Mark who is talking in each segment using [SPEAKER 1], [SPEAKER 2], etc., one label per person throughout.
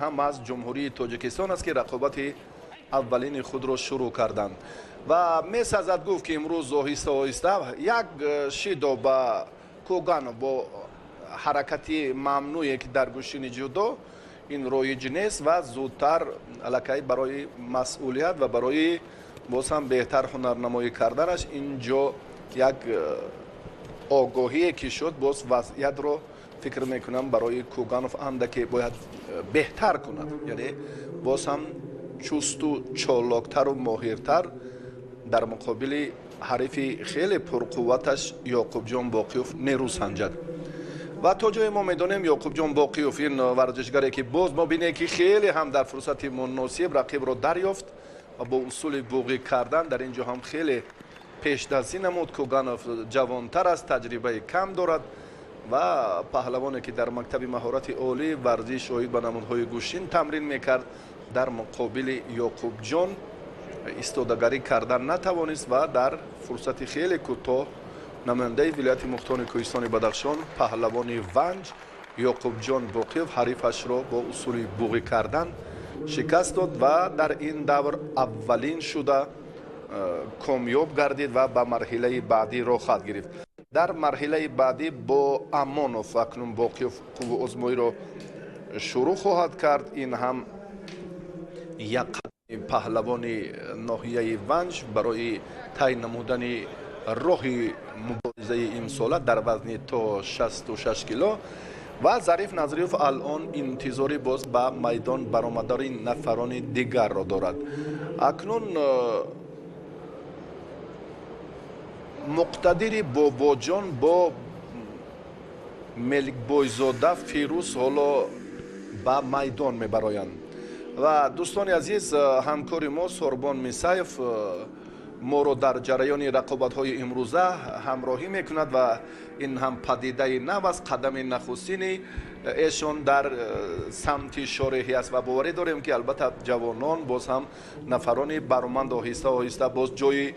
[SPEAKER 1] هم از جمهوری تاجیکستان است که رقابت اولین خود را شروع کردند و میسازد گفت که امروز آهسته آهسته یک شیدو با کوگان با حرکتی ممنوعی که در گوشین جودو این رایج نیست و زودتر الکی برای مسئولیت و برای باز هم بهتر هنرنمایی کردنش اینجا یک آگاهی که شد باز وضعیت رو فکر میکنم برای کوگانوف اندکی باید بهتر کند، یعنی باز هم چوست و چالاکتر و ماهرتر در مقابل حریف خیلی پرقوتش یعقوب جان باقیوف نیرو سنجد. و تا جای ما میدونیم یعقوب جان باقیوف این ورزشگری که باز ما بینیم که خیلی هم در فرصت مناسب رقیب را دریافت و با اصول بوقی کردن در اینجا هم خیلی پیش دستی نمود. کوگانوف جوانتر است، تجربه کم دارد و پهلوانی که در مکتب مهارت عالی ورزش شاهد به نمودهای گوشین تمرین میکرد در مقابل یعقوب جان ایستادگی کردن نتوانست و در فرصت خیلی کوتاه نماینده ولایت مختار کوهستان بدخشان پهلوان ونج یعقوب جان باقیوف حریفش را با اصول بوقی کردن شکست داد و در این دور اولین شده کامیاب گردید و به مرحله بعدی راه خواهد گرفت. در مرحله بعدی با امانوف اکنون باقیوف قوه آزمایی را شروع خواهد کرد. این هم یک پهلوان ناحیه ونج برای تعیین نمودن راه مبارزه امساله در وزن تا 66 کیلو و ظریف نظریوف الان انتظاری باز به میدان برآمدن نفران دیگر را دارد. اکنون مقتدر باباجان با ملک بایزاده فیروز حالا به میدان میبرایند و دوستان عزیز همکار ما سوربان میسایف ما رو در جریان رقابت های امروزه همراهی میکند و این هم پدیده نو است، قدم نخستین ایشان در سمت شارحی است و باوری داریم که البته جوانان باز هم نفران برآمند آهسته آهسته باز جای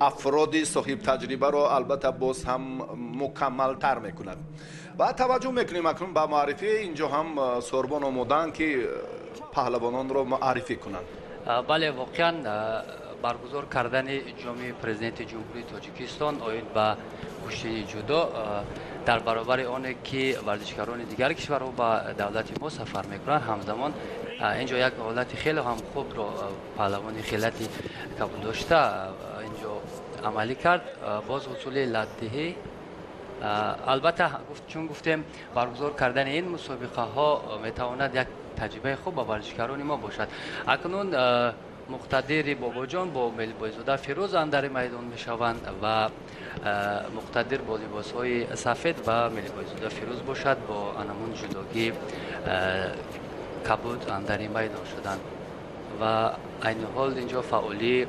[SPEAKER 1] افراد صاحب تجربه را البته باز هم مکمل تر میکند و توجه میکنیم اکنون به معرفی اینجا هم سوربان آمودن که پهلوانان را معرفی کنند.
[SPEAKER 2] بله واقعا برگزار کردن جام پرزیدنت جمهوری تاجیکستان آیین به کشتی جودو در برابر آن که ورزشکاران دیگر کشورها به دولت ما سفر میکنند همزمان اینجا یک حالت خیلی هم خوب را پهلوان خیلتی قبول داشته اینجا عملی کرد. باز حصول لدهی البته چون گفتیم برگزار کردن این مسابقه ها میتواند یک تجربه خوب به ورزشکاران ما باشد. اکنون مقتدر باباجان با ملی بایزاده فیروز اندر میدان میشوند و مقتدر با لباس های سفید و ملی بایزاده فیروز باشد با انمون جداگی کبود اندر میدان شدند و این حال اینجا فعالی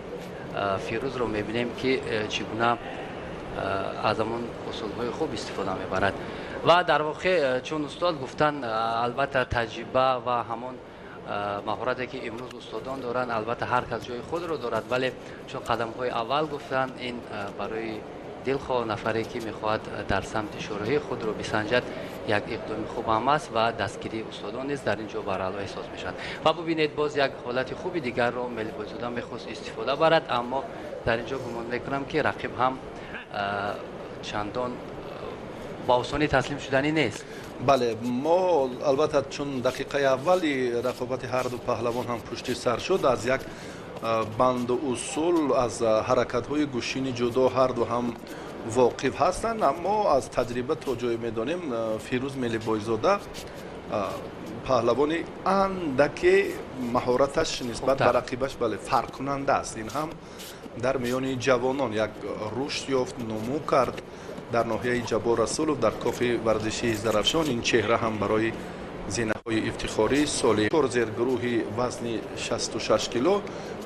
[SPEAKER 2] فیروز رو میبینیم که چگونه از همون اصول های خوب استفاده میبرد و در واقع چون استاد گفتن البته تجربه و همون مهارتی که امروز استادان دارند البته هر کس جای خود رو دارد ولی چون قدم های اول گفتن این برای دلخواه نفری که میخواهد در سمت شورای خود رو بسنجد یک اقدام خوب هم است و دستگیری استادان نیست در اینجا برعلا احساس میشن و ببینید باز یک حالت خوبی دیگر رو ملی بایزاده میخواست استفاده برد اما در اینجا گمان میکنم که رقیب هم چندان با آسانی تسلیم شدنی نیست.
[SPEAKER 1] بله ما البته چون دقیقه اولی رقابت هر دو پهلوان هم پشت سر شد از یک بند اصول از حرکت های گوشین جدا هر دو هم واقف هستند اما از تجربه تا جای میدانیم فیروز ملی بایزاده پهلوان اندکی مهارتش نسبت به رقیبش بله فرق کننده است. این هم در میان جوانان یک رشد یافت نمو کرد در ناحیه جبار رسولوف در کاف ورزشی زرافشان. این چهره هم برای زینه های افتخاری سالی زیر گروه وزن 66 کیلو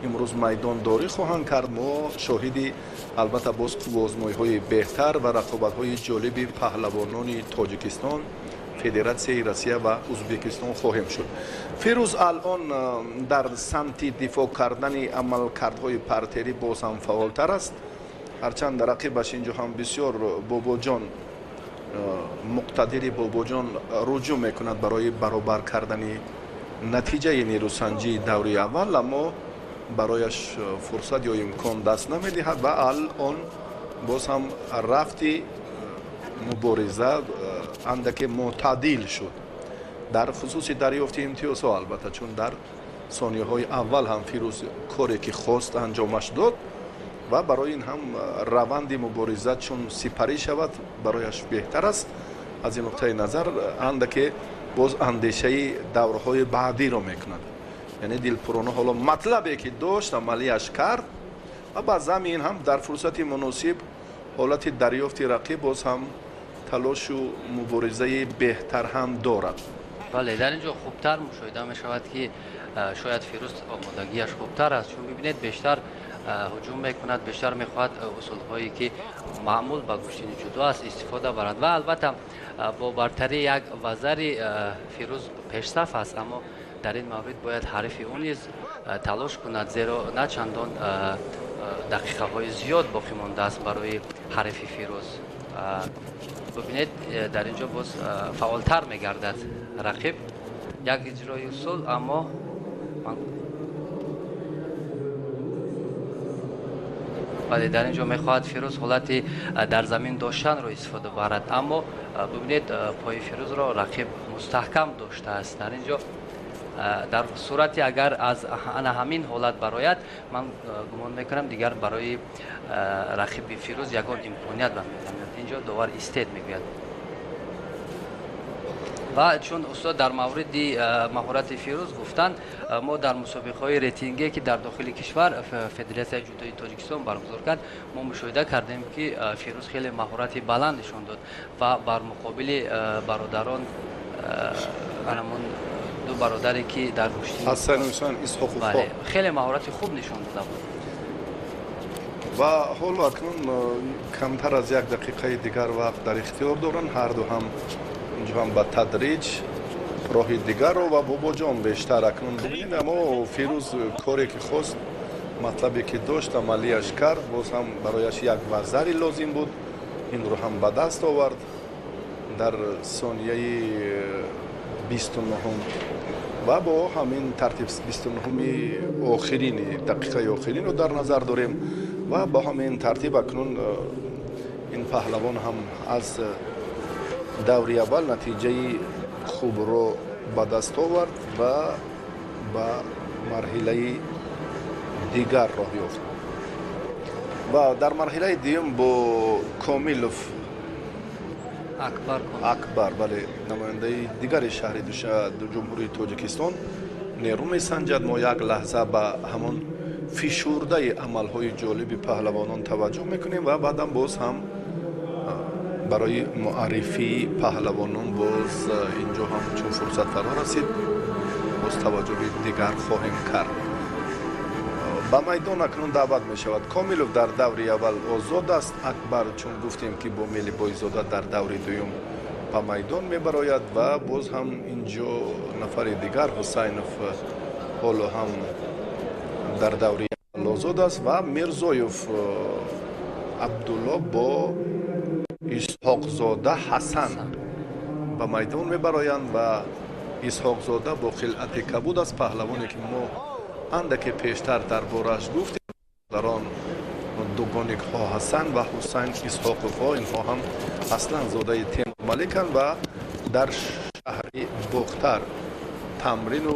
[SPEAKER 1] امروز میدان داری خواهند کرد. ما شاهدی البته باز آزمایی های بهتر و رقابت های جالب پهلوانان تاجیکستان، فدراسیون روسیه و ازبکستان خواهیم شد. فیروز الان در سمت دفاع کردن عملکردهای پرتری باز هم فعالتر است هرچند رقیبش اینجا هم بسیار باباجان مقتدر باباجان رجوع میکند برای برابر کردن натиҷаи нерӯсанҷии даври аввал, аммо барояш фурсат ё имкон даст намедиҳад ва алон боз ҳам рафти мубориза андаке муътадил шуд дар хусуси дарёфти имтиёзҳо. албатта чун дар сонияҳои аввал ҳам фирӯз коре ки хост анҷомаш дод ва барои ин ҳам раванди мубориза чун сипарӣ шавад барояш беҳтар аст. аз ин нуқтаи назар андаке боз андешаи давраҳои баъдиро мекунад, яъне дилпурона ҳоло матлабе ки дошт амалияш кард ва ба замин ҳам дар фурсати муносиб ҳолати дарёфти рақиб боз ҳам талошу муборизаи беҳтар ҳам дорад.
[SPEAKER 2] бале дар ин ҷо хубтар мушоҳида мешавад ки шояд фирӯз омодагиаш хубтар аст, чун бибинед бештар ҳуҷум мекунад, бештар мехоҳад усулҳое ки маъмул ба гӯштини ҷудо аст истифода барад ва албатта бо бартари як вазари фирӯз пешсаф аст, аммо дар ин маврид бояд ҳарифи ӯ низ талош кунад, зеро на чандон дақиқаҳои зиёд боқӣ мондааст барои ҳарифи фирӯз. бибинед дар ин ҷо боз фаъолтар мегардад рақиб, як иҷрои усул, аммо бале дар ин ҷо мехоҳад фирӯз ҳолати дар замин доштанро истифода барад, аммо бибинед пои фирӯзро рақиб мустаҳкам доштааст. дар ин ҷо дар сурати агар аз ана ҳамин ҳолат барояд, ман гумон мекунам дигар барои рақиби фирӯз ягон имконият ба меояд. ин ҷо довар истед мегӯяд. ва чун устод дар мавриди маҳорати фирӯз гуфтанд, мо дар мусобиқаҳои рейтинге ки дар дохили кишвар федератсияи ҷудои тоҷикистон баргузор кард, мо мушоҳида кардем ки фирӯз хеле маҳорати баланд нишон дод ва бар муқобили бародарон анамон ду бародаре ки дар гӯштини хеле маҳорати хуб нишон дода буд.
[SPEAKER 1] ва ҳоло акнун камтар аз як дақиқаи дигар вақт дар ихтиёр доранд. ҳарду ҳам инҷо ҳам ба тадриҷ роҳи дигарро ва бобоҷон бештар акнун бибинед. аммо фирӯз коре ки хост, матлабе ки дошт амалияш кард, боз ҳам барояш як вазари лозим буд, инро ҳам ба даст овард дар сонияи 29 ва бо ҳамин тартиб 29-и охирини дақиқаи охиринро дар назар дорем ва ба ҳамин тартиб акнун ин паҳлавон ҳам аз даври аввал натиҷаи хубро ба даст овард ва ба марҳилаи дигар роҳ ёфт. ва дар марҳилаи дуюм бо Комилов акбар, бале, намояндаи дигари шаҳри ҷумҳурии Тоҷикистон нерӯ месанҷад. мо як лаҳза ба ҳамон фишурдаи амалҳои ҷолиби паҳлавонон таваҷҷӯҳ мекунем ва баъдам боз ҳам барои муаррифии паҳлавонон боз инҷо ҳам чун фурсат фаро расид, боз таваҷҷӯҳи дигар хоҳем кард. ба майдон акнун даъват мешавад. Комилов дар даври аввал озод аст. Акбар чун гуфтем ки бо Мели Боизода дар даври дуюм ба майдон мебарояд ва боз ҳам инҷо нафари дигар Ҳусайнов ҳоло ҳам дар даври аввал озод аст ва Мирзоев Абдулло бо Исҳоқзода Ҳасан ба майдон мебароянд ва Исҳоқзода бо хилъати кабуд аст, паҳлавоне ки мо андаке пештар дар бораш гуфтем. дар он дугоникҳо Ҳасан ва Ҳусайн Исҳоқовҳо, инҳо ҳам аслан зодаи Темур Маликанд ва дар шаҳри Бухтар тамрину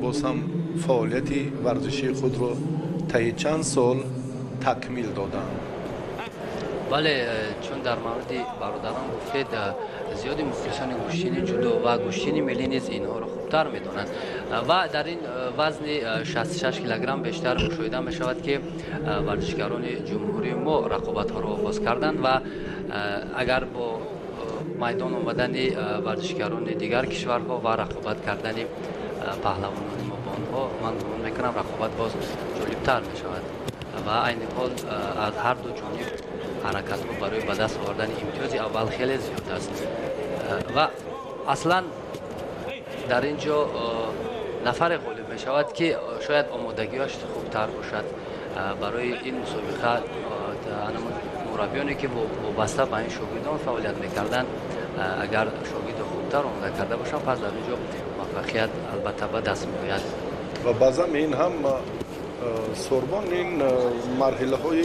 [SPEAKER 1] боз ҳам фаъолияти варзишии худро таи чанд сол такмил доданд.
[SPEAKER 2] бале, чун дар мавриди бародарон гуфтед, зиёди мухлисони гӯштини ҷудо ва гӯштини миллӣ низ инҳоро хубтар медонанд ва дар ин вазни 66 килограмм бештар мушоҳида мешавад ки варзишгарони ҷумҳурии мо рақобатҳоро оғоз карданд ва агар бо майдон омадани варзишгарони дигар кишварҳо ва рақобат кардани паҳлавонони мо бо онҳо, ман гумон мекунам рақобат боз ҷолибтар мешавад ва айни ҳол аз ҳар ду ҷониб ҳаракатҳо барои ба даст овардани имтиёзи аввал хеле зиёд аст ва аслан дар ин ҷо нафаре ғолиб мешавад ки шояд омодагиаш хубтар бошад барои ин мусобиқа. мураббиёне ки вобаста ба ин шогирдон фаъолият мекарданд, агар шогирдо хубтар омода карда бошанд, пас дар ин ҷо муваффақият албатта ба даст меояд.
[SPEAKER 1] و بازم این هم سوربان این مرحله های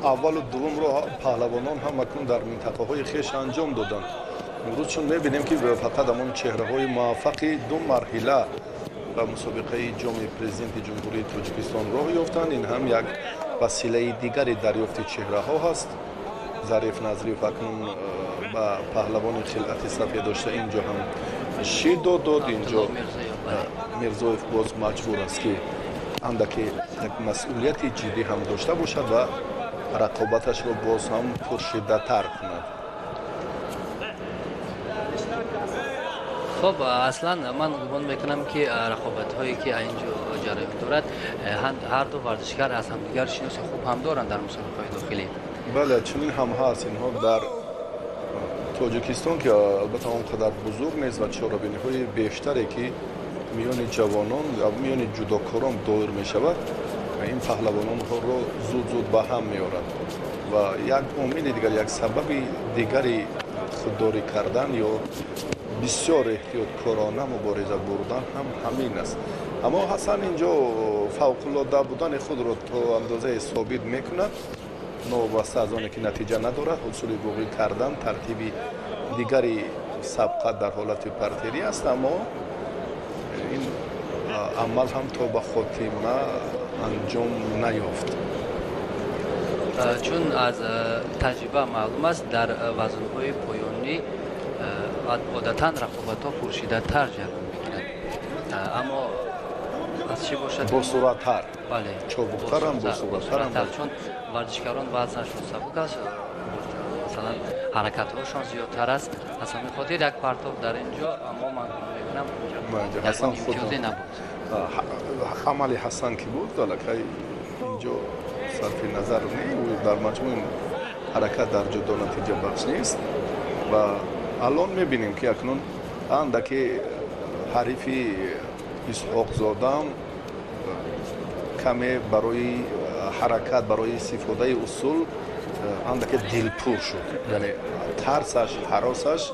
[SPEAKER 1] اول و دوم رو پهلوانان هم اکنون در منطقه های خیش انجام دادن. امروز چون میبینیم که فقط همون چهره های موفقی دو مرحله و مسابقه جام پرزیدنت جمهوری تاجیکستان راه یافتند. این هم یک وسیله دیگری دریافت چهره ها هست. ظریف نظریف اکنون با پهلوان خلعت سفید داشته اینجا هم شیر داد. اینجا میرزایف باز مجبور است که اندکی یک مسئولیت جدی هم داشته باشد و رقابتش رو باز هم پرشده تر کند.
[SPEAKER 2] خب اصلا من گمان میکنم که رقابت هایی که اینجا جریان دارد هر دو ورزشکار از همدیگر شناسی خوب هم دارند در مسابقه داخلی.
[SPEAKER 1] بله چنین هم هست. اینها در تاجیکستان که البته آنقدر بزرگ نیست و چاره‌بینی های بیشتری که میان جوانان یا میان جودوکاران دایر می شود، این پهلوانان ها رو زود به هم میارند و یک امید دیگر، یک سبب دیگری خودداری کردن یا بسیار احتیاطکارانه مبارزه بردن هم همین است. اما حسن اینجا فوق‌العاده بودن خود را تا اندازه ثابت میکند، نوبسته از آنکه نتیجه ندارد. حصول واقعی کردن ترتیب دیگری سبقت در حالت پرتری است، اما این عمل هم تا به خاتمه انجام نیافت.
[SPEAKER 2] چون از تجربه معلوم است در وزن‌های پایانی عادتاً رقابت‌ها پرشده‌تر جریان می‌گیرد، اما از چی باشد
[SPEAKER 1] با سرعت‌تر،
[SPEAKER 2] بله
[SPEAKER 1] چابک‌تر هم با سرعت‌تر هم،
[SPEAKER 2] چون ورزشکاران وزنشون سبک است، مثلا حرکت‌هاشون زیادتر است. از همین خاطر یک پرتاب در اینجا، اما من می‌بینم
[SPEAKER 1] حسن خود
[SPEAKER 2] نبود.
[SPEAKER 1] عمل حسن که بود دالکه اینجا صرف نظر نیست، در مجموع حرکت در جدا نتیجه بخش نیست و الان میبینیم که اکنون اندکی حریفی اسحاق زادم کمی برای حرکت، برای استفاده اصول اندکی دلپور شد، یعنی ترسش، هراسش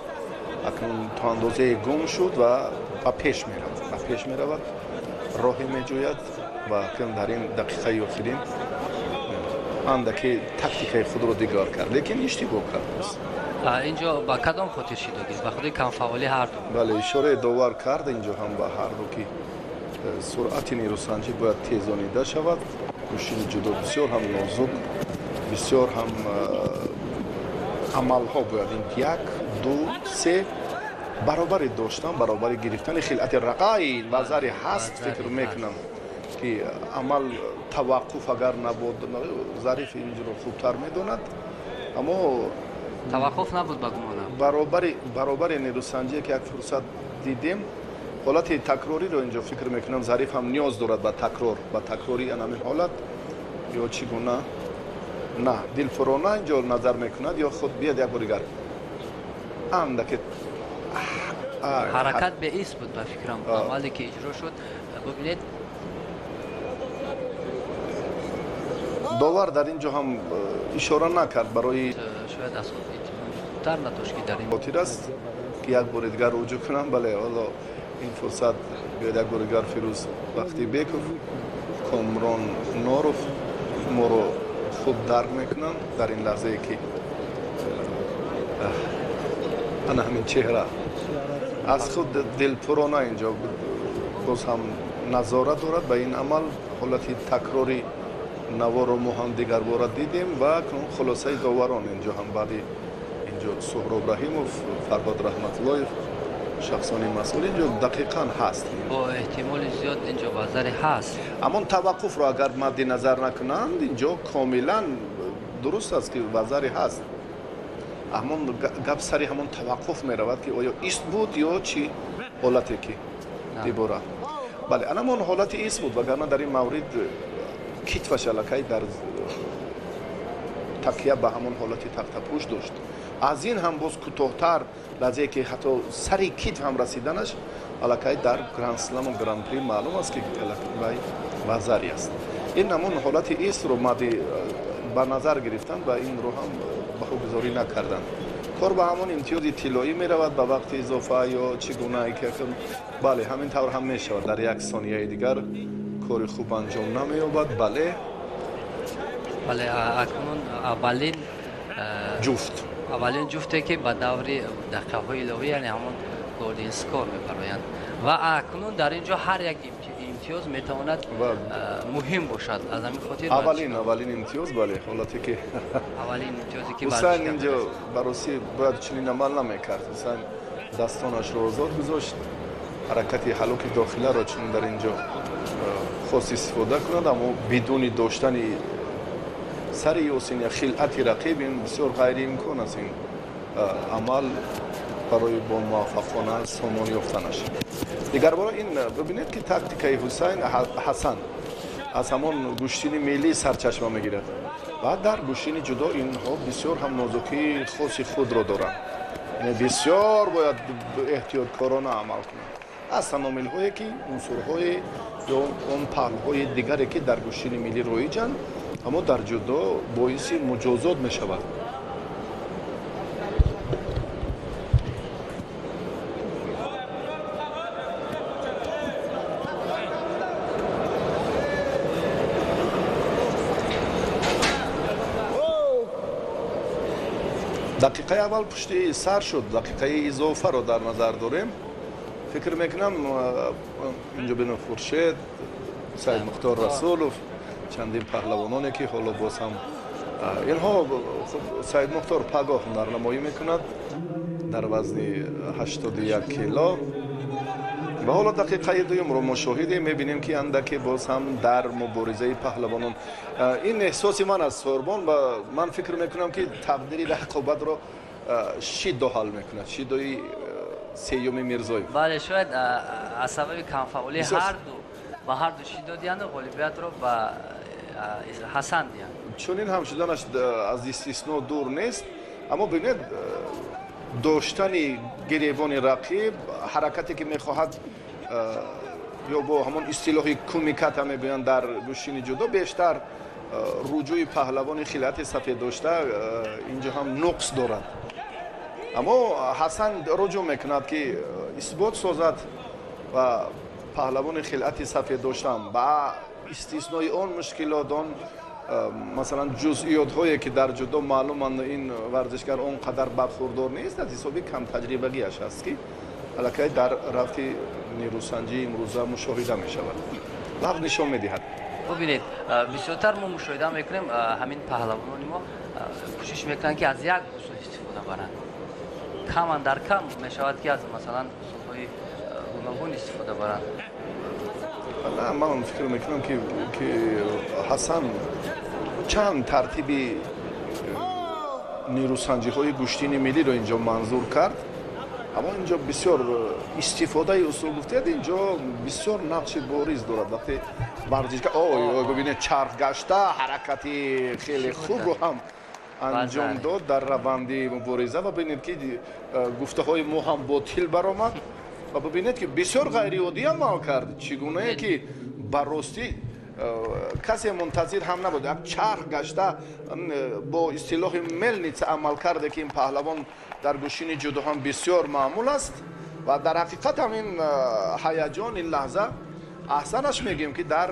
[SPEAKER 1] اکنون تا اندازه گم شد و به پیش میرود، راهی میجوید و اکنون در این دقیقه آخرین اندکی تکتیک خود رو دیگر کرد، لیکن اشتباه کرد.
[SPEAKER 2] اینجا با کدام خاطر شدگی؟ با خود کم فعالی هر دو.
[SPEAKER 1] بله اشاره داور کرد اینجا هم با هر دو که سرعت نیروسنجی باید تیزانیده شود. ماشین جدا بسیار هم نازک، بسیار هم عمل ها باید این 1 2 3 برابر داشتن، برابر گرفتن خلعت رقای نظری هست. فکر میکنم که عمل توقف اگر نبود، ظریف اینجا رو خوبتر میداند، اما
[SPEAKER 2] توقف نبود با گمانم.
[SPEAKER 1] برابر نیروسنجی که یک فرصت دیدیم، حالت تکراری رو اینجا فکر میکنم ظریف هم نیاز دارد به تکراری همین حالت، یا چگونه نه دلپرانه اینجا نظر میکند یا خود بیاد یک بار دیگر اندک
[SPEAKER 2] حرکت به ایست بود به فکرم. عملی که اجرا شد ببینید
[SPEAKER 1] داور در اینجا هم اشاره نکرد برای
[SPEAKER 2] شاید از خود تر نداشت که در این
[SPEAKER 1] خاطر است که یک بار دیگر رجوع کنم. بله حالا این فرصت بیاد یک بار دیگر فیروز وقتی بیکوف کامران ناروف ما رو خوب درک میکنن در این لحظه که انا همین چهره از خود دلپرانه اینجا باز هم نظارت دارد به این عمل. حالتی تکراری نوار و هم دیگر بار دیدیم و خلاصه داوران اینجا هم بعد اینجا سهراب رحیم و فرهاد رحمت الله شخصانی مسئول اینجا دقیقاً هست.
[SPEAKER 2] با احتمال زیاد اینجا وزری هست،
[SPEAKER 1] اما توقف را اگر مد نظر نکنند اینجا کاملا درست است که وزری هست، اما گپ سری همون توقف می رود که آیا ایست بود یا چی حالتی که دیباره. بله اما حالت ایست بود، وگرنه در این مورد کتفش علاقه در تکیه به همون حالت تخت پوش داشت. از این هم باز کوتاه‌تر لحظه که حتی سری کتف هم رسیدنش علاقه در گرند اسلم و گرند پری معلوم است که وزری است. این همون حالت ایست رو مد به نظر گرفتن و این رو هم بهوگذاری نکردن کار به همون امتیاز طلایی می رود به وقت اضافه یا چگونه که بله همین طور هم می شود در یک ثانیه دیگر کار خوب انجام نمی یابد. بله
[SPEAKER 2] بله اکنون
[SPEAKER 1] جفت
[SPEAKER 2] اولین جفته که به دور دقیقه های اضافه یعنی همون گلدن اسکور می‌پرویند و اکنون در اینجا هر یک امتیاز میتواند مهم باشد. از همین خاطر
[SPEAKER 1] اولین امتیاز بله حالتی که
[SPEAKER 2] اولین امتیازی که
[SPEAKER 1] حسین اینجا براسی باید چنین عمل نمیکرد. حسین دستانش رو آزاد گذاشت حرکت حلوک داخله را چون در اینجا خاص استفاده کند، اما بدون داشتن سر یوسین یا خلعت رقیب این بسیار غیر امکان است این عمل برای با موفقانه سامان یافتنش. دیگر بار این ببینید که تاکتیکای حسن از همان گوشتین ملی سرچشمه میگیرد و در گوشتین جدا اینها بسیار هم نازکی خاص خود را دارند، یعنی بسیار باید احتیاطکارانه عمل کنند از تمامیل هایی که عنصرهای یا اون پهلوهای دیگری که در گوشتین ملی رایجند اما در جدا باعث مجازات می شود. دقیقه اول پشتی سر شد، دقیقه اضافه رو در نظر داریم. فکر میکنم اینجا بین خورشید، سید مختار رسولوف، چندین پهلوانانی که حالا باز هم اینها سید مختار پگاه نمایی میکند در وزن 81 کیلو و حالا دقیقه دوم رو مشاهده میبینیم که اندکی باز هم در مبارزه پهلوانان. این احساس من از سوربان و من فکر میکنم که تقدیر رقابت رو شیدو حل میکند، شیدوی سیوم میرزایی.
[SPEAKER 2] بله شاید از سبب کمفعالی هر دو شیدو دیاند غالبیت رو به حسن دیاند.
[SPEAKER 1] چون این هم شدنش از استثناء دور نیست، اما ببینید داشتن گریبان رقیب حرکتی که میخواهد یا با همون اصطلاح کمیکت هم میگویند در گوشین جدا بیشتر رجوع پهلوان خلعت سفید داشته اینجا هم نقص دارد، اما حسن رجوع میکند که اثبات سازد و پهلوان خلعت سفید داشتم با استثنای آن مشکلات آن مثلا جزئیات هایی که در جدا معلومند این ورزشگر اونقدر برخوردار نیست، از حسابی کم تجربگی اش است که الکی در رفت نیروسنجی امروزه مشاهده می شود و نشان می دهد.
[SPEAKER 2] ببینید بسیارتر ما مشاهده میکنیم همین پهلوانان ما کوشش میکنن که از یک اصول استفاده برند، کم در کم می شود که از مثلا اصول های گوناگون استفاده برند.
[SPEAKER 1] نه من فکر میکنم که حسن چند ترتیبی نیروسنجی های گوشتین ملی رو اینجا منظور کرد، اما اینجا بسیار استفاده اصول گفتید اینجا بسیار نقش بارز دارد. وقتی ورزشکار ببینید چرخ گشته حرکتی خیلی خوب رو هم انجام داد در روند مبارزه و ببینید که گفته های ما هم باطل برآمد و ببینید که بسیار غیر عادی عمل کرد، چگونه که براستی کسی منتظر هم نبود. یک چرخ گشته با اصطلاح ملنیت عمل کرده که این پهلوان در گوشین جدا هم بسیار معمول است و در حقیقت هم این هیجان این لحظه احسنش میگیم که در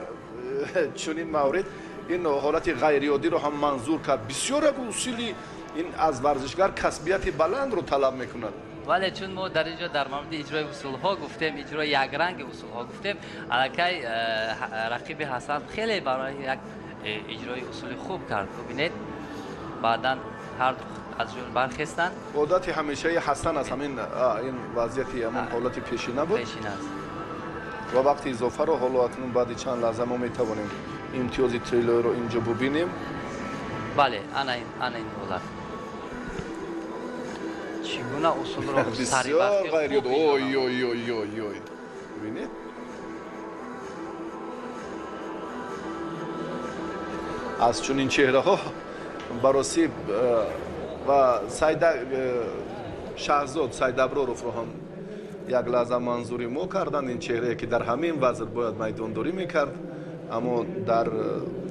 [SPEAKER 1] چنین مورد این حالت غیر عادی رو هم منظور کرد. بسیار اصولی این از ورزشگر کسبیت بلند رو طلب میکند.
[SPEAKER 2] ولی چون ما در اینجا در مورد اجرای اصول ها گفتیم، اجرای یک رنگ اصول ها گفتیم، الکی رقیب حسن خیلی برای یک اجرای اصول خوب کرد. ببینید بعداً هر از جون برخستن.
[SPEAKER 1] عادت همیشه حسن از همین این وضعیتی همون حالت پیشینه بود.
[SPEAKER 2] پیشینه است.
[SPEAKER 1] و وقتی اضافه رو حالا اکنون بعد چند لحظه ما میتوانیم امتیاز تریلر رو اینجا ببینیم.
[SPEAKER 2] بله انا این حالت چگونه اصول رو سری وقتی خوب
[SPEAKER 1] اوی اوی اوی اوی اوی ببینید از چون این چهره ها براسی و سید شهزاد سید ابرارов رو هم یک لحظه منظوری ما کردن. این چهره که در همین وضع باید میدانداری میکرد аммо дар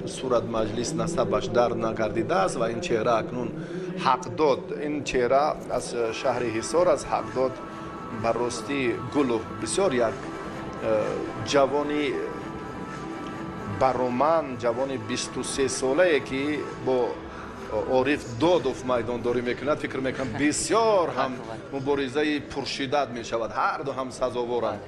[SPEAKER 1] сурат маҷлис насабаш дар нагардидааст ва ин чеҳра акнун ҳақ дод. Ин чеҳра аз шаҳри Ҳисор, аз ҳақ дод. Баростӣ Гулов бисёр як ҷавони бароманд, ҷавони 23 солае ки бо Ориф Додов майдондорӣ мекунад, фикр мекунам бисёр ҳам муборизаи пуршиддат мешавад. Ҳарду ҳам сазоворанд.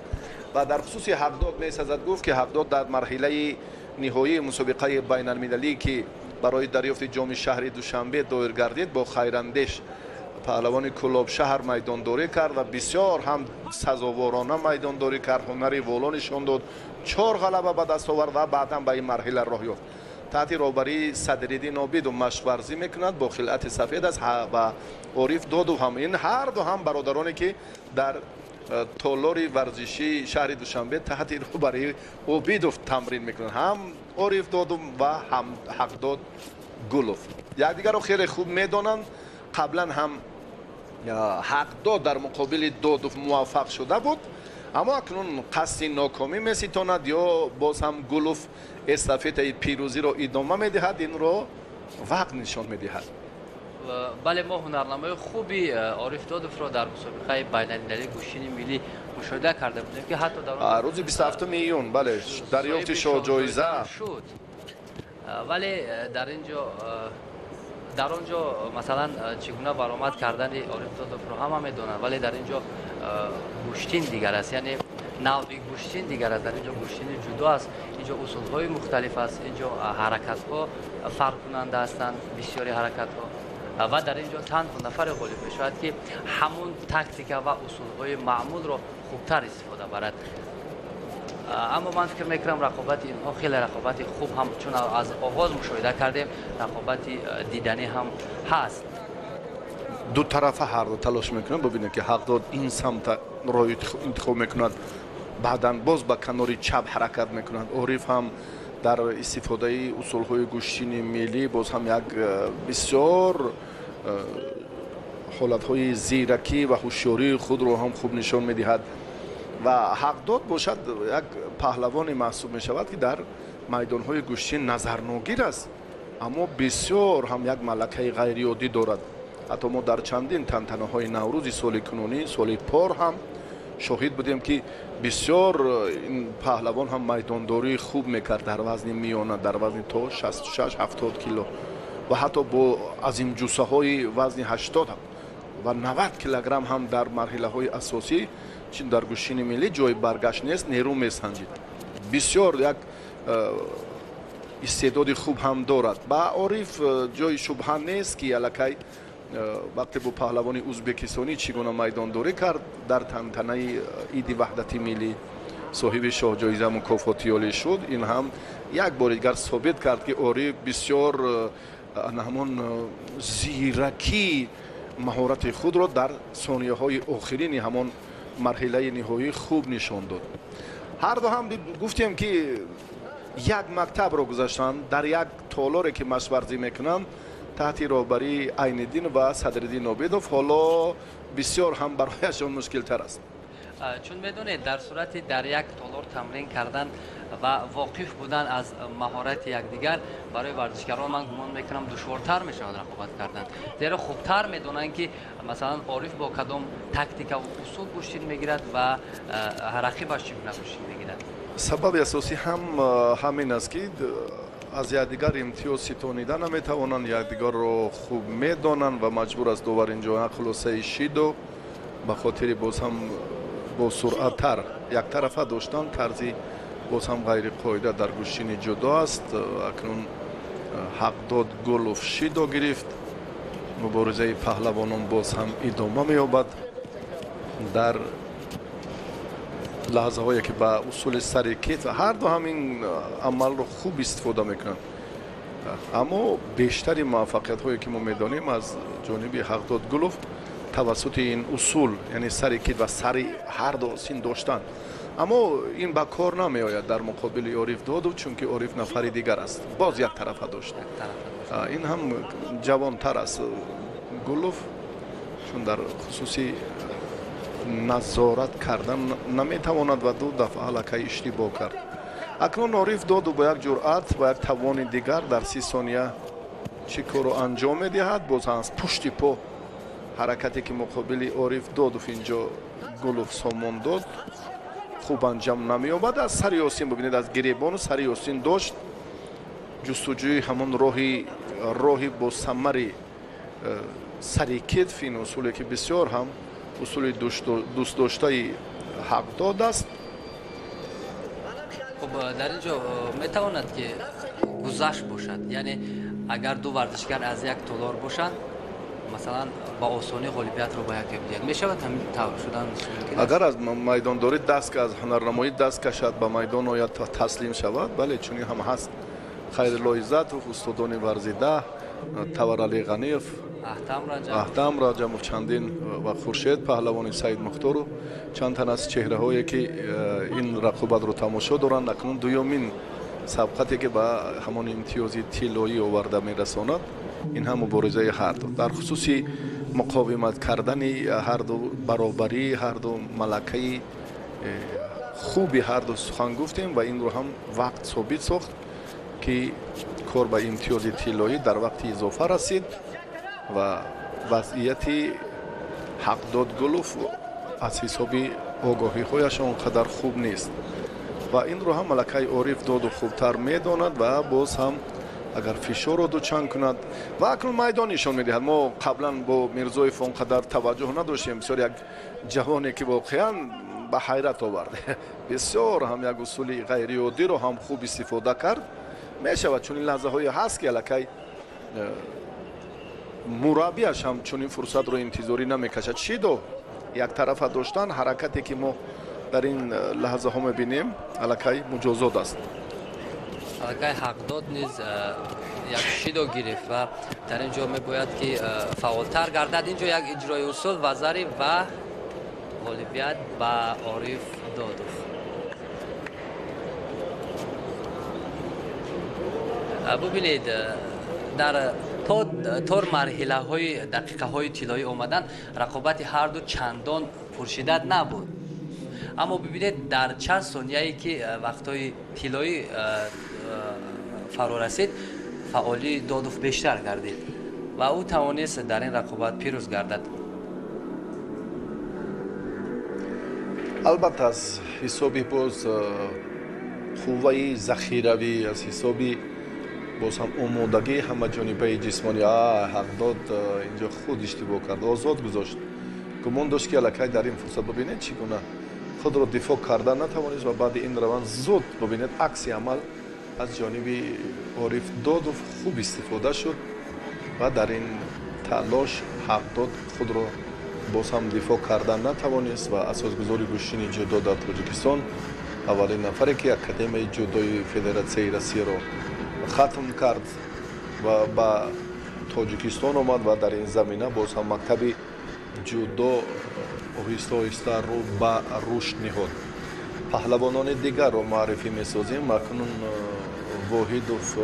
[SPEAKER 1] ва дар хусуси ҳақдод месазад гуфт ки ҳақдод дар марҳилаи ниҳоии мусобиқаи байналмилалӣ ки барои дарёфти ҷоми шаҳри Душанбе доир гардид, бо Хайрандеш паҳлавони Кӯлобшаҳр майдондорӣ кард ва бисёр ҳам сазоворона майдондорӣ кард, ҳунари воло нишон дод, 4 ғалаба ба даст овард ва баъдан ба ин марҳила роҳ ёфт. таҳти роҳбарии Садриддин Обидов машқварзӣ мекунад бо хилъати сафед аст ва Ориф Додов ҳам. Ин ҳарду ҳам бародароне ки дар толори варзишии шаҳри Душанбе таҳти роҳбарии Обидов тамрин мекунанд. Ҳам Ориф Додов ва ҳам Ҳақдод Гулов якдигарро хеле хуб медонанд. қаблан ҳам Ҳақдод дар муқобили Додов муваффақ шуда буд, аммо акнун қасди нокомӣ меситонад ё боз ҳам Гулов эстафетаи пирӯзиро идома медиҳад, инро вақт нишон медиҳад.
[SPEAKER 2] бале мо ҳунарнамои хуби Ориф Додовро дар мусобиқаи байналмилалии гӯштини миллӣ мушоҳида карда будем ки ҳатто дар
[SPEAKER 1] рӯзи 27 июн бале дарёфти шоҳҷоиза
[SPEAKER 2] шуд. вале дар он ҷо масалан чӣ гуна баромад кардани Ориф Додовро ҳама медонанд, вале дар ин ҷо гӯштин дигар аст, яъне навъи гӯштин дигар аст. дар ин ҷо гӯштини ҷудо аст, ин ҷо усулҳои мухталиф аст, ин ҷо ҳаракатҳо фарқкунанда ҳастанд, бисёри ҳаракатҳо. ва дар ин ҷо танҳо нафаре ғолиб мешавад ки ҳамун тактика ва усулҳои маъмулро хубтар истифода барад. аммо ман фикр мекунам рақобати инҳо хеле рақобати хуб ҳам, чун аз оғоз мушоҳида кардем, рақобати диданӣ ҳам ҳаст.
[SPEAKER 1] ду тарафа ҳарду талош мекунад. Бубинед ки Ҳақдод ин самта роҳ интихоб мекунад, баъдан боз ба канори чап ҳаракат мекунад. Ориф ҳам дар истифодаи усулҳои гӯштини миллӣ боз ҳам як бисёр ҳолатҳои зиракӣ ва ҳушёрии худро ҳам хуб нишон медиҳад. ва Ҳақдод бошад як паҳлавоне маҳсуб мешавад ки дар майдонҳои гӯштин назарногир аст, аммо бисёр ҳам як малакаи ғайриоддӣ дорад. ҳатто мо дар чандин тантанаҳои Наврӯзи соли кунунӣ, соли пор ҳам шоҳид будем ки бисёр ин паҳлавон ҳам майдондории хуб мекард дар вазни миёна, дар вазни то 66-70 кило ва ҳатто бо азимҷусаҳои вазни 80 ва 90 килограмм ҳам дар марҳилаҳои асосӣ чин дар гӯштини миллӣ ҷои баргашт нест, нерӯ месанҷид. Бисёр як истеъдоди хуб ҳам дорад. Ба Ориф ҷои шубҳа нест ки аллакай вақте бо паҳлавони ӯзбекистонӣ чӣ гуна майдондорӣ кард дар тантанаи иди ваҳдати миллӣ, соҳиби шоҳҷоиза мукофотиёлӣ шуд. Ин ҳам як бори дигар собит кард ки Ориф бисёр ҳамон зиракӣ маҳорати худро дар сонияҳои охирини ҳамон марҳилаи ниҳоӣ хуб нишон дод. ҳарду ҳам гуфтем ки як мактабро гузаштанд, дар як толоре ки машқварзӣ мекунанд таҳти роҳбарии Айниддин ва Садриддин Обидов. ҳоло бисёр ҳам барояшон мушкилтар аст.
[SPEAKER 2] чун медонед дар сурати дар як толор тамрин кардан ва воқиф будан аз маҳорати якдигар барои варзишгарон ман гумон мекунам душвортар мешавад рақобат кардан, зеро хубтар медонанд ки масалан Ориф бо кадом тактика ва усул гӯштин мегирад ва рақибаш чӣ гуна гӯштин мегирад.
[SPEAKER 1] сабаби асосӣ ҳам ҳамин аст ки аз якдигар имтиёз ситонида наметавонанд, якдигарро хуб медонанд ва маҷбур аст довар инҷо хулосаи Шидо ба хотири боз ҳам бо суръаттар яктарафа доштан тарзи боз ҳам ғайриқоида дар гӯштини ҷудо аст. акнун Ҳақдод Гулов Шидо гирифт. муборизаи паҳлавонон боз ҳам идома меёбад дар лаҳзаҳое ки ба усули сари кит ҳарду ҳамин амалро хуб истифода мекунанд. аммо бештари муваффақиятҳое ки мо медонем аз ҷониби Ҳақдод Гулов тавассути ин усул, яъне сари кит ва сари ҳарду син доштан. аммо ин ба кор намеояд дар муқобили Ориф Додов, чунки Ориф нафари дигар аст, боз як тарафа дошт. ин ҳам ҷавонтар аст Гулов, чун дар хусуси назорат кардан наметавонад ва ду дафъа аллакай иштибоҳ кард. акнун ориф доду бо як ҷуръат ва як тавони дигар дар 30 сония чӣ корро анҷом медиҳад. боз аз пушти по ҳаракате ки муқобили ориф додов инҷо гулов сомон дод хуб анҷам намеёбад. аз сари осин бубинед, аз гиребону сари осин дошт ҷустуҷӯи ҳамон роҳи босамари сари китф. ин усуле ки бисёр ҳам усули дӯстдоштаи ҳақдод аст.
[SPEAKER 2] خب در اینجا میتواند که گذشت باشد، یعنی اگر دو ورزشگر از یک تالار باشند مثلا با آسانی غالبیت رو با یک دیگر میشود همین طور شدن ممکن است.
[SPEAKER 1] اگر از میدانداری دست که از هنرنمایی دست کشد به میدان آید تا تسلیم شود، بله چونی هم هست. خیر لایزاتوف، استادان ورزیده، تور علی غنیف، احتام راجموف، چندین و خورشید پهلوانی سید مختارو چند تن از چهره هایی که این رقابت رو تماشا دارند. اکنون دومین سبقتی که با همون امتیازی طلایی آورده میرساند. این هم مبارزه هر دو در خصوصی مقاومت کردن هر دو، برابری هر دو، ملکه خوبی هر دو سخن گفتیم و این رو هم وقت ثابت ساخت که کار به امتیاز طلایی در وقت اضافه رسید و وضعیت حقداد گلوف از حساب آگاهی هایش آنقدر خوب نیست و این رو هم ملکه عارف داد و خوبتر میداند و باز هم اگر فشار رو دوچند کند و اکنون میدان نشان میدهد. ما قبلا با میرزایف آنقدر توجه نداشتیم. بسیار یک جوانی که واقعا به حیرت آورده، بسیار هم یک اصول غیر عادی رو هم خوب استفاده کرد. میشود چون این لحظه های هست که الکی مربیش هم چون این فرصت رو انتظاری نمیکشد. چی دو یک طرف داشتن حرکتی که ما در این لحظه ها میبینیم الکی مجازات است.
[SPEAKER 2] الکی حقداد نیز یک شیدو گرفت و در اینجا میگوید که فعالتر گردد. اینجا یک اجرای اصول وزری و غالبیت با عارف دادوف. ببینید در طور مرحله های دقیقه های طلایی آمدن رقابت هر دو چندان پرشدت نبود، اما ببینید در چند ثانیه‌ای که وقتای طلایی فرا رسید فعالی دادوف بیشتر گردید و او توانست در این رقابت پیروز گردد.
[SPEAKER 1] البته از حسابی باز قوه ذخیروی، از حسابی باز هم آمادگی همه جانبه جسمانی حقداد اینجا خود اشتباه کرد، آزاد گذاشت. گمان داشت که الکی در این فرصت ببینید چگونه خود را دفاع کردن نتوانست و بعد این روند زود ببینید عکس عمل از جانب عارف دادوف خوب استفاده شد و در این تلاش حقداد خود را باز هم دفاع کردن نتوانست و اساسگذاری گوشین جودو در تاجیکستان اولین نفری که اکادمی جودوی فدراسیون روسیه را ختم کرد و با تاجیکستان آمد و در این زمینه باز هم مکتب جودو آهسته آهسته رو به رشد نهاد. پهلوانان دیگر را معرفی می‌سازیم. اکنون واحدوف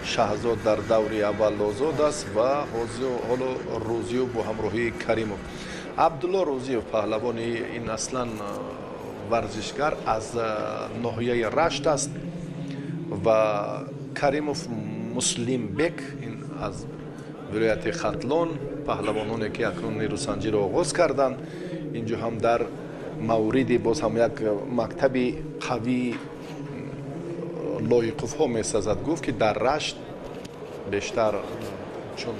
[SPEAKER 1] شهزاد در دور اول آزاد است و حالا روزیو با همراهی کریموف. عبدالله روزیو پهلوان این اصلا ورزشگر از ناحیه رشت است و کریموف مسلم بک این از ولایت ختلان پهلوانانی که اکنون نیروسنجی را آغاز کردند. اینجا هم در موردی باز هم یک مکتب قوی لایقوف ها میسازد. گفت که در رشت بیشتر چون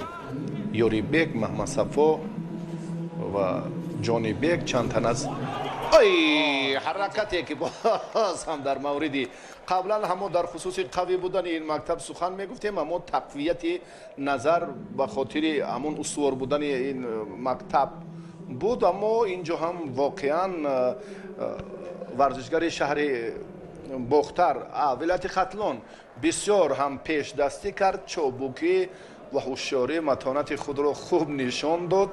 [SPEAKER 1] یوری بیگ، محمد صفا و جانی بیگ چند تن از حرکتی که باز هم در موردی قبلا هم در خصوص قوی بودن این مکتب سخن میگفتیم، اما تقویت نظر به خاطر همون استوار بودن این مکتب بود. اما اینجا هم واقعا ورزشگر شهر باختر ولایت ختلان بسیار هم پیش دستی کرد، چابوکی و هوشیاری متانت خود را خوب نشان داد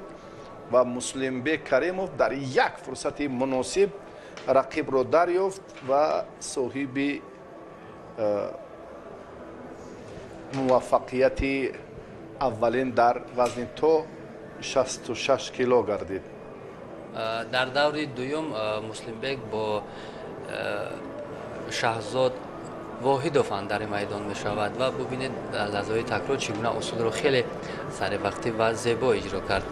[SPEAKER 1] و مسلم بیگ کریموف در یک فرصت مناسب رقیب را دریافت و صاحب موفقیت اولین در وزن تا 66 کیلو گردید.
[SPEAKER 2] در دور دوم مسلم بیگ با شهزاد واحد فان در میدان می شود و ببینید لحظه تکرار چگونه اصول رو خیلی سر وقتی و زیبا اجرا کرد.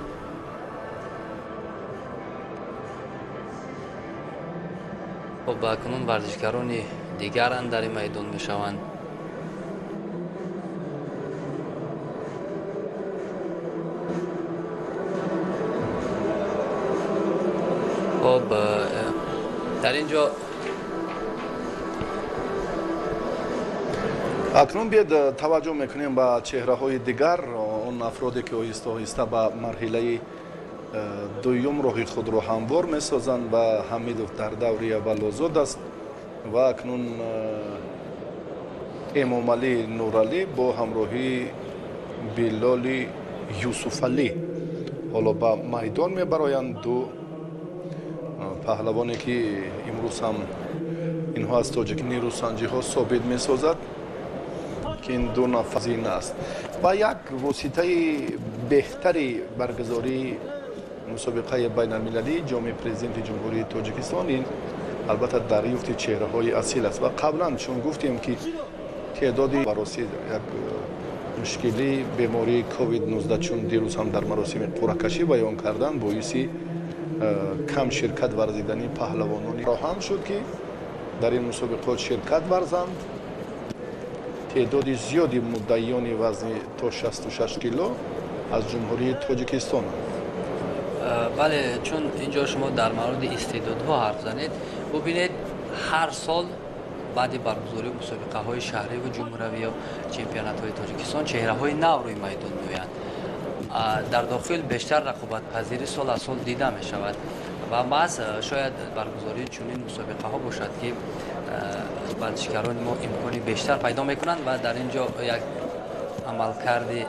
[SPEAKER 2] خب اکنون ورزشکاران دیگر در میدان می شوند. خب در اینجا
[SPEAKER 1] اکنون بیاید توجه میکنیم به چهره های دیگر اون افرادی که آهسته آهسته به مرحله دوم راهی خود را هموار میسازند و حمیدов در دوره اول آزاد است و اکنون امامعلی نورعلی با همراهی بلال یوسفعلی حالا به میدان میبرایند. دو پهلوانی که امروز هم اینها از تاجیک نیروسنجی ها ثابت میسازد که این دو نفر زین است و یک واسطه بهتری برگزاری مسابقه بین المللی جام پرزیدنت جمهوری تاجیکستان این البته دریافت چهره های اصیل است و قبلا چون گفتیم که تعدادی مراسم یک مشکلی بیماری کووید 19 چون دیروز هم در مراسم قرعه‌کشی بیان کردن باعثی کم شرکت ورزیدنی پهلوانانی راهم شد که در این مسابقات شرکت ورزند. تعداد زیادی مدعیان وزن تا 66 کیلو از جمهوری تاجیکستان.
[SPEAKER 2] بله چون اینجا شما در مورد استعدادها حرف زنید ببینید هر سال بعد برگزاری مسابقه های شهری و جمهوری یا چمپیونات های تاجیکستان چهره های نو روی میدان میآیند. در داخل بیشتر رقابت پذیری سال از سال دیده می شود و بعض شاید برگزاری چنین مسابقه ها باشد که ورزشکاران ما امکانی بیشتر پیدا میکنند و در اینجا یک عملکرد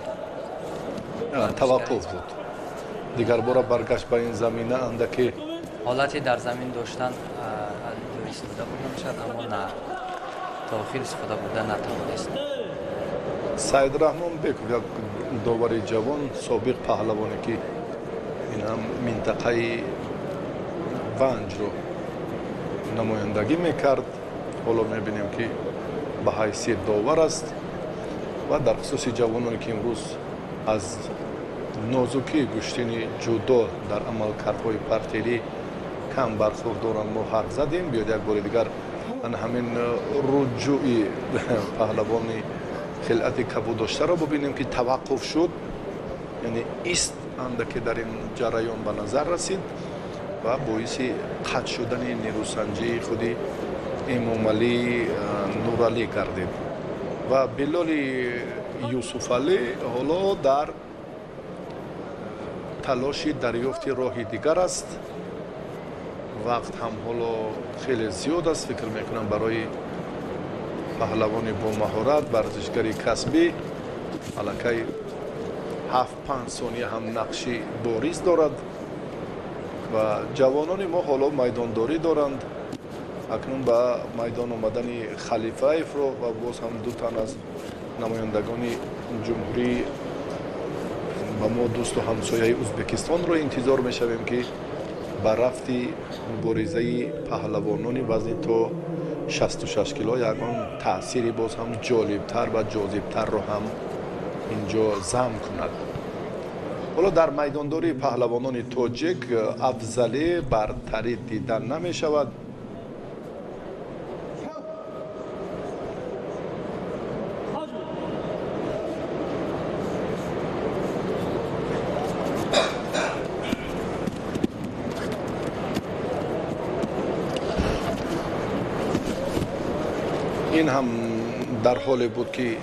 [SPEAKER 1] توقف بود. دیگر بار برگشت به این زمینه اندکی
[SPEAKER 2] حالتی در زمین داشتن استفاده بوده میشد اما نه داخل استفاده بوده نتوانست.
[SPEAKER 1] سید رحمان بکو یک داور جوان سابق پهلوانی که این هم منطقه ونج رو نمایندگی میکرد حالا میبینیم که به حیثیت داور است و در خصوص جوانانی که امروز از نازکی گوشتین جدا در عملکردهای پرتری کم برخوردارن ما حرف زدیم. بیاید یک بار دیگر من همین رجوعی پهلوانی خلعت کبود داشته را ببینیم که توقف شد، یعنی ایست اندکی در این جریان به نظر رسید و باعث قطع شدن نیروسنجی خودی امامعلی نورعلی گردید و بلال یوسفعلی حالا در تلاش دریافت راهی دیگر است. وقت هم حالا خیلی زیاد است، فکر میکنم برای پهلوانی با مهارت ورزشگری کسبی الکی 7-5 ثانیه هم نقشی باریز دارد و جوانان ما حالا میدانداری دارند. اکنون به میدان آمدن خلیفه رو و باز هم دو تن از نمایندگان جمهوری و ما دوست و همسایه ازبکستان رو انتظار میشویم که به رفت مبارزه پهلوانان وزن تا 66 کیلو یکان تأثیری باز هم جالبتر و جاذبتر رو هم اینجا ضم کند. حالا در میدانداری پهلوانان تاجیک افضلی برتری دیدن نمی شود. این هم در حالی بود که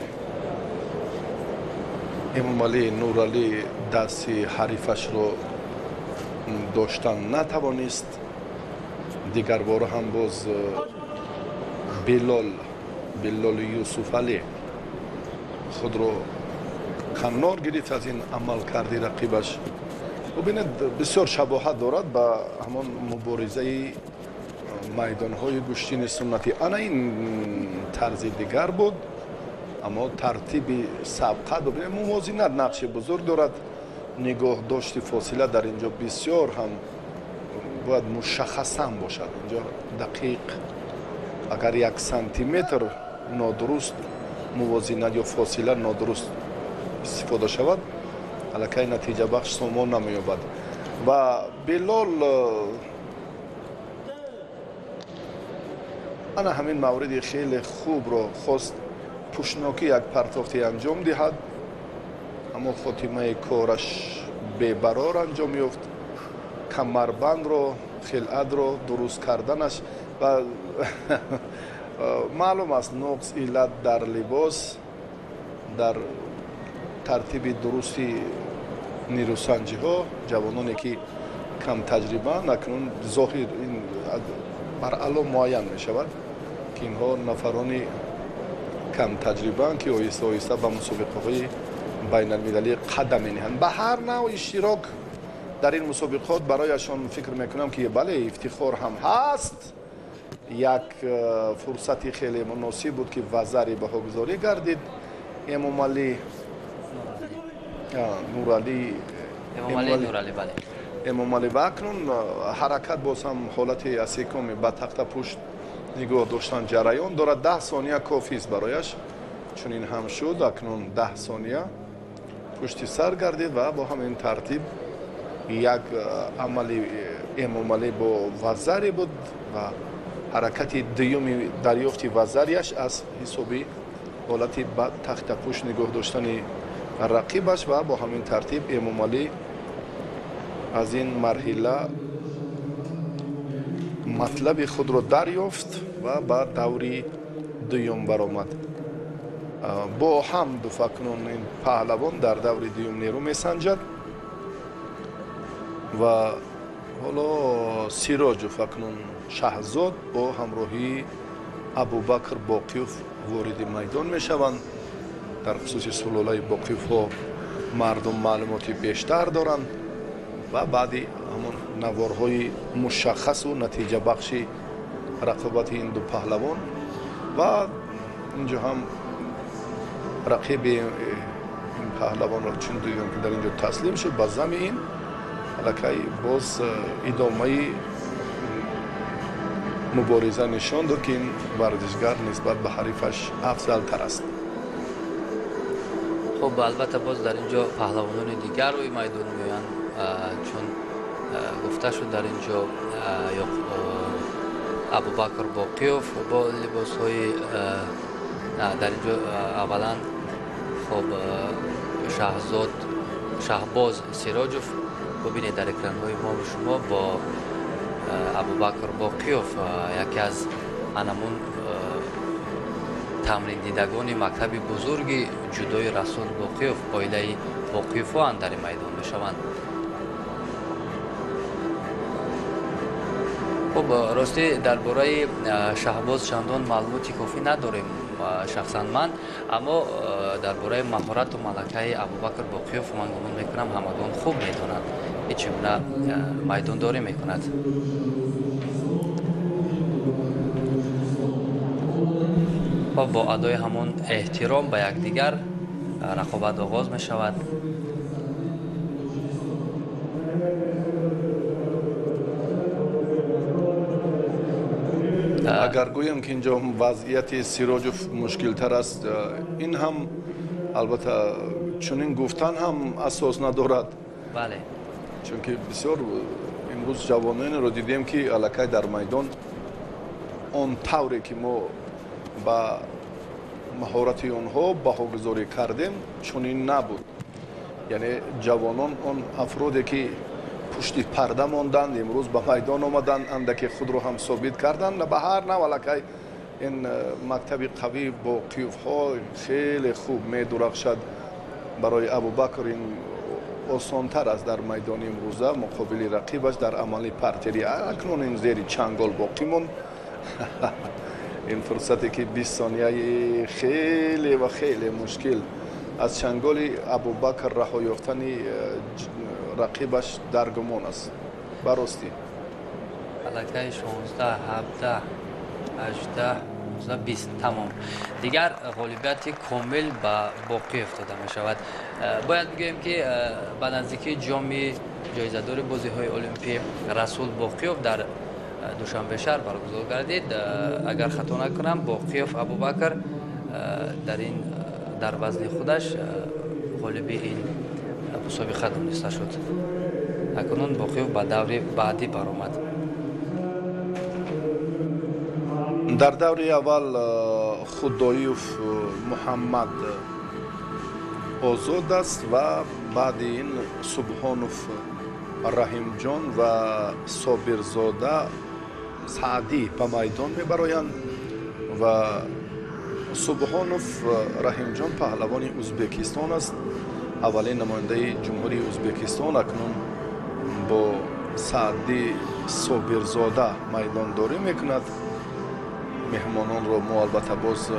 [SPEAKER 1] امامعلی نورعلی دست حریفش رو داشتن نتوانست. دیگر بار هم باز بلال یوسفعلی خود رو کنار گرفت از این عمل کردی رقیبش. ببینید بسیار شباهت دارد به همان مبارزه میدان‌های گوشتین سنتی. آن این طرز دیگر بود اما ترتیب سابقه ببینید موازنت نقش بزرگ دارد. نگاه داشتی فاصله در اینجا بسیار هم باید مشخص هم باشد. اینجا دقیق اگر 1 سانتی متر نادرست موازنه یا فاصله نادرست استفاده شود الکی نتیجه بخش سامان نمی‌یابد و بلال انا همین مورد خیلی خوب رو خواست پوشناکی یک پرتافتی انجام دهد اما خاتمه کارش ببرار انجام یافت کمربند رو خلعت رو درست کردنش و معلوم است نقص علت در لباس در ترتیب درستی نیروسنجی ها جوانانی که کم تجربه اکنون ظاهر این بر علام معین می شود که اینها نفرانی کم تجربه که آیسته آیسته به مسابقه های بین المللی قدم می نهند به هر نوع اشتراک در این مسابقات برایشان فکر میکنم که بله افتخار هم هست یک فرصتی خیلی مناسب بود که وزاری بهاگذاری گردید امام علی نورعلی
[SPEAKER 2] بله
[SPEAKER 1] امام علی و اکنون حرکت باز هم حالت استحکام به تخت پشت نگاه داشتن جریان دارد 10 ثانیه کافی است برایش چون این هم شد اکنون 10 ثانیه پشت سر گردید و با همین ترتیب یک عملی امام علی با وزری بود و حرکت دیوم دریافت وزریش از حسابی حالتی به تخت پشت نگاه داشتن رقیبش و با همین ترتیب امام علی از این مرحله مطلب خود را دریافت و به دوری دوم برآمد با هم دو فکنون این پهلوان در دوری دوم نیرو میسنجد و حالا سیراج فکنون شهزاد با همراهی ابوبکر باقیوف وارد میدان میشوند در خصوص سلاله باقیوف ها مردم معلوماتی بیشتر دارند و بعدی همون نوارهای مشخص و نتیجه بخشی رقابت این دو پهلوان و اینجا هم رقیب این پهلوان را چون دیدم که در اینجا تسلیم شد با زمین الکی باز ادامه مبارزه نشان داد که این ورزشگر نسبت به حریفش افضل تر است.
[SPEAKER 2] خب البته باز در اینجا پهلوانان دیگر روی میدان میآیند چون گفته شد در اینجا یا ابوبکر باقیوف با لباس های در اینجا اولا خب شهزاد شهباز سیراجوف ببینید در اکران های ما شما با ابوبکر باقیوف یکی از انمون تمرین دیدگان مکتب بزرگ جودوی رسول باقیوف عائله باقیوف ها در میدان میشوند. خب راستی درباره شهباز چندان معلوماتی کافی نداریم شخصا من اما درباره مهارت و ملکه ابوبکر باقیوف من گمان میکنم همگان خوب میدونند هیچ گونه میدانداری میکند. و با ادای همون احترام به یکدیگر رقابت آغاز می شود.
[SPEAKER 1] اگر گویم که اینجا وضعیت سیراجوف مشکل تر است این هم البته چنین گفتن هم اساس ندارد
[SPEAKER 2] بله
[SPEAKER 1] چون که بسیار امروز جوانان رو دیدیم که الکی در میدان اون طوری که ما با مهارت اونها بهاگذاری کردیم چنین نبود یعنی جوانان اون افرادی که پشت پرده ماندند امروز به میدان آمدند اندکی خود رو هم ثابت کردند به هر نوع الکی این مکتب قوی با قیوف ها خیلی خوب می درخشد برای ابوبکر این آسانتر است در میدان امروزه مقابل رقیبش در عمل پرتری اکنون این زیر چنگال باقی موند این فرصتی که 20 ثانیه خیلی و خیلی مشکل از چنگال ابوبکر رها یافتن رقیبش در گمان است براستی
[SPEAKER 2] الکی 16 17 18 19 20 تمام دیگر غالبیت کامل به باقی افتاده می شود. باید بگوییم که به نزدیکی جام جایزه‌دار بازی های المپیک رسول باقیوف در دوشنبه شهر برگزار گردید. اگر خطا نکنم باقیوف ابوبکر در وزن خودش غالب این مسابقه دانسته شد. اکنون باقیوف به دور بعدی برآمد.
[SPEAKER 1] در دور اول خدایوف محمد آزاد است و بعد این سبحانوف رحیم جان و صابرزاده سعدی به میدان میبرایند و سبحانوف رحیم جان پهلوان ازبکستان است. اولین نماینده جمهوری ازبکستان اکنون با سعدی صابرزاده میدانداری میکند. مهمانان را ما البته باز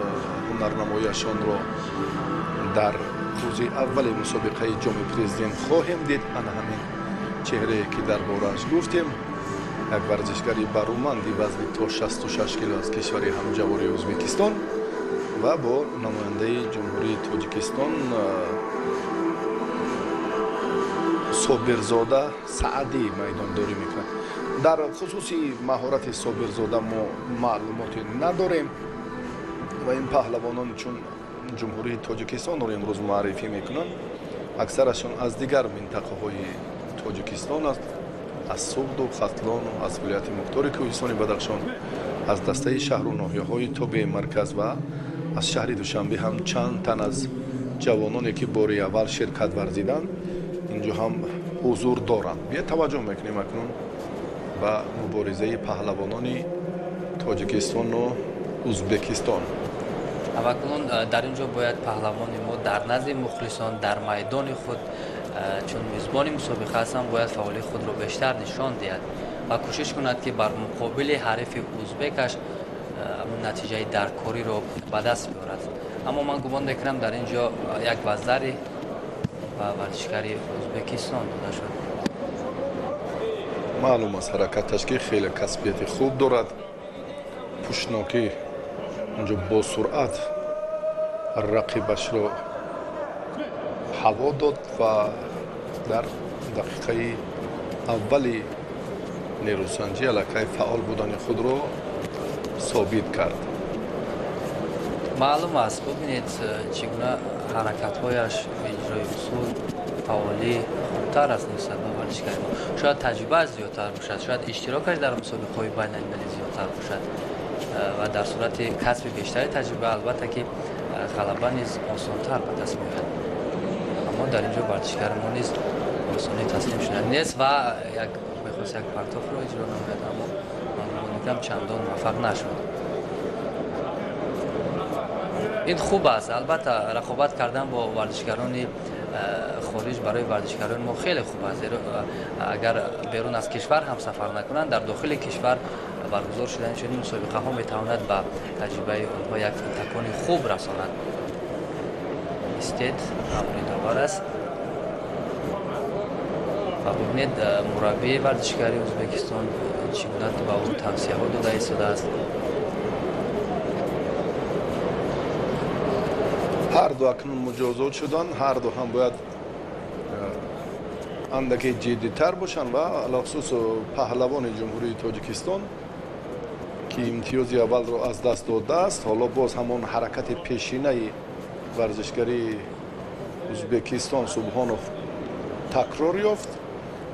[SPEAKER 1] هنرنمایشان را در روز اول مسابقه جام پرزیدنت خواهیم دید. انا همین چهره که در بارش گفتیم، یک ورزشکاری برومندی وزن تا 66 کیلو از کشور همجواری ازبکستان و با نماینده جمهوری تاجیکستان صابرزاده سعدی میدانداری میکنه. در خصوص مهارت صابرزاده ما معلوماتی نداریم و این پهلوانان چون جمهوری تاجیکستان رو امروز معرفی میکنن، اکثرشون از دیگر منطقه های تاجیکستان است، از سوگد و ختلان و از ولایت مختار کوهستان بدخشان، از دسته شهر و ناحیه های تابع مرکز و از شهر دوشنبه هم چند تن از جوانانی که باری اول شرکت ورزیدند اینجا هم حضور دارند. بیا توجه میکنیم اکنون به مبارزه پهلوانان تاجیکستان و ازبکستان.
[SPEAKER 2] اکنون در اینجا باید پهلوان ما در نزد مخلصان در میدان خود چون میزبان مسابقه هستند باید فعالیت خود را بیشتر نشان دهد و کوشش کند که بر مقابل حریف ازبکش نتیجه درکاری را به دست بیارد. اما من گمان میکنم در اینجا یک وزری و ورزشکاری ازبکستان داده شد.
[SPEAKER 1] معلوم است حرکتش که خیلی کسبیت خوب دارد. پوشناکی اونجا با سرعت رقیبش را هوا داد و در دقیقه اولی نیروسنجی علاقه فعال بودن خود را ثابت کرد.
[SPEAKER 2] معلوم است ببینید چگونه حرکت‌هایش به اجرای اصول فعالی خوبتر است نسبت به ورزشکاری ما. شاید تجربه زیادتر باشد، شاید اشتراکش در مسابقه‌های بین‌المللی زیادتر باشد و در صورت کسب بیشتر تجربه البته که غلبه نیز آسان‌تر به دست می‌آید. اما در اینجا ورزشکار ما نیز آسانی تسلیم شده نیست و می‌خواست یک پرتاب را اجرا نماید اما من می‌گم چندان موفق نشد. این خوب است. البته رقابت کردن با ورزشکاران خارج برای ورزشکاران ما خیلی خوب است. اگر بیرون از کشور هم سفر نکنند در داخل کشور برگزار شدن چنین مسابقه ها میتواند به تجربه آنها یک تکان خوب رساند. استید امری دوباره است و ببینید مربی ورزشکاری ازبکستان چگونه به او توصیه ها داده ایستاده است.
[SPEAKER 1] هر دو اکنون مجازات شدن، هر دو هم باید اندکی جدی‌تر باشن و علاخصوص پهلوان جمهوری تاجیکستان که امتیاز اول رو از دست داده است، حالا باز همون حرکت پیشینه ورزشگری ازبکستان سبحانوف تکرار یافت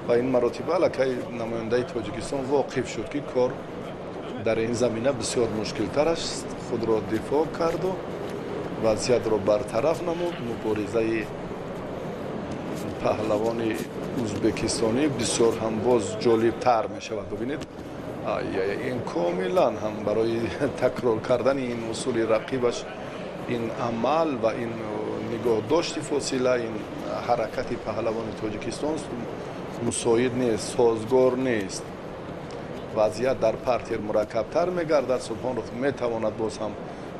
[SPEAKER 1] و این مراتبه علاقه نماینده تاجیکستان واقف شد که کار در این زمینه بسیار مشکل تر است. خود را دفاع کرد و وضعیت را برطرف نمود. مبارزه پهلوان ازبکستانی بسیار هم باز جالب تر می شود. ببینید این کاملا هم برای تکرار کردن این اصول رقیبش این عمل و این نگاه داشت فاصله این حرکت پهلوان تاجیکستان مساعد نیست، سازگار نیست. وضعیت در پرتر مرکب تر می گردد. سبحانوف می تواند باز هم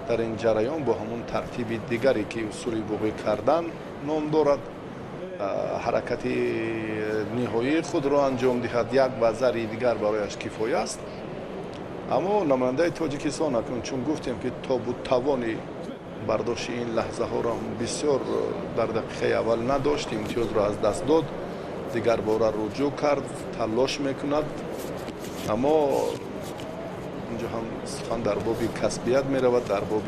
[SPEAKER 1] در این جریان با همون ترتیب دیگری که اصول بقی کردن نام دارد حرکت نهایی خود را انجام دهد. یک وزری دیگر برایش کفایه است. اما نماینده تاجیکستان اکنون چون گفتیم که تا بود توانی برداشت این لحظه ها را بسیار در دقیقه اول نداشت، امتیاز را از دست داد، دیگر باره رجوع کرد، تلاش میکند. اما اینجا هم سخن در باب کسبیت می رود، در باب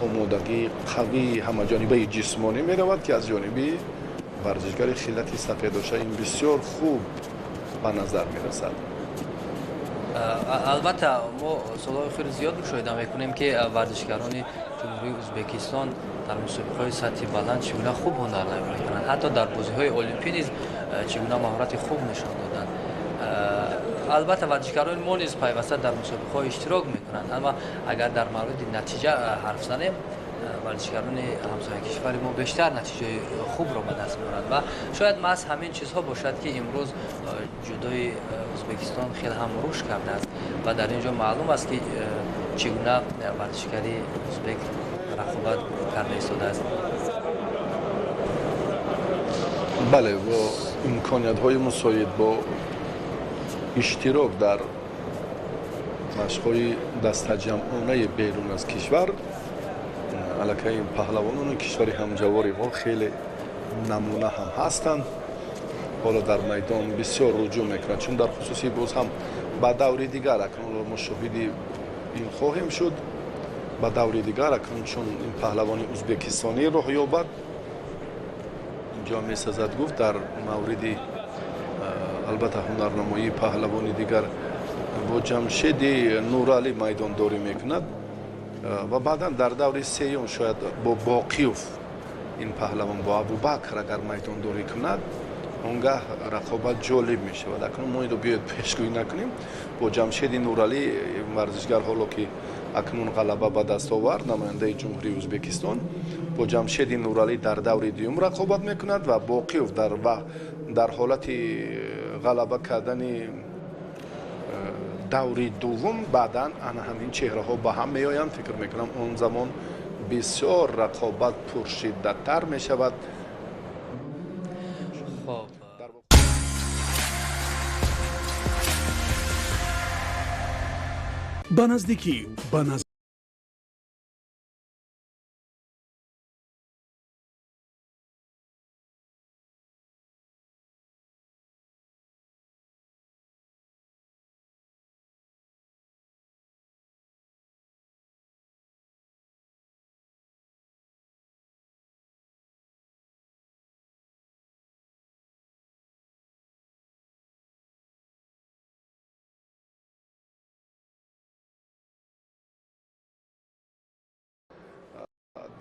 [SPEAKER 1] آمادگی قوی همه‌جانبه جسمانی می رود که از جانب ورزشگر خیلت سفیدآشه این بسیار خوب به نظر می رسد.
[SPEAKER 2] البته ما سالهای خیلی زیاد مشاهده میکنیم که ورزشکاران جمهوری ازبکستان در مسابقه‌های سطح بلند چگونه خوب هنر نمایی می‌کنند، حتی در بازی‌های المپی نیز چگونه مهارت خوب نشان دادند. البته ورزشکاران ما نیز پیوسته در مسابقه‌ها اشتراک می‌کنند، اما اگر در مورد نتیجه حرف زنیم ورزشکاران همسایه کشور ما بیشتر نتیجه خوب را به دست می‌آورند و شاید محض همین چیزها باشد که امروز جودوی ازبکستان خیلی هم رشد کرده است و در اینجا معلوم است که چگونه ورزشکاری ازبک رقابت کرده ایستاده است.
[SPEAKER 1] بله، با امکانیت‌های مساعد با اشتراک در مشق‌های دسته‌جمعانه بیرون از کشور علاقه این پهلوانان کشور همجواری ما خیلی نمونه هم هستند. حالا در میدان بسیار رجوع میکنند، چون در خصوصی باز هم با دور دیگر اکنون ما شاهد این خواهیم شد. با دور دیگر اکنون چون این پهلوان ازبکستانی راه یابد، اینجا میسازد گفت در مورد البته هنرنمایی پهلوانی دیگر با جمشید نورعلی میدان داری میکند و بعدا در دور سیوم شاید با باقیوف این پهلوان با ابوبکر اگر میدان داری کند اونگاه رقابت جالب می شود. اکنون ما این رو بیاید پیشگویی نکنیم. با جمشید نورعلی ورزشگر حالا که اکنون غلبه به دست آورد، نماینده جمهوری ازبکستان، با جمشید نورعلی در دور دوم رقابت میکند و باقیوف در حالت غلبه کردن دوری دوم بعدا همین چهره ها به هم می آیند. فکر میکنم اون زمان بسیار رقابت پرشدت‌تر می شود.
[SPEAKER 3] به نزدیکی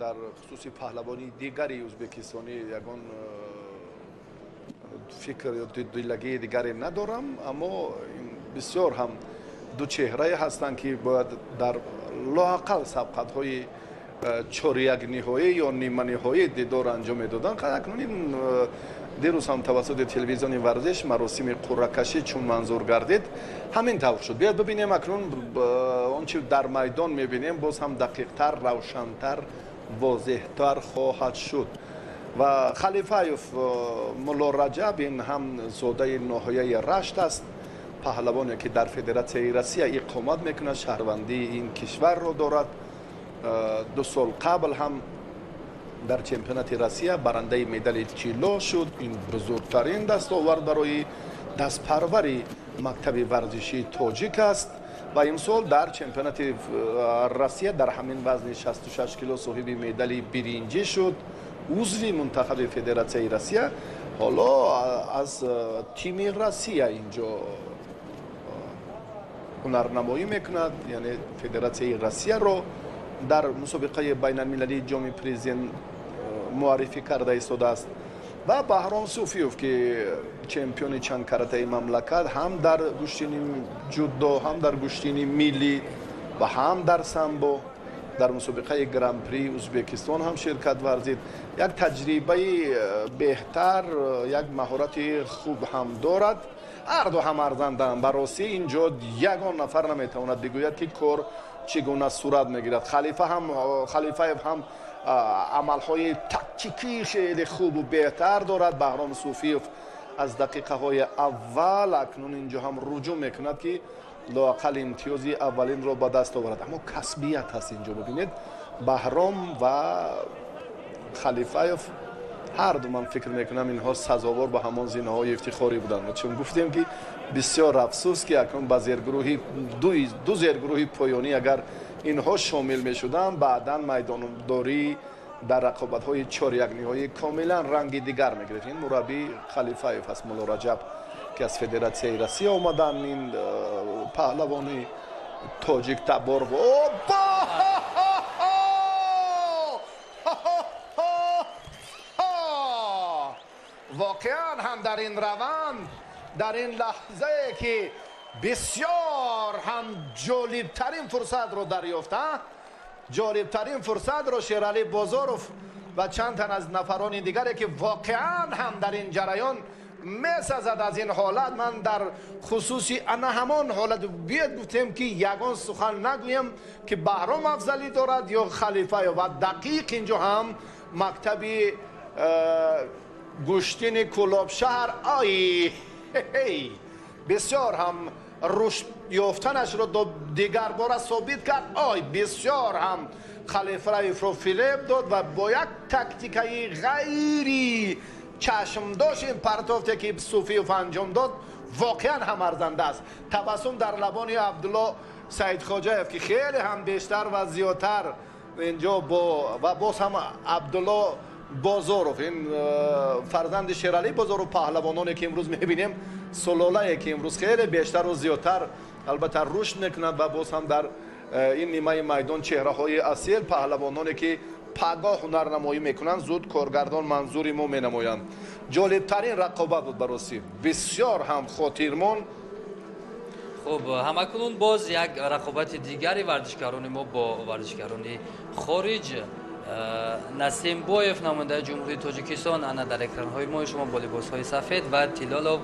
[SPEAKER 1] در خصوص پهلوانی دیگری ازبکستانی یگان فکر یا دلگی دیگری ندارم، اما بسیار هم دو چهره هستند که باید در لااقل سبقت‌های چهار نهایی یا نیمه نهایی دیدار انجام میدادند. اکنون این دیروز هم توسط تلویزیون ورزش مراسم قرعه کشی چون منظور گردید همین طور شد. بیاید ببینیم اکنون آنچه در میدان میبینیم باز هم دقیق‌تر، روشن‌تر، واضح‌تر خواهد شد. و خلیفایف ملا رجب این هم زاده ناحیه رشت است، پهلوانی که در فدراسیون روسیه اقامت میکنه، شهروندی این کشور رو دارد. 2 سال قبل هم در چمپیونات روسیه برنده مدال طلا شد. این بزرگترین دستاورد برای دستپروری مکتب ورزشی تاجیک است و امسال در چمپیونات روسیه در همین وزن 66 کیلو صاحب مدال برنجی شد، عضو منتخب فدراسیون روسیه. حالا از تیم روسیه اینجا هنرنمایی میکند، یعنی فدراسیون روسیه رو در مسابقه بین المللی جام پرزیدنت معرفی کرده ایستاده است. و بهرام صوفیوف که چمپیون چند کاراته مملکت هم در گشتین جودو، هم در گشتین ملی و هم در سامبو در مسابقه گران پری ازبکستان هم شرکت ورزید. یک تجربه بهتر، یک مهارت خوب هم دارد. هر دو هم ارزندند. براستی اینجا یگان نفر نمیتواند بگوید که کار چگونه صورت میگیرد. خلیفایف هم عملهای تاکتیکی خیلی خوب و بهتر دارد. بهرام صوفیوف از دقیقه های اول اکنون اینجا هم رجوع میکند که لااقل امتیازی اولین رو به دست آورد. اما کسبیت هست اینجا. ببینید بهرام و خلیفایف هر دو من فکر میکنم اینها سزاوار به همان زینه‌های افتخاری بودند، چون گفتیم که بسیار افسوس که اکنون با زیرگروهی دو زیرگروهی پایانی اگر اینها شامل میشدند بعداً میدانداری در رقابت‌های 4-1 نهایی کاملا رنگ دیگر میگرفت. این مربی خلیفه‌ایف است، مولا رجب که از فدراسیون روسیه آمدن، این پهلوانی تاجیک تبار و واقعا هم در این روند، در این لحظه که بسیار هم جالبترین فرصت رو دریافته، جالبترین فرصت رو شیرعلی بازاروف و چند تن از نفران دیگری که واقعا هم در این جریان میسازد از این حالت. من در خصوصی انا همان حالت بیاد گفتم که یگان سخن نگویم که بهرام افضلی دارد یا خلیفه، و دقیق اینجا هم مکتبی گشتین کلاب شهر بسیار هم رشد یافتنش رو دیگر بار ثابت کرد. بسیار هم خلیفه رو فیلیپ داد و با یک تکتیکای غیری چشمداش این پرتافتی که صوفیوف انجام داد واقعا هم ارزنده است. تبسم در لبان عبدالله سعید خواجه‌ایف که خیلی هم بیشتر و زیادتر اینجا و باز هم عبدالله بازاروف، این فرزند شیرعلی بازاروف، پهلوانانی که امروز میبینیم سلاله که امروز خیلی بیشتر و زیادتر البته رشد میکنند و باز هم در این نیمه میدان چهره های اصیل پهلوانانی که پگاه هنرنمایی میکنند زود کارگردان منظوری ما مینمایند. جالبترین رقابت بود برای بسیار هم خاطرمان.
[SPEAKER 3] خب همکنون باز یک رقابت دیگری ورزشکاران ما با ورزشکاران خارج. نسیم بویف نماینده جمهوری تاجیکستان انا در اکران‌های ما شما با لباس‌های سفید و تیلالو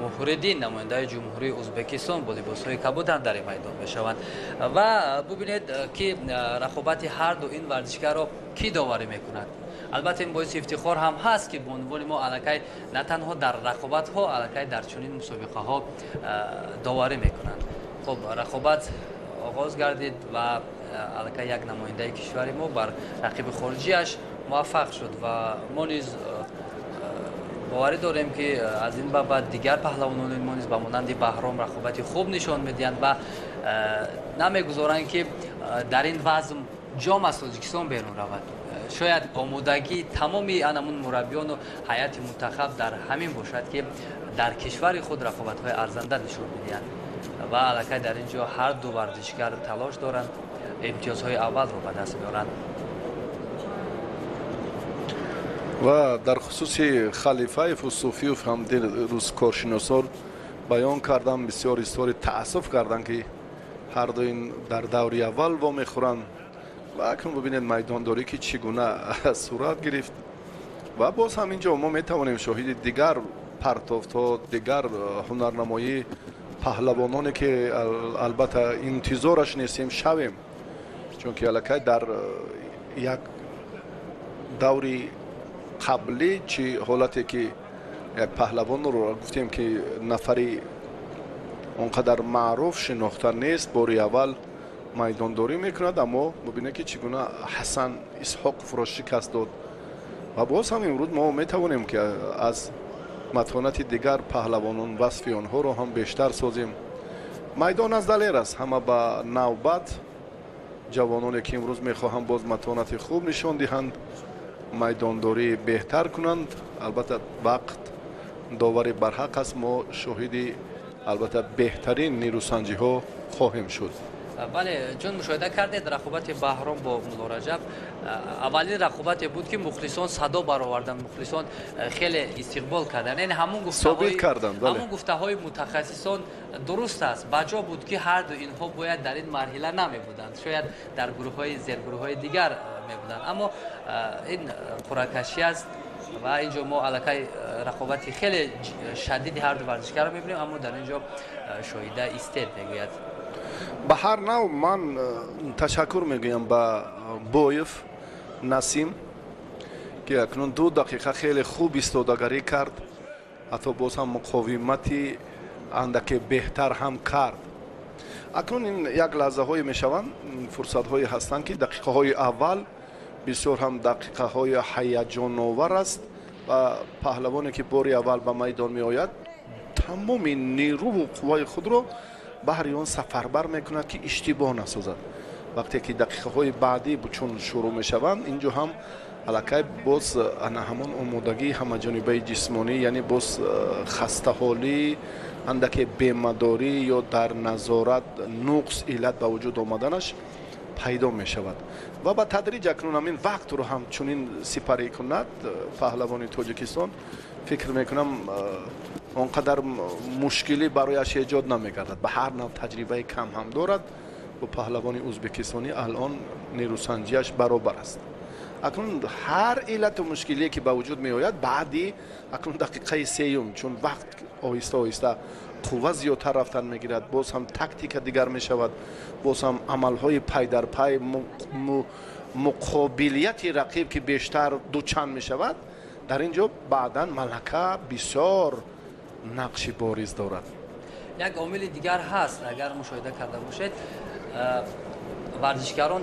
[SPEAKER 3] محردین نماینده جمهوری ازبکستان با لباس‌های کبود در میدان میشوند و ببینید که رقابت هر دو این ورزشکار را کی داوری میکند. البته این باعث افتخار هم هست که به عنوان ما الکی نه تنها در رقابت ها الکی در چنین مسابقه ها داوری میکنند. خب رقابت آغاز گردید و الکی یک نماینده کشور ما بر رقیب خارجیش موفق شد و ما نیز باوری داریم که از این بعد دیگر پهلوانان ما نیز به مانند بهرام رقابت خوب نشان میدهند و نمیگذارند که در این وضع جام از تاجیکستان بیرون رود. شاید آمادگی تمامی انمون مربیان و هیئت منتخب در همین باشد که در کشور خود رقابت‌های ارزنده نشان میدهند و الکی در اینجا هر دو ورزشکار تلاش دارند امتیازهای اول رو به دست بیارند.
[SPEAKER 1] و در خصوص خلیفه‌ایف و صوفیوف هم روز کارشناسان بیان کردن، بسیار اظهار تأسف کردن که هر دو این در دوری اول وا میخورند و اکنون ببینید میدانداری که چگونه صورت گرفت و باز هم اینجا ما میتوانیم شاهد دیگر پرتافت‌ها، دیگر هنرنمایی پهلوانانی که البته انتظارش نیستیم شویم، چون که الکی در یک دوری قبلی چی حالتی که یک پهلوان رو گفتیم که نفری اونقدر معروف شناخته نیست باری اول میدانداری میکند، اما ببینید که چگونه حسن اسحاق فروش شکست داد و باز هم امروز ما میتوانیم که از متانت دیگر پهلوانان وصف آنها رو هم بیشتر سازیم. میدان از دلیر است، همه به نوبت جوانانی که امروز میخواهم باز متانت خوب نشان دهند، میدانداری بهتر کنند. البته وقت داوری برحق است، ما شاهدی البته بهترین نیروسنجی ها خواهیم شد.
[SPEAKER 3] بله جون مشاهده کردید رقابت بهرام با مولا رجب اولین رقابتی بود که مخلصان صدا برآوردن، مخلصان خیلی استقبال کردن، یعنی همون گفته های متخصصان درست است، بجا بود که هر دو اینها باید در این مرحله نمی بودند، شاید در گروه های زیرگروه های دیگر می بودند، اما این قرعه‌کشی است و اینجا ما الکی رقابتی خیلی شدید هر دو ورزشکار رو میبینیم، اما در اینجا شاهده استید میگوید.
[SPEAKER 1] به هر نوع من تشکر میگویم به بویف نسیم که اکنون 2 دقیقه خیلی خوب ایستادگی کرد، حتی باز هم مقاومتی اندکی بهتر هم کرد. اکنون این یک لحظه های میشوند، فرصت های هستند که دقیقه های اول بسیار هم دقیقه های هیجان آور است و پهلوانی که باری اول به میدان می آید تمام نیرو و قوای خود رو بهر آن سفربر میکند که اشتباه نسازد. وقتی که دقیقه های بعدی چون شروع می شوند اینجا هم علاقه باز همان آمادگی همه جانبه جسمانی، یعنی باز خسته حالی، اندک بیمداری یا در نظارت نقص علت به وجود آمدنش پیدا می شود و با تدریج اکنون همین وقت رو هم چنین سپری کند پهلوان تاجیکستان. فکر میکنم آنقدر مشکلی برایش ایجاد نمیگردد. به هر نوع تجربه کم هم دارد و پهلوان ازبکستانی الان نیروسنجیش برابر است. اکنون هر علت و مشکلی که به وجود می آید بعدی اکنون دقیقه سیوم چون وقت آهسته آهسته قوه زیادتر رفتن میگیرد، باز هم تاکتیک دیگر می شود، باز هم عملهای پای در پای مقابلیت رقیب که بیشتر دوچند می شود. در اینجا بعدا ملکه بسیار نقش بارز دارد.
[SPEAKER 3] یک عامل دیگر هست اگر مشاهده کرده باشید، ورزشکاران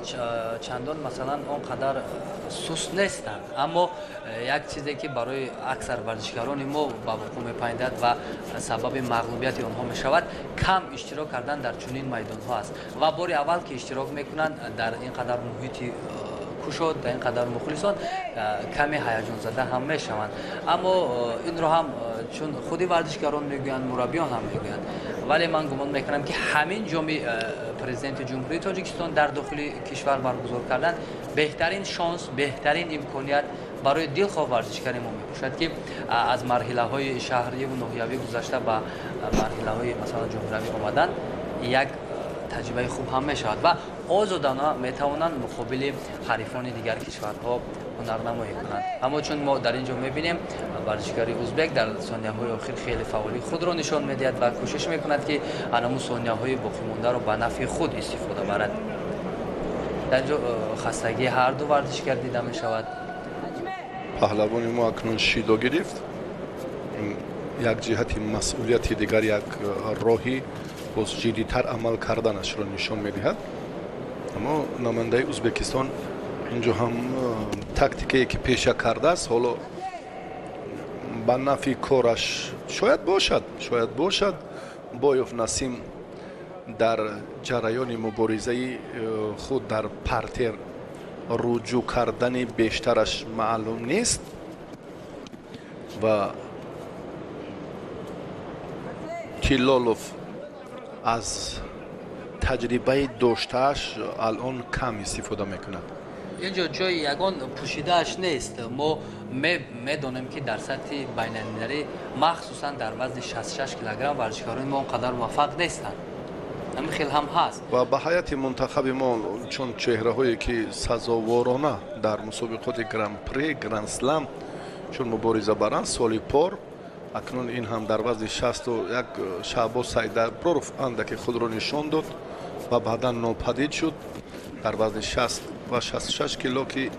[SPEAKER 3] چندان مثلا آنقدر سست نیستند، اما یک چیزی که برای اکثر ورزشکاران ما به وقوع می‌پیوندد و سبب مغلوبیت آنها می‌شود کم اشتراک کردن در چنین میدان‌ها است و باری اول که اشتراک می‌کنند در اینقدر محیط کشاد، در اینقدر مخلصان کمی هیجان زده هم میشوند. اما این رو هم چون خودی ورزشکاران میگویند، مربیان هم میگویند، ولی من گمان میکنم که همین جمعی پرزیدنت جمهوری تاجیکستان در داخل کشور برگزار کردن بهترین شانس، بهترین امکانیت برای دلخواه ورزشکاری ما میباشد که از مرحله های شهری و ناحیوی گذشته به مرحله های مثلا جمهوری آمدن یک تجربه خوب هم میشود و آزادانه میتوانند مقابل حریفان دیگر کشورها هنرنمایی کنند. اما چون ما در اینجا میبینیم ورزشکاری ازبک در ثانیه‌های آخر خیلی فعالی خود را نشان میدهد و کوشش میکند که همون ثانیه‌های باقی مانده را به نفع خود استفاده برد. در اینجا خستگی هر دو ورزشکار دیده میشود.
[SPEAKER 1] پهلوان ما اکنون شیدا گرفت، یک جهت مسئولیت دیگر، یک راهی باز جدی‌تر عمل کردنش را نشان میدهد. اما نماینده ازبکستان اینجا هم تاکتیکی که پیشه کرده است حالا به نفع کارش شاید باشد. بایوف نسیم در جریان مبارزه خود در پرتر رجوع کردن بیشترش معلوم نیست و تیلالوف از تجربه داشتهش الان کم استفاده میکند.
[SPEAKER 3] اینجا جای یگان پوشیدهش نیست. ما میدونیم که در سطح بین‌المللی مخصوصا در وزن 66 کیلوگرم ورزشکاران ما اونقدر موفق نیستند. همین خیلی هم هست
[SPEAKER 1] و به حیات منتخب ما چون چهره هایی که سزاوارانه در مسابقات گران پری، گران سلام چون مبارزه برند سالی پار، اکنون این هم در وزن 61 شعباز سیدپورف اندک خود را نشان داد و بعدا ناپدید شد. در وزن 60 و 66 کیلو که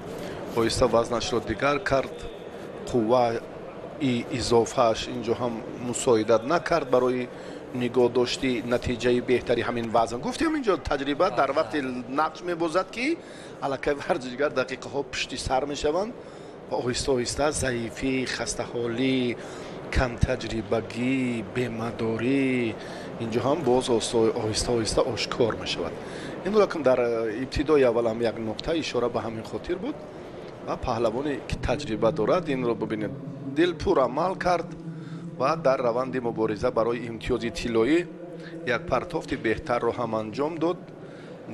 [SPEAKER 1] آهسته وزنش را دیگر کرد، قوه اضافهش اینجا هم مساعدت نکرد برای نگاه داشتی نتیجه بهتری همین وزن. گفتیم اینجا تجربه در وقت نقش می‌بازد که علاقه ورزشگر دقیقه ها پشتی سر میشوند و آهسته آهسته ضعیفی، خسته حالی، کم تجربگی، بیمداری اینجا هم باز آهسته آهسته آشکار میشود. این رو که در ابتدای اول هم یک نقطه اشاره به همین خاطر بود و پهلوانی که تجربه دارد این رو ببینید دل پر عمل کرد و در روند مبارزه برای امتیاز طلایی یک پرتافت بهتر رو هم انجام داد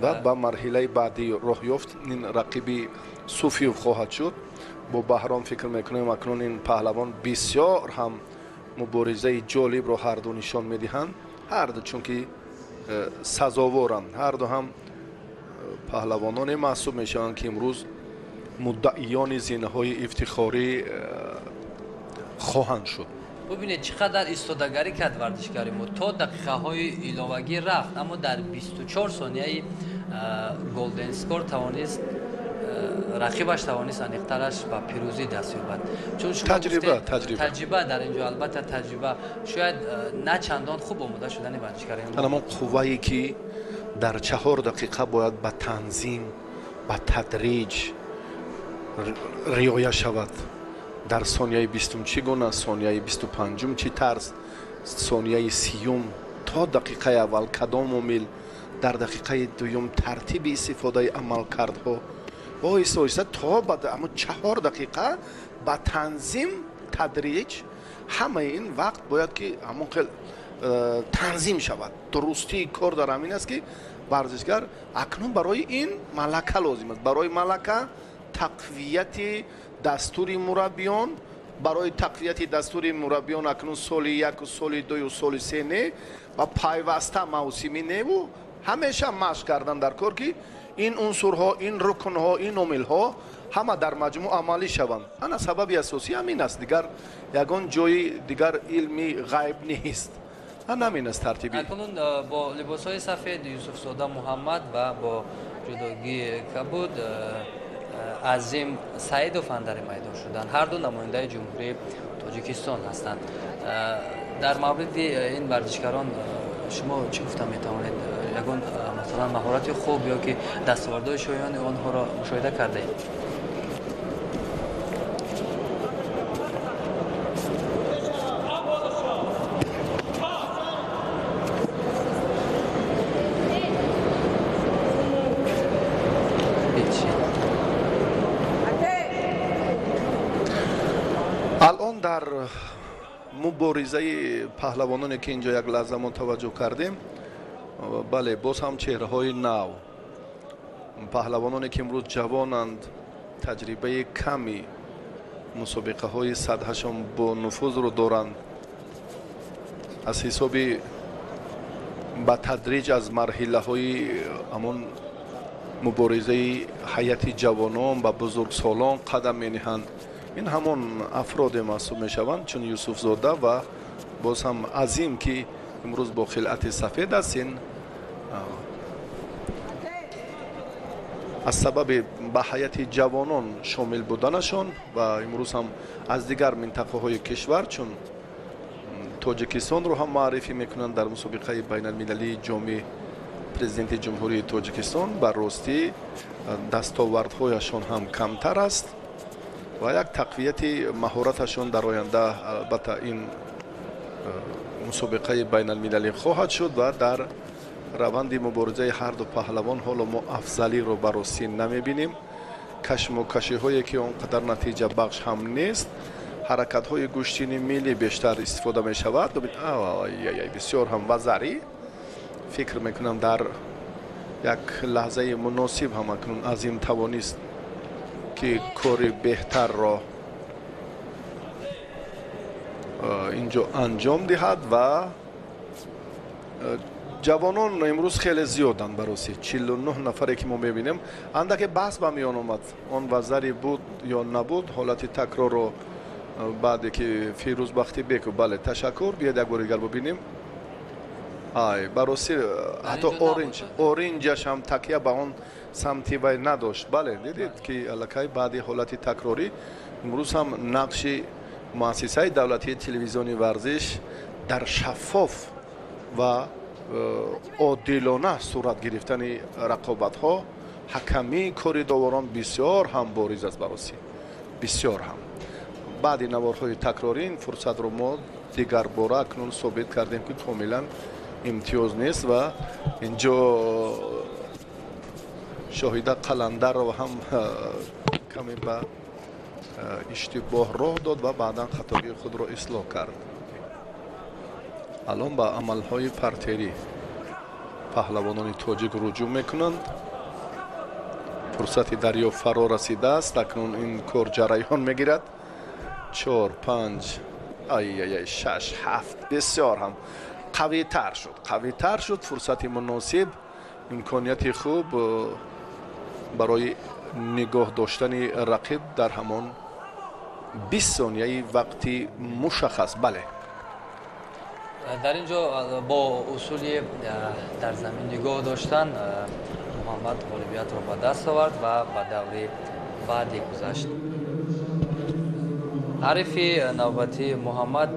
[SPEAKER 1] و به مرحله بعدی راه یافت. این رقیبی صوفیوف خواهد شد. با بهرام فکر میکنیم اکنون این پهلوان بسیار هم مبارزه جالب رو هر دو نشان میدهند، هر دو چون که سزاوارند، هر دو هم پهلوانان محسوب میشوند که امروز مدعیان زینه های افتخاری خواهند شد.
[SPEAKER 3] ببینید چقدر ایستادگری کرد ورزشکاری ما، تا دقیقه های ایلاوگی رفت اما در 24 ثانیه گلدن اسکور توانست رقیبش توانست انیقترش و پیروزی دست یابد. چون شما تجربه در اینجا، البته تجربه شاید نه چندان خوب آماده شدن ورزشکاری ما،
[SPEAKER 1] اما قوه‌ای که در 4 دقیقه باید با تنظیم، با تدریج رعایت شود дар сонияи 20 чӣ гуна, сонияи 25 чӣ тарз, сонияи 30 то дақиқаи аввал кадом омил, дар дақиқаи дуюм тартиби истифодаи амалкардҳо оҳиста оҳиста то ба 4 дақиқа ба танзим тадриҷ ҳамаи ин вақт бояд ки ҳамон хел танзим шавад. Дурустии кор дар ҳамин аст ки варзишгар акнун барои ин малака лозим аст. Барои малака тақвияти дастури мураббиён, барои тақвияти дастури мураббиён акнун соли 1 соли 2 соли 3 не ва пайваста мавсими неву ҳамеша машқ кардан дар кор ки ин унсурҳо, ин рукнҳо, ин омилҳо ҳама дар маҷмӯъ амалӣ шаванд. Ана сабаби асосӣ ҳамин аст. Дигар ягон ҷои дигар илми ғайб нест. ҳамин аст тартиби.
[SPEAKER 3] акнун бо либосҳои сафед Юсуфзода Муҳаммад ва бо ҷудогии кабуд Азим Саидов андари майдон шуданд. ҳарду намояндаи ҷумҳурии Тоҷикистон ҳастанд. дар мавриди ин варзишгарон шумо чӣ гуфта метавонед? ягон масалан маҳорати хуб ёки дастовардҳои шоёни онҳоро мушоҳида кардаед?
[SPEAKER 1] алон дар муборизаи паҳлавононе ки инҷо як лаҳза мо таваҷҷӯҳ кардем, бале боз ҳам чеҳраҳои нав, паҳлавононе ки имрӯз ҷавонанд, таҷрибаи ками, мусобиқаҳои сатҳашон бо нуфузро доранд. аз ҳисоби ба тадриҷ аз марҳилаҳои ҳамон муборизаи ҳайати ҷавонон ба бузургсолон қадам мениҳанд. ин ҳамон афроде маҳсуб мешаванд чун Юсуфзода ва боз ҳам Азим ки имрӯз бо хилъати сафед аст. ин аз сабаби ба ҳайати ҷавонон шомил буданашон ва имрӯз ҳам аз дигар минтақаҳои кишвар чун Тоҷикистонро ҳам маърифӣ мекунанд дар мусобиқаи байналмилалии ҷоми президенти ҷумҳурии Тоҷикистон. ба ростӣ дастовардҳояшон ҳам камтар аст ва як тақвияти маҳораташон дар оянда албатта ин мусобиқаи байналмилалӣ хоҳад шуд ва дар раванди муборизаи ҳарду паҳлавон ҳоло мо афзалиро ба ростӣ намебинем. кашмукашиҳое ки он қадар натиҷа бахш ҳам нест, ҳаракатҳои гӯштини миллӣ бештар истифода мешавад. бисёр ҳам вазарӣ фикр мекунам дар як лаҳзаи муносиб ҳам акнун Азим тавонист ки кори беҳтарро инҷо анҷом диҳад ва ҷавонон имрӯз хеле зиёданд. бароси 49 нафаре ки мо мебинем, андаке баҳс ба миён омад, он вазари буд ё набуд, ҳолати такрорро баъде ки Фирӯзбахтӣ беку. бале ташаккур. биёед як бори дигар бибинем. бароси ҳатто оринҷаш ҳам такя ба он самти вай надошт. бале дидед ки аллакай баъди ҳолати такрорӣ имрӯз ҳам нақши муассисаи давлатии телевизиони варзиш дар шаффоф ва одилона сурат гирифтани рақобатҳо, ҳакамии кори доварон бисёр ҳам бориз аст. бароси бисёр ҳам баъди наворҳои такрорӣ ин фурсатро мо дигар бора акнун собит кардем ки комилан имтиёз нест ва инҷо шоҳида қаландарро ҳам каме ба иштибоҳ роҳ дод ва баъдан хатоии худро ислоҳ кард. алон ба амалҳои партерӣ паҳлавонони тоҷик руҷӯъ мекунанд. фурсати дарёфт фаро расидааст. акнун ин кор ҷараён мегирад. 4 5 6 7 бисёр ҳам қавитар шуд. фурсати муносиб, имконияти хуб барои нигоҳ доштани рақиб дар ҳамон 20 сонияи вақти мушаххас. бале
[SPEAKER 3] дар ин ҷо бо усули дар замин нигоҳ доштан Муҳаммад ғолибиятро ба даст овард ва ба даври баъдӣ гузашт. ҳарфи навбати Муҳаммад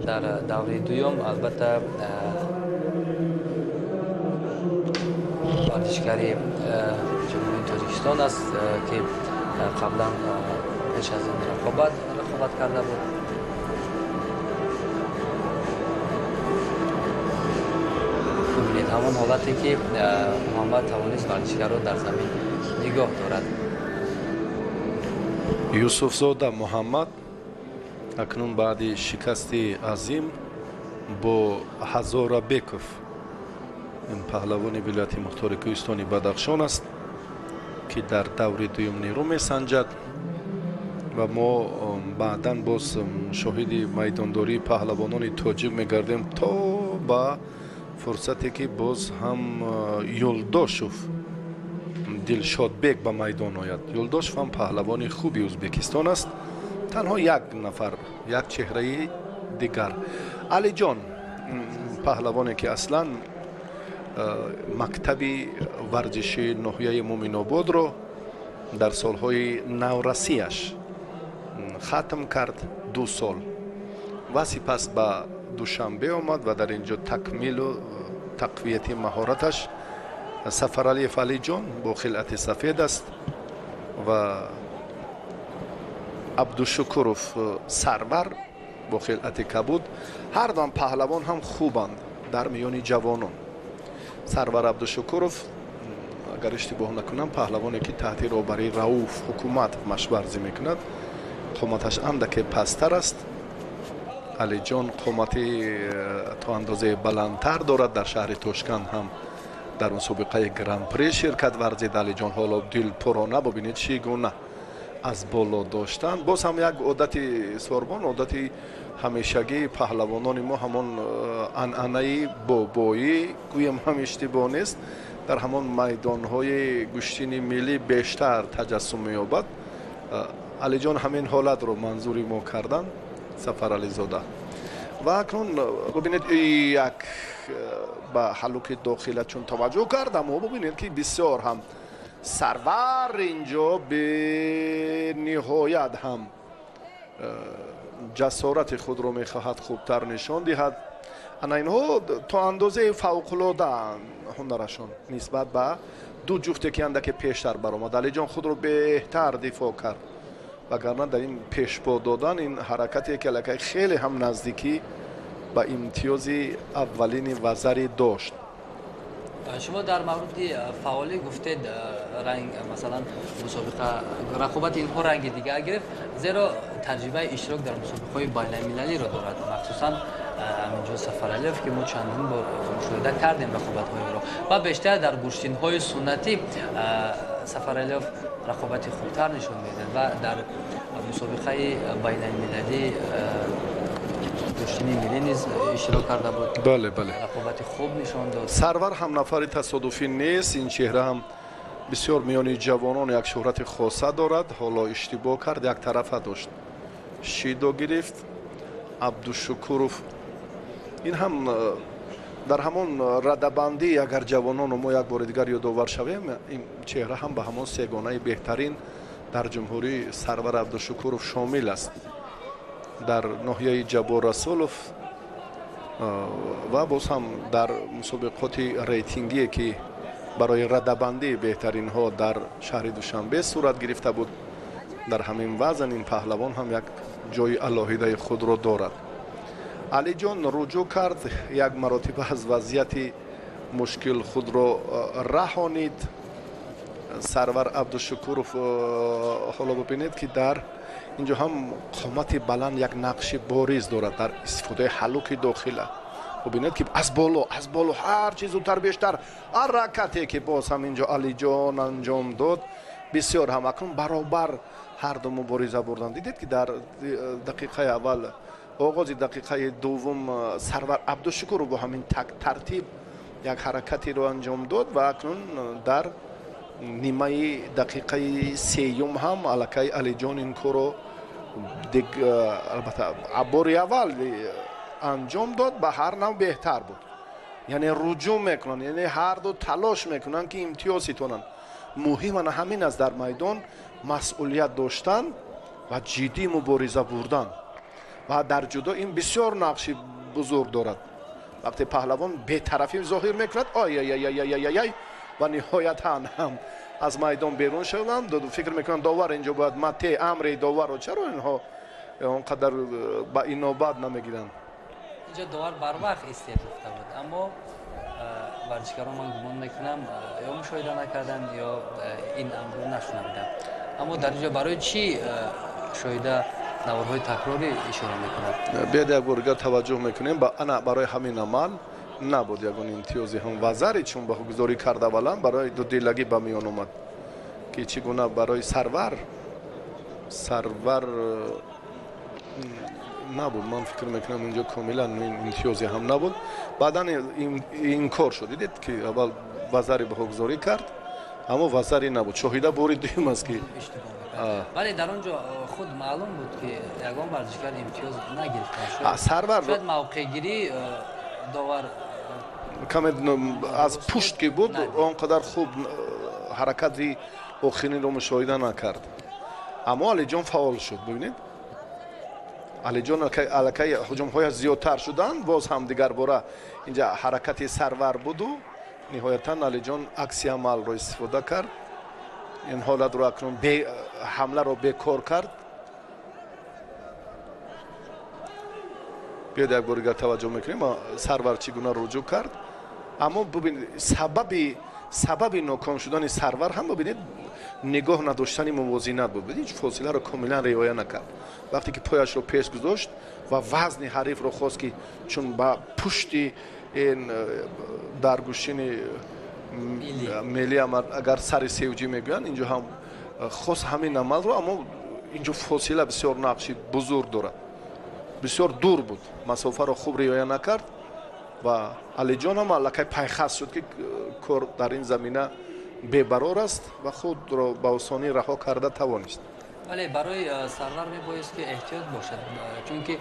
[SPEAKER 3] дар даври дуюм албатта варзишгари ҷумҳурии Тоҷикистон аст ки қаблан پیش از این رقابت کرده بود. ببینید همان حالتی که محمد توانست ورزشگر رو در زمین نگاه دارد.
[SPEAKER 1] یوسفزода محمد акнун баъди шикасти азим бо ҳазорабеков ин паҳлавони вилояти мухтори кӯҳистони бадахшон аст ки дар даври дуюм нерӯ месанҷад ва мо баъдан боз шоҳиди майдондории паҳлавонони тоҷик мегардем то ба фурсате ки боз ҳам юлдошев дилшодбек ба майдон ояд. Юлдошев ҳам паҳлавони хуби ӯзбекистон аст. танҳо як нафар, як чеҳраи дигар. алиҷон паҳлавоне ки аслан мактаби варзиши ноҳияи муъминободро дар солҳои наврасияш хатм кард 2 сол ва сипас ба душанбе омад ва дар ин ҷо такмилу тақвияти маҳораташ. Сафаралиев алиҷон бо хилъати сафед аст ва абдушукуров сарвар бо хилъати кабуд. ҳардуам паҳлавон ҳам хубанд дар миёни ҷавонон. сарвар абдушукуров агар иштибоҳ накунам паҳлавоне ки таҳти роҳбарии рауф ҳукумат машварзӣ мекунад. қоматаш андаке пасттар аст. алиҷон қомати то андозае баландтар дорад. дар шаҳри тошканд ҳам дар мусобиқаи гран-при ширкат варзид. алиҷон ҳоло дилпурона бубинед чӣ гуна аз боло доштан. боз ҳам як одати сорбон, одати ҳамешагии паҳлавонони мо ҳамон анъанаи бобоӣ гӯем ҳам иштибоҳ нест дар ҳамон майдонҳои гӯштини миллӣ бештар таҷассум меёбад. алиҷон ҳамин ҳолатро манзури мо кардан. сафарализода ва акнун бубинед як ба ҳалуки дохила чун таваҷҷӯҳ кардам бубинед ки бисёр ҳам сарвар инҷо бениҳоят ҳам ҷасорати худро мехоҳад хубтар нишон диҳад. ана инҳо то андозаи фавқулода ҳунарашон нисбат ба ду ҷуфте ки андаке пештар баромад. алиҷон худро беҳтар дифоъ кард вагарна дар ин пешбо додан ин ҳаракате ки аллакай хеле ҳам наздикӣ ба имтиёзи аввалини вазари дошт.
[SPEAKER 3] шумо дар мавриди фаъолӣ гуфтед ранг масалан мусобиқа рақобати инҳо ранги дигар гирифт, зеро таҷрибаи иштирок дар мусобиқаҳои байналмилалиро дорад. махсусан аминҷо сафаралиев ки мо чандин бор мушоҳида кардем рақобатҳоеро ва бештар дар гӯштинҳои суннатӣ сафаралиев рақобати хубтар нишон медод ва дар мусобиқаи байналмилалӣ гӯштини миллӣ низ иштирок карда буд.
[SPEAKER 1] бале
[SPEAKER 3] рақобати хуб нишон дод.
[SPEAKER 1] сарвар ҳам нафари тасодуфӣ нест. ин чеҳра ҳам бисёр миёни ҷавонон як шӯҳрати хоса дорад. ҳоло иштибоҳ кард, як тарафа дошт, шидо гирифт. абдушукуров ин ҳам дар ҳамон радабандӣ агар ҷавонону мо як бори дигар ёдовар шавем, ин чеҳра ҳам ба ҳамон сегонаи беҳтарин дар ҷумҳурӣ сарвар абдушукуров шомил аст. дар ноҳияи ҷабор расулов ва боз ҳам дар мусобиқоти рейтингие ки барои радабандии беҳтаринҳо дар шаҳри душанбе сурат гирифта буд, дар ҳамин вазн ин паҳлавон ҳам як ҷои алоҳидаи худро дорад. алиҷон руҷӯъ кард, як маротиба аз вазъияти мушкил худро раҳонид. сарвар абдушукуров ҳоло бубинед ки дар инҷо ҳам қомати баланд як нақши бориз дорад дар истифодаи ҳалуки дохила. бубинед ки аз боло ҳар чӣ зудтар бештар ҳаракате ки боз ҳам инҷо алиҷон анҷом дод бисёр ҳам акнун баробар ҳарду мубориза бурданд. дидед ки дар дақиқаи аввал оғози дақиқаи дуввум сарвар абдушукуров бо ҳамин тартиб як ҳаракатеро анҷом дод ва акнун дар нимаи дақиқаи сеюм ҳам аллакай алиҷон ин корро албатта бори аввал анҷом дод, ба ҳар нав беҳтар буд. яъне руҷӯъ мекунанд, яъне ҳарду талош мекунанд ки имтиёз итонанд. муҳим ана ҳамин аст дар майдон масъулият доштан ва ҷиддӣ мубориза бурдан. ва дар ҷудо ин бисёр нақши бузург дорад. вақте паҳлавон бетарафӣ зоҳир мекунад, ва ниҳоятан ҳам از میدان بیرون شدند. فکر میکنم داور اینجا باید مته امر داور رو چرا اینها اونقدر با این نوبت نمیگیرن؟
[SPEAKER 3] اینجا داور بر وقت استیت گفته بود، اما ورزشکاران من گمان میکنم یا مشاهده نکردن یا این امر رو نشنیدن. اما در اینجا برای چی شاهده داورهای تکراری اشاره میکنند؟
[SPEAKER 1] بیاد یک بار توجه میکنیم با انا برای همین عمل نبود یگان امتیازی هم وزاری چون به گذاری کرده ولن برای دو دیلگی به میان اومد که چگونه برای سرور نبود. من فکر میکنم اینجا کاملا این امتیازی هم نبود. بعدا این کار شد، دیدید که اول وزاری به گذاری کرد اما وزاری نبود. شاهده بوری دوم است که
[SPEAKER 3] ولی در اونجا خود معلوم بود که یگان ورزشکار امتیاز نگرفته.
[SPEAKER 1] سرور
[SPEAKER 3] شاید موقع گیری داور
[SPEAKER 1] کمی از پشت که بود اونقدر خوب حرکتی آخرین رو مشاهده نکرد. اما علی جان فعال شد. ببینید علی جان الکی هجوم های زیادتر شدن، باز هم دیگر باره اینجا حرکت سرور بود و نهایتا علی جان عکس عمل رو استفاده کرد. این حالت رو اکنون حمله رو بیکار کرد. بیاید یک بار توجه میکنیم سرور چگونه رجوع کرد. اما ببینید سبب ناکام شدن سرور هم ببینید نگاه نداشتن موازینت بود. ببینید فاصله رو کاملا رعایت نکرد. وقتی که پایش رو پیش گذاشت و وزن حریف رو خواست که چون با پشت این درگوشین ملی اگر سر سیوجی میگوین اینجا هم خواست همین عمل رو، اما اینجا فاصله بسیار نقشی بزرگ دارد، بسیار دور بود، مسافه رو خوب رعایت نکرد و علی جان هم الکی پایخست شد که کار در این زمینه بی‌برار است و خود را به آسانی رها کرده توانست.
[SPEAKER 3] ولی برای سرور میبایست که احتیاط باشد، چون که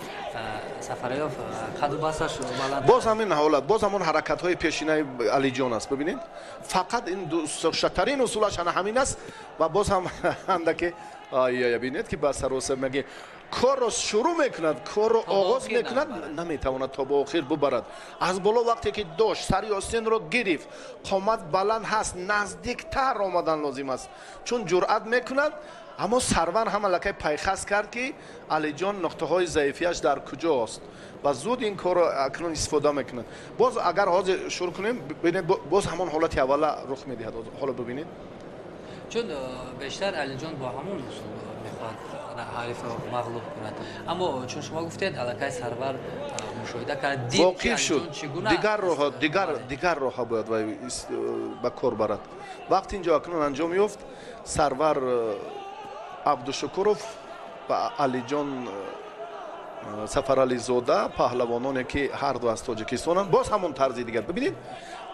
[SPEAKER 3] سفریاف قد و بستش بلند.
[SPEAKER 1] باز همین حالت، باز همون حرکت های پیشینه علی جان است. ببینید فقط این سخت‌ترین اصولش همین است و باز هم اندکی ببینید که با سروسه میگه کار رو شروع میکند، کار رو آغاز میکند، نمیتواند تا به آخر ببرد. از بالا وقتی که داشت سری آستین رو گرفت، قامت بلند هست، نزدیکتر آمدن لازم است چون جرأت میکند. اما سرور هم الکی پیخست کرد که علی جان نقطه های ضعیفیش در کجاست و زود این کار رو اکنون استفاده میکنند. باز اگر حاضر شروع کنیم ببینید باز همون حالت اول رخ میدهد. حالا ببینید
[SPEAKER 3] چون بیشتر علی جان با همون اصول میخواد حریف رو مغلوب کند، اما چون شما گفتید الکی سرور مشاهده کرد
[SPEAKER 1] واقف شد دیگر راه باید با کار برد. وقتی اینجا اکنون انجام یافت سرور عبدالشکروف و علی جان سفرعلی زاده پهلوانانی که هر دو از تاجیکستانند، باز همون طرز دیگر. ببینید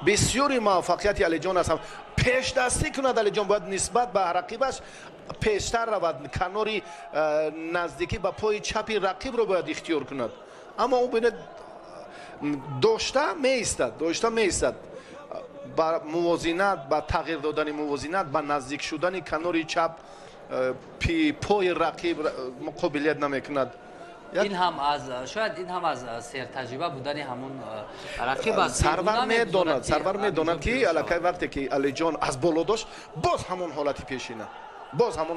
[SPEAKER 1] بسیاری موفقیت علی جان است. پیش دستی کند علی جان باید نسبت به رقیبش پیشتر رود، کناری نزدیکی به پای چپی رقیب رو باید اختیار کند. اما او ببینید داشته میایستد با موازینت، با تغییر دادن موازینت، با نزدیک شدن کناری چپ پای رقیب مقابلیت نمیکند.
[SPEAKER 3] این هم از شاید این هم از سیر تجربه بودن همون رقیب است.
[SPEAKER 1] سرور میداند که الکی وقتی که علی جان از بالا داشت باز همون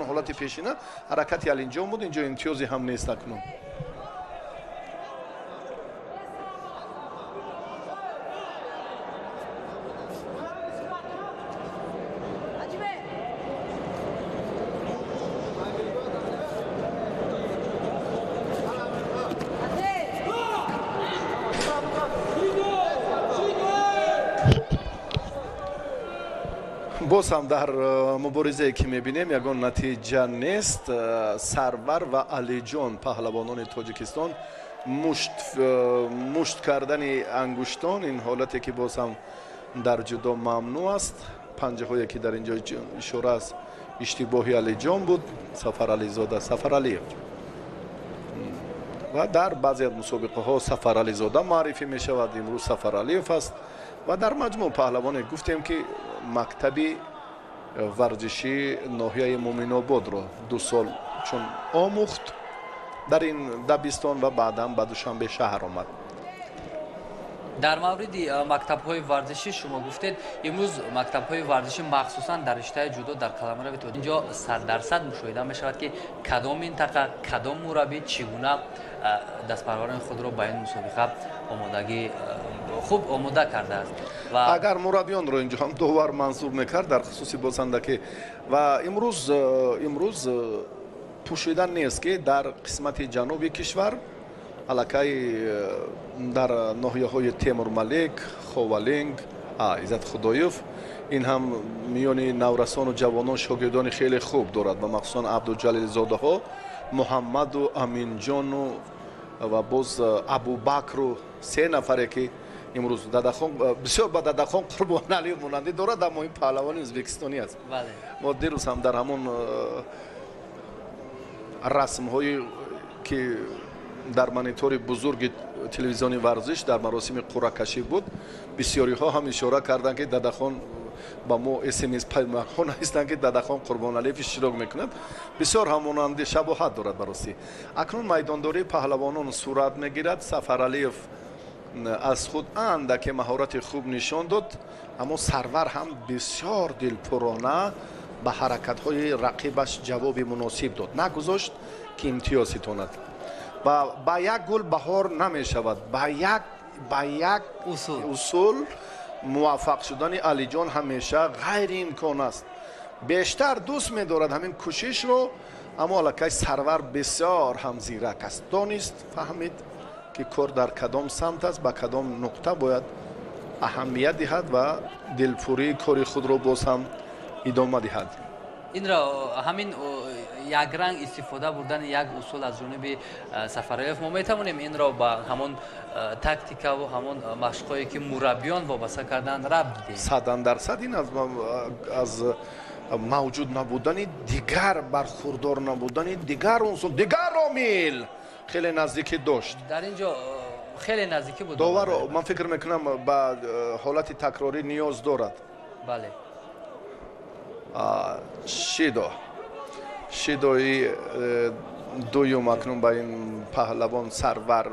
[SPEAKER 1] حالت پیشینه حرکت علی جان بود. اینجا امتیازی هم نیست اکنون. باز هم در مبارزه که میبینیم یگان نتیجه نیست. سرور و علی جان پهلوانان تاجیکستان مشت کردن انگشتان، این حالتی که باز هم در جدا ممنوع است. پنجه هایی که در اینجا اشاره است اشتباهی علی جان بود، سفرعلی زاده سفرعلی و در بعضی از مسابقه ها سفرعلی زاده معرفی می شود. امروز سفرعلیف است و در مجموع پهلوان گفتیم که مکتبی ورزشی ناحیه مومن آباد را 2 سال چون آموخت در این دبستان و بعدا به دوشنبه شهر آمد.
[SPEAKER 3] дар мавриди мактабҳои варзишӣ шумо гуфтед, имрӯз мактабҳои варзишӣ махсусан дар риштаи ҷудо дар Қаламрави инҷо 100% мушоҳида мешавад, ки кадом минтақа, кадом мураббӣ чӣ гуна дастпарварони худро ба ин мусобиқа омодагӣ хуб омода кардааст. Ва
[SPEAKER 1] агар мураббиёнро инҷо ҳам довар мансуб мекард дар хусуси бозандаке ва имрӯз пӯшида нест, ки дар қисмати ҷануби кишвар аллакай дар ноҳияҳои Темурмалик, Ховалинг, Иззат Худоев, ин ҳам миёни наврасону ҷавонон шогирдони хеле хуб дорад ва махсусан Абдуҷалилзодаҳо, Муҳаммаду Аминҷону ва боз Абубакру се нафаре, ки имрӯз Дадахон бисёр ба Дадахон Қурбоналиев монандӣ дорад, аммо ин паҳлавони ӯзбекистонӣ аст. Мо дирӯз ҳам дар ҳамон расмҳои ки дар монитори бузурги телевизиони варзиш дар маросими қуръакашӣ буд, бисёриҳо ҳам ишора карданд, ки Дадахон ба мо смс паймахон ҳастанд, ки Дадахон Қурбоналиев иштирок мекунад. Бисёр ҳамонанди шабоҳат дорад барости. Акнун майдондории паҳлавонон сурат мегирад. Сафаралиев аз худ андаке маҳорати хуб нишон дод, аммо Сарвар ҳам бисёр дилпурона ба ҳаракатҳои рақибаш ҷавоби муносиб дод, нагузошт ки имтиёз ситонад. Ба як гул баҳор намешавад. Ба як усул муваффақ шудани Алиҷон ҳамеша ғайриимкон аст. Бештар дӯст медорад ҳамин кӯшишро, аммо аллакай Сарвар бисёр ҳам зирак аст. Донист, фаҳмид, ки кор дар кадом самт аст, ба кадом нуқта бояд аҳамият диҳад ва дилпурии кори худро боз ҳам идома диҳад.
[SPEAKER 3] инро ҳамин якранг истифода бурдани як усул аз ҷониби Сафаралиев мо метавонем инро ба ҳамон тактикаву ҳамон машқҳое ки мураббиён вобаста карданд рабт дидем.
[SPEAKER 1] 100% ин аз мавҷуд набудани дигар бархурдор набудани дигар унсул, дигар омил хеле наздикӣ дошт.
[SPEAKER 3] дар ин ҷо хеле наздикӣ буд.
[SPEAKER 1] довар ман фикр мекунам ба ҳолати такрорӣ ниёз дорад.
[SPEAKER 3] бале
[SPEAKER 1] шидои дуюм акнун ба ин паҳлавон Сарвар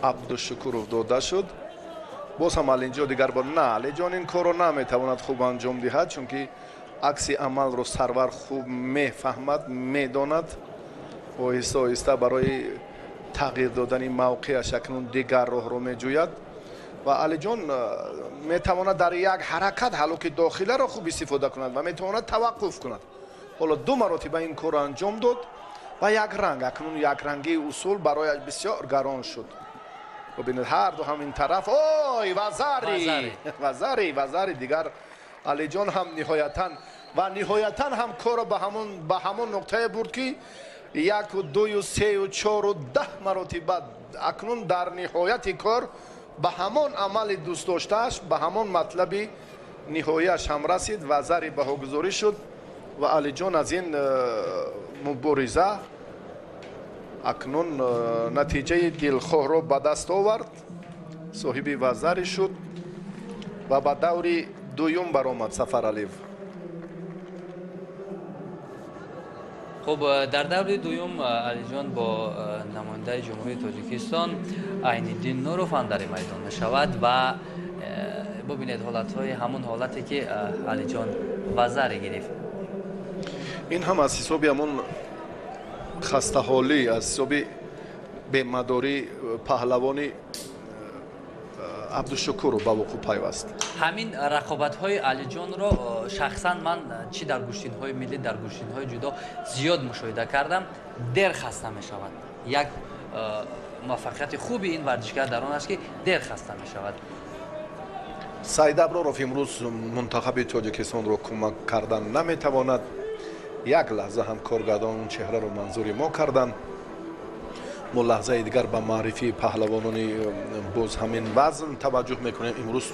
[SPEAKER 1] Абдушукуров дода шуд. боз ҳам Алиҷо дигар бор Алиҷон ин корро наметавонад хуб анҷом диҳад, чунки акси амалро Сарвар хуб мефаҳмад, медонад. оҳиста оҳиста барои тағйир додани мавқеаш акнун дигар роҳро меҷӯяд ва Алиҷон метавонад дар як ҳаракат ҳалоки дохиларо хуб истифода кунад ва метавонад таваққуф кунад. ҳоло ду маротиба ин корро анҷом дод ва якранг акнун якрангии усул барояш бисёр гарон шуд. бибинед ҳар ду ҳамин тараф ой вазари дигар Алиҷон ҳам ниҳоятан ҳам корро ба ҳамон нуқтае бурд, ки 1, 2, 3, 4, 10 маротиба акнун дар ниҳояти кор ба ҳамон амали дӯстдоштааш, ба ҳамон матлаби ниҳояш ҳам расид. вазари баҳогузорӣ шуд ва Алиҷон аз ин мубориза акнун натиҷаи дилхоҳро ба даст овард, соҳиби вазари шуд ва ба даври дуюм баромад Сафаралиев.
[SPEAKER 3] хуб дар даври дуюм Алиҷон бо намояндаи ҷумҳурии Тоҷикистон Айниддин Нуров андари майдон мешавад ва бубинед ҳолатҳои ҳамон ҳолате ки Алиҷон вазаре гирифт.
[SPEAKER 1] ин ҳам аз ҳисоби ҳамон хастаҳолӣ, аз ҳисоби бемадории паҳлавони Абдушукуров ба вуқӯъ пайваст.
[SPEAKER 3] ҳамин рақобатҳои Алиҷонро шахсан ман чӣ дар гӯштинҳои миллӣ, дар гӯштинҳои ҷудо зиёд мушоҳида кардам. дер хаста мешавад. як муваффақияти хуби ин варзишгар дар он аст, ки дер хаста мешавад.
[SPEAKER 1] Саид Аброров имрӯз мунтахаби Тоҷикистонро кӯмак кардан наметавонад. як лаҳза ҳам коргардон чеҳраро манзури мо карданд. мо лаҳзаи дигар ба маърифии паҳлавонони боз ҳамин вазн таваҷҷӯҳ мекунем. имрӯз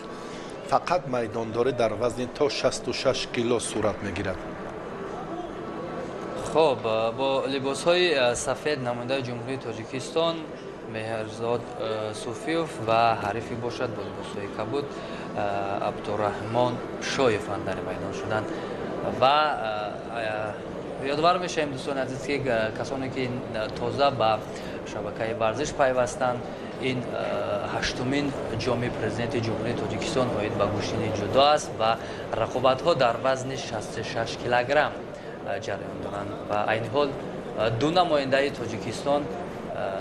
[SPEAKER 1] фақат майдондорӣ дар вазни то 66 кило сурат мегирад.
[SPEAKER 3] хоб бо либосҳои сафед намояндаи ҷумҳурии Тоҷикистон Меҳрзод Суфиев ва ҳарифи бошад бо либосҳои кабуд Абдураҳмон Шоев андари майдон шуданд ва ёдовар мешавем дӯстони азиз, ки касоне ки тоза ба шабакаи варзиш пайвастанд, این هشتمین جام پرزیدنت جمهوری تاجیکستان اومید به گوشتین جدا است و رقابت ها در وزن 66 کیلوگرم جریان دارند و این حال دو نماینده تاجیکستان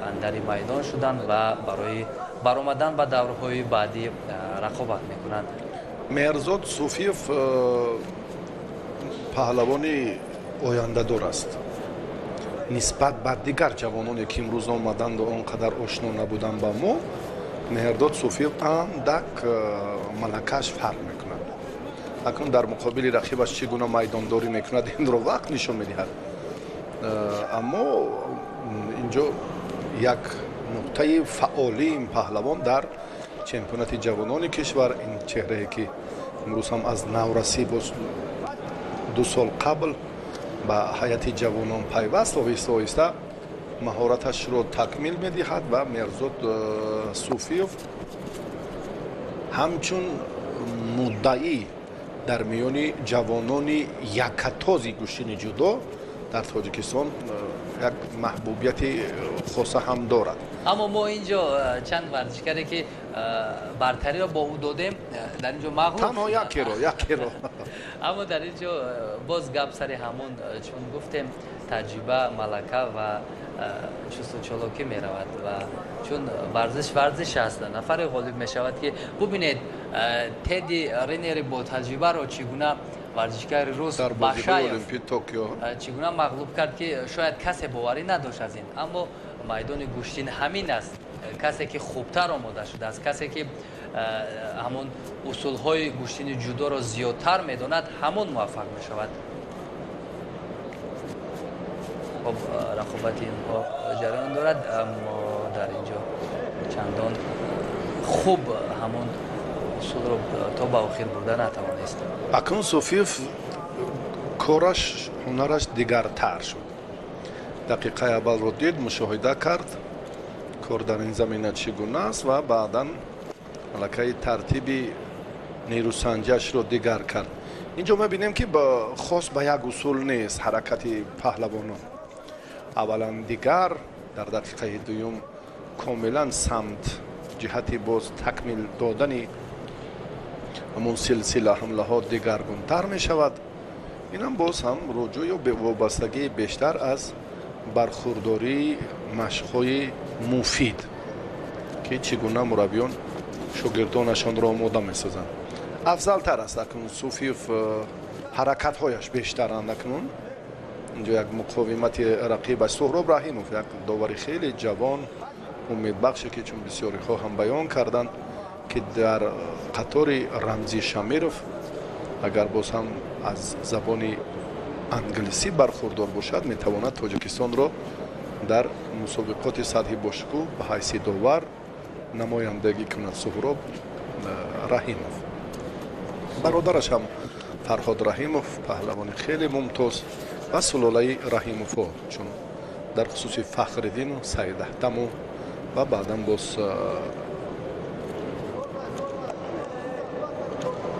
[SPEAKER 3] اندر میدان شدند و برای برآمدن به دورهای بعدی رقابت میکنند.
[SPEAKER 1] مهرزاد صوفیف پهلوانی آینده‌دار است. نسبت به دیگر جوانانی که امروز آمدند و آنقدر آشنا نبودند با ما، مهرداد صوفیف اندک ملکش فرق میکند. اکنون در مقابل رقیبش چگونه میدانداری میکند این را وقت نشان میدهد. اما اینجا یک نقطه فعالی این پهلوان در چمپیونات جوانان کشور، این چهره که امروز هم از نورسی باز 2 سال قبل با حیات جوانان پیوست آهسته آهسته مهارتش را تکمیل میدهد و مهرزاد صوفیف همچون مدعی در میان جوانان یکتازی گوشین جودو در تاجیکستان یک محبوبیت خاصه هم دارد.
[SPEAKER 3] اما ما اینجا چند ورزشکاری که برتری را با او دادیم در اینجا مغلوب
[SPEAKER 1] تنها یکی را
[SPEAKER 3] اما در اینجا باز گپ سر همون چون گفتیم تجربه ملکه و چوست و چالاکی می رود و چون ورزش است نفر غالب می شود که ببینید تدی رینری با تجربه را چگونه ورزشکار روس
[SPEAKER 1] در بازی المپیک توکیو
[SPEAKER 3] چگونه مغلوب کرد که شاید کسی باوری نداشت از این. اما میدان گوشتین همین است، کسی که خوبتر آماده شده است، کسی که همون اصولهای گوشتین جودو را زیادتر میداند همون موفق می شود. خب رقابت اینها جریان دارد اما در اینجا چندان خوب همون اصول را تا به آخر برده نتوانست.
[SPEAKER 1] اکنون صوفیف کارش هنرش دیگرتر شد. دقیقه اول رو دید، مشاهده کرد کار در این زمینه چگونه است و بعدا ملکه ترتیب نیروسنجش رو دیگر کرد. اینجا می‌بینیم که خاص به یک اصول نیست حرکت پهلوانان. اولا دیگر در دقیقه دوم کاملا سمت جهتی باز تکمیل دادن همون سلسله حمله ها دیگرگونتر می شود. این هم باز هم رجوع به وابستگی بیشتر از برخورداری مشق‌های مفید که چگونه مربیان شاگردانشان را آماده می‌سازند. افضل تر است اکنون صوفیف حرکت هایش بیشترند. اکنون اینجا یک مقاومت رقیبش سهراب رحیموف، یک داوری خیلی جوان امیدبخشه که چون بسیاری ها هم بیان کردند که در قطار رمزی شمیرف اگر باز هم از زبان انگلیسی برخوردار باشد میتواند تاجیکستان را در مسابقات سطحی باشکوه به حیث داور نمایندگی کند. سهراب رحیموف، برادرش هم فرهاد رحیموف پهلوان خیلی ممتاز و سلاله رحیموف ها چون در خصوص فخرالدین و سید احتم و بعدا باز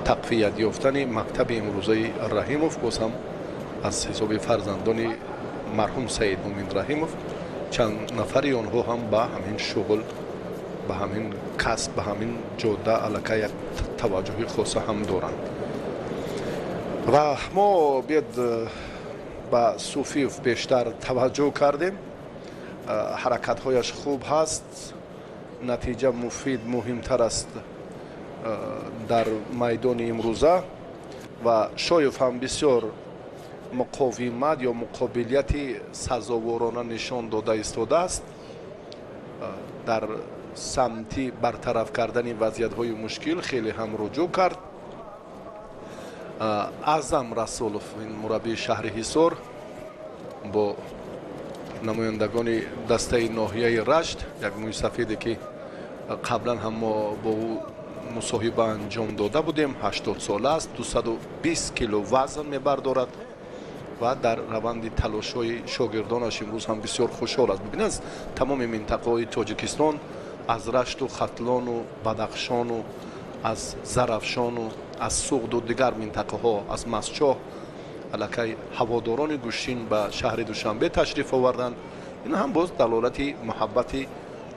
[SPEAKER 1] تقویت یافتن مکتب امروزه رحیموف باز هم از حساب فرزندان مرحوم سید مومن رحیموف چند نفری آنها هم به همین شغل، به همین کسب، به همین جاده علاقه یک توجه خاص هم دارند. و ما بیاد به صوفیف بیشتر توجه کردیم. حرکت هایش خوب هست، نتیجه مفید مهمتر است در میدان امروزه و شایف هم بسیار مقاومت یا مقابلیت سزاوارانه نشان داده ایستاده است در سمتی برطرف کردن وضعیت های مشکل. خیلی هم رجوع کرد. اعظم رسولوف این مربی شهر حصار با نمایندگان دسته ناحیه رشت، یک موی سفیدی که قبلا هم ما با او مصاحبه انجام داده بودیم، 80 ساله است، 220 کیلو وزن میبردارد و در روند تلاش های شاگردانش امروز هم بسیار خوشحال است. ببینید از تمام منطقه های تاجیکستان، از رشت و ختلان و بدخشان و از زرافشان و از سوغد و دیگر منطقه ها، از مسچاه علاقه هواداران گوشین به شهر دوشنبه تشریف آوردند. این هم باز دلالت محبت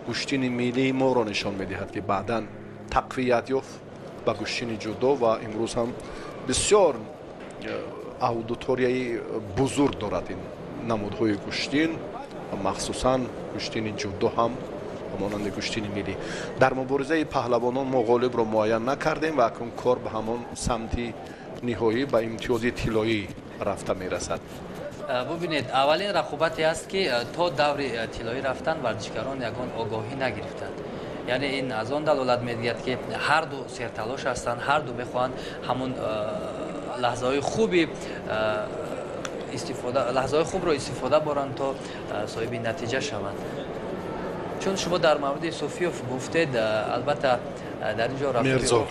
[SPEAKER 1] گوشتین ملی ما را نشان میدهد که بعداً تقویت یافت با گوشتین جدا و امروز هم بسیار аудиторияи бузург дорад ин намудҳои гӯштин махсусан гӯштини ҷудо ҳам ҳамонанди гӯштини миллӣ. Дар муборизаи паҳлавонон мо ғолибро муайян накардем ва акнун кор ба ҳамон самти ниҳоӣ ба имтиёзи тиллоӣ рафта мерасад.
[SPEAKER 3] бубинед аввалин рақобате аст ки то даври тиллоӣ рафтан варзишгарон ягон огоҳӣ нагирифтанд. яъне ин аз он далолат медиҳад ки ҳарду серталош ҳастанд, ҳарду мехоҳанд ҳамон лаҳзаҳои хубро истифода боранд то соҳиби натиҷа шаванд. чун шумо дар мавриди Суфиёв гуфтед, албатта дар ин ҷо
[SPEAKER 1] Мерзод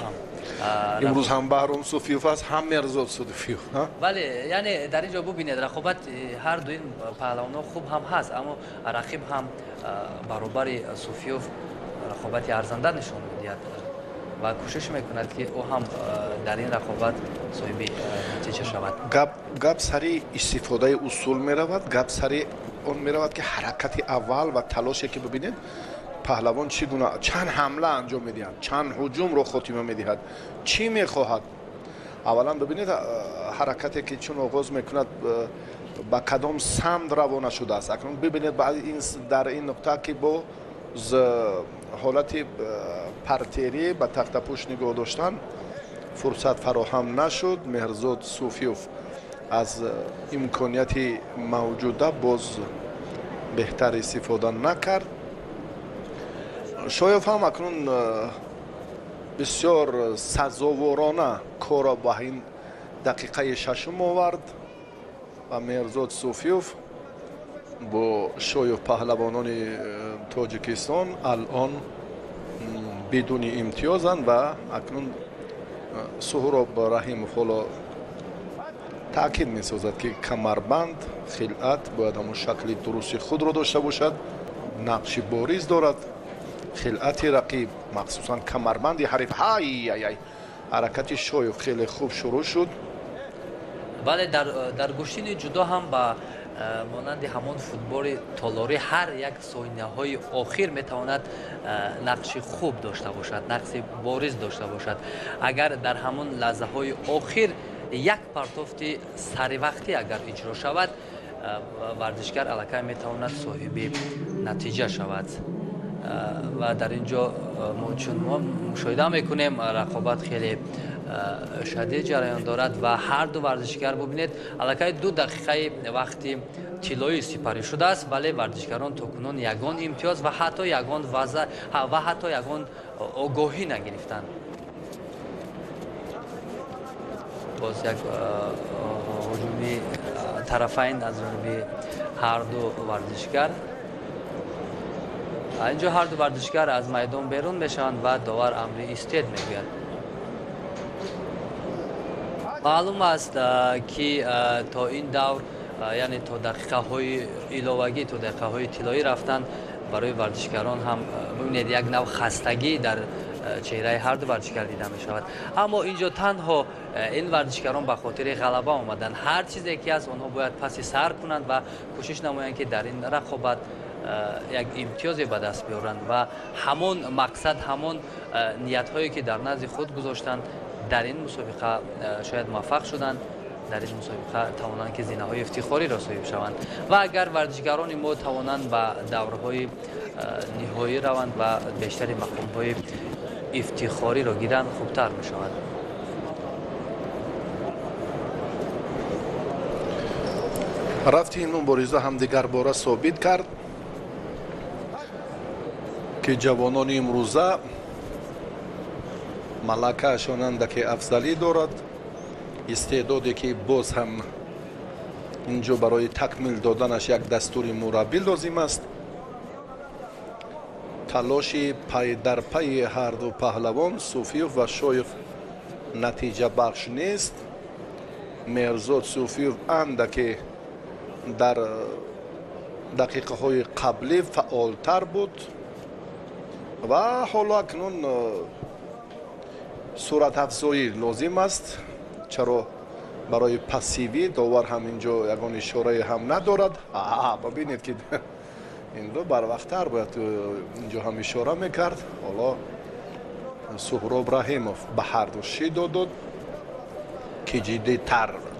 [SPEAKER 1] имрӯз ҳам Баҳром Суфиёв аст, ҳам Мерзод Суфиёв.
[SPEAKER 3] бале, яъне дар ин ҷо бубинед рақобат ҳарду ин паҳлавонҳо хуб ҳам ҳаст, аммо рақиб ҳам баробари Суфиёв рақобати арзанда нишон медиҳад ва кӯшиш мекунад ки ӯ ҳам дар ин рақобат соҳиби натиҷа шавад.
[SPEAKER 1] гап сари истифодаи усул меравад, гап сари он меравад ки ҳаракати аввал ва талоше ки бибинед паҳлавон чӣ гуна чанд ҳамла анҷом медиҳад, чанд ҳуҷумро хотима медиҳад, чӣ мехоҳад. аввалан бибинед ҳаракате ки чун оғоз мекунад ба кадом самт равона шудааст. акнун бибинед дар ин нуқта ки бо ҳолати партерӣ ба тахтапӯш нигоҳ доштан фурсат фароҳам нашуд. Меҳрзод Суфиёв аз имконияти мавҷуда боз беҳтар истифода накард. шоёв ҳам акнун бисёр сазоворона корро ба ин дақиқаи шашум овард ва Меҳрзод Суфиёв бо шоёв паҳлавонони Тоҷикистон алон бидуни имтиёзанд ва акнун Суҳроб Раҳимов ҳоло таъкид месозад ки камарбанд хилъат бояд ҳамон шакли дурусти худро дошта бошад, нақши бориз дорад. хилъати рақиб махсусан камарбанди ҳариф ҳаракати шоёв хеле хуб шурӯъ шуд.
[SPEAKER 3] бале дар гӯштини ҷудо ҳам ба монанди ҳамон футболи толорӣ ҳар як соҳинаҳои охир метавонад нақши хуб дошта бошад, нақши бориз дошта бошад. агар дар ҳамон лаҳзаҳои охир як партофти саривақтӣ агар иҷро шавад, варзишгар аллакай метавонад соҳиби натиҷа шавад. ва дар ин ҷо чун мо мушоҳида мекунем рақобат хеле шадид ҷараён дорад ва ҳарду варзишгар бубинед аллакай 2 дақиқаи вақти тиллоӣ сипарӣ шудааст, вале варзишгарон то кунун ягон имтиёз ва ҳатто ягон огоҳӣ нагирифтанд. боз як ҳуҷуми тарафайн аз ҷониби ҳарду варзишгар. اینجا هر دو ورزشکار از میدان بیرون میشوند و داور امر ایستاد میگوید. معلوم است که تا این دور یعنی تا دقیقه های ایلاوگی تا دقیقه های طلایی رفتن برای ورزشکاران هم ببینید یک نوع خستگی در چهره هر دو ورزشکار دیده می شود. اما اینجا تنها این ورزشکاران به خاطر غلبه آمدن. هر چیزی که از آنها باید پس سر کنند و کوشش نمایند که در این رقابت یک امتیازی به دست بیارند و همون مقصد همون نیت هایی که در نزد خود گذاشتند در این مسابقه شاید موفق شدند. در این مسابقه توانند که زینه های افتخاری را صاحب شوند و اگر ورزشکاران ما توانند به دورهای نهایی روند و بیشتر مقام های افتخاری را گیرند خوبتر می شوند.
[SPEAKER 1] رفتی این مبارزه هم دیگر باره ثابت کرد که جوانان امروزه ملکه‌شان اندکی افضلی دارد، استعدادی که باز هم اینجا برای تکمیل دادنش یک دستور مربی لازم است. تلاشی پای در پای هر دو پهلوان صوفیوف و شایف نتیجه بخش نیست. مهرزاد صوفیوف اندکی در دقیقه های قبلی فعالتر بود و حالا اکنون صورت افزایی لازم است. چرا برای پسیوی داور هم اینجا یگان اشاره هم ندارد. ببینید که این رو بروقتر باید اینجا هم اشاره میکرد. حالا سهراب رحیمов به هر دو شیدو داد که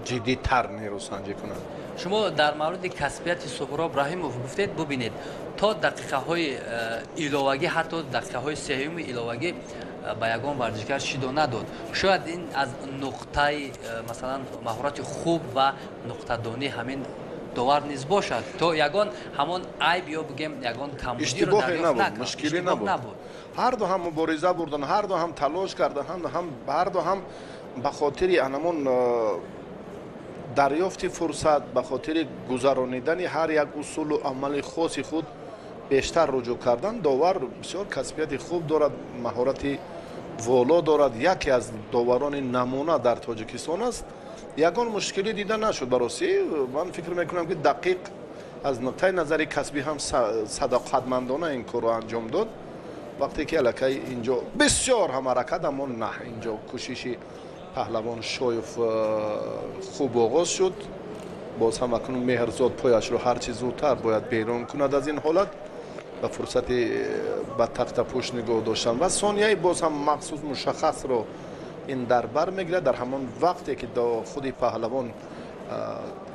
[SPEAKER 1] جدی‌تر نیروسنجی کنند.
[SPEAKER 3] شما در مورد کسبیت سهراب رحیمов گفتید. ببینید تا دقیقه های ایلوگی، حتی دقیقه های سهیم ایلوگی به یگان ورزشگر شیدو نداد. شاید این از نقطه مثلا مهارت خوب و نقطه دانی همین داور نیز باشد تا یگان همون عیب یا بگیم یگان کمبودی رو دریافت نکرد.
[SPEAKER 1] مشکلی نبود. هر دو هم مبارزه بردن، هر دو هم تلاش کردن، هر دو هم به خاطر همون دریافت فرصت، به خاطر گذرانیدن هر یک اصول و عمل خاص خود بیشتر رجوع کردن. داور بسیار کسبیت خوب دارد، مهارت والا دارد. یکی از داوران نمونه در تاجیکستان است. یگان مشکلی دیده نشد برای من فکر میکنم که دقیق از نقطه نظر کسبی هم صداقتمندانه این کار رو انجام داد. وقتی که الکی اینجا بسیار هم حرکت، اما نه، اینجا کوشش پهلوان شایف خوب آغاز شد. باز هم اکنون مهرزاد پایش رو هرچی زودتر باید بیرون کند از این حالت و فرصت به تخت پشت نگاه داشتن و ثانیه باز هم مخصوص مشخص رو این در بر میگیره. در همان وقتی که خود پهلوان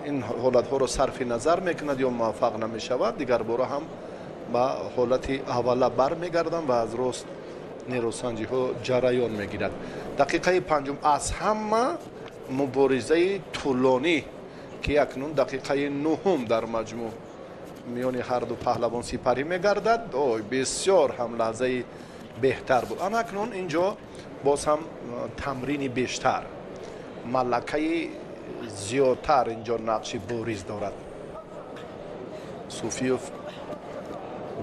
[SPEAKER 1] این حالت ها رو صرف نظر میکند یا موفق نمیشود، دیگر باره هم به حالت اوله بر میگردن و از راست نیروسنجی ها جریان میگیرد. دقیقه پنجم از همه مبارزه طولانی که اکنون دقیقه نهم در مجموع میان هر دو پهلوان سپری میگردد، بسیار هم لحظه بهتر بود. اما اکنون اینجا باز هم تمرین بیشتر، ملکه زیادتر اینجا نقش بارز دارد. صوفیوف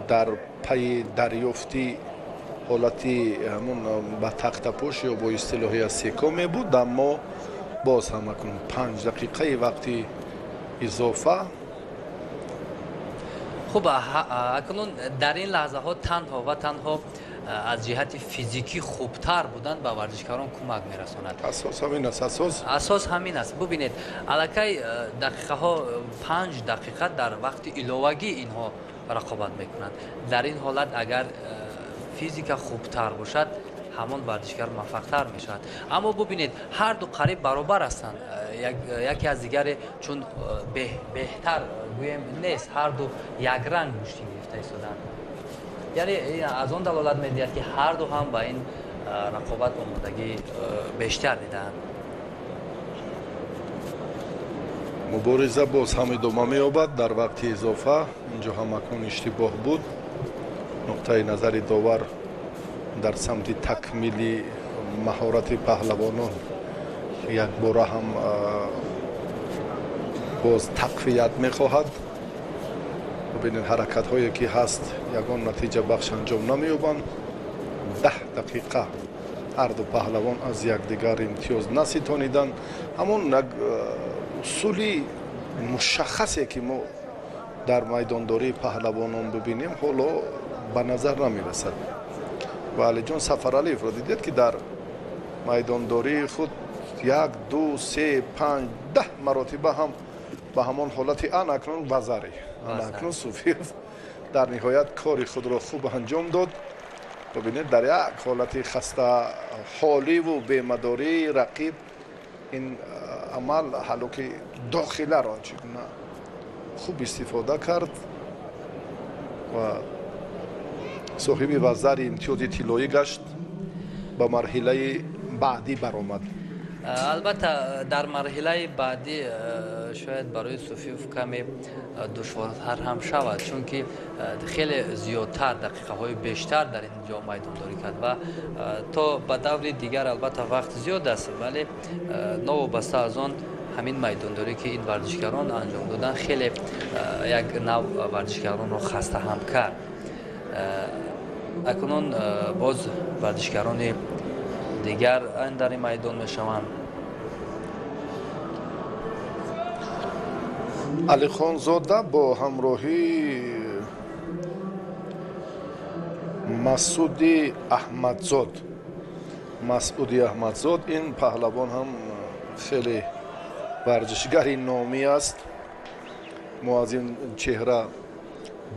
[SPEAKER 1] در پی دریافتی حالتی همون به تخت پشت یا با اصطلاحی سکه بود، اما باز هم اکنون 5 دقیقه وقتی اضافه.
[SPEAKER 3] خب اکنون در این لحظه ها تنها از جهت فیزیکی خوبتر بودن به ورزشکاران کمک میرساند.
[SPEAKER 1] اساس همین است.
[SPEAKER 3] اساس همین است. ببینید الکی دقیقه ها 5 دقیقه در وقت ایلوگی اینها رقابت میکنند. در این حالت اگر فیزیک خوبتر باشد همان ورزشکار موفق‌تر میشود. اما ببینید هر دو قریب برابر هستند، یکی از دیگری چون بهتر گویم نیست، هر دو یک رنگ مشتی گرفته ایستادند. یعنی از آن دلالت می‌دهد که هر دو هم با این رقابت آمادگی بیشتر دیدند.
[SPEAKER 1] مبارزه باز هم ادامه می‌یابد در وقت اضافه. اینجا هم اکنون اشتباه بود. نقطه نظر داور در سمت تکمیلی مهارت پهلوانان یک بار هم باز تقویت می‌خواهد. ببینید حرکت هایی که هست یگان نتیجه بخش انجام نمی‌یابند. 10 دقیقه هر دو پهلوان از یکدیگر امتیاز نستانیدند. همون اصولی مشخصی که ما در میدانداری پهلوانان ببینیم حالا به نظر نمی‌رسد. و علی جان سفرعلیف را دیدید که در میدانداری خود 1 2 3 5 10 مراتبه هم به همان حالت اکنون وزری اکنون صوفیوف در نهایت کار خود را خوب انجام داد. ببینید در یک حالت خسته حالی و بی‌مداری رقیب این عمل حلوک داخله را چگونه خوب استفاده کرد و صاحب وزر امتیاز طلایی گشت. به مرحله بعدی برآمد.
[SPEAKER 3] البته در مرحله بعدی شاید برای صوفیوف کمی دشوارتر هم شود، چون که خیلی زیادتر دقیقه های بیشتر در اینجا میدانداری کرد و تا به دور دیگر البته وقت زیاد است، ولی نوابسته از آن همین میدانداری که این ورزشکاران انجام دادن خیلی یک نوع ورزشکاران را خسته هم کرد. اکنون باز ورزشکاران دیگر در این میدان میشوند.
[SPEAKER 1] علی خان زاده با همراهی مسعودی احمدزاد. این پهلوان هم خیلی ورزشگری نامی است. ما از این چهره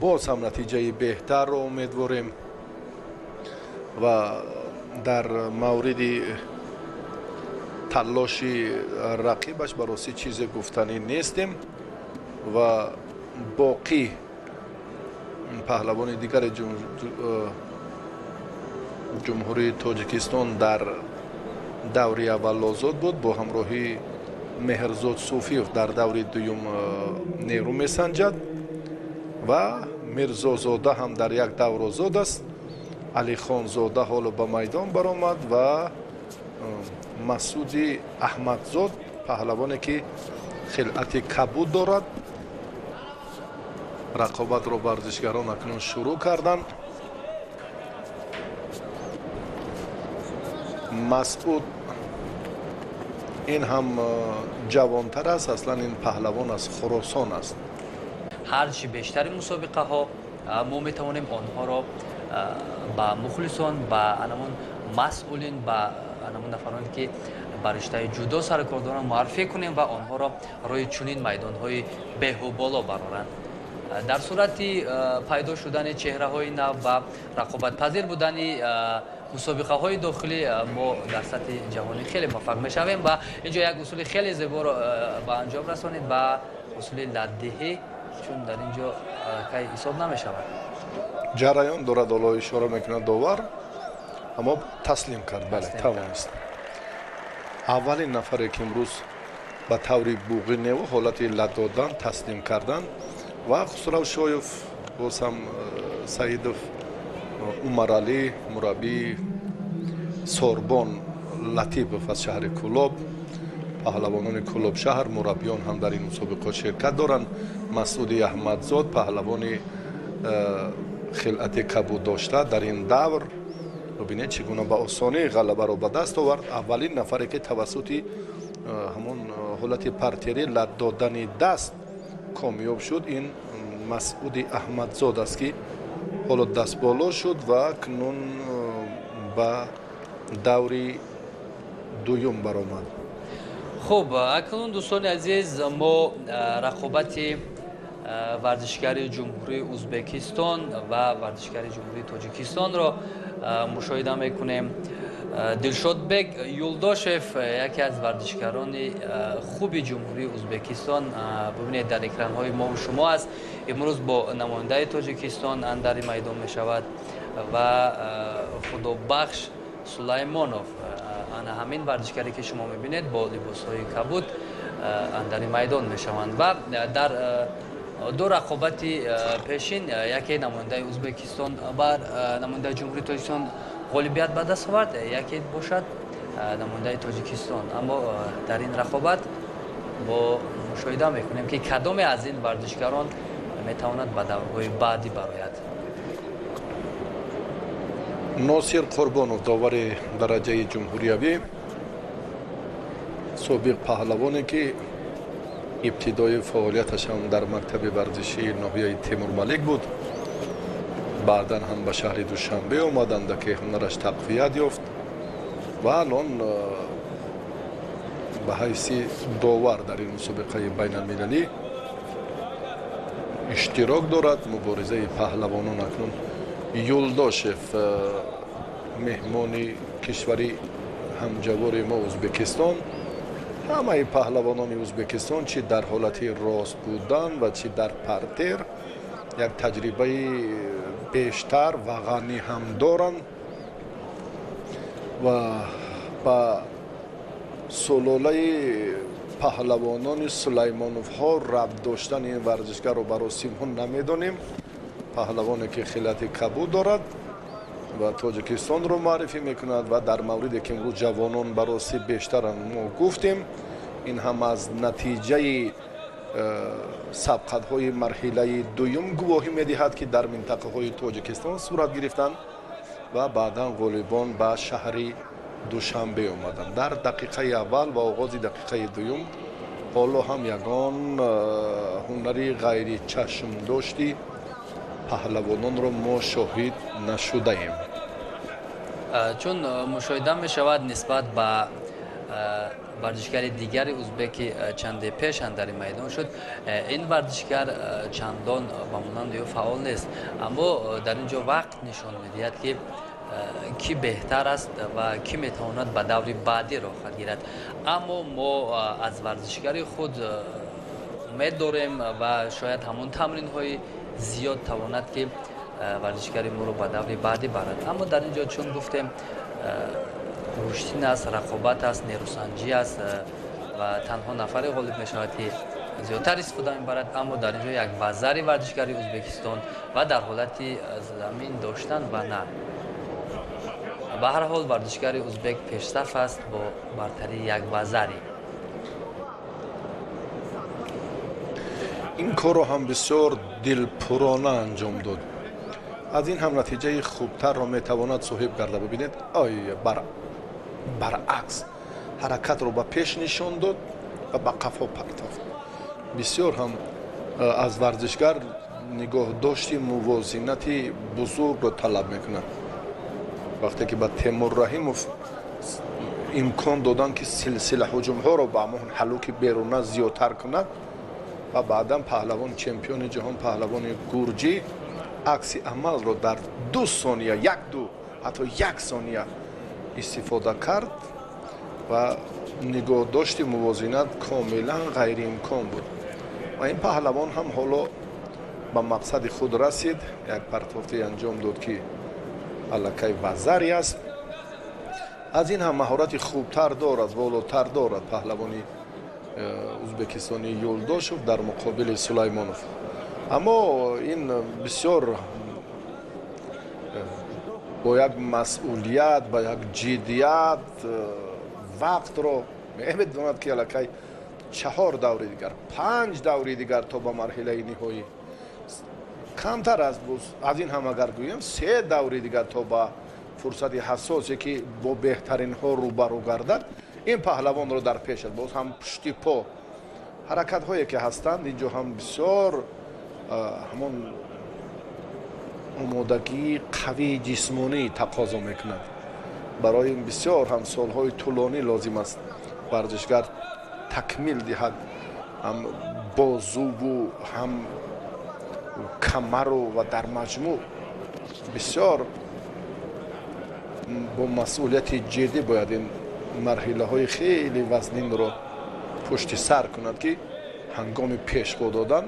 [SPEAKER 1] боз ҳам натиҷаи беҳтарро умедворем ва дар мавриди талоши рақибаш бароси чизе гуфтанӣ нестем ва боқӣ паҳлавони дигари ҷумҳурии Тоҷикистон дар даври аввал озод буд, бо ҳамроҳи Меҳрзод Суфиев дар даври дуюм нерӯ месанҷад ва Мирзозода ҳам дар як давр озод аст. Алихонзода ҳоло ба майдон баромад ва Масъуди Аҳмадзод паҳлавоне ки хилъати кабуд дорад. рақобатро варзишгарон акнун шурӯъ карданд. Масъуд ин ҳам ҷавонтар аст, аслан ин паҳлавон аз Хӯросон аст.
[SPEAKER 3] ҳарчи бештари мусобиқаҳо мо метавонем онҳоро ба мухлисон, ба анамон масъулин, ба анамон нафароне ки ба риштаи ҷудо саркор доранд муаррифӣ кунем ва онҳоро рӯи чунин майдонҳои беҳуболо бароранд. дар сурати пайдо шудани чеҳраҳои нав ва рақобатпазир будани мусобиқаҳои дохилӣ мо дар сатҳи ҷаҳонӣ хеле муваффақ мешавем ва инҷо як усули хеле зеборо ба анҷом расонид ба усули ладдиҳӣ, чун дар инҷо кай ҳисоб намешавад.
[SPEAKER 1] ҷараён дорад, ҳоло ишора мекунад довар, аммо таслим кард. Бале, тавонист. аввалин нафаре ки имрӯз ба таври буғиневу ҳолати лад додан таслим кардан ва Хусрав Шоев, боз ҳам Саидов, Умаралӣ, мураббии Сорбон Латипов аз шаҳри Кӯлоб, паҳлавонони Кӯлобшаҳр, мураббиён ҳам дар ин мусобиқот ширкат доранд. Масъуди Аҳмадзод, паҳлавони хилъати кабуд дошта дар ин давр, бинед чӣ гуна ба осонӣ ғалабаро ба даст овард. Аввалин нафаре ки тавассути ҳамон ҳолати партери лад додани даст комёб шуд, ин Масъуди Аҳмадзод аст ки ҳоло дастболо шуд ва акнун ба даври дуюм баромад.
[SPEAKER 3] хуб, акнун дӯстони азиз, мо рақобати варзишгари ҷумҳурии Узбекистон ва варзишгари ҷумҳурии Тоҷикистонро мушоҳида мекунем. Дилшодбек Юлдошев, яке аз варзишгарони хуби ҷумҳурии Узбекистон, бибинед дар экранҳои мову шумо аст. имрӯз бо намояндаи Тоҷикистон андари майдон мешавад ва Худобахш Сулаймонов, ана ҳамин варзишгаре ки шумо мебинед бо либосҳои кабуд андари майдон мешаванд ва дар ду рақобати пешин яке намояндаи Узбекистон бар намояндаи ҷумҳурии Тоҷикистон ғолибият ба даст овард, яке бошад намояндаи Тоҷикистон. Аммо дар ин рақобат бо мушоҳида мекунем ки кадоме аз ин варзишгарон метавонад ба даврҳои баъдӣ барояд.
[SPEAKER 1] Носир Қурбонов, довари дараҷаи ҷумҳуриявӣ, собиқ паҳлавоне ки ибтидои фаъолияташ ҳам дар мактаби варзишии ноҳияи Тимурмалик буд, баъдан ҳам ба шаҳри Душанбе омаданд, ки ҳунараш тақвият ёфт ва алон ба ҳайси довар дар ин мусобиқаи байналмилалӣ иштирок дорад. муборизаи паҳлавонон акнун Юлдошев, меҳмони кишвари ҳамҷавори мо Узбекистон, ҳамаи паҳлавонони Узбекистон чӣ дар ҳолати рост будан ва чӣ дар партер як таҷрибаи бештар ва ғанӣ ҳам доранд ва ба сулолаи паҳлавонони Сулаймоновҳо рабт доштани ин варзишгарро баросимҳо намедонем. паҳлавоне ки хилъати кабуд дорад ва Тоҷикистонро муаррифӣ мекунад ва дар мавриде ки имрӯз ҷавонон бароси бештаранд мо гуфтем, ин ҳам аз натиҷаи сабқатҳои марҳилаи дуюм гувоҳӣ медиҳад ки дар минтақаҳои Тоҷикистон сурат гирифтанд ва баъдан ғолибон ба шаҳри Душанбе омаданд. дар дақиқаи аввал ва оғози дақиқаи дуюм ҳоло ҳам ягон ҳунари ғайри чашмдошти паҳлавононро мо шоҳид нашудаем.
[SPEAKER 3] чун мушоҳида мешавад нисбат ба ورزشکار دیگری ازبکی چند پیش در این میدان شد. این ورزشکار چندان با مانند او فعال نیست، اما در اینجا وقت نشان می‌دهد که کی بهتر است و کی میتواند به دور بعدی راه گیرد. اما ما از ورزشکار خود امید داریم و شاید همون تمرین های زیاد تواند که ورزشکار ما رو به دور بعدی برد. اما در اینجا چون گفتیم روشتین است، رقابت است، نیروسنجی است و تنها نفر غالب می شود که زیادتر استفاده میبرد. اما در اینجا یک بازاری ورزشکاری ازبکستان و در حالت زمین داشتن و نه. به هر حال ورزشکار ازبک پیشرفت است با برتری یک بازاری.
[SPEAKER 1] این کار رو هم بسیار دلپرانه انجام داد. از این هم نتیجه خوبتر را میتواند صاحب گرده. ببینید برعکس حرکت رو به پیش نشان داد و به قفا پرتافت. بسیار هم از ورزشگر نگاه داشتی موازنتی بزرگ رو طلب میکنند. وقتی که به تیمور رحیموف امکان دادن که سلسله هجوم ها رو به همون حلوک بیرونه زیادتر کند و بعدا پهلوان چمپیون جهان پهلوان گورجی عکس عمل رو در 2 ثانیه حتی 1 ثانیه استفاده کرد و نگاه داشتی موازنت کاملا غیر امکان بود و این پهلوان هم حالا به مقصد خود رسید. یک پرتافتی انجام داد که الکی وزری است. از این هم مهارت خوبتر دارد، بالاتر دارد پهلوانی ازبکستانی یولداشوف در مقابل سلیمانوف. اما این بسیار با یک مسئولیت، با یک جدیت وقت رو می‌داند که الکی 4 دوره دیگر 5 دوره دیگر تا به مرحله نهایی کمتر از این هم اگر گویم 3 دوره دیگر تا به فرصت حساسی که با بهترین ها روبرو گردد این پهلوان رو در پیش است. باز هم پشتی پا حرکت هایی که هستند اینجا هم بسیار همون آمادگی قوی جسمانی تقاضا میکند. برای بسیار هم سالهای طولانی لازم است ورزشگر تکمیل دهد، هم بازو و هم کمر و در مجموع بسیار با مسئولیت جدی باید این مرحله های خیلی وزنین رو پشت سر کند که هنگام پیشوا دادن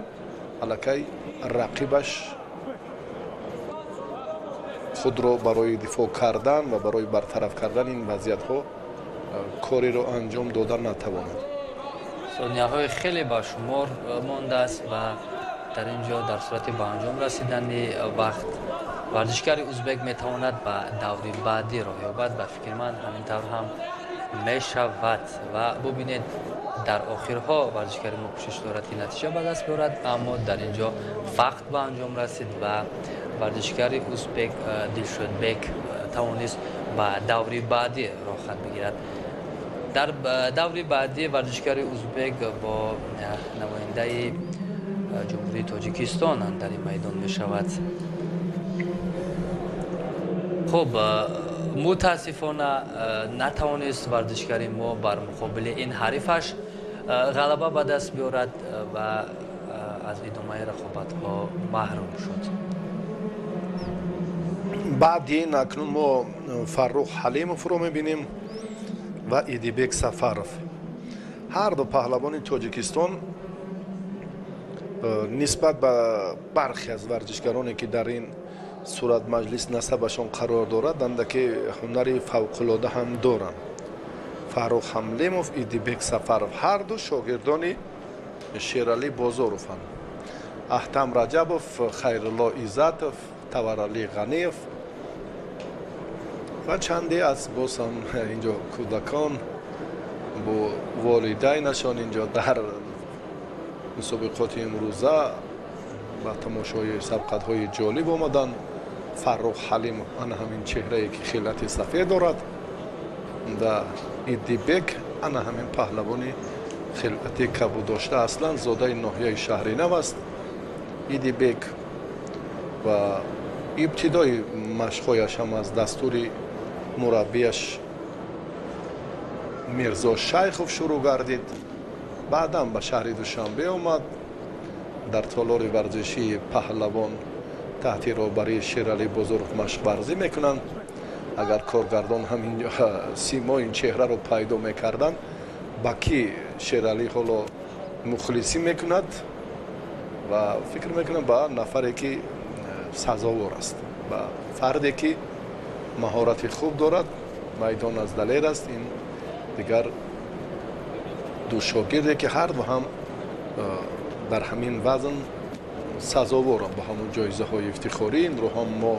[SPEAKER 1] الکی رقیبش خود را برای دفاع کردن و برای برطرف کردن این وضعیت ها کاری را انجام دادن نتواند.
[SPEAKER 3] ثانیه های خیلی با شمار مانده است و در اینجا در صورت به انجام رسیدن وقت ورزشکار ازبک میتواند به دوری بعدی راه یابد. به فکر من همینطور هم میشود و ببینید در آخرها ورزشکار ما کوشش دارد که نتیجه به دست بیارد، اما در اینجا وقت به انجام رسید و ورزشکار ازبک دلشودبک توانست به دوری بعدی راه خط بگیرد. در دوری بعدی ورزشکار ازبک با نماینده جمهوری تاجیکستان در این میدان می شود. خب متاسفانه نتوانست ورزشکار ما بر مقابل این حریفش غلبه به دست بیارد و از ادامه رقابت ها محروم شد.
[SPEAKER 1] بعد این اکنون ما فرخ حلیموف رو میبینیم و ایدیبک سفرов. هر دو پهلوان تاجیکستان نسبت به برخی از ورزشگرانی که در این صورت مجلس نسبشان قرار دارد اندکی هنری فوق‌العاده هم دارند. فرخ حلیموف، ایدیبک سفرов هر دو شاگردان شیرعلی بازاروفند. احتم رجبوف، خیرالله عزتوف، تورعلی غنیوف و چندی از باز هم اینجا کودکان با والدینشان اینجا در مسابقات امروزه با تماشای سبقت‌های جالب آمدن. فرخ حلیموف آن همین چهره‌ای که خیلت سفید دارد و ایدیبک آن همین پهلوانی خلعتی کبود داشته، اصلا زاده ناحیه شهرینو است. ایدیبک و ابتدای مشق‌هایش هم از دستور مربیش мирзо шайхов шурӯъ гардид, баъдан ба шаҳри душанбе омад. дар толори варзишии паҳлавон таҳти роҳбарии шералӣ бузург машқварзӣ мекунанд. агар коргардон ҳамин симои ин чеҳраро пайдо мекарданд, ба кӣ шералӣ ҳоло мухлисӣ мекунад ва фикр мекунам ба нафаре ки сазовор аст, ба фарде ки маҳорати хуб дорад, майдон аз далер аст. ин дигар ду шогирде ки ҳарду ҳам дар ҳамин вазн сазоворанд ба ҳамун ҷоизаҳои ифтихорӣ. инро ҳам мо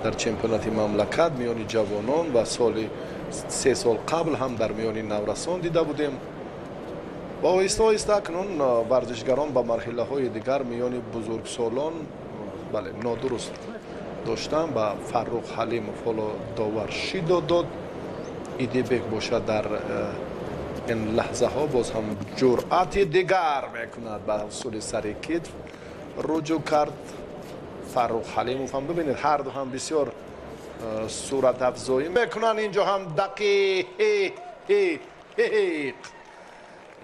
[SPEAKER 1] дар чемпионати мамлакат миёни ҷавонон ва соли 3 сол қабл ҳам дар миёни наврасон дида будем. ва оҳиста оҳиста акнун варзишгарон ба марҳилаҳои дигар миёни бузургсолон бале нодуруст доштанд. ба Фаррух Ҳалимов ҳоло довар шидо дод. Идибек бошад дар ин лаҳзаҳо боз ҳам ҷуръати дигар мекунад ба ҳусули сари китф руҷӯъ кард. Фаррух Ҳалимов ҳам бибинед ҳарду ҳам бисёр суратафзоӣ мекунанд. инҷо ҳам дақиқ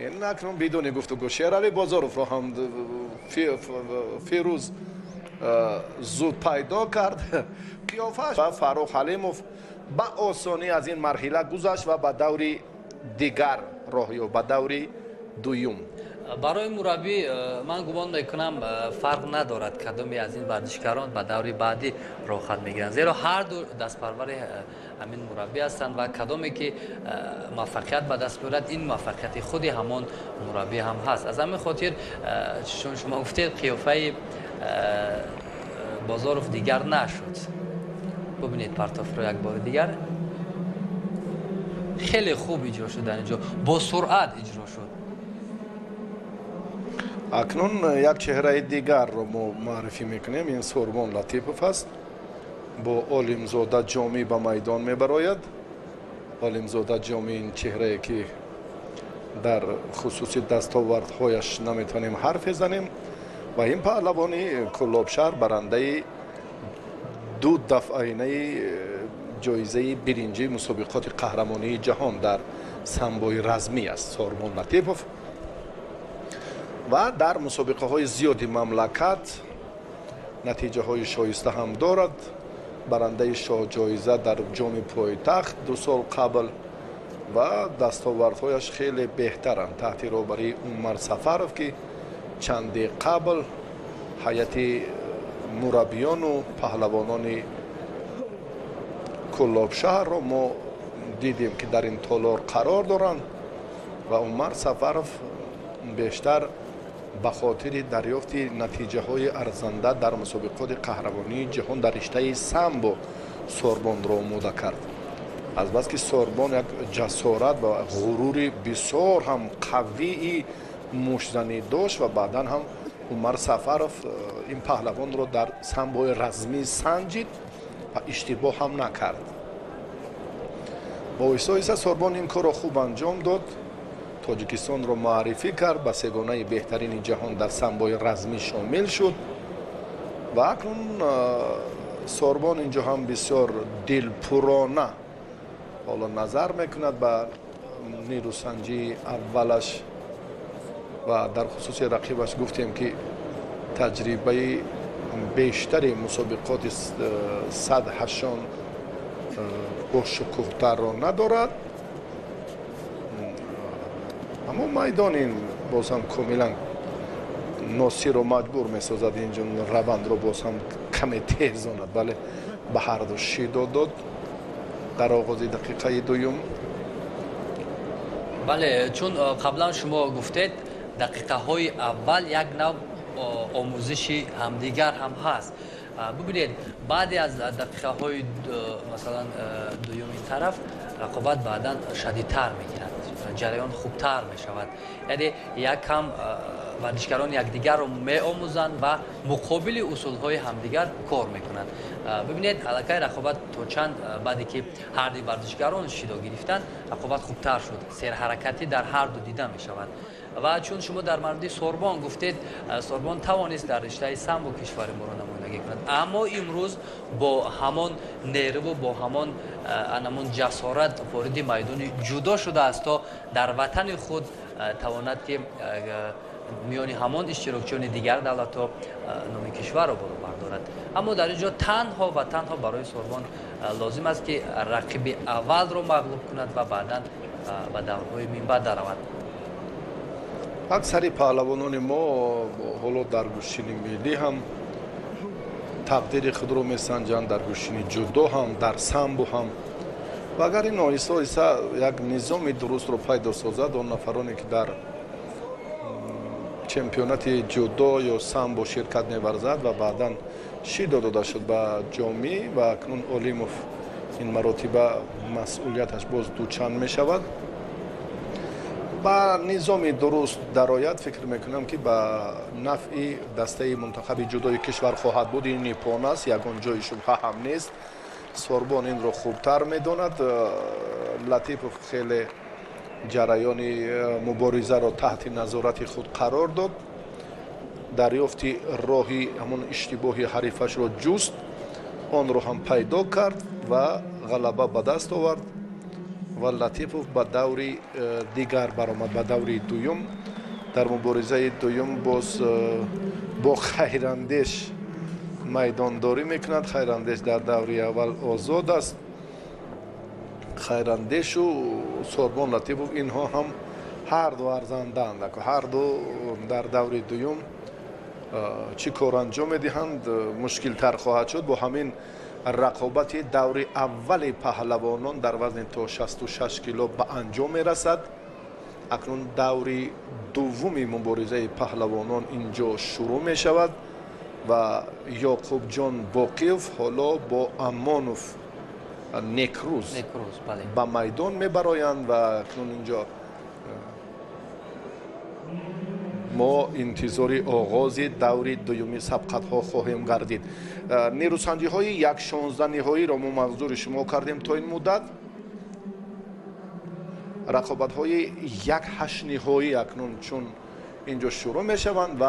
[SPEAKER 1] ин акнун бидуни гуфтугӯ Шералӣ Бозоровро ҳам Фирӯз зуд пайдо кард. қиёфааш Фаррух Ҳалимов ба осонӣ аз ин марҳила гузашт ва ба даври дигар роҳ ёфт, ба даври дуюм.
[SPEAKER 3] барои мураббӣ ман гумон мекунам фарқ надорад кадоме аз ин варзишгарон ба даври баъдӣ роҳхат мегиранд, зеро ҳарду дастпарвари ҳамин мураббӣ ҳастанд ва кадоме ки муваффақият ба даст биёрад, ин муваффақияти худи ҳамон мураббӣ ҳам ҳаст. аз ҳамин хотир чун шумо гуфтед қиёфаи Бозоров дигар нашуд. бубинед партофро як бори дигар хеле хуб иҷро шуд, дар инҷо бо суръат иҷро шуд.
[SPEAKER 1] акнун як чеҳраи дигарро мо муаррифӣ мекунем. ин Сурбон Латипов аст. бо Олимзода Ҷомӣ ба майдон мебарояд. Олимзода Ҷомӣ ин чеҳрае ки дар хусуси дастовардҳояш наметавонем ҳарфе занем ва ин паҳлавони Кӯллобшаҳр барандаи ду дафъаинаи ҷоизаи биринҷии мусобиқоти қаҳрамонии ҷаҳон дар самбои размӣ аст Сурбон Латипов ва дар мусобиқаҳои зиёди мамлакат натиҷаҳои шоиста ҳам дорад. барандаи шоҳҷоиза дар ҷоми Пойтахт 2 сол қабл ва дастовардҳояш хеле беҳтаранд таҳти роҳбарии Умар Сафаров ки чанде қабл ҳайати мураббиёну паҳлавонони Кӯллобшаҳрро мо дидем ки дар ин толор қарор доранд ва Умар Сафаров бештар ба хотири дарёфти натиҷаҳои арзанда дар мусобиқоти қаҳрамонии ҷаҳон дар риштаи самбо Сурбонро омода кард. азбаски Сурбон як ҷасорат ва ғурури бисёр ҳам қавии мушзанӣ дошт ва баъдан ҳам Умар Сафаров ин паҳлавонро дар самбои размӣ санҷид ва иштибоҳ ҳам накард. бо оҳиста оҳиста Сурбон ин корро хуб анҷом дод. тоҷикистонро муаррифӣ кард, ба сегонаи беҳтарини ҷаҳон дар самбои размӣ шомил шуд ва акнун Сурбон инҷо ҳам бисёр дилпурона ҳоло назар мекунад ба нирӯсанҷии аввалаш ва дар хусуси рақибаш гуфтем ки таҷрибаи бештари мусобиқоти садҳашон бошукӯҳтарро надорад. аммо майдон ин боз ҳам комилан носиро маҷбур месозад инҷо равандро боз ҳам каме тезонад. бале ба ҳарду шидо дод дар оғози дақиқаи дуюм.
[SPEAKER 3] бале чун қаблан шумо гуфтед дақиқаҳои аввал як нав омӯзиши ҳамдигар ҳам ҳаст. бибинед баъде аз дақиқаҳои масалан дуюми тараф рақобат баъдан шадидтар мегирад, ҷараён хубтар мешавад. яъне якам варзишгарон якдигарро меомӯзанд ва муқобили усулҳои ҳамдигар кор мекунанд. бибинед аллакай рақобат то чанд баъде ки ҳарди варзишгарон шидо гирифтанд, рақобат хубтар шуд, серҳаракатӣ дар ҳарду дида мешавад. و چون شما در مورد سوربن گفتید سوربن توانست در رشته سامبو کشور ما را نمایندگی کند، اما امروز با همان نیرو و با همان جسارت وارد میدان جدا شده است تا در وطن خود تواند که میان همان اشتراکچیان دیگر دولت‌ها نام کشور را بردارد. اما در اینجا تنها و تنها برای سوربن لازم است که رقیب اول را مغلوب کند و بعدا به دورهای من بعد درآید.
[SPEAKER 1] اکثر پهلوانان ما حالا در گوشین ملی هم تقدیر خود را میسنجند، در گوشین جودو هم، در سامبو هم. و اگر این آهسته آهسته یک نظام درست را پیدا سازد، آن نفرانی که در چمپیونات جودو یا سامبو شرکت می‌ورزد و بعدا شید داده شد به جامی و اکنون اولیموف این مراتبه مسئولیتش باز دوچند می شود، با نظام درست درآید فکر میکنم که با نفع دسته منتخب جودوی کشور خواهد بود. این نیپون است، یگان جای شبهه هم نیست. سوربن این رو خوبتر میداند. لطیفوف خیلی جریان مبارزه را تحت نظارت خود قرار داد، دریافت راهی همون اشتباهی حریفش را جست، آن را هم پیدا کرد و غلبه به دست آورد و لطیفوف به دوری دیگر برآمد، به دوری دوم. در مبارزه دوم باز با خیراندیش میدانداری میکند. خیراندیش در دوری اول آزاد است. خیراندیش و سوربن لطیفوف اینها هم هر دو ارزندند، هر دو در دوری دوم چی کار انجام میدهند مشکل تر خواهد شد. با همین رقابت دوری اول پهلوانان در وزن تا 66 کیلو به انجام میرسد. اکنون دوری دومی مبارزه پهلوانان اینجا شروع می شود و یعقوب جان باقیوف حالا با امانوف نیکروز به میدان میبرایند و اکنون اینجا ما انتظار آغاز دوری دومی سبقت ها خواهیم گردید. نیروسنجی های 1/16 نهایی را ما منظور شما کردیم تا این مدت. رقابت های 1/8 نهایی اکنون چون اینجا شروع می شوند و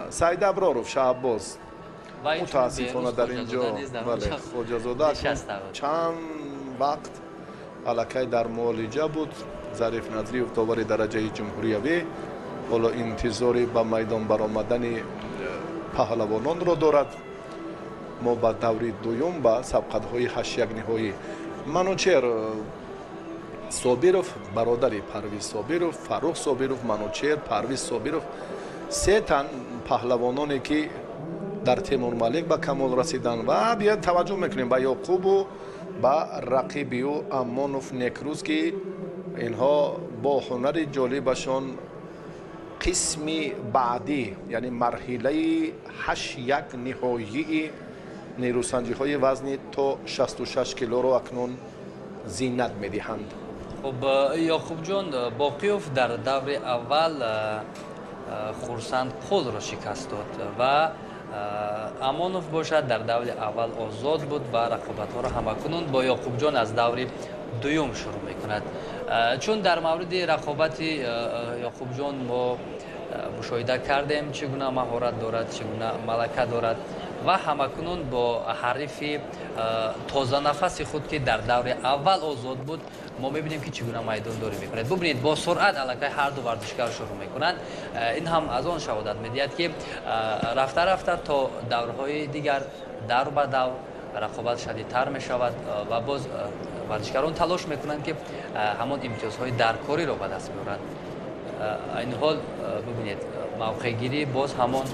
[SPEAKER 1] سعید ابراروف شهباز متاسفانه در اینجا خواجه‌زاده چند وقت الکی در معالجه بود. ظریف نظری افتاور درجه جمهوریوی حالا انتظاری به میدان برآمدن پهلوانان را دارد. ما با دوری دوم با سبقت های 8 نهایی منوچهر صابیروف برادری پرویز صابیروف، فروخ صابیروف، منوچهر، پرویز صابیروف، سه تن پهلوانانی که در تیمور ملک به کمال رسیدن و بیا توجه میکنیم به یعقوب و با رقیبی و امانوف نیکروز که اینها با هنر جالبشان قسمی بعدی یعنی مرحله 8 نهایی نیروسنجی های وزن تا 66 کیلو را اکنون زینت میدهند.
[SPEAKER 3] خب یعقوب جان باقیوف در دور اول خورسند قول را شکست داد و امانوف باشد در دور اول آزاد بود و رقابت ها را همکنون با یعقوب جان از دور دوم شروع میکند. چون در مورد رقابت یعقوب جان ما مشاهده کردیم چگونه مهارت دارد، چگونه ملکه دارد و همکنون با حریف تازه نفس خود که در دور اول آزاد بود ما میبینیم که چگونه میدان داری میکند. ببینید با سرعت الکی هر دو ورزشکار شروع میکنند. این هم از آن شهادت میدهد که رفته رفته تا دورهای دیگر دور به دور رقابت شدیدتر می شود و باز ورزشکاران تلاش میکنند که همان امتیازهای درکاری را به دست بیارند. این حال ببینید موقع گیری باز همان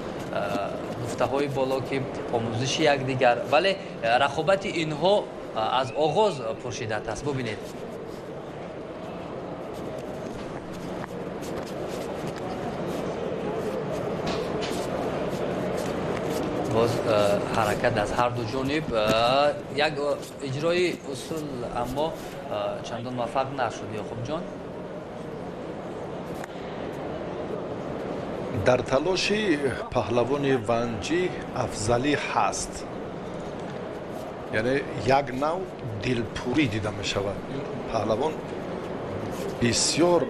[SPEAKER 3] گفته های بالا که آموزش یکدیگر، ولی رقابت اینها از آغاز پرشدت است. ببینید باز حرکت از هر دو جانب، یک اجرای اصول اما چندان موفق نشد. یعقوب جان
[SPEAKER 1] در تلاش پهلوان ونجی افضلی هست، یعنی یک نوع دلپوری دیده می شود. این پهلوان بسیار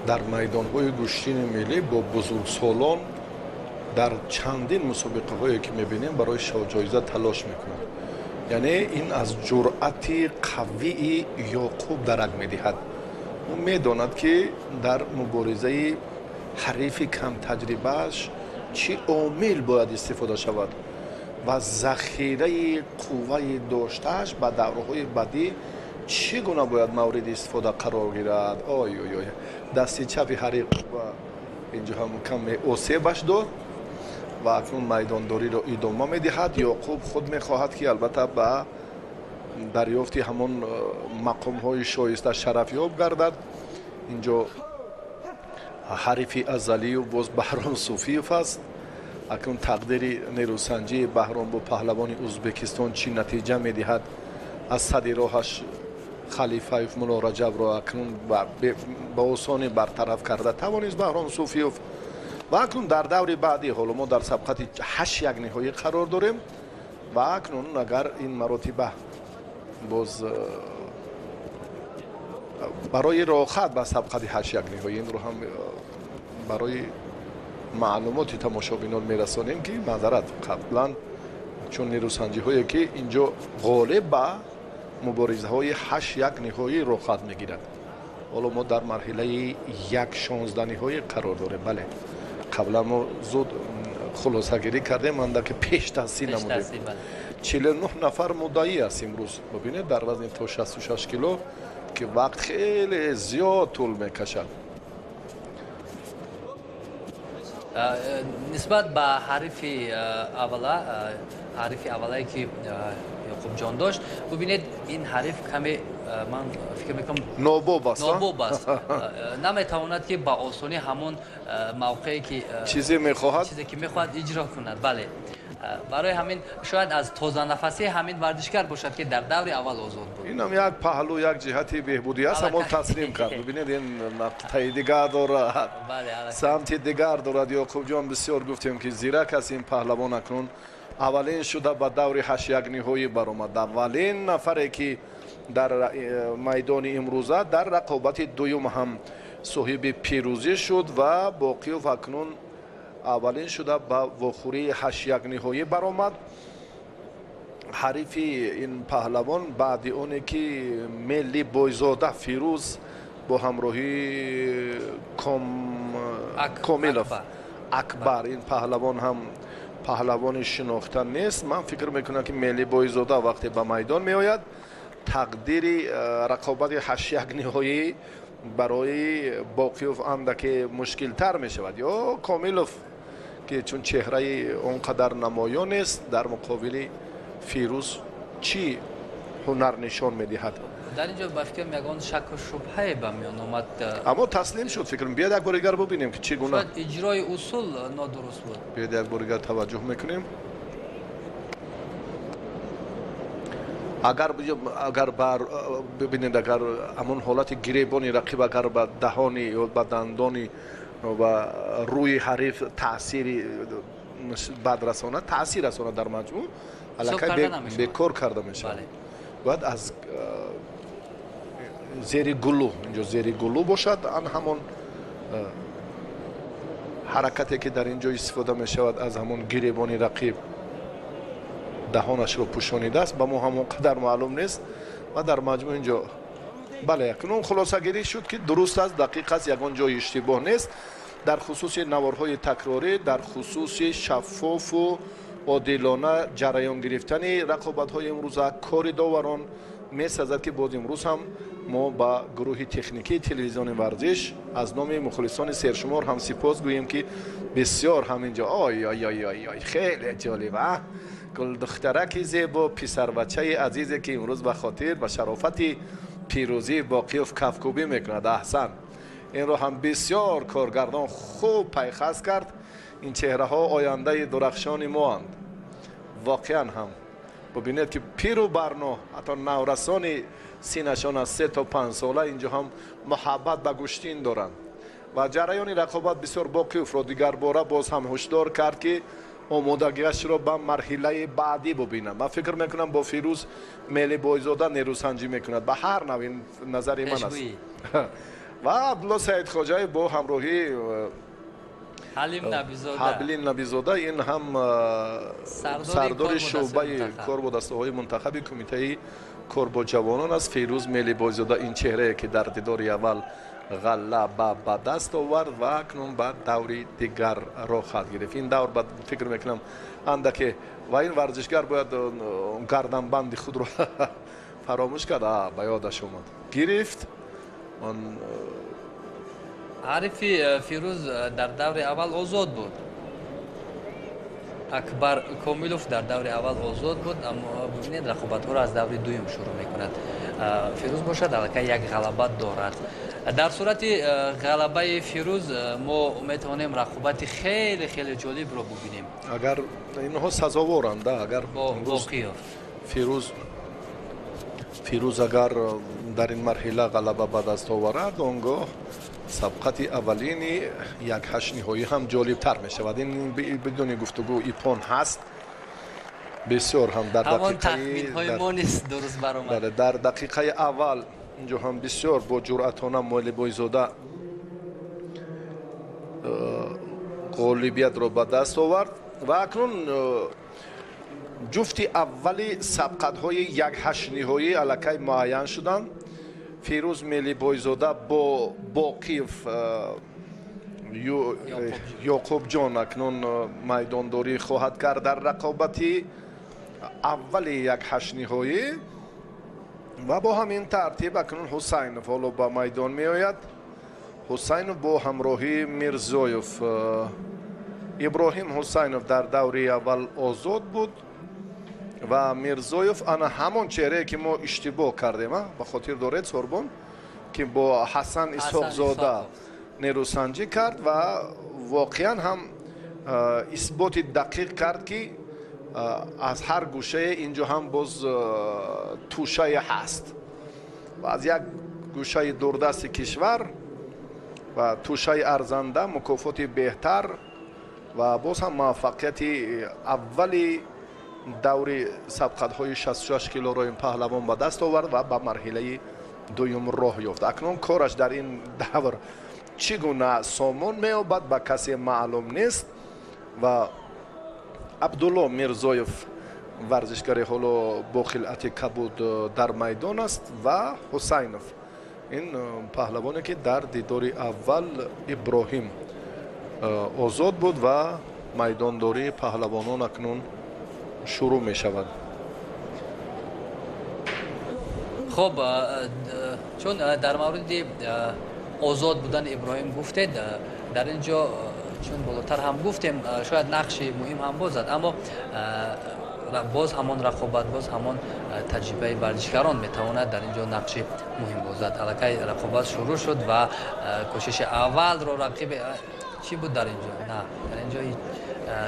[SPEAKER 1] дар майдонҳои гӯштини миллӣ бо бузургсолон дар чандин мусобиқаҳое ки мебинем барои ҷоиза талош мекунад. яъне ин аз ҷуръати қавии ёқуб дарак медиҳад. ӯ медонад ки дар муборизаи ҳарифи камтаҷрибааш чӣ омил бояд истифода шавад ва захираи қувваи доштааш ба давраҳои баъдӣ чӣ гуна бояд мавриди истифода қарор гирад. ой дасти чапи ҳариф ва инҷо ҳам каме осебаш дод ва акнун майдондориро идома медиҳад. ёқуб худ мехоҳад ки албатта ба дарёфти ҳамон мақомҳои шоиста шарафёб гардад. инҷо ҳарифи азалию боз баҳром суфиев аст. акнун тақдири нерӯсанҷии баҳром бо паҳлавони ӯзбекистон чӣ натиҷа медиҳад. аз сади роҳаш халифаев мулло раҷабро акнун ба осонӣ бартараф карда тавонист баҳром суфиев. ва акнун дар даври баъдӣ ҳоло мо дар сабқати 8 якниҳоӣ қарор дорем ва акнун агар ин маротиба боз барои рохат ба сабқати 8 якниҳоӣ инро ҳам барои маълумоти тамошобинон мерасонем ки мазарат қаблан чун нерӯсанҷиҳое ки инҷо ғолиб ба муборизаҳои 8 якниҳоӣ рохат мегирад. ҳоло мо дар марҳилаи 1/16 қарор дорем. бале қаблан мо зуд хулосагирӣ кардем андаки пештаҳсӣ намудем. 49 нафар муддаӣ аст имрӯз. бубинед дар вазни то 66 кило ки вақт хеле зиёд тӯл мекашад.
[SPEAKER 3] нисбат ба ҳарифи аввалае ки ёқубҷон дошт, бубинед ин ҳариф каме ман фикр мекунам нобоб аст. наметавонад ки ба осонӣ ҳамон мавқее ки
[SPEAKER 1] чизе ки
[SPEAKER 3] мехоҳад иҷро кунад. бале барои ҳамин шояд аз тозанафасӣ ҳамин варзишгар бошад ки дар даври аввал озод буд.
[SPEAKER 1] инам як паҳлу як ҷиҳати беҳбудӣ аст. ҳамон таслим кард. бибинед ин нақтаи дигар дорад, самти дигар дорад. ёқубҷон бисёр гуфтем ки зирак аст ин паҳлавон. акнун аввалин шуда ба даври 8 якниҳоӣ баромад. аввалин нафаре ки дар майдони имрӯза дар рақобати дуюм ҳам соҳиби пирӯзӣ шуд ва боқиёв акнун аввалин шуда ба вохӯрии 8 якниҳоӣ баромад. ҳарифи ин паҳлавон баъди оне ки мелли бойзода фирӯз бо ҳамроҳии комилов акбар, ин паҳлавон ҳам паҳлавони шинохта нест. ман фикр мекунам ки мелли бойзода вақте ба майдон меояд тақдири рақобати 8 якниҳоӣ барои боқиёв андаке мушкилтар мешавад. ё комилов ки чун чеҳраи он қадар намоён нест дар муқобили фирӯз чӣ ҳунар нишон медиҳад.
[SPEAKER 3] дар инҷо ба фикрам ягон шаку шубҳае ба миён омад.
[SPEAKER 1] аммо таслим шуд. фикрам биёед як бори дигар бубинем ки чӣ гуна
[SPEAKER 3] иҷрои усул нодуруст буд.
[SPEAKER 1] биёед як бори дигар таваҷҷӯҳ мекунем. агар бибинед агар ҳамон ҳолати гиребони рақиб агар ба даҳони ё ба дандони ва рӯи ҳариф таъсири бад расонад, таъсир расонад дар маҷмӯъ, аллакай бекор карда мешавад. бояд аз зери гулӯ, инҷо зери гулӯ бошад. ҳамон ҳаракате ки дар ин ҷо истифода мешавад аз ҳамон гиребони рақиб даҳонашро пӯшонидааст. ба мо ҳамон қадар маълум нест ва дар маҷмӯъ ин ҷо бале акнун хулосагирӣ шуд ки дуруст аст, дақиқ аст, ягон ҷои иштибоҳ нест. дар хусуси наворҳои такрорӣ, дар хусуси шаффофу одилона ҷараён гирифтани рақобатҳои имрӯза кори доварон месазад ки боз имрӯз ҳам мо ба гурӯҳи техникии телевизиони варзиш аз номи мухлисони сершумор ҳам сипос гӯем ки бисёр ҳаминҷо хеле ҷолиб гулдухтараки зебо, писарбачаи азизе ки имрӯз ба хотир ба шарофати пирӯзӣ боқиёв кафкӯбӣ мекунад. аҳсан. инро ҳам бисёр коргардон хуб пайхас кард. ин чеҳраҳо ояндаи дурахшони моанд. воқеан ҳам бубинед ки пиру барно ҳатто наврасони синашон аз 3 то 5 сола инҷо ҳам муҳаббат ба гӯштин доранд ва ҷараёни рақобат бисёр боқиёвро дигар бора боз ҳам ҳушдор кард ки омодагиашро ба марҳилаи баъдӣ бубинад. ман фикр мекунам бо фирӯз мели бойзода нерӯсанҷӣ мекунад. ба ҳар нав ин назари ман аст. و عبدالله سعیدخواجه با همراهی
[SPEAKER 3] حلیم نبیزاده
[SPEAKER 1] حبلین نبیزاده این هم سردار شعبه کار با دسته های منتخب کمیته کار با جوانان است. فیروز ملی بایزاده این چهره که در دیدار اول غلبه به دست آورد و اکنون بعد دوری دیگر را خواهد گرفت. این دور بعد فکر میکنم اندکی و این ورزشگر باید گردنبند خود را فراموش کرد. به یادش اومد گرفت
[SPEAKER 3] عارفی فیروز در دور اول آزاد بود. اکبر کاملوف در دور اول آزاد بود، اما ببینید رقابت ها را از دور دوم شروع میکند. فیروز باشد البته یک غلبه دارد. در صورت غلبه فیروز ما میتوانیم رقابت خیلی خیلی جالب را ببینیم.
[SPEAKER 1] اگر اینها سزاوارند، اگر فیروز اگر در این مرحله غلبه به دست آورد آنگاه سبقت اولینی یک هشت نهایی هم جالب تر می شود. این بدون گفتگو ایپون هست. بسیار هم در دقیقه در دقیقه اول اینجا هم بسیار با جرأتانه ملی بایزاده غالبیت را به دست آورد و اکنون جفتی اولی سبقت های یک هشت نهایی الکی معین شدند. فیروز ملی بایزاده با باقیف یعقوب جان اکنون میدانداری خواهد کرد در رقابتی اول یک هشت نهایی و با همین ترتیب اکنون حسین حالا به میدان می آید. حسین با همراهی میرزایف. ابراهیم حسینов در دوره اول آزاد بود و میرزایف انا همون چهره که ما اشتباه کردیم به خاطر دارید سوربون که با حسن اسحاق زاده نیروسنجی کرد و واقعا هم اثبات دقیق کرد که از هر گوشه اینجا هم باز توشه هست و از یک گوشه دوردست کشور و توشه ارزنده مکافات بهتر و باز هم موفقیت اولی دوری سبقت های 66 کیلو را این پهلوان به دست آورد و به مرحله دوم راه یافت. اکنون کارش در این دور چگونه سامان می‌یابد به کسی معلوم نیست و عبدالله میرزایف ورزشگر حالا با خلعت کبود در میدان است و حسینov این پهلوانی که در دیدار اول ابراهیم آزاد بود و میدانداری پهلوانان اکنون شروع می شود.
[SPEAKER 3] خب چون در مورد آزاد بودن ابراهیم گفتید، در اینجا چون بالاتر هم گفتیم شاید نقش مهم هم بازد، اما باز همان رقابت، باز همان تجربه ورزشکاران میتواند در اینجا نقش مهم بازد. الکی رقابت شروع شد و کوشش اول رو رقیب چی بود در اینجا؟ نه، در اینجا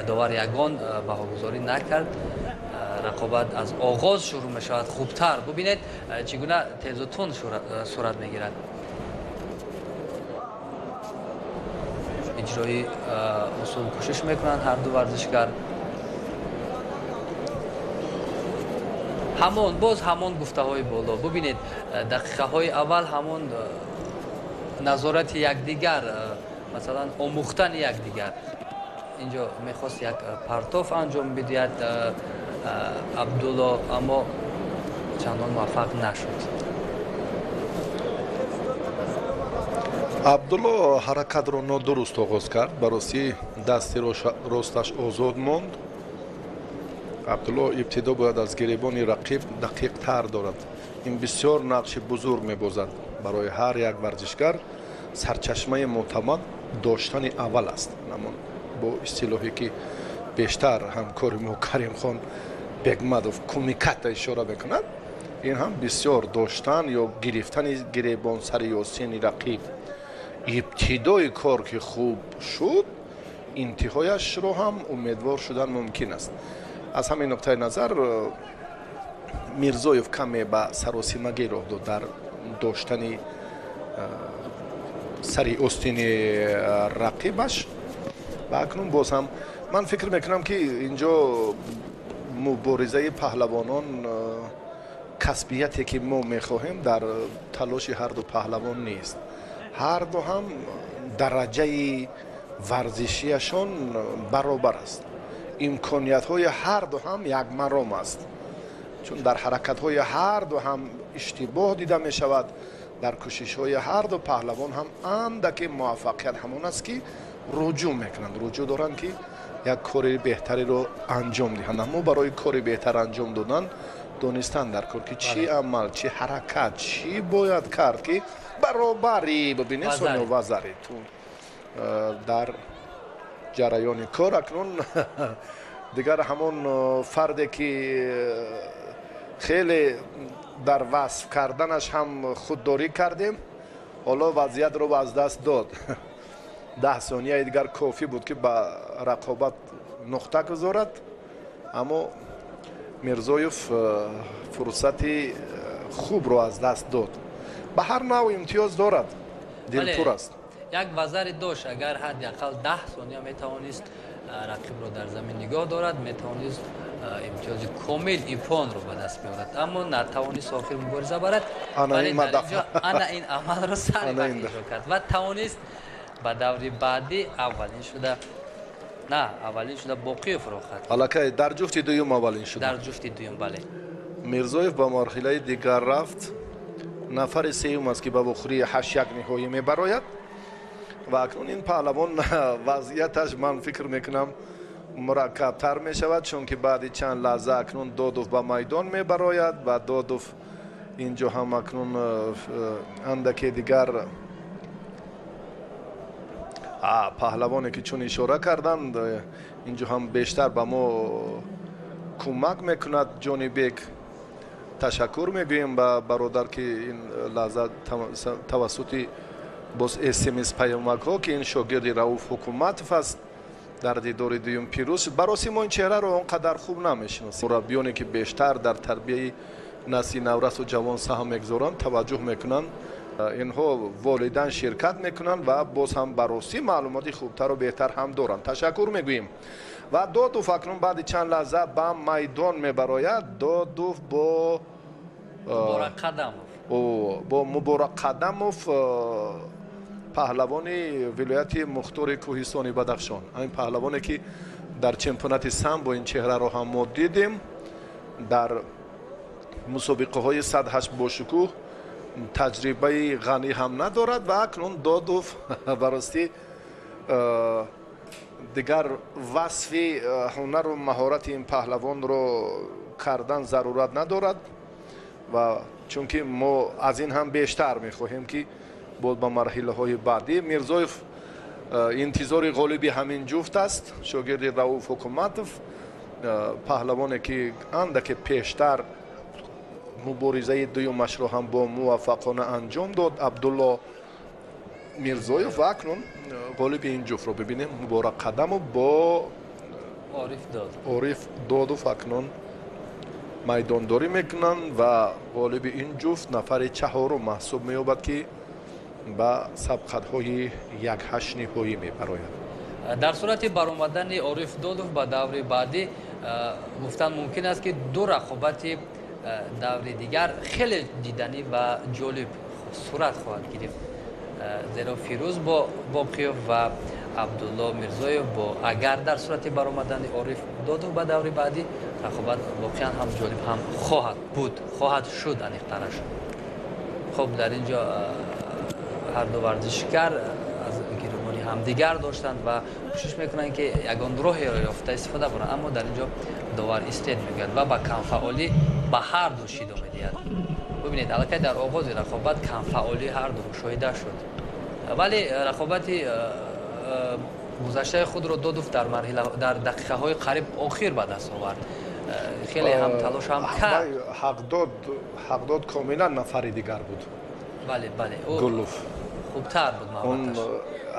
[SPEAKER 3] داور یگان بهاگذاری نکرد. رقابت از آغاز شروع می شود خوبتر. ببینید چگونه تیز و تند صورت می گیرد. اجرای اصول کوشش میکنند هر دو ورزشکار. باز همان گفته های بالا. ببینید دقیقه های اول همان نظارت یکدیگر، مثلا آموختن یکدیگر. اینجا میخواست یک پرتاف انجام بدهد عبدالله، اما چندان موفق نشد.
[SPEAKER 1] عبدالله حرکت را نادرست آغاز کرد، براستی دستی راستش آزاد ماند. عبدالله ابتدا باید از گریبان رقیب دقیق تر دارد. این بسیار نقش بزرگ میبازد برای هر یک ورزشگر. سرچشمه معتمد داشتن اول است. اما با اصطلاحی که بیشتر همکار ما کریم خان بگمدوف کمیکت اشاره بکند، این هم بسیار داشتن یا گرفتن گریبان سر یا سین رقیب. ابتدای کار که خوب شد، انتهایش رو هم امیدوار شدن ممکن است. از همین نقطه نظر میرزایف کمی به سراسیمگی راه داد در داشتن سری استین رقیبش و اکنون باز هم من فکر میکنم که اینجا مبارزه پهلوانان کسبیتی که ما میخواهیم در تلاش هر دو پهلوان نیست. ҳар ду ҳам дараҷаи варзишиашон баробар аст. имкониятҳои ҳар ду ҳам якмаром аст. чун дар ҳаракатҳои ҳар ду ҳам иштибоҳ дида мешавад. дар кӯшишҳои ҳар ду паҳлавон ҳам андаке муваффақият ҳамон аст ки руҷӯъ мекунанд, руҷӯъ доранд ки як кори беҳтареро анҷом диҳанд. аммо барои кори беҳтар анҷом додан донистан дар кор ки чӣ амал, чӣ ҳаракат, чӣ бояд кард ки баробари бибинед Соня Вазари ту дар ҷараёни кор акнун дигар ҳамон фарде ки хеле дар васф карданаш ҳам худдорӣ кардем, ҳоло вазъиятро аз даст дод. 10 сонияи дигар кофӣ буд ки ба рақобат нуқта гузорад, аммо Мирзоев фурсати хубро аз даст дод. ба ҳар навъ имтиёз дорад, дилтур аст.
[SPEAKER 3] як вазари дошт, агар ҳадақал 10 сония метавонист рақибро дар замин нигоҳ дорад, метавонист имтиёзи комил ипонро ба даст биёрад, аммо натавонист охир мубориза барад.
[SPEAKER 1] ана
[SPEAKER 3] ин амалро сари вақт иҷро кард ва тавонист ба даври баъдӣ аввалин шуда боқиевро хат.
[SPEAKER 1] аллакай дар ҷуфти дуюм аввалин шуд.
[SPEAKER 3] дар ҷуфти дуюм, бале.
[SPEAKER 1] Мирзоев ба марҳилаи дигар рафт. нафари сеюм аст ки ба вохӯрии 8-1 ниҳоӣ мебарояд ва акнун ин паҳлавон вазъияташ ман фикр мекунам мураккабтар мешавад, чунки баъди чанд лаҳза акнун Додов ба майдон мебарояд ва Додов инҷо ҳам акнун андаке дигар паҳлавоне ки чун ишора карданд инҷо ҳам бештар ба мо кӯмак мекунад. Ҷонибек ташаккур мегӯем ба бародар ки ин лаҳза тавассути боз смс паёмакҳо ки ин шогирди Рауф Ҳукуматов аст дар дидори дуюм пирӯз шуд. бароси мо ин чеҳраро он қадар хуб намешиносем. мураббиёне ки бештар дар тарбияи насли наврасу ҷавон саҳм мегузоранд таваҷҷӯҳ мекунанд, инҳо волидан ширкат мекунанд ва боз ҳам бароси маълумоти хубтару беҳтар ҳам доранд. ташаккур мегӯем. ва Додов акнун баъди чанд лаҳза ба майдон мебарояд. Додов бо Муборак Қадамов паҳлавони вилояти Мухтори Кӯҳистони Бадахшон, ҳамин паҳлавоне ки дар чемпионати самбо ин чеҳраро ҳам мо дидем, дар мусобиқаҳои 108 бошукӯҳ таҷрибаи ғанӣ ҳам надорад ва акнун Додов барости дигар васфи ҳунару маҳорати ин паҳлавонро кардан зарурат надорад ва чунки мо аз ин ҳам бештар мехоҳем ки боз ба марҳилаҳои баъдӣ. Мирзоев интизори ғолиби ҳамин ҷуфт аст, шогирди Рауф Ҳукуматов, паҳлавоне ки андаке пештар муборизаи дуюмашро ҳам бо муваффақона анҷом дод, Абдулло Мирзоев. ва акнун ғолиби ин ҷуфтро бибинем, Муборак Қадамов бо Ориф Додов акнун майдондорӣ мекунанд ва ғолиби ин ҷуфт нафари чаҳорум маҳсуб меёбад ки ба сабқатҳои 1-8 ниҳоӣ мебарояд.
[SPEAKER 3] дар сурати баромадани Ориф Додов ба даври баъдӣ гуфтан мумкин аст ки ду рақобати даври дигар хеле диданӣ ва ҷолиб сурат хоҳад гирифт, зеро Фирӯз бо Боқиев ва Абдулло Мирзоев бо агар дар сурати баромадани Ориф Додов ба даври баъдӣ рақобат воқеан ҳам ҷолиб ҳам хоҳад шуд аниқтараш. хуб дар ин ҷо ҳар ду варзишгар аз гирифтори ҳамдигар доштанд ва кӯшиш мекунанд ки ягон роҳеро ёфта истифода баранд, аммо дар ин ҷо довар истед мегӯяд ва ба камфаъолӣ ба ҳар ду шидо медиҳад. бибинед аллакай дар оғози рақобат камфаъолӣ ҳар ду мушоҳида шуд, вале рақобати гузаштаи худро Додов дар дақиқаҳои қариб охир ба даст овард. хеле ҳам талош ҳам кард.
[SPEAKER 1] ҳақдод комилан нафари дигар буд.
[SPEAKER 3] бале
[SPEAKER 1] Гулов
[SPEAKER 3] хубтар буд маҳораташ.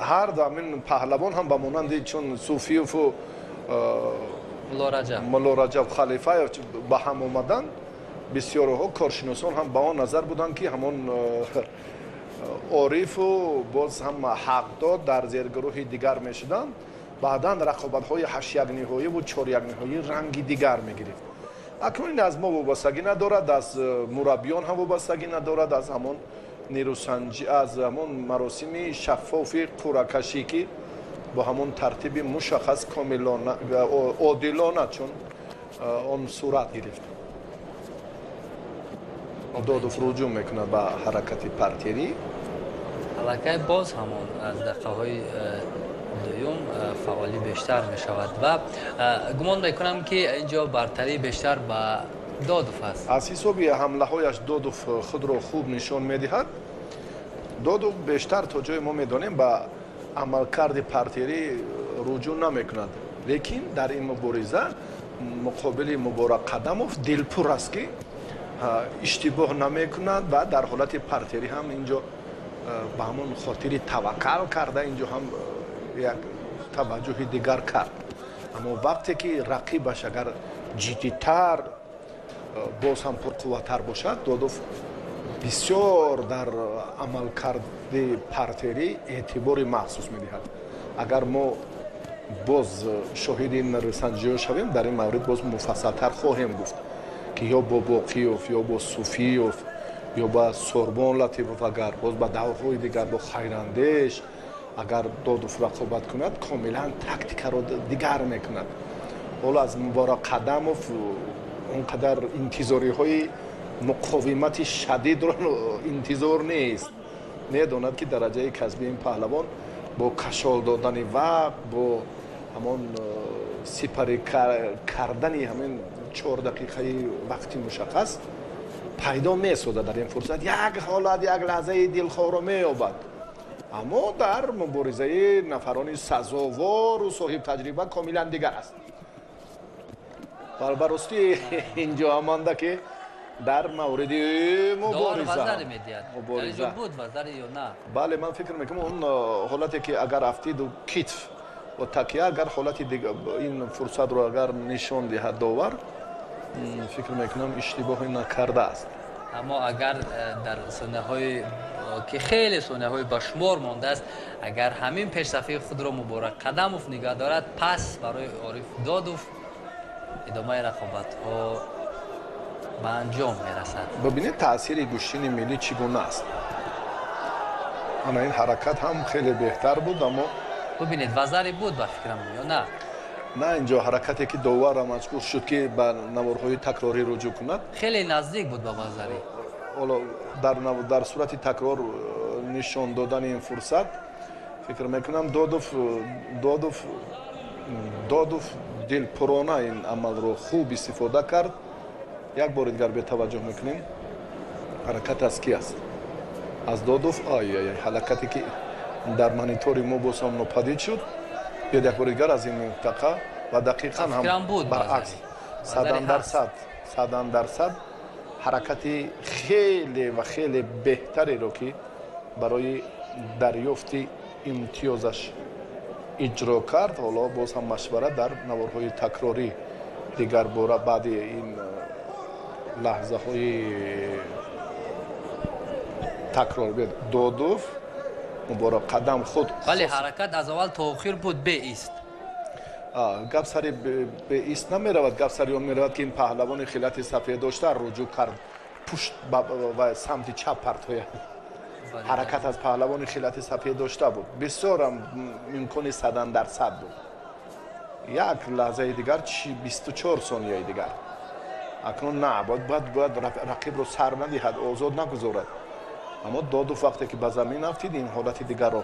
[SPEAKER 1] ҳар ду ҳамин паҳлавон ҳам ба монанди чун Суфиеву Муллораҷаб Халифаев ба ҳам омаданд, бисёрҳо коршиносон ҳам ба он назар буданд ки ҳамон Орифу боз ҳам ҳақдод дар зергурӯҳи дигар мешуданд. баъдан рақобатҳои 8-1 ниҳоиву 4-1 ниҳоӣ ранги дигар мегирифт. акнун ин аз мо вобастагӣ надорад, аз мураббиён ҳам вобастагӣ надорад, аз ҳамон нерӯсанҷӣ аз ҳамон маросими шаффофи қуръакашӣ ки бо ҳамон тартиби мушаххас комилона одилона чун он сурат гирифт. Додов руҷӯъ мекунад ба ҳаракати партиерӣ.
[SPEAKER 3] аллакай боз ҳамон аз дақиқаҳои дуюм фаъолӣ бештар мешавад ва гумон мекунам ки инҷо бартарӣ бештар ба Додов аст.
[SPEAKER 1] аз ҳисоби ҳамлаҳояш Додов худро хуб нишон медиҳад. Додов бештар то ҷое мо медонем ба амалкарди партиерӣ руҷӯъ намекунад, лекин дар ин мубориза муқобили Муборак Қадамов дилпур аст ки иштибоҳ намекунад ва дар ҳолати партиерӣ ҳам инҷо ба ҳамон хотири таваккал карда инҷо ҳам як таваҷҷӯҳи дигар кард. Аммо вақте ки рақибаш агар ҷиддитар боз ҳам пурқувваттар бошад, Додов бисёр дар амалкарди партиерӣ эътибори махсус медиҳад. Агар мо боз шоҳиди ин рисанҷиҳо шавем, дар ин маврид боз муфассалтар хоҳем гуфт ки ё бо Боқиёв ё бо Суфиёв ё ба Сорбон Латифов, агар боз ба даврҳои дигар бо Хайрандеш агар Додов рақобат кунад, комилан тактикаро дигар мекунад. ҳоло аз Муборак Қадамов он қадар интизориҳои муқовимати шадидро интизор нест. медонад ки дараҷаи касби ин паҳлавон бо кашол додани вақт, бо ҳамон сипарӣ кардани ҳамин 4 дақиқаи вақти мушаххас пайдо месозад. Дар ин фурсат як ҳолат, як лаҳзаи дилхоҳро меёбад. аммо дар муборизаи нафарони сазовору соҳибтаҷриба комилан дигар аст. ба ростӣ инҷо ҳаманда ки дар мавриди мубориза бале, ман фикр мекунам он ҳолате ки агар афтиду китф ва такя, агар ҳолати ин фурсатро агар нишон диҳад довар, фикр мекунам иштибоҳи накардааст.
[SPEAKER 3] аммо агар дар сонаҳои ки хеле сонаҳои ба шумор мондааст, агар ҳамин пешсафии худро Муборак Қадамов нигоҳ дорад, пас барои Ориф Додов идомаи рақобатҳо ба анҷом мерасад.
[SPEAKER 1] бибинед таъсири гӯштини миллӣ чӣ гуна аст. ана ин ҳаракат ҳам хеле беҳтар буд, аммо
[SPEAKER 3] бибинед вазаре буд ба фикрам, ё на?
[SPEAKER 1] на инҷо ҳаракате ки доварра маҷбур шуд ки ба наворҳои такрорӣ руҷӯъ кунад,
[SPEAKER 3] хеле наздик буд ба вазаре.
[SPEAKER 1] ҳоло дар сурати такрор нишон додани ин фурсат, фикр мекунам Додов дилпурона ин амалро хуб истифода кард. як бори дигар бетаваҷҷӯҳ мекунем, ҳаракат аз ки аст? аз Додов. ҳаракате ки дар монитори мо босам нопадид шуд. биёд як бори дигар аз ин минтақа ва дақиқан ҳам баръакс 100% ҳаракати хеле ва хеле беҳтареро ки барои дарёфти имтиёзаш иҷро кард. ҳоло боз ҳам машвара дар наворҳои такрорӣ дигар бора баъди ин лаҳзаҳои такрор Додов Муборак Қадам худ
[SPEAKER 3] вале ҳаракат аз аввал то охир буд беист.
[SPEAKER 1] гап сари беист намеравад, гап сари он меравад ки ин паҳлавони хилати сафеддошта руҷӯъ кард пушт ва самти чап партояд. ҳаракат аз паҳлавони хилати сафеддошта буд. бисёрам имкони 100% буд. як лаҳзаи дигар 24 сонияи дигар. акнун на, бояд рақибро сар надиҳад, озод нагузорад. аммо Додов вақте ки ба замин афтид, ин ҳолати дигарро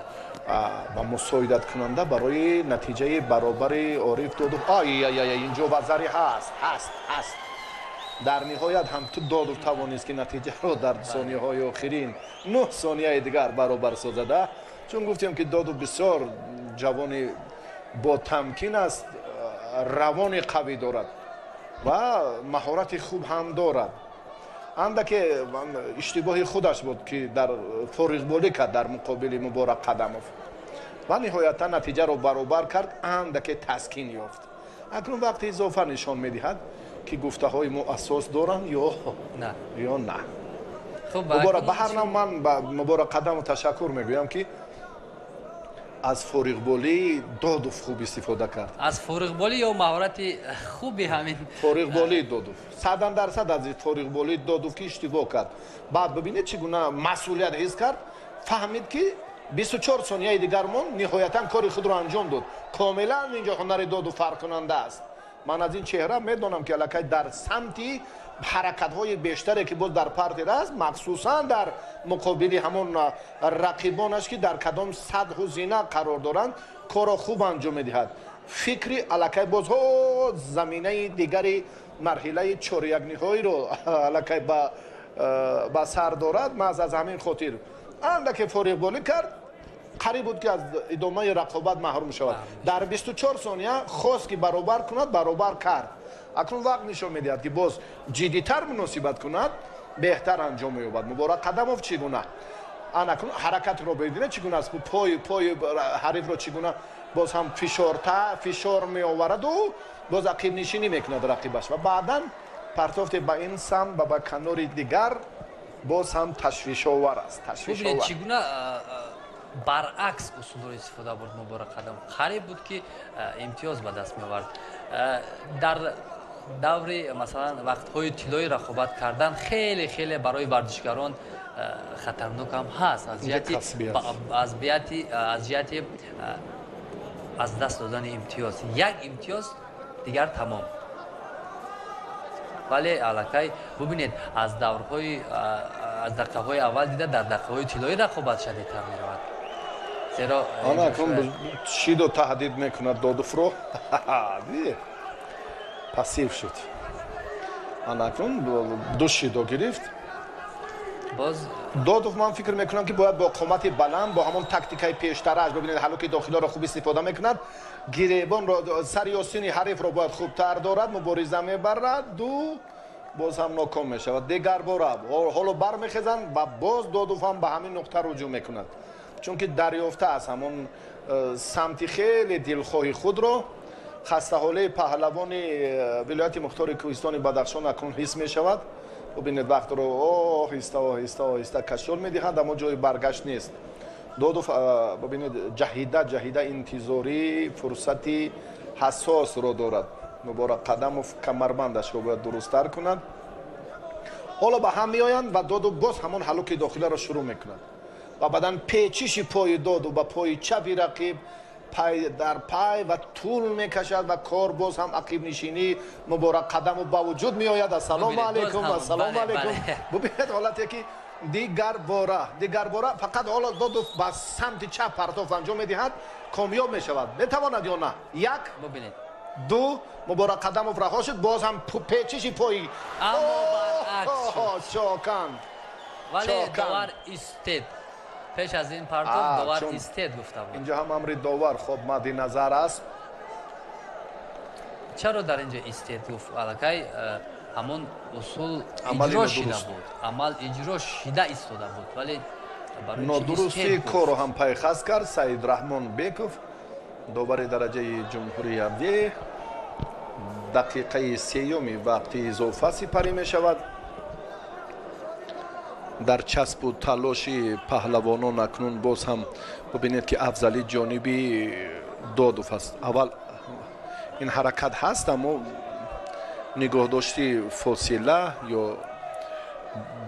[SPEAKER 1] ба мусоидат кунанда барои натиҷаи баробари Ориф Додов. инҷо вазари ҳаст. дар ниҳоят ҳам Додов тавонист ки натиҷаро дар сонияҳои охирин 9 сонияи дигар баробар созада, чун гуфтем ки Додов бисёр ҷавони бо тамкин аст, равони қавӣ дорад ва маҳорати хуб ҳам дорад. андаке иштибоҳи худаш буд ки дар фориғболӣ кард дар муқобили Муборак Қадамов ва ниҳоятан натиҷаро баробар кард, андаке таскин ёфт. акнун вақти изофа нишон медиҳад ки гуфтаҳои мо асос доранд ё на. ба ҳар нав ман ба Муборак Қадамов ташаккур мегӯям ки аз фориғболии Додов хуб истифода кард.
[SPEAKER 3] аз фориғболӣ ё маҳорати хуби ҳамин
[SPEAKER 1] фориғболии Додов 100% аз фориғболии Додов ки иштибоҳ кард. Баъд бибинед чӣ гуна масъулият ҳис кард, фаҳмид ки 24 сонияи дигар монд, ниҳоятан кори худро анҷом дод. Комилан инҷо ҳунари Додов фарқкунанда аст. Ман аз ин чеҳра медонам ки аллакай дар самти ҳаракатҳои бештаре ки боз дар партия аст, махсусан дар муқобили ҳамон рақибонаш ки дар кадом сатҳу зина қарор доранд, коро хуб анҷом медиҳад. фикри аллакай бозҳо заминаи дигари марҳилаи чорякниҳоиро аллакай ба сар дорад. маҳз аз ҳамин хотир андаке фориғболӣ кард, қариб буд ки аз идомаи рақобат маҳрум шавад. дар 24 сония хост ки баробар кунад, баробар кард. акнун вақт нишон медиҳад ки боз ҷиддитар муносибат кунад, беҳтар анҷом меёбад. Муборак Қадамов чӣ гуна анакнун ҳаракатро бединед чӣ гуна аст, пои ҳарифро чӣ гуна боз ҳам фишор меовараду боз ақибнишинӣ мекунад рақибаш ва баъдан партофте ба ин самт ва ба канори дигар боз ҳам ташвишовар аст.
[SPEAKER 3] бубинед чӣ гуна баръакс усулро истифода бурд Муборак Қадамов. қариб буд ки имтиёз ба даст меовард. дар даври масалан вақтҳои тиллои рақобат кардан хеле барои варзишгарон хатарнок ҳам ҳаст аз ҷиҳати аз даст додани имтиёз. як имтиёз дигар тамом. вале аллакай бубинед аз дақиқаҳои аввал дида дар дақиқаҳои тиллои рақобат шадидтар меравад. зеро
[SPEAKER 1] анакун шидо таҳдид мекунад Додовро. пассив шуд. анакун ду шидо гирифт.
[SPEAKER 3] боз
[SPEAKER 1] Додов ман фикр мекунам ки бояд бо қомати баланд, бо ҳамон тактикаи пештараш, бибинед ҳалоки дохилиро хуб истифода мекунад, гиребонро сари осини ҳарифро бояд хубтар дорад, мубориза мебарад, боз ҳам ноком мешавад. дигар бора ҳоло бармехезанд ва боз Додов ҳам ба ҳамин нуқта руҷӯъ мекунад, чунки дарёфта аст ҳамон самти хеле дилхоҳи худро. хастаҳолаи паҳлавони вилояти мухтори кӯҳистони Бадахшон акнун ҳис мешавад. бубинед вақтро оҳиста кашол медиҳад, аммо ҷои баргашт нест. Додов бубинед ҷаҳида интизорӣ фурсати ҳассосро дорад. Муборак Қадамов камарбандашро бояд дурусттар кунад. ҳоло ба ҳам меоянд ва Додов боз ҳамон ҳалоки дохиларо шурӯъ мекунад ва баъдан печиши пои Додов ба пои чапи рақиб пай дар пай ва тул мекашад ва кор боз ҳам ақибнишинӣ Муборак Қадамов ба вуҷуд меояд. ассалому алайкум, ассалому алайкум. бубинед ҳолате ки дигар бора фақат ҳоло Додов ба самти чап партоф анҷом медиҳад, комёб мешавад. метавонад ё на? як
[SPEAKER 3] бубинед
[SPEAKER 1] ду Муборак Қадамов раҳо шуд, боз ҳам печиши пои чокан.
[SPEAKER 3] вале довар истед. пеш аз ин партоф довар истед гуфта буд.
[SPEAKER 1] инҷо ҳам амри довар хоб мадди назар аст.
[SPEAKER 3] чаро дар инҷо истед гуфт? аллакай ҳамон усул иҷро шида буд, амал иҷро шида истода буд, вале
[SPEAKER 1] нодурустии корро ҳам пайхас кард Саид Раҳмон Беков, довари дараҷаи ҷумҳурии авве. дақиқаи сеюми вақти изофа сипарӣ мешавад. дар часпу талоши паҳлавонон акнун боз ҳам бубинед ки афзали ҷониби Додов аст. аввал ин ҳаракат ҳаст, аммо нигоҳдошти фосила ё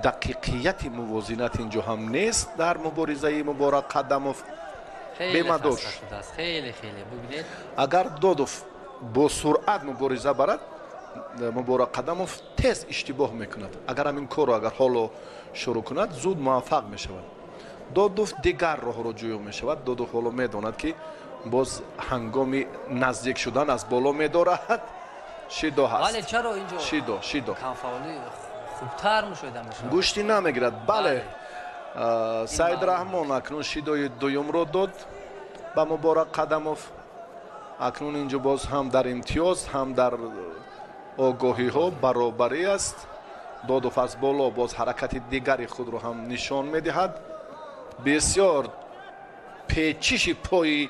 [SPEAKER 1] дақиқияти мувозинат инҷо ҳам нест. дар муборизаи Муборак Қадамов бемадор шуд.
[SPEAKER 3] бубинед
[SPEAKER 1] агар Додов бо суръат мубориза барад, Муборак Қадамов тез иштибоҳ мекунад. агар ҳамин корро агар ҳоло шурӯъ кунад, зуд муваффақ мешавад. Додов дигар роҳро ҷӯё мешавад. Додов ҳоло медонад ки боз ҳангоми наздик шудан аз боло медорад. шидо ҳаст.
[SPEAKER 3] вале чаро инҷо
[SPEAKER 1] шидо
[SPEAKER 3] камфаъолӣ хубтар мушоҳида мешавад?
[SPEAKER 1] гӯшти намегирад. бале, Саид Раҳмон акнун шидои дуюмро дод ба Муборак Қадамов. акнун инҷо боз ҳам дар имтиёз, ҳам дар огоҳиҳо баробарӣ аст. Додов аз боло боз ҳаракати дигари худро ҳам нишон медиҳад. бисёр печиши пои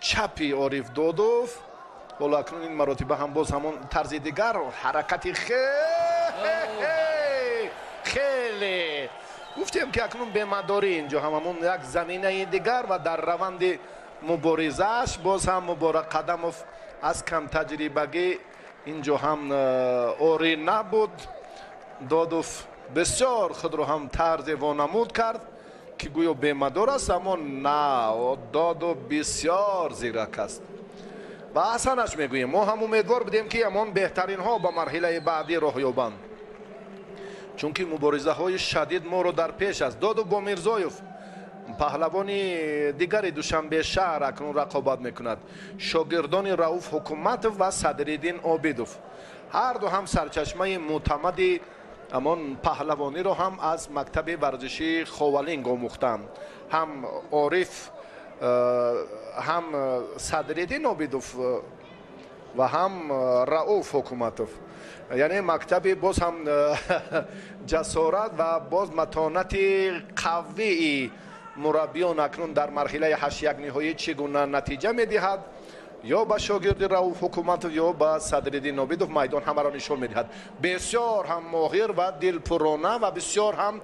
[SPEAKER 1] чапи Ориф Додов. ҳоло акнун ин маротиба ҳам боз ҳамон тарзи дигар ҳаракати хеле گفتیم که اکنون بمداری اینجا هممون یک زمینه دیگر و در روند مبارزش باز هم مبارک قدموف از کم تجربگی اینجا هم اوری نبود. دادوف بسیار خود رو هم طرز وانمود کرد که گویا بمدار است، اما نه، دادو بسیار زیرک است و اصلاش میگوییم ما هم امیدوار بودیم که امان بهترین ها به مرحله بعدی راه یابند، چون که مبارزه های شدید ما رو در پیش است. دادو با میرزایوف پهلوانی دیگری دوشنبه شهر اکنون رقابت میکند. شاگردان رؤوف حکومتوف و صدرالدین عابدوف هر دو هم سرچشمه معتمد امان پهلوانی رو هم از مکتب ورزشی خوالینگ آموختند. هم عارف هم صدرالدین عابدوف و هم رؤوف حکومتوف، یعنی مکتب باز هم جسارت و باز متانت قوی مربیان اکنون در مرحله 8 یک نهایی چگونه نتیجه میدهد، یا به شاگرد رؤوف حکومتوف یا به صدرالدین عابدوف میدان همه را نشان میدهد. بسیار هم ماهر و دلپرانه و بسیار هم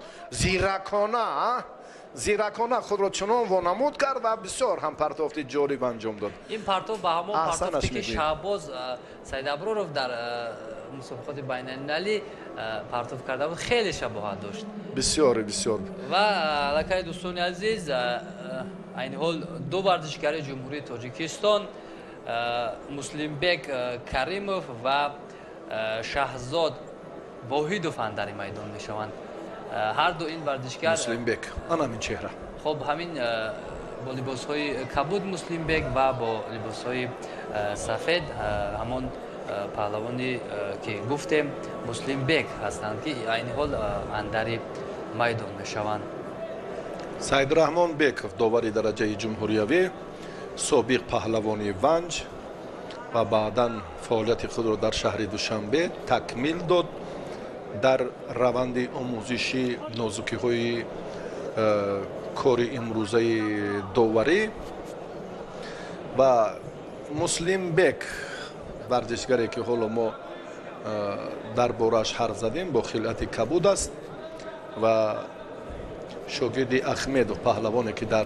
[SPEAKER 1] زیرکانه خود را چنان وانمود کرد و بسیار هم پرتافت جالب انجام داد.
[SPEAKER 3] این پرتاب به همون پرتافتی که شهباز سید ابرارов در مسابقات بین المللی پرتاب کرده بود خیلی شباهت داشت.
[SPEAKER 1] بسیار
[SPEAKER 3] و علاقه دوستان عزیز، این حال دو ورزشکار جمهوری تاجیکستان مسلیمبک کریموف و شهزاد واحدوف در میدان میشوند. هر دو این ورزشکار
[SPEAKER 1] مسلیمبک همین چهره،
[SPEAKER 3] خب همین با لباس های کبود مسلیمبک و با لباس های سفید همان پهلوانی که گفتیم مسلیمبک هستند که این حال اندر میدان میشوند.
[SPEAKER 1] سید رحمان بیکов داوری درجه جمهوریوی، سابق پهلوانی ونج و بعدا فعالیت خود را در شهر دوشنبه تکمیل داد. در روند آموزشی نازکی های کار امروزه داوری و مسلیمبک ورزشگری که حالا ما در بارش حرف زدیم با خلعت کبود است و شاگرد احمدوف پهلوانی که در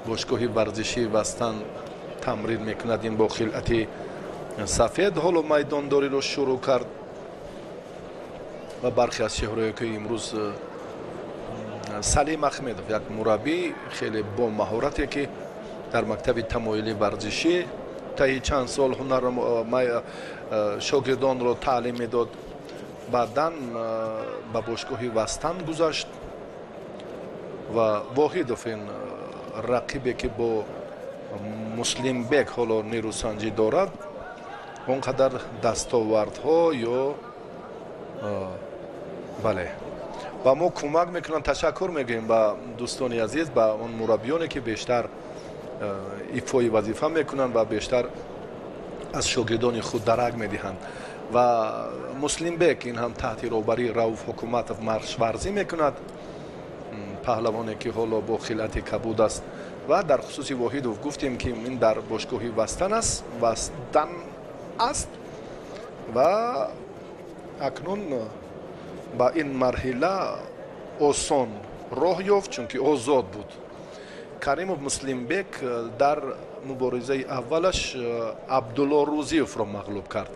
[SPEAKER 1] باشگاه ورزشی وستن تمرین میکند این با خلعت سفید حالا میدانداری رو شروع کرد و برخی از شهرهایی که امروز سلیم احمدوف یک مربی خیلی با مهارتی که در مکتب تمایلی ورزشی طی چند سال هنر شاگردان را تعلیم میداد، بعداً به باشگاه وستن گذشت و واحدوف این رقیبی که با مسلیمبک حالا نیروسنجی دارد اونقدر دستاوردها یا بله و ما کمک میکنن. تشکر میگیم به دوستان عزیز، به اون مربیانی که بیشتر ایفای وظیفه میکنن و بیشتر از شاگردان خود درک میدهند و مسلیمبک این هم تحت رهبری رؤوف حکومتوف مارش ورزی میکند، پهلوانی که حالا با خلعت کبود است و در خصوص واحدوف گفتیم که این در باشگاه وستن است و اکنون با این مرحله آسان راه یافت چون که آزاد بود. کریموف مسلیمبک در مبارزه اولش عبدالله روزیوف را مغلوب کرد،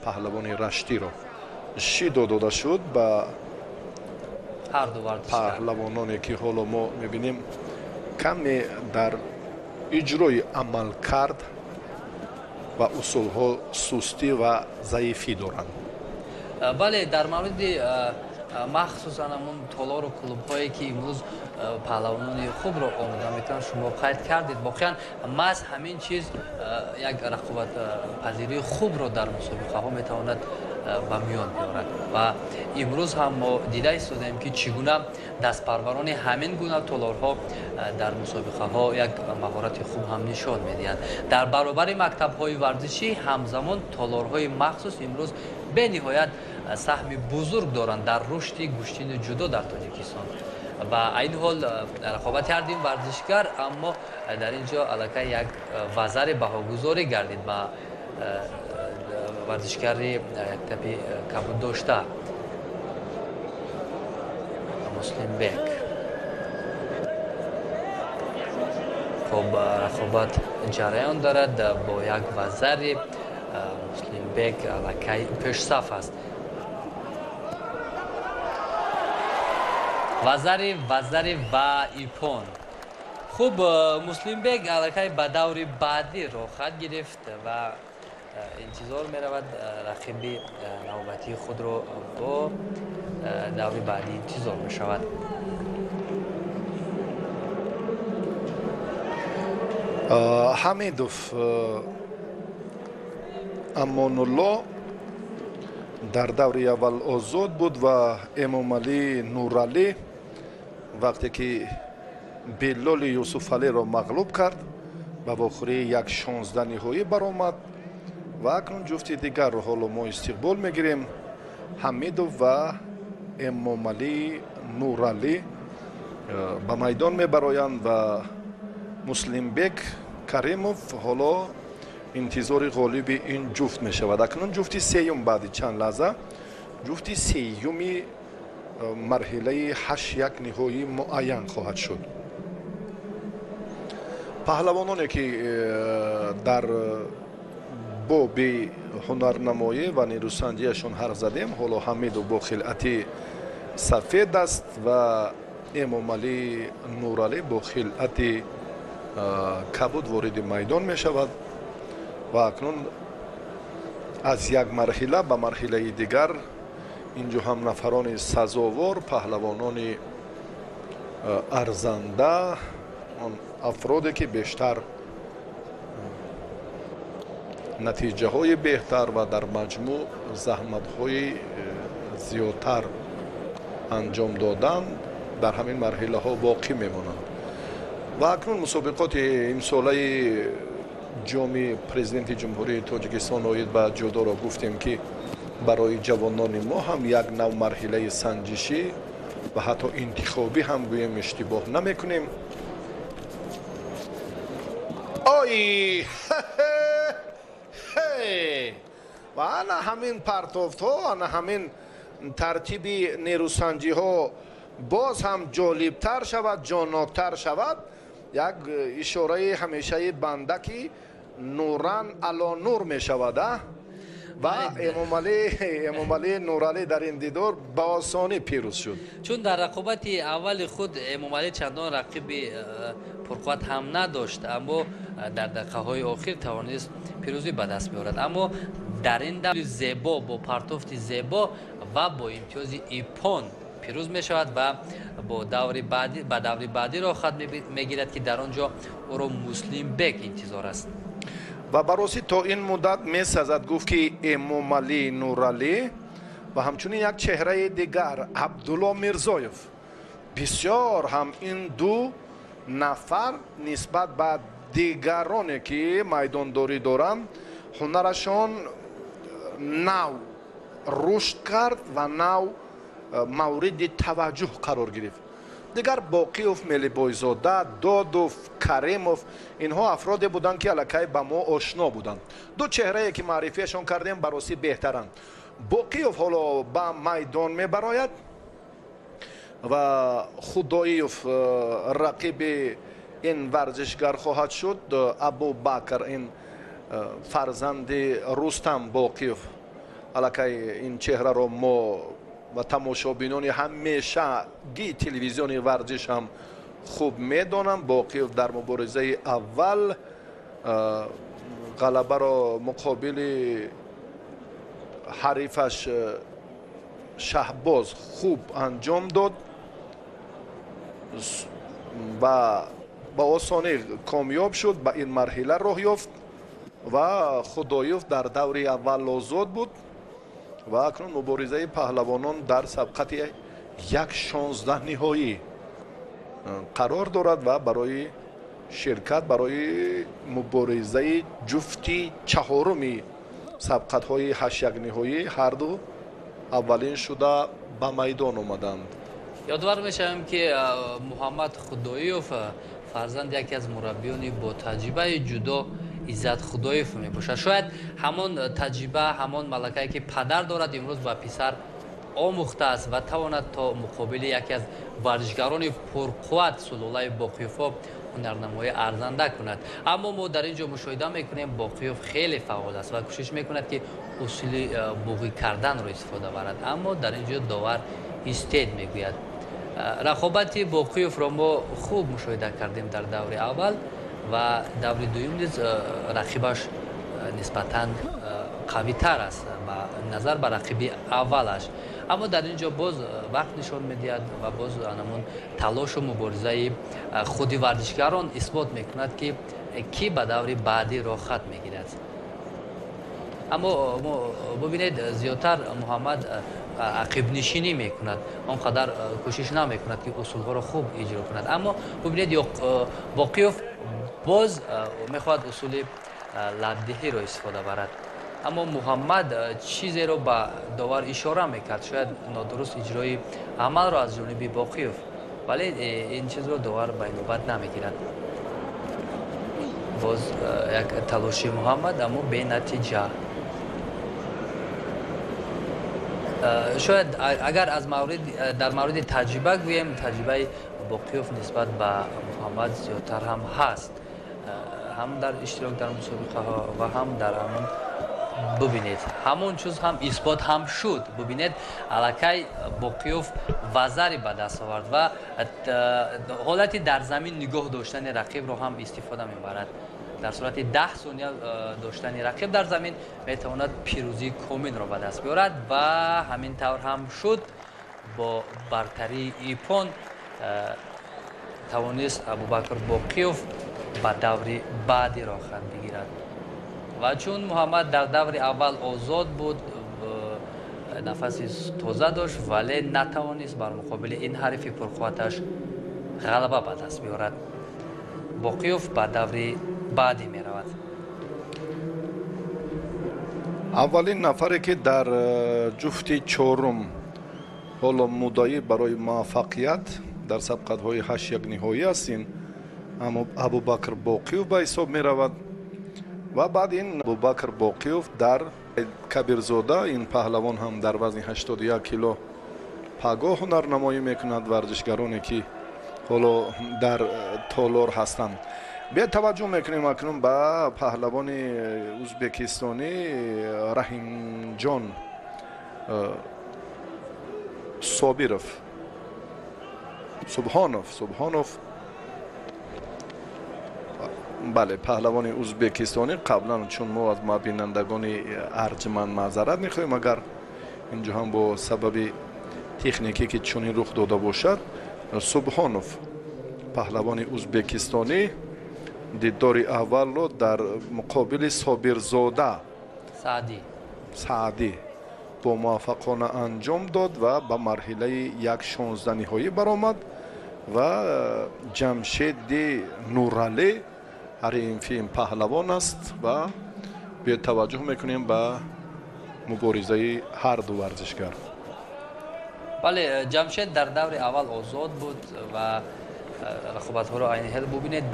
[SPEAKER 1] پهلوان رشتی را. 6 داده شد به
[SPEAKER 3] هر دو ورزشکار
[SPEAKER 1] پهلوانانی که حالا ما میبینیم کمی در اجرای عمل کرد و اصول ها سستی و ضعیفی دارند.
[SPEAKER 3] بله، در مورد مخصوصا همون تالار و کلوب هایی که امروز پهلوانان خوب را آماده میکنن شما قید کردید، واقعا محض همین چیز یک رقابت پذیری خوب را در مسابقه ها میتواند به میان بیارد و امروز هم ما دیده ایستادیم که چگونه دستپروران همین گونه تالارها در مسابقه ها یک مهارت خوب هم نشان میدهند. در برابر مکتب های ورزشی همزمان تالارهای مخصوص امروز به نهایت سهم بزرگ دارند در رشد گوشتین جودو در تاجیکستان و این حال رقابت کردیم ورزشکار، اما در اینجا علاقه یک وزر بهاگذاری گردید و ورزشکاری تپی کبود داشته مسلیمبک. خب رقابت جریان دارد با یک وزری مسلم بگ الکی پیش صف است. وزری و ایپون. خوب مسلم بگ الکی به دور بعدی رو خط گرفت و انتظار می رود رقیب نوبتی خود رو با دور بعدی انتظار می شود.
[SPEAKER 1] حمیدوف امانالله در دور اول آزاد بود و امامعلی نورعلی وقتی که بلال یوسف علی را مغلوب کرد به آخری یک 16 نهایی برآمد و اکنون جفتی دیگر رو حالا ما استقبال میگیریم. حمیدوف و امامعلی نورعلی به میدان میبرایند و مسلم بگ каримов حالا انتظار غالب این جفت می شود. اکنون جفتی سیوم بعد چند لحظه جفتی سیومی مرحله 8 یک نهایی معین خواهد شد. پهلوانانی که در باب هنرنمایی و نیروسنجیشان حرف زدیم حالا حمید با خلعت سفید است و امامعلی نورعلی با خلعت کبود وارد میدان می شود و اکنون از یک مرحله به مرحله دیگر اینجا هم نفران سزاوار پهلوانان ارزنده آن افرادی که بیشتر نتیجه های بهتر و در مجموع زحمت های زیادتر انجام دادن در همین مرحله ها باقی میمانند. و اکنون مسابقات امساله جام پرزیدنت جمهوری تاجیکستان آید به جدا را گفتیم که برای جوانان ما هم یک نوع مرحله سنجشی و حتی انتخابی هم گویم اشتباه نمی کنیم. آی و انا همین پرتافت ها انا همین ترتیب نیروسنجی ها باز هم جالبتر شود جاناتر شود. یک اشاره همیشه بنده که نوران علی نور می شود و امامعلی نورعلی در این دیدار به آسانی پیروز شد.
[SPEAKER 3] چون در رقابت اول خود امامعلی چندان رقیب پرقوت هم نداشت اما در دقیقه های آخر توانست پیروزی به دست بیاورد. اما در این دور زیبا با پرتافت زیبا و با امتیاز ایپون پیروز می شود و با دور بعدی را خط می گیرد که در آنجا او را مسلم بگ انتظار است.
[SPEAKER 1] و براستی تا این مدت می سزد گفت که امامعلی نورعلی و همچنین یک چهره دیگر عبدالله میرزایف بسیار هم این دو نفر نسبت به دیگرانی که میدانداری دارند هنرشان نو رشد کرد و نو مورد توجه قرار گرفت. دیگر باقیوف، ملیبایزاده، دادوف، کریموف اینها افرادی بودند که الکی به ما آشنا بودند. دو چهره که معرفیشان کردیم براستی بهترند. باقیوف حالا به میدان میبراید و خداییوف رقیب این ورزشگر خواهد شد. ابوبکر این فرزند رستم باقیوف الکی این چهره را ما و تماشابینان همیشه گی تلویزیون ورزش هم خوب میدانم. باقیوف در مبارزه اول غلبه را مقابل حریفش شهباز خوب انجام داد و با آسانی کامیاب شد به این مرحله راه یافت و خدایوف در دور اول آزاد بود و اکنون مبارزه پهلوانان در سبقت یک 16 نهایی قرار دارد و برای شرکت برای مبارزه جفتی چهارمی سبقت های 8 یک نهایی هر دو اولین شده به میدان آمدند.
[SPEAKER 3] یادآور میشم که محمد خداییوف فرزند یکی از مربیان با تجربه جودو عزت خداییوف می باشد. شاید همان تجربه همان ملکه‌ای که پدر دارد امروز با پسر آموخته است و تواند تا مقابل یکی از ورزشگران پرقوت سلوله باقیوف هنرنمایی ارزنده کند. اما ما در اینجا مشاهده میکنیم باقیوف خیلی فعال است و کوشش میکند که اصول بوقی کردن رو استفاده برد، اما در اینجا داور ایستاد میگوید. رقابت باقیوف را ما خوب مشاهده کردیم در دور اول و دور دوم نیز رقیبش نسبتاً قوی تر است و نظر به رقیب اولش، اما در اینجا باز وقت نشان میدهد و باز همون تلاش و مبارزه خودی ورزشکاران اثبات میکند که کی به دور بعدی راه خط میگیرد. اما ببینید زیادتر محمد عقب نشینی میکند، آنقدر کوشش نمیکند که اصولها را خوب اجرا کند. اما ببینید باقیوف باز میخواد اصول لبدهی را استفاده برد، اما محمد چیزی را به داور اشاره میکرد، شاید نادرست اجرای عمل را از جانب باقیوف، ولی این چیز را داور به نوبت نمیگیرد. باز یک تلاشی محمد اما به نتیجه. شاید اگر از در مورد تجربه گوییم، تجربه باقیوف نسبت به محمد زیادتر هم هست، هم در اشتراک در مسابقه ها و هم در همون ببینید همون چیز هم اثبات هم شد. ببینید الکی باقیوف وزری به دست آورد و حالتی در زمین نگاه داشتن رقیب رو هم استفاده میبرد. در صورت 10 ثانیه داشتن رقیب در زمین میتواند پیروزی کامل را به دست بیارد و همین طور هم شد. با برتری ایپون توانست ابوبکر باقیوف به دور بعدی را خط بگیرد و چون محمد در دور اول آزاد بود، نفسی تازه داشت، ولی نتوانست بر مقابل این حریف پرقوتش غلبه به دست بیارد. باقیوف به دور بعدی می رود.
[SPEAKER 1] اولین نفری که در جفت چهارم حالا مدعی برای موفقیت در سبقت‌های 8 یک نهایی هستین، اما ابوبکر باقیوف به حساب می رود و بعد این ابوبکر باقیوف در کبیرزاده، این پهلوان هم در وزن 81 کیلو پگاه هنرنمایی میکند. ورزشگرانی که حالا در تالار هستند. به توجه میکنیم اکنون به پهلوان ازبکستانی رحیم جان صابیروف سبحانوف بله، پهلوان ازبکستانی. قبلا چون ما از بینندگان ارجمند معذرت میخوایم اگر اینجا هم با سبب تکنیکی که چنین رخ داده باشد، سبحانوف پهلوان ازبکستانی دیدار اول رو در مقابل صابرزاده سعدی با موفقانه انجام داد و به مرحله 1/16 نهایی برآمد و جمشید نورعلی حریم فیم پهلوان است و به توجه میکنیم به مبارزه هر دو ورزشگر.
[SPEAKER 3] بله، جمشید در دور اول آزاد بود و رقابت ها را عین حال ببینید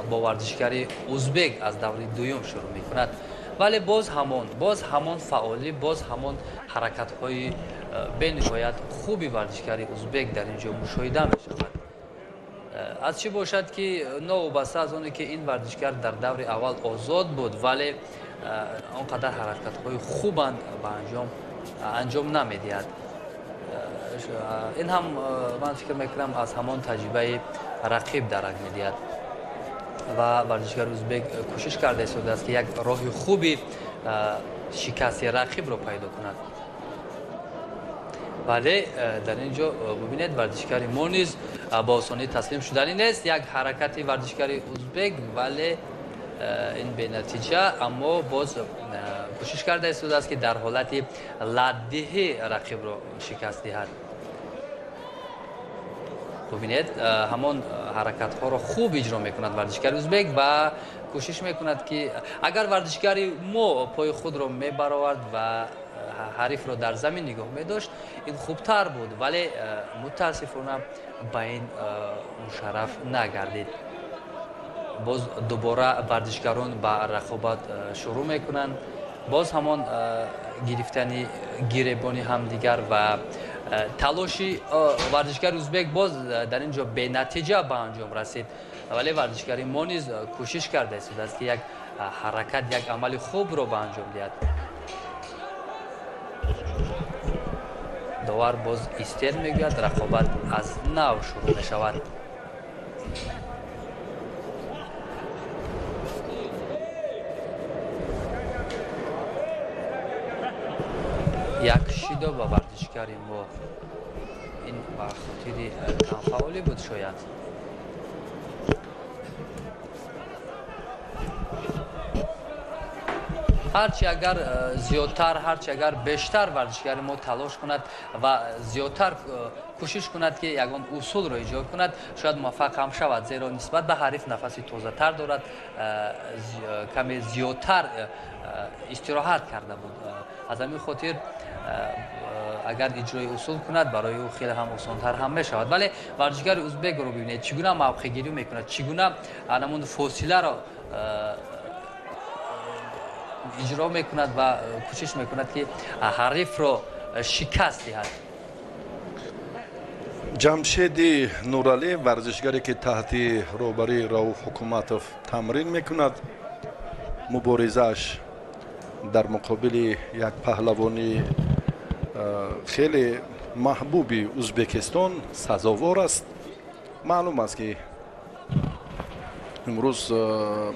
[SPEAKER 3] با ورزشکاری ازبک از دور دوم شروع میکند، ولی باز همون فعالی، باز همون حرکت های به نهایت خوبی ورزشکاری ازبک در اینجا مشاهده میشود. از چی باشد که نوبسته از اونی که این ورزشکار در دور اول آزاد بود، ولی آنقدر حرکت های خوبند به انجام نمیدهد. این هم من فکر میکنم از همان تجربه رقیب درک میدهد و ورزشکار ازبک کوشش کرده است که یک راه خوبی شکست رقیب رو پیدا کند. ولی در اینجا ببینید ورزشکاری ما نیز با آسانی تسلیم شدنی نیست. یک حرکت ورزشکاری ازبک ولی این به نتیجه، اما باز کوشش کرده است که در حالت لدهی رقیب رو شکست دهد. ببینید همان حرکت ها را خوب اجرا میکند ورزشکار ازبک و کوشش میکند که اگر ورزشکاری ما پای خود را میبرآورد و حریف را در زمین نگاه می‌داشت، این خوبتر بود، ولی متاسفانه به این مشرف نگردید. باز دوباره ورزشکاران به رقابت شروع میکنند، باز همان گرفتن گریبانی همدیگر و تلاشی ورزشکار ازبک باز در اینجا به نتیجه به انجام رسید ولی ورزشکاری ما نیز کوشش کرده است که یک حرکت یک عمل خوب رو به انجام دهد. داور باز ایستر میگوید رقابت از نو شروع می شود. یک شیدو با ورزشکاری ما این با خاطر کم فعالی بود شاید. هرچی اگر زیادتر هرچی اگر بیشتر ورزشکار ما تلاش کند و زیادتر کوشش کند که یگان اصول را اجرا کند شاید موفق هم شود، زیرا نسبت به حریف نفسی تازه تر دارد، کمی زیادتر استراحت کرده بود. از همین خاطر اگر اجرای اصول کند برای او خیلی هم آسان‌تر هم می شود. ولی ورزشکار ازبک رو ببینید چگونه موقع گیری میکند، چگونه همون فاصله را اجرا میکند و کوشش میکند که حریف را شکست دهد.
[SPEAKER 1] جمشید نورعلی ورزشگری که تحت روبری رؤوف حکومتوف تمرین میکند، مبارزش در مقابل یک پهلوانی خیلی محبوبی ازبکستان سزاوار است. معلوم است که امروز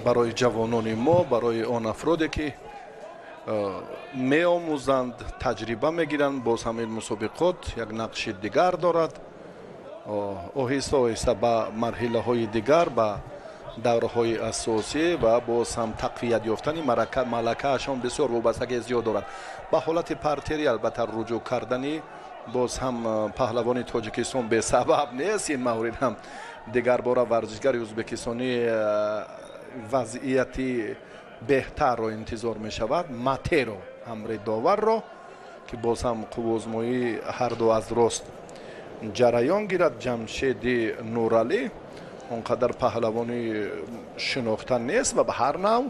[SPEAKER 1] برای جوانان ما، برای آن افرادی که می آموزند، تجربه میگیرند، باز همین مسابقات یک نقش دیگر دارد. آهسته آهسته به مرحله های دیگر، به دوره های اساسی و باز هم تقویت یافتن ملکه اشان بسیار وابستگی زیاد دارد. به حالت پرتری البته رجوع کردنی باز هم پهلوان تاجیکستان به سبب نیست. این مورد هم دیگر بار ورزشگر ازبکستانی وضعیتی بهتر را انتظار می شود. ماتیرو امر داور را که باز هم قوازمایی هر دو از راست جریان گیرد. جمشید نورعلی اونقدر پهلوانی شناخته نیست و به هر نوع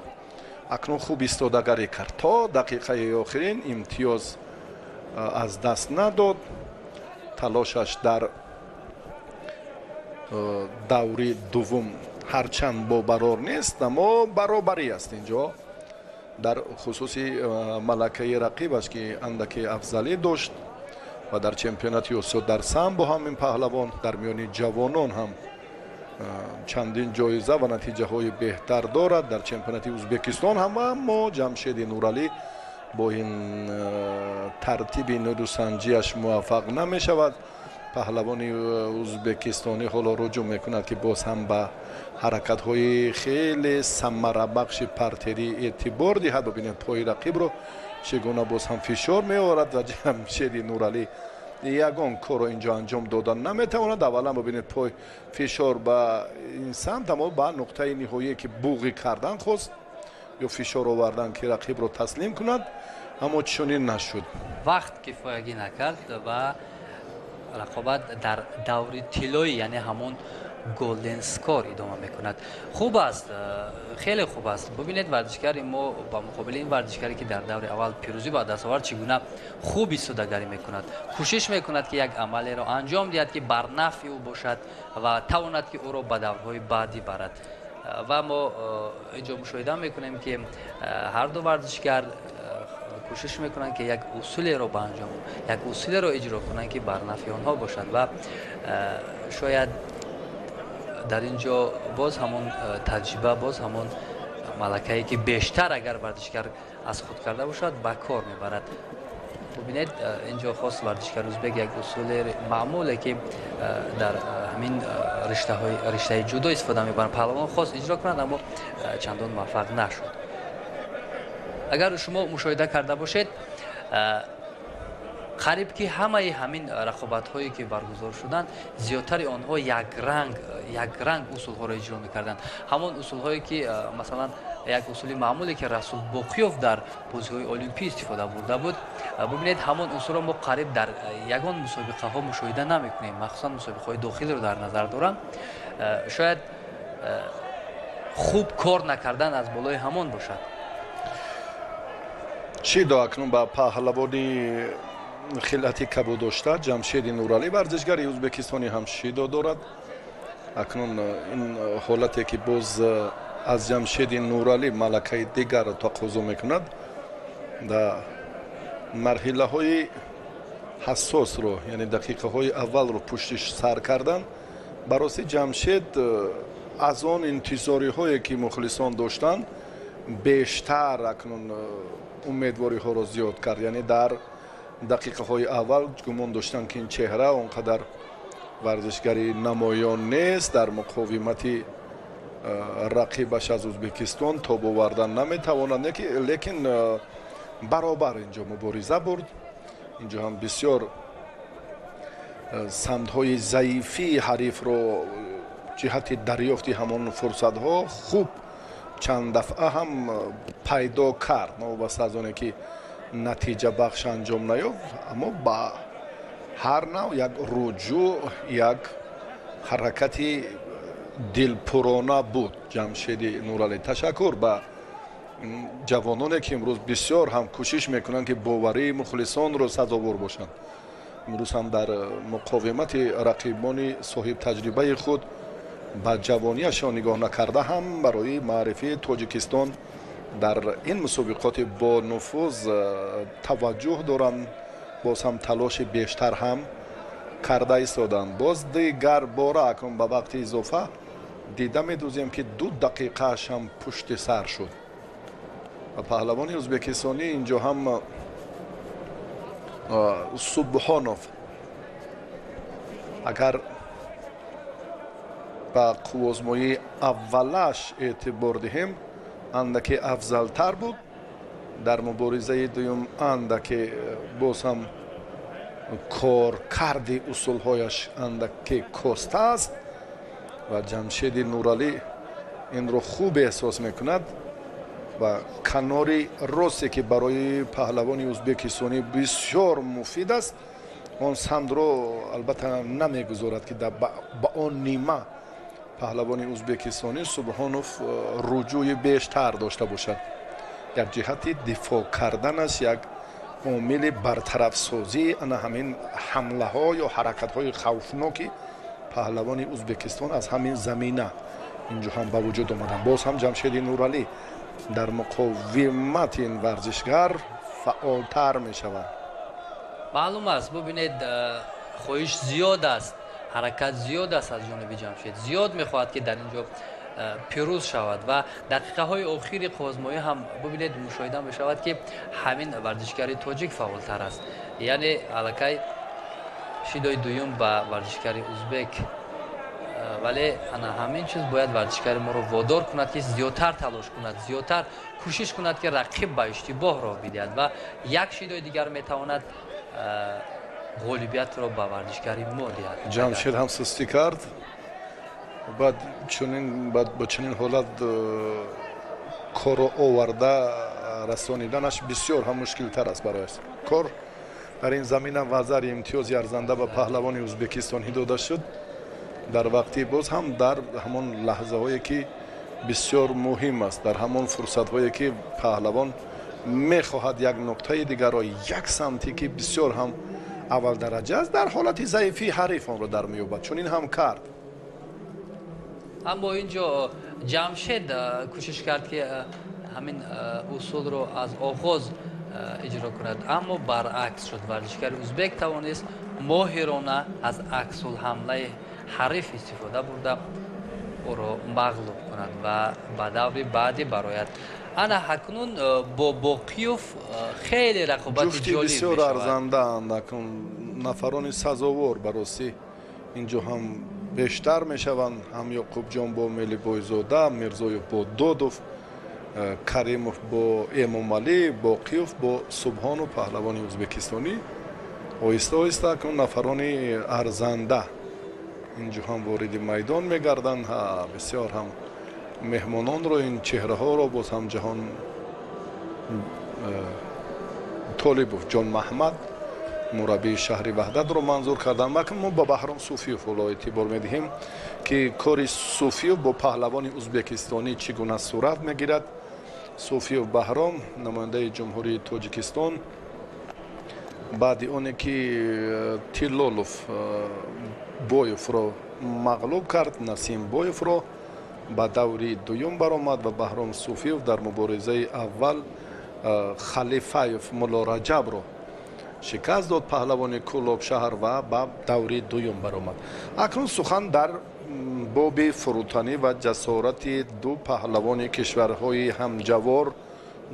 [SPEAKER 1] اکنون خوب ایستادگی کرد. تا دقیقه آخرین امتیاز از دست نداد. تلاشش در دوری دوم هرچند با برار نیست اما برابری است. اینجا در خصوصی ملکه رقیبش که اندکی افضلی داشت و در چمپیونات آسیا در سهم با همین پهلوان در میان جوانان هم چندین جایزه و نتیجه های بهتر دارد. در چمپیونات ازبکستان هم اما جمشید نورعلی با این ترتیب ندوسنجیش موفق نمی شود. پهلوانی ازبکستانی حالا رجوع میکند که باز هم به حرکت های خیلی ثمره بخش پرتری اعتبار دهد. ببینید پای رقیب رو چگونه باز هم فشار می آورد و جمشید نورعلی یگان کار رو اینجا انجام دادن نمیتواند. اولا ببینید پای فشار به این سمت، اما به نقطه نهایی که بوغی کردن خواست یا فشار آوردن که رقیب رو تسلیم کند، اما چنین نشد.
[SPEAKER 3] وقت کفایگی نکرد و رقابت در دوری طلایی یعنی همون گلدن سکور ادامه میکند. خوب است، خیلی خوب است. ببینید ورزشکار ما با مقابل این ورزشکاری که در دور اول پیروزی با دست آورد چگونه خوب ایستادگی میکند، کوشش میکند که یک عملی را انجام دهد که بر نفع او باشد و تواند که او را به دورهای بعدی برد. و ما اینجا مشاهده میکنیم که هر دو ورزشکار کوشش میکنن که یک اصولی رو به انجام، یک اصولی رو اجرا کنن که بر نفع آنها باشند و شاید در اینجا باز همون تجربه، باز همون ملکه‌ای که بیشتر اگر ورزشکار از خود کرده باشد به کار میبرد. ببینید اینجا خاص ورزشکار ازبک یک اصول معموله که در همین رشته جودو استفاده میبرن، پهلوان خاص اجرا کنند اما چندان موفق نشد. اگر شما مشاهده کرده باشید قریب که همه همین رقابت هایی که برگزار شدند زیادتر آنها یک رنگ اصول ها را اجرا میکردند. همون اصول هایی که مثلا یک اصولی معمولی که رسول باقیوف در بازی های المپی استفاده برده بود، ببینید همون اصول را ما قریب در یگان مسابقه ها مشاهده نمیکنیم، مخصوصا مسابقه های داخلی رو در نظر دارم. شاید خوب کار نکردن از بالای همون باشد.
[SPEAKER 1] شیدا اکنون با پهلوانی خلعتی کبود داشته جمشید نورعلی ورزشگر ازبکستانی هم شیدا دارد. акнун ин ҳолате ки боз аз ҷамшеди нуралӣ малакаи дигарро тақозо мекунад дар марҳилаҳои ҳассосро яъне дақиқаҳои аввалро пушти сар кардан ба рости ҷамшед аз он интизориҳое ки мухлисон доштанд бештар акнун умедвориҳоро зиёд кард яъне дар дақиқаҳои аввал гумон доштанд ки ин чеҳра он қадар варзишгари намоён нест дар муқовимати рақибаш аз ӯзбекистон тоб овардан наметавонад лекин баробар инҷо мубориза бурд инҷо ҳам бисёр самтҳои заифии ҳарифро ҷиҳати дарёфти ҳамон фурсатҳо хуб чанд дафъа ҳам пайдо кард новобаста аз оне ки натиҷа бахш анҷом наёфт аммо ба ҳар нав як руҷӯъ як ҳаракати дилпурона буд ҷамшеди нуралӣ. Ташаккур ба ҷавононе ки имрӯз бисёр ҳам кӯшиш мекунанд ки боварии мухлисонро сазовор бошанд. имрӯз ҳам дар муқовимати рақибони соҳибтаҷрибаи худ ба ҷавонияшон нигоҳ накарда ҳам барои маърифии Тоҷикистон дар ин мусобиқоти бо нуфуз таваҷҷӯҳ доранд, боз ҳам талоши бештар ҳам карда истоданд. Боз дигар бора акнун ба вақти изофа дида медӯзем ки 2 дақиқааш ҳам пушти сар шуд ва паҳлавони ӯзбекистонӣ инҷо ҳам Субҳонов агар ба қуввозмоии аввалаш эътибор диҳем андаке афзалтар буд, дар муборизаи дуюм андаке боз ҳам коркарди усулҳояш андаке коста аст ва ҷамшеди нуралӣ инро хуб эҳсос мекунад ва канори росте ки барои паҳлавони ӯзбекистонӣ бисёр муфид аст он самтро албатта намегузорад ки ба он нима паҳлавони ӯзбекистонӣ Субҳонов руҷӯи бештар дошта бошад. як ҷиҳати дифоъ карданаш як омили бартарафсозии ана ҳамин ҳамлаҳо ё ҳаракатҳои хавфноки паҳлавони ӯзбекистон аз ҳамин замина инҷо ҳам ба вуҷуд омаданд. боз ҳам ҷамшеди нуралӣ дар муқовимати ин варзишгар фаъолтар мешавад.
[SPEAKER 3] маълум аст бубинед хоҳиш зиёд аст, ҳаракат зиёд аст аз ҷониби ҷамшед, зиёд мехоҳад ки дар инҷо пирӯз шавад ва дақиқаҳои охири қуввозмоӣ ҳам бубинед мушоҳида мешавад ки ҳамин варзишгари тоҷик фаъолтар аст, яъне аллакай шидои дуюм ба варзишгари ӯзбек, вале ана ҳамин чиз бояд варзишгари моро водор кунад ки зиёдтар талош кунад, зиёдтар кӯшиш кунад ки рақиб ба иштибоҳ роҳ бидиҳад ва як шидои дигар метавонад ғолибиятро ба варзишгари мо диҳад.
[SPEAKER 1] ҷамшед ҳам сустӣ кард, баъд ба чунин ҳолат корро оварда расониданаш бисёр ҳам мушкилтар аст барояш. кор дар ин замина вазари имтиёзи арзанда ба паҳлавони ӯзбекистонӣ дода шуд дар вақти боз ҳам дар ҳамон лаҳзаҳое ки бисёр муҳим аст, дар ҳамон фурсатҳое ки паҳлавон мехоҳад як нуқтаи дигарро як самте ки бисёр ҳам аввалдараҷа аст дар ҳолати заифии ҳариф онро дар меёбад. чунин ҳам кард.
[SPEAKER 3] аммо инҷо ҷамшед кӯшиш кард ки ҳамин усулро аз оғоз иҷро кунад, аммо баръакс шуд. варзишгари ӯзбек тавонист моҳирона аз аксулҳамлаи ҳариф истифода бурда ӯро мағлуб кунад ва ба даври баъдӣ барояд. ана акнун бо боқиёв хеле рақобати ҷолиб
[SPEAKER 1] бисёр арзандаанд, акнун нафарони сазовор ба ростӣ инҷо ҳам бештар мешаванд. ҳам ёқубҷон бо мелибойзода, мирзоев бо додов, каримов бо эмомалӣ, боқиёв бо субҳонов паҳлавони ӯзбекистонӣ оҳиста оҳиста акнун нафарони арзанда инҷо ҳам вориди майдон мегарданд. бисёр ҳам меҳмононро ин чеҳраҳоро боз ҳам ҷаҳон толибов ҷон маҳмад мураббии шаҳри ваҳдатро манзур карданд. макн мо ба баҳром суфиёв ҳоло эътибор медиҳем ки кори суфиёв бо паҳлавони ӯзбекистонӣ чӣ гуна сурат мегирад. суфиёв баҳром намояндаи ҷумҳурии Тоҷикистон баъди оне ки Тиллолов Боевро мағлуб кард, Насим Боевро ба даври дуюм баромад ва Баҳром Суфиев дар муборизаи аввал Халифаев Мулло Раҷабро шикаст дод, паҳлавони Кӯлобшаҳр ва ба даври дуюм баромад. Акнун сухан дар боби фурӯтанӣ ва ҷасорати ду паҳлавони кишварҳои ҳамҷавор,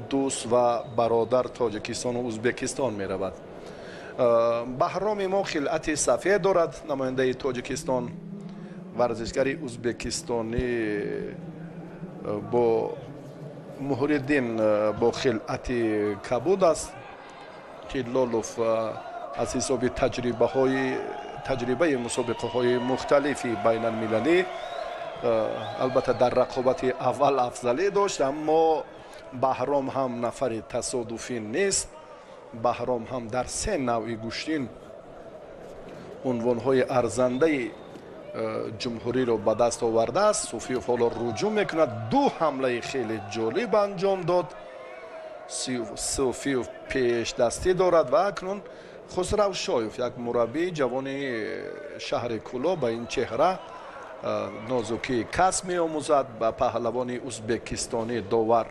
[SPEAKER 1] дӯст ва бародар Тоҷикистону Узбекистон меравад. Баҳроми мо хилъати сафед дорад, намояндаи Тоҷикистон. Варзишгари ӯзбекистонӣ бо Муҳриддин бо хилъати кабуд аст. Тиллолов аз ҳисоби таҷрибаи мусобиқаҳои мухталифи байналмилалӣ албатта дар рақобати аввал афзалӣ дошт, аммо Баҳром ҳам нафари тасодуфӣ нест. Баҳром ҳам дар се навъи гӯштин унвонҳои арзандаи ҷумҳуриро ба даст овардааст. Суфиев ҳоло руҷӯъ мекунад, ду ҳамлаи хеле ҷолиб анҷом дод. Суфиев пешдастӣ дорад ва акнун Хусрав Шоев, як мураббии ҷавони шаҳри Кӯло, ба ин чеҳра нозукии касб меомӯзад. Ба паҳлавони ӯзбекистонӣ довар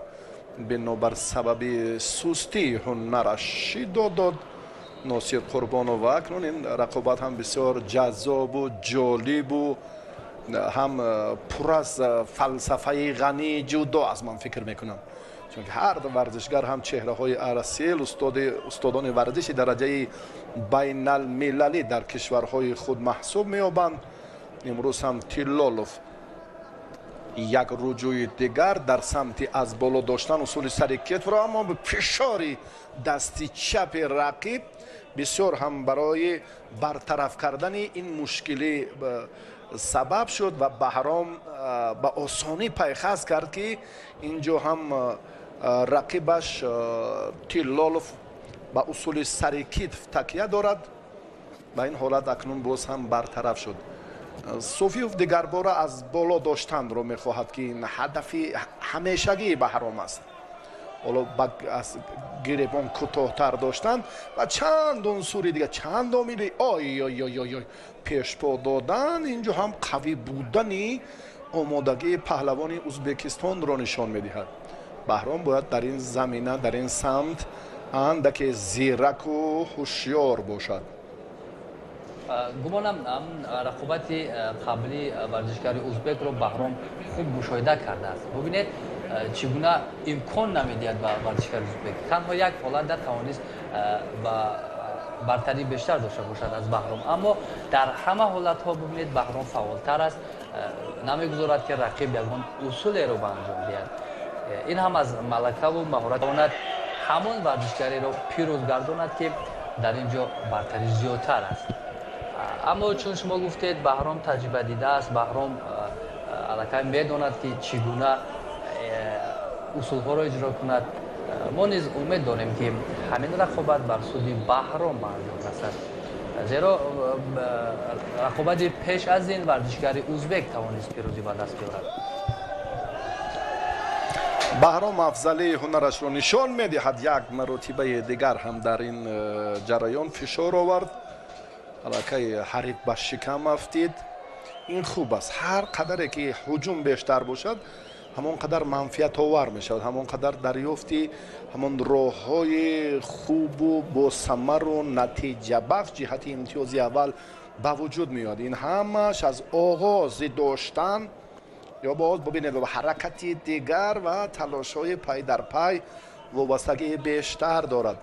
[SPEAKER 1] бинобар сабаби сустии ҳунараш шиддод дод Носир Қурбонов. Акнун ин рақобат ҳам бисёр ҷаззобу ҷолибу ҳам пур аз фалсафаи ғании ҷудо аст, ман фикр мекунам. Чунки ҳар варзишгар ҳам чеҳраҳои асил, устодони варзиши дараҷаи байналмилалӣ дар кишварҳои худ маҳсуб меёбанд. имрӯз ҳам Тиллолов як руҷӯи дигар дар самти аз боло доштан усули сари кетфро, аммо фишори дасти чапи рақиб бисёр ҳам барои бартараф кардани ин мушкилӣ сабаб шуд ва Баҳром ба осонӣ пайхаст кард ки инҷо ҳам рақибаш Тиллолов ба усули сари китф такя дорад. ба ин ҳолат акнун боз ҳам бартараф шуд. Суфиев дигарбора аз боло доштанро мехоҳад ки ин ҳадафи ҳамешагии Баҳром аст. ҳоло аз гиребон кӯтоҳтар доштан ва чанд унсури дигар, чанд омили ой пешпо додан, инҷо ҳам қавӣ будани омодагии паҳлавони Ӯзбекистонро нишон медиҳад. Баҳром бояд дар ин замина, дар ин самт андаке зираку ҳушёр бошад.
[SPEAKER 3] гумонам рақобати қабли варзишгари ӯзбекро Баҳром хуб мушоҳида кардааст. бубинед чӣ гуна имкон намедиҳад ба варзишгари ӯзбек. Танҳо як ҳолатда тавонист ба бартарӣ бештар дошта бошад аз Баҳром, аммо дар ҳама ҳолатҳо бубинед Баҳром фаъолтар аст, намегузорад ки рақиб ягон усулеро ба анҷом диҳад. ин ҳам аз малакаву маҳорат тавонад ҳамон варзишгареро пирӯз гардонад ки дар ин ҷо бартарӣ зиёдтар аст. аммо чун шумо гуфтед Баҳром таҷриба дидааст, Баҳром аллакай медонад ки чӣ гуна усулҳоро иҷро кунад. мо низ умед дорем ки ҳамин рақобат бар суди Баҳром ба анҷом расад, зеро рақобати пеш аз ин варзишгари ӯзбек тавонист пирӯзӣ ба даст биёрад.
[SPEAKER 1] Баҳром афзалии ҳунарашро нишон медиҳад. Як маротибаи дигар ҳам дар ин ҷараён фишор овард, аллакай ҳариф ба шикам афтид. ин хуб аст. ҳар қадаре ки ҳуҷум бештар бошад, ҳамон қадар манфиатовар мешавад, ҳамон қадар дарёфти ҳамон роҳҳои хубу босамару натиҷабахш ҷиҳати имтиёзи аввал ба вуҷуд меояд. ин ҳамаш аз оғози доштан ё боз бубинед ба ҳаракати дигар ва талошҳои пай дар пай вобастагии бештар дорад.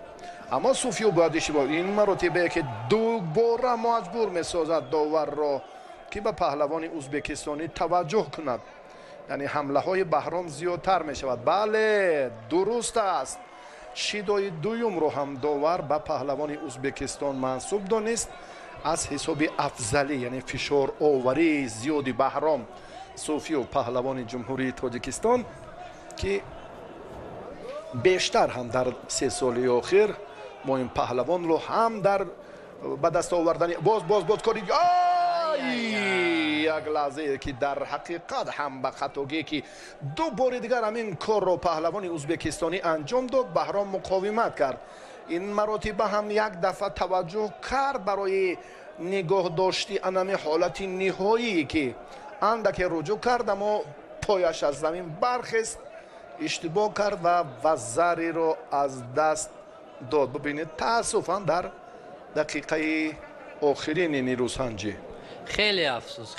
[SPEAKER 1] аммо Суфиев бояд ин маротибае ки дубора маҷбур месозад доварро ки ба паҳлавони ӯзбекистонӣ таваҷҷӯҳ кунад. яъне ҳамлаҳои Баҳром зиёдтар мешавад. бале, дуруст аст. шидои дуюмро ҳам довар ба паҳлавони Ӯзбекистон мансуб донист аз ҳисоби афзалӣ, яъне фишороварии зиёди Баҳром. Суфиев паҳлавони ҷумҳурии Тоҷикистон ки бештар ҳам дар 3 соли охир мо ин паҳлавонро ҳам дар ба даст овардани боз кори як лаҳзае ки дар ҳақиқат ҳам ба хатогие ки ду бори дигар ҳамин корро паҳлавони ӯзбекистонӣ анҷом дод, Баҳром муқовимат кард. این مراتبه هم یک دفعه توجه کرد برای نگاه داشتی انمی حالت نهایی که اندک رجوع کرد اما پایش از زمین برخست، اشتباه کرد و وزری رو از دست داد. ببینید تاسفاً در دقیقه آخرین نیروی سنجی
[SPEAKER 3] خیلی افسوس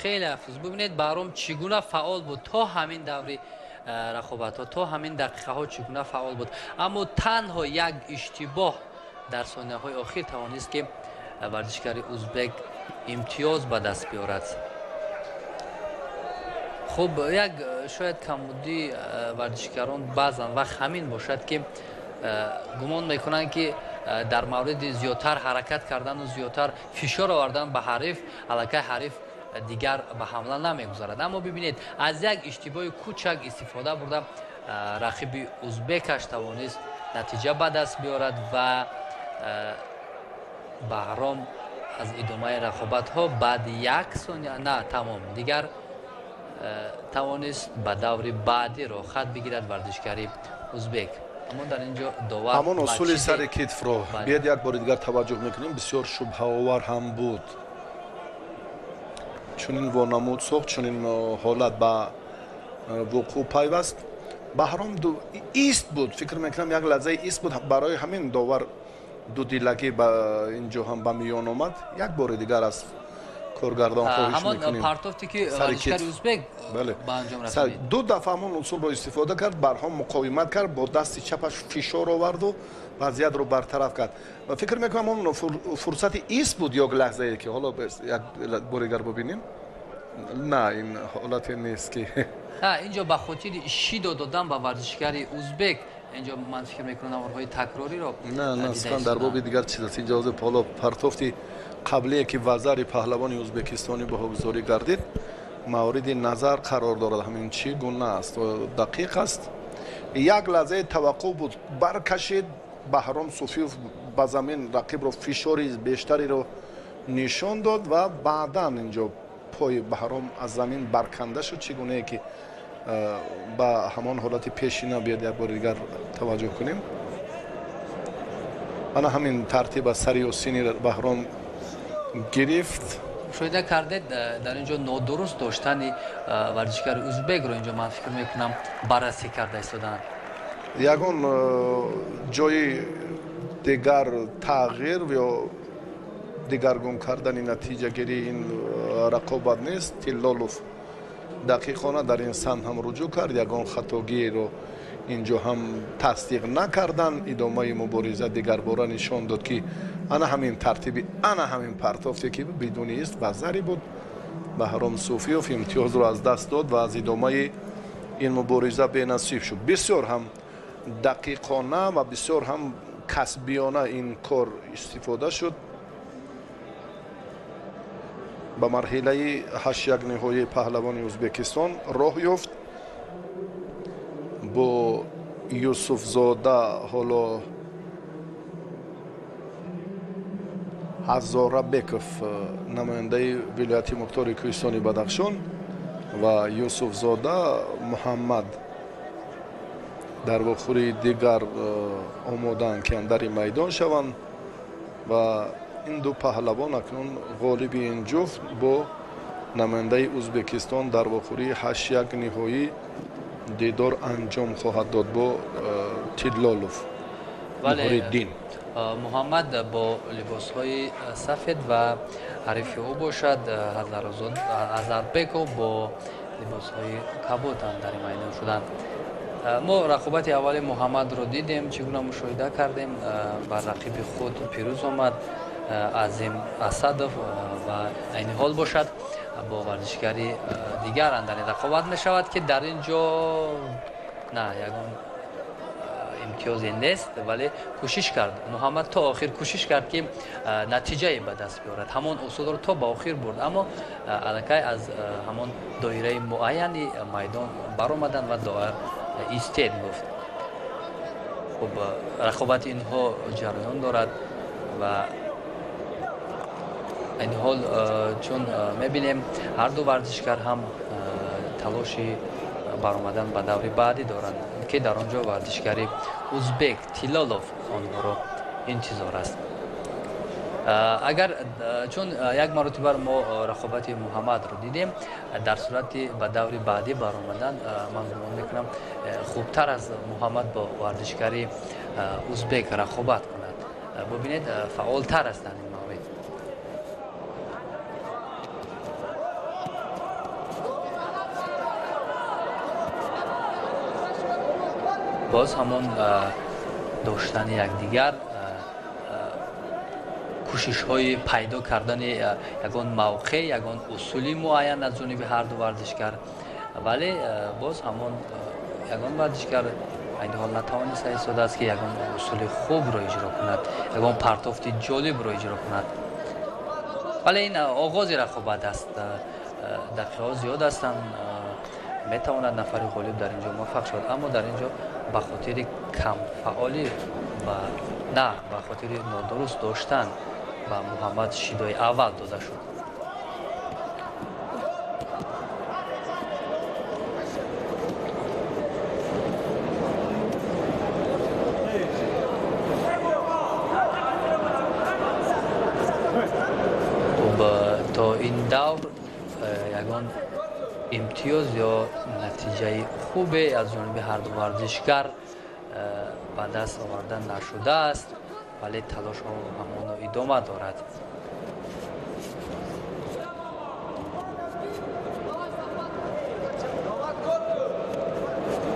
[SPEAKER 3] ببینید بهرام چگونه فعال بود تا همین دوری رقابت ها، تا همین دقیقه ها چگونه فعال بود، اما تنها یک اشتباه در ثانیه های آخر توانست که ورزشکار ازبک امتیاز به دست بیارد. خب یک شاید کمبودی ورزشکاران بعضا وقت همین باشد که گمان میکنند که در مورد زیادتر حرکت کردن و زیادتر فشار آوردن به حریف، الکی حریف دیگر به حمله نمیگذارد. اما ببینید از یک اشتباه کوچک استفاده برده رقیب ازبکش توانست نتیجه به دست بیارد و بهرام از ادامه رقابت ها بعد یک ثانیه نه تمام دیگر توانست به دور بعدی را خط بگیرد ورزشکاری ازبک. اما در اینجا داور
[SPEAKER 1] همون اصول سر کتف رو بیاد یک بار دیگر توجه میکنیم، بسیار شبهه آور هم بود. چون این وانمود ساخت، چون این حالت به وقوع پیوست. بهرام ایست بود، فکر میکنم یک لحظه ایست بود، برای همین داور دو دیلگی با اینجا هم به میان آمد. یک بار دیگر از کارگردان خواهش میکنیم
[SPEAKER 3] همون پارتوفتی که ورزشکار ازبک با انجام رسید
[SPEAKER 1] دو دفعه همون اصول رو استفاده کرد، بهرام مقاومت کرد، با دست چپش فشار آورد و وضعیت رو برطرف کرد. و فکر میکنم اون فرصت ایست بود یک لحظه که حالا یک بار دیگر ببینیم. نه این حالت نیست که
[SPEAKER 3] اینجا به خاطر شیدو دادن به ورزشکار ازبک، اینجا من فکر میکنم نوارهای تکراری رو
[SPEAKER 1] نه اصلا در باب دیگر چیز است. اجازه حالا پرتوفتی قبلی که وزیر پهلوان ازبکستانی به حضوری گردید مورد نظر قرار دارد. همین چی گونه است و دقیق است. یک لحظه توقع بود، برکشید بهرام صوفیوف به زمین رقیب رو فشار بیشتری رو نشان داد و بعدا اینجا پای بهرام از زمین برکنده شد. چگونه که با همان حالت پیشینه بیاد یک بار دیگر توجه کنیم. انا همین ترتیب سری و سینی بهرام گرفت.
[SPEAKER 3] مشاهده کردید در اینجا نادرست داشتن ورزشکار ازبک رو اینجا من فکر میکنم بررسی کرده ایستادن.
[SPEAKER 1] یگان جای دیگر تغییر یا دیگرگون کردن نتیجه گیری این رقابت نیست. تیلالوف دقیقانه در این سن هم رجوع کرد، یگان خطاگی رو اینجا هم تصدیق نکردن. ادامه مبارزه دیگر باره نشان داد که انا همین ترتیبی، انا همین پرتافتی که بدونی است وزری بود. بهرام صوفیوف امتیاز رو از دست داد و از ادامه این مبارزه بی‌نصیب شد. بسیار هم دقیقانه و بسیار هم کسبیانه این کار استفاده شد. به مرحله 8 نهایی پهلوان ازبکستان راه یافت. با یوسف زاده حالا هزاربکوف نماینده ولایت مختار کوهستان بدخشان و یوسف زاده محمد در واقع دیگر آمادن که در میدان شوند و این دو پهلوان اکنون غالب این جفت با نماینده ازبکستان در واقع 8 نهایی دیدار انجام خواهد داد با تیلالوف محری‌الدین.
[SPEAKER 3] محمد با لباس های سفید و حریف او باشد، هزاربکو با لباس های کبوت در میدان شدند. ما رقابت اول محمد رو دیدیم، چگونه مشاهده کردیم، بر رقیب خود پیروز آمد. عظیم اسدов و این حال باشد با ورزشکاری دیگر در رقابت می شود که در اینجا نه یگان امتیازی نیست، ولی کوشش کرد محمد تا آخر کوشش کرد که نتیجه به دست بیارد، همان اصول رو تا به آخر برد، اما الکی از همان دایره معینی میدان برآمدند و داور ایستاد گفت. خب رقابت اینها جریان دارد و این حال چون میبینیم هر دو ورزشکار هم تلاشی برآمدن به دور بعدی دارند که در آنجا ورزشکاری ازبک تیلالوف آنها را انتظار است. اگر چون یک مرتبه ما رقابت محمد رو دیدیم، در صورت به دور بعدی برآمدن من گمان میکنم خوبتر از محمد با ورزشکاری ازبک رقابت کند. ببینید فعالتر است در این مورد. باز همون داشتن یکدیگر، کوشش های پیدا کردن یگان موقع، یگان اصولی معین از جانب هر دو ورزشکار، ولی باز همون یگان ورزشکار این حال نتوانست ایستاده است که یگان اصول خوب را اجرا کند، یگان پرتافت جالب را اجرا کند. ولی این آغاز رقابت است، دقیقه زیاد هستند، میتواند نفر غالب در اینجا موفق شد، اما در اینجا به خاطر کم فعالی و نه به خاطر نادرست داشتن به محمد شیدای اول داده شد. تا این دور یگان امتیاز یا نتیجه خوبی از جانب هر دو ورزشکار به دست آوردن نشده است، ولی تلاش ها همان ادامه دارد.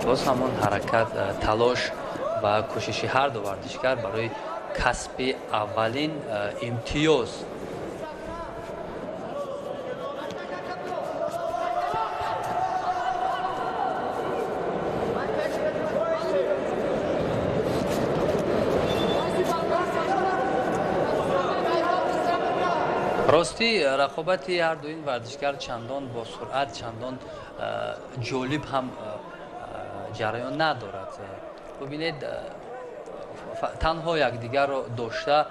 [SPEAKER 3] باز همان حرکت، تلاش و کوشش هر دو ورزشکار برای کسب اولین امتیاز. راستی رقابت هر دو این ورزشکار چندان با سرعت، چندان جالب هم جریان ندارد. ببینید تنها یکدیگر را داشته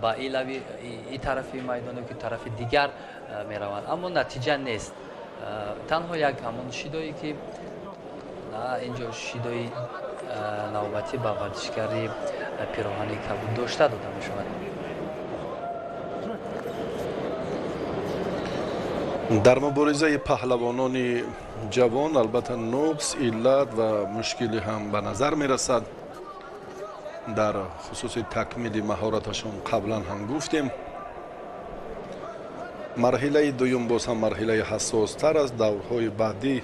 [SPEAKER 3] با این طرف میدان که طرف دیگر میروند، اما نتیجه نیست. تنها یک همون شیدایی که اینجا شیدای نوبتی با ورزشکاری پیراهنی کبود داشته داده می شود.
[SPEAKER 1] در مبارزه پهلوانان جوان البته نقص، علت و مشکلی هم به نظر می رسد. در خصوص تکمیل مهارتشون قبلا هم گفتیم. مرحله دوم باز هم مرحله حساس تر است. دورهای بعدی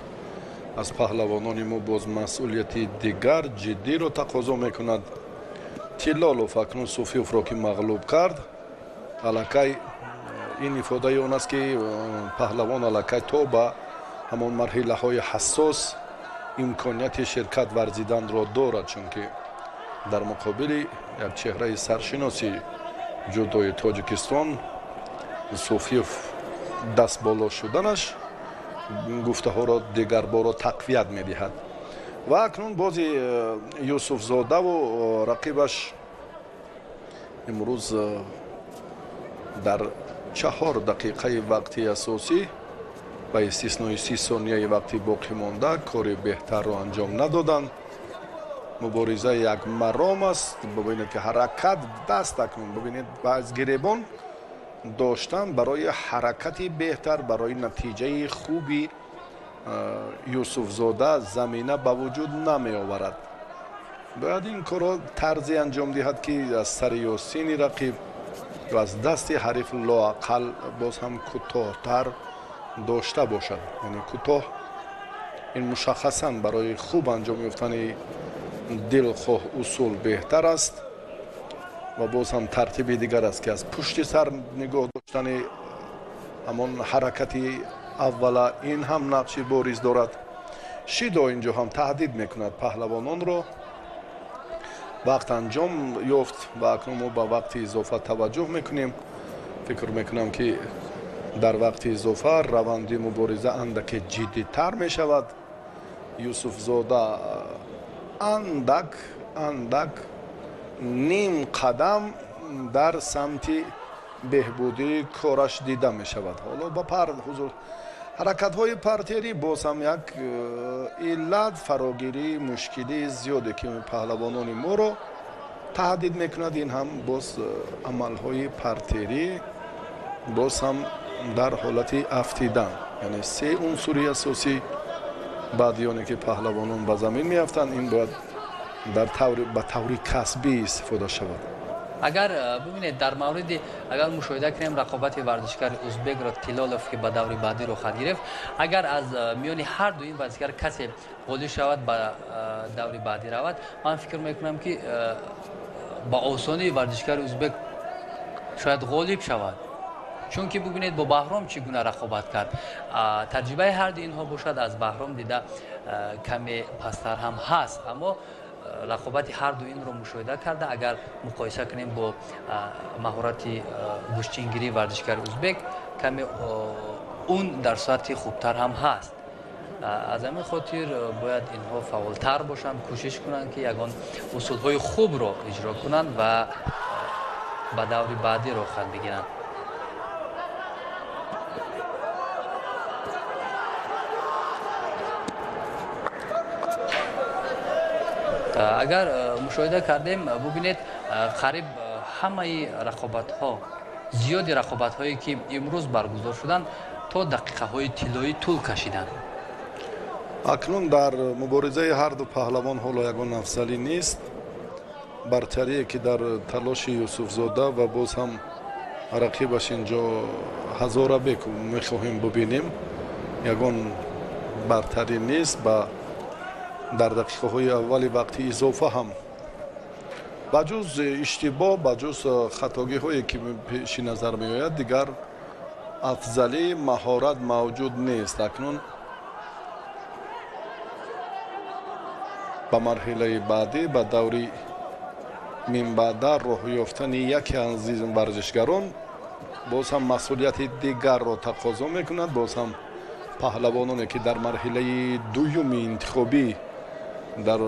[SPEAKER 1] از پهلوانان ما باز مسئولیت دیگر جدی رو تقاضا می کند. تیلالوف اکنون صوفیوف را که مغلوب کرد، الکی این افاده اون است که پهلوان الکی تا به همون مرحله های حساس امکانیت شرکت ورزیدن را دارد، چون که در مقابل یک چهره سرشناسی جودوی تاجیکستان صوفیوف دست بالا شدنش گفته ها را دیگر بار تقویت می دهد. و اکنون بازی یوسف زاده و رقیبش امروز در 4 دقیقه وقتی اساسی با استثنای 30 ثانیه وقتی باقی مانده کاری بهتر را انجام ندادند. مبارزه یک مرام است. ببینید که حرکت دست اکنون ببینید باز گریبان داشتن برای حرکتی بهتر، برای نتیجه خوبی یوسف زاده زمینه به وجود نمی آورد. باید این کار طرزی انجام دهد که از سر یا سین رقیب و از دست حریف لااقل باز هم کوتاه‌تر داشته باشد. یعنی کوتاه این مشخصا برای خوب انجام یافتن دلخواه اصول بهتر است. و باز هم ترتیب دیگر است که از پشت سر نگاه داشتن همان حرکتی اولا این هم نقشی بارز دارد. شیدا اینجا هم تهدید میکند پهلوانان را وقت انجام یافت و اکنون ما با وقت اضافه توجه میکنیم. فکر میکنم که در وقت اضافه روند مبارزه اندک جدی تر میشود. یوسف زاده اندک نیم قدم در سمت بهبودی کارش دیده می شود. حالا با حضور حرکت های پرتری باز هم یک علت فراگیری مشکلی زیاده که پهلوانان ما رو таҳдид мекунад, ин ҳам боз амалҳои партери, боз ҳам дар ҳолати афтидан, яъне се унсури асосӣ баъдиёне ки паҳлавонон ба замин меафтанд, ин бояд ба таври касбӣ истифода шавад.
[SPEAKER 3] агар бибинед дар мавриди агар мушоҳида кунем рақобати варзишгари узбекро Тилолов ки ба даври баъдӣ роҳат гирифт, агар аз миёни ҳарду ин варзишгар касе ғолиб шавад ба даври баъдӣ равад, ман фикр мекунам ки ба осонӣ варзишгари узбек шояд ғолиб шавад. чунки бибинед бо Баҳром чӣ гуна рақобат кард. Таҷрибаи ҳарду инҳо бошад аз Баҳром дида каме пасттар ҳам ҳаст, аммо рақобати ҳарду инро мушоҳида карда агар муқоиса кунем бо маҳорати гӯштчингирии варзишгари узбек, каме он дар суръати хубтар ҳам ҳаст. аз ҳамин хотир бояд инҳо фаъолтар бошанд, кӯшиш кунанд ки ягон усулҳои хубро иҷро кунанд ва ба даври баъдӣ роҳат бигиранд. агар мушоҳида кардем, бубинед қариб ҳамаи рақобатҳо, зиёди рақобатҳое ки имрӯз баргузор шуданд, то дақиқаҳои тиллоӣ тӯл кашиданд.
[SPEAKER 1] акнун дар муборизаи ҳарду паҳлавон ҳоло ягон афзалӣ нест. бартарие ки дар талоши Юсуфзода ва боз ҳам рақибаш инҷо Ҳазорабек мехоҳем бубинем, ягон бартарӣ нест. дар дақиқаҳои аввали вақти изофа ҳам ба ҷуз иштибоҳ, ба ҷуз хатогиҳое ки пеши назар меояд, дигар афзалӣ маҳорат мавҷуд нест. акнун ба марҳилаи баъдӣ, ба даври минбаъда роҳ ёфтани яке аз ин варзишгарон боз ҳам масъулияти дигарро тақозо мекунад. боз ҳам паҳлавононе ки дар марҳилаи дуюми интихобӣ дар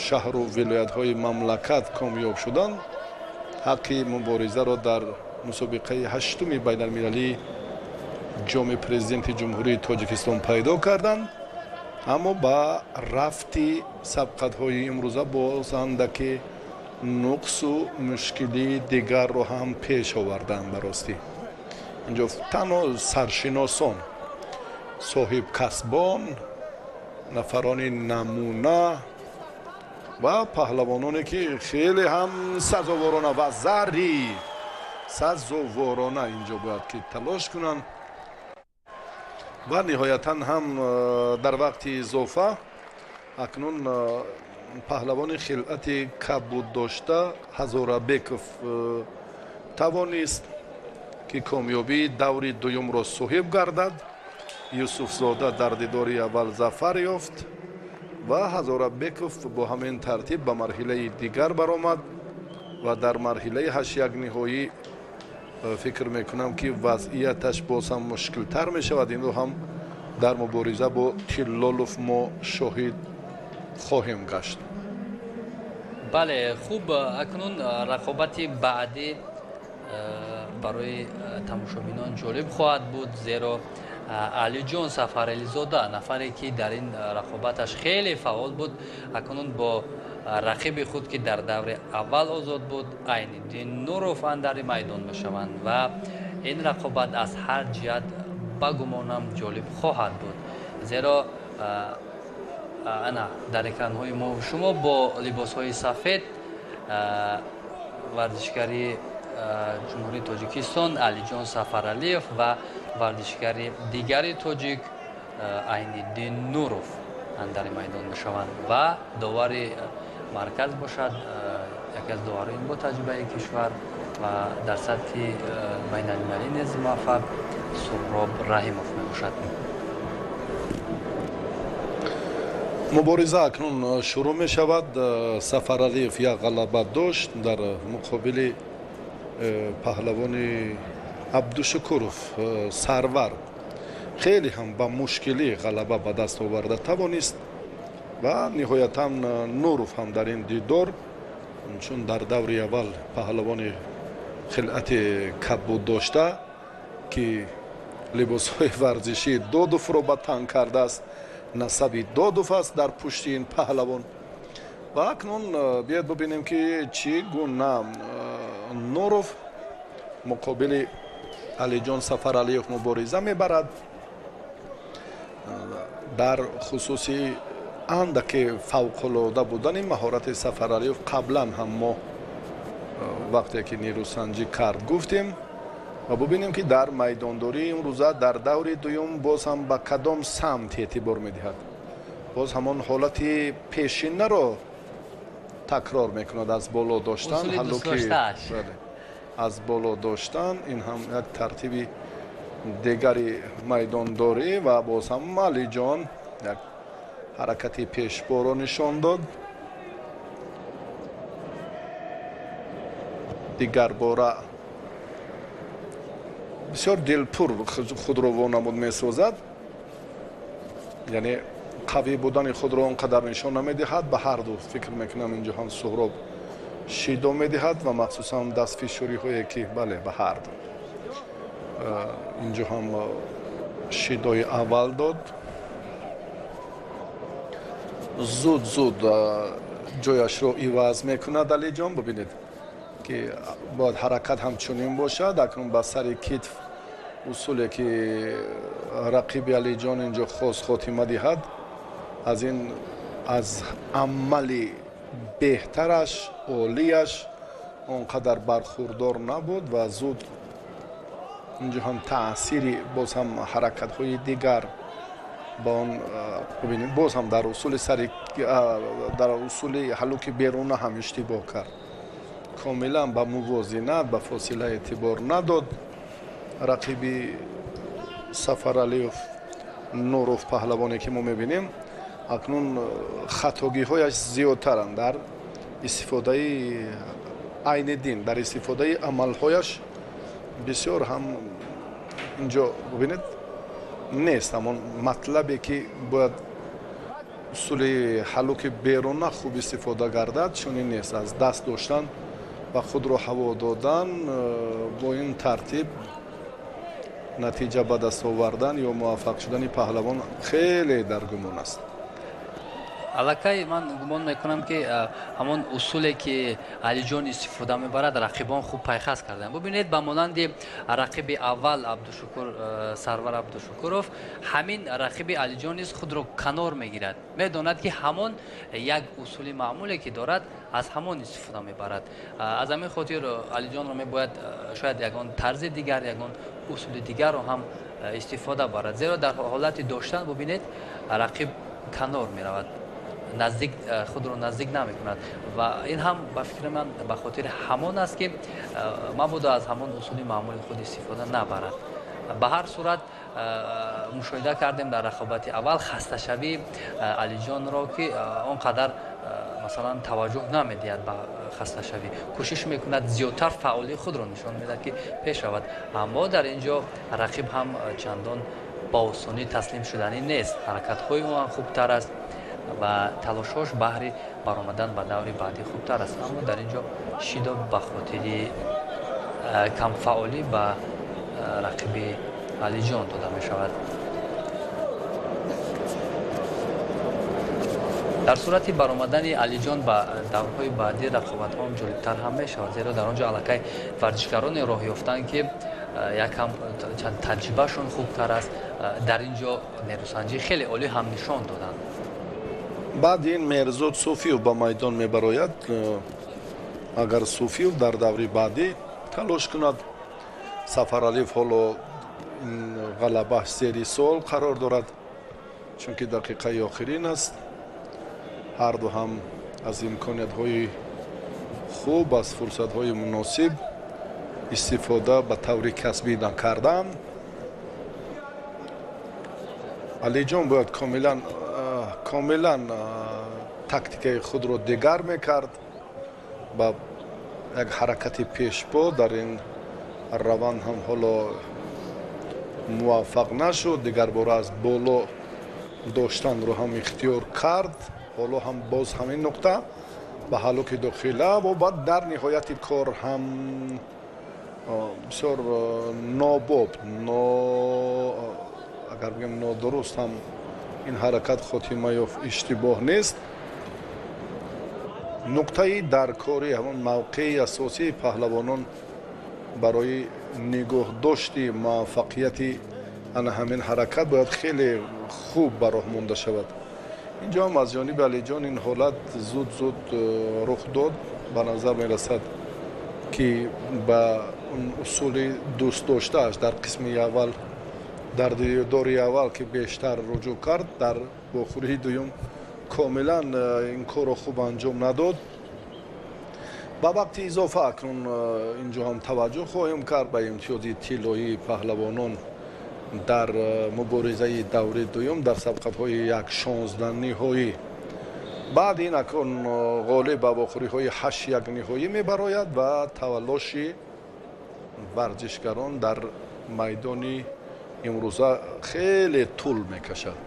[SPEAKER 1] шаҳру вилоятҳои мамлакат комёб шуданд, ҳаққи муборизаро дар мусобиқаи ҳаштуми байналмилалии ҷоми президенти ҷумҳурии Тоҷикистон пайдо карданд. аммо ба рафти сабқатҳои имрӯза боз андаке нуқсу мушкилии дигарро ҳам пеш оварданд. баростӣ инҷо танҳо саршиносон, соҳибкасбон, нафарони намуна ва паҳлавононе ки хеле ҳам сазоворона ва зарри сазоворона инҷо бояд ки талош кунанд. ва ниҳоятан ҳам дар вақти изофа акнун паҳлавони хилъати кабуд дошта Ҳазорабеков тавонист ки комёбии даври дуюмро соҳиб гардад. Юсуфзода дар дидори аввал зафар ёфт ва Ҳазорабеков бо ҳамин тартиб ба марҳилаи дигар баромад ва дар марҳилаи ҳаштякниҳоӣ фикр мекунам ки вазъияташ боз ҳам мушкилтар мешавад. инро ҳам дар мубориза бо Тиллолов мо шоҳид хоҳем гашт.
[SPEAKER 3] бале, хуб, акнун рақобати баъдӣ барои тамошобинон ҷолиб хоҳад буд, зеро Алиҷон Сафарализода, нафаре ки дар ин рақобаташ хеле фаъол буд, акнун бо рақиби худ ки дар даври аввал озод буд, Айниддин Нуров андари майдон мешаванд ва ин рақобат аз ҳар ҷиҳат ба гумонам ҷолиб хоҳад буд. зеро ана дар экранҳои мо шумо бо либосҳои сафед варзишгари ҷумҳурии Тоҷикистон Алиҷон Сафаралиев ва варзишгари дигари тоҷик Айниддин Нуров андари майдон мешаванд ва довари марказ бошад яке аз доварҳои бо таҷрибаи кишвар ва дар сатҳи байналмилалӣ низ муваффақ Сӯҳроб Раҳимов мебошад.
[SPEAKER 1] мубориза акнун шурӯъ мешавад. Сафаралиев як ғалаба дошт дар муқобили паҳлавони Абдушукуров Сарвар. хеле ҳам ба мушкилӣ ғалаба ба даст оварда тавонист ва ниҳоятан Нуров ҳам дар ин дидор, чун дар даври аввал паҳлавони хилъати кабуд дошта ки либосҳои варзишии Додовро ба тан кардааст, насаби Додов аст дар пушти ин паҳлавон ва акнун биёед бубинем ки чӣ гуна нуров муқобили алиҷон Сафаралиев мубориза мебарад. дар хусуси андаке фавқулода будани маҳорати Сафаралиев қаблан ҳам мо вақте ки нерӯсанҷӣ кард гуфтем ва бубинем ки дар майдондории имрӯза дар даври дуюм боз ҳам ба кадом самт эътибор медиҳад. боз ҳамон ҳолати пешинаро такрор мекунад аз боло доштан аз боло доштан ин ҳам як тартиби дигари майдондорӣ ва боз ҳам Алиҷон як ҳаракати пешборо нишон дод. дигар бора бисёр дилпур худро вонамуд месозад, яъне қавӣ будани худро он қадар нишон намедиҳад. ба ҳарду фикр мекунам инҷо ҳам Суҳроб шидо медиҳад ва махсусан дастфишориҳое ки бале ба ҳарду инҷо ҳам шидои аввал дод. зуд ҷояшро иваз мекунад Алиҷон. бубинед ки бояд ҳаракат ҳамчунин бошад. акнун ба сари китф усуле ки рақиби Алиҷон инҷо хос хотима диҳад, аз амали беҳтараш олияш он қадар бархурдор набуд ва зуд инҷо ҳам таъсири боз ҳам ҳаракатҳои дигар ба он бубинед боз ҳам дар усули ҳалуки беруна ҳам иштибоҳ кард. комилан ба мувозинат ба фосила эътибор надод. рақиби Сафаралиев Нуров паҳлавоне ки мо мебинем акнун хатогиҳояш зиёдтаранд дар истифодаи айни дин, дар истифодаи амалҳояш бисёр ҳам инҷо бубинед нест ҳамон матлабе ки бояд усули ҳалуки беруна хуб истифода гардад чунин нест. аз даст доштан ва худро ҳаво додан бо ин тартиб натиҷа ба даст овардан ё муваффақ шудани паҳлавон хеле дар гумон аст.
[SPEAKER 3] аллакай ман гумон мекунам ки ҳамон усуле ки Алиҷон истифода мебарад рақибон хуб пайхас карданд. бубинед ба монанди рақиби аввал Сарвар Абдушукуров ҳамин рақиби Алиҷон низ худро канор мегирад. медонад ки ҳамон як усули маъмуле ки дорад аз ҳамон истифода мебарад. аз ҳамин хотир Алиҷонро мебояд шояд ягон тарзи дигар ягон усули дигарро ҳам истифода барад. зеро дар ҳолати доштан бубинед рақиб канор меравад, худро наздик намекунад ва ин ҳам ба фикри ман ба хотири ҳамон аст ки мабодо аз ҳамон усули маъмули худ истифода набарад. ба ҳар сурат мушоҳида кардем дар рақобати аввал хасташавии Алиҷонро ки он қадар масалан таваҷҷӯҳ намедиҳад ба хасташавӣ, кӯшиш мекунад зиёдтар фаъолии худро нишон медиҳад ки пеш равад. аммо дар ин ҷо рақиб ҳам чандон ба осонӣ таслим шуданӣ нест. ҳаракатҳои ӯ ҳам хубтар аст ва талошҳош баҳри баромадан ба даври баъдӣ хубтар аст. аммо дар ин ҷо шидо ба хотири камфаъолӣ ба рақиби Алиҷон дода мешавад. дар сурати баромадани Алиҷон ба даврҳои баъди рақобатҳо ҷолибтар ҳам мешавад, зеро дар он ҷо аллакай варзишгароне роҳ ёфтанд ки якам чанд таҷрибаашон хубтар аст. дар ин ҷо нерӯсанҷӣ хеле олӣ ҳам нишон доданд.
[SPEAKER 1] баъди ин Мерзод Суфиев ба майдон мебарояд. агар Суфиев дар даври баъдӣ талош кунад, Сафаралиев ҳоло ғалабааш зери суол қарор дорад, чунки дақиқаи охирин аст. ҳарду ҳам аз имкониятҳои хуб, аз фурсатҳои муносиб истифода ба таври касбӣ накарданд. Алиҷон бояд комилан тактикаи худро дигар мекард, ба як ҳаракати пешбо дар ин раванд ҳам ҳоло муваффақ нашуд. дигарбора аз боло доштанро ҳам ихтиёр кард. ҳоло ҳам боз ҳамин нуқта ба ҳалуки дохила ва баъд дар ниҳояти кор ҳам бисёр нобоб агар бигем нодуруст ҳам ин ҳаракат хотима ёфт, иштибоҳ нест. нуқтаи даркорӣ ҳамон мавқеи асосии паҳлавонон барои нигоҳдошти муваффақияти ана ҳамин ҳаракат бояд хеле хуб ба роҳ монда шавад. инҷо ҳам аз ҷониби алиҷон ин ҳолат зуд рух дод. ба назар мерасад ки ба усули дӯстдоштааш дар қисми аввал, дар дори аввал ки бештар руҷӯъ кард, дар вохӯрии дуюм комилан ин корро хуб анҷом надод. ба вақти изофа акнун инҷо ҳам таваҷҷӯҳ хоҳем кард ба имтиёзи тиллоии паҳлавонон дар муборизаи даври дуюм дар сабқатҳои як 16 ниҳоӣ. баъд ин акнун ғолиб ба вохӯриҳои 8-1 ниҳоӣ мебарояд ва таваллоши варзишгарон дар майдони имрӯза хеле тӯл мекашад,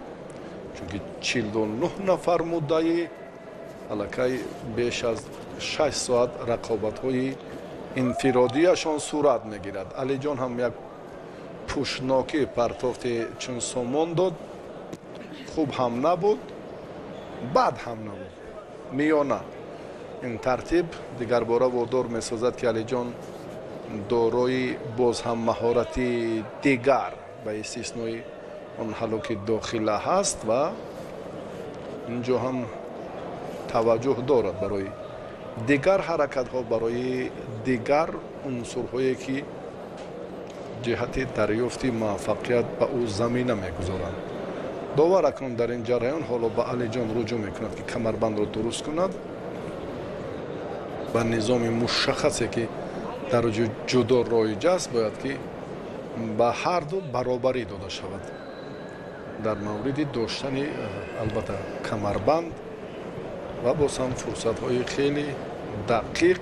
[SPEAKER 1] чунки 49 нафар муддаӣ аллакай беш аз 6 соат рақобатҳои инфиродияшон сурат мегирад. алиҷон ҳам як пӯшнокӣ партофти чун сомон дод. хуб ҳам набуд, бад ҳам набуд, миёна. ин тартиб дигарбора водор месозад ки алиҷон дорои боз ҳам маҳорати дигар ба истиснои он ҳалоки дохила ҳаст ва инҷо ҳам таваҷҷӯҳ дорад барои дигар ҳаракатҳо, барои дигар унсурҳое ки ҷиҳати дарёфти муваффақият ба ӯ замина мегузоранд. довар акнун дар ин ҷараён ҳоло ба алиҷон руҷӯъ мекунад ки камарбандро дуруст кунад ба низоми мушаххасе ки дар ҷудо роиҷ аст. бояд ки ба ҳарду баробарӣ дода шавад дар мавриди доштани албатта камарбанд ва боз ҳам фурсатҳои хеле дақиқ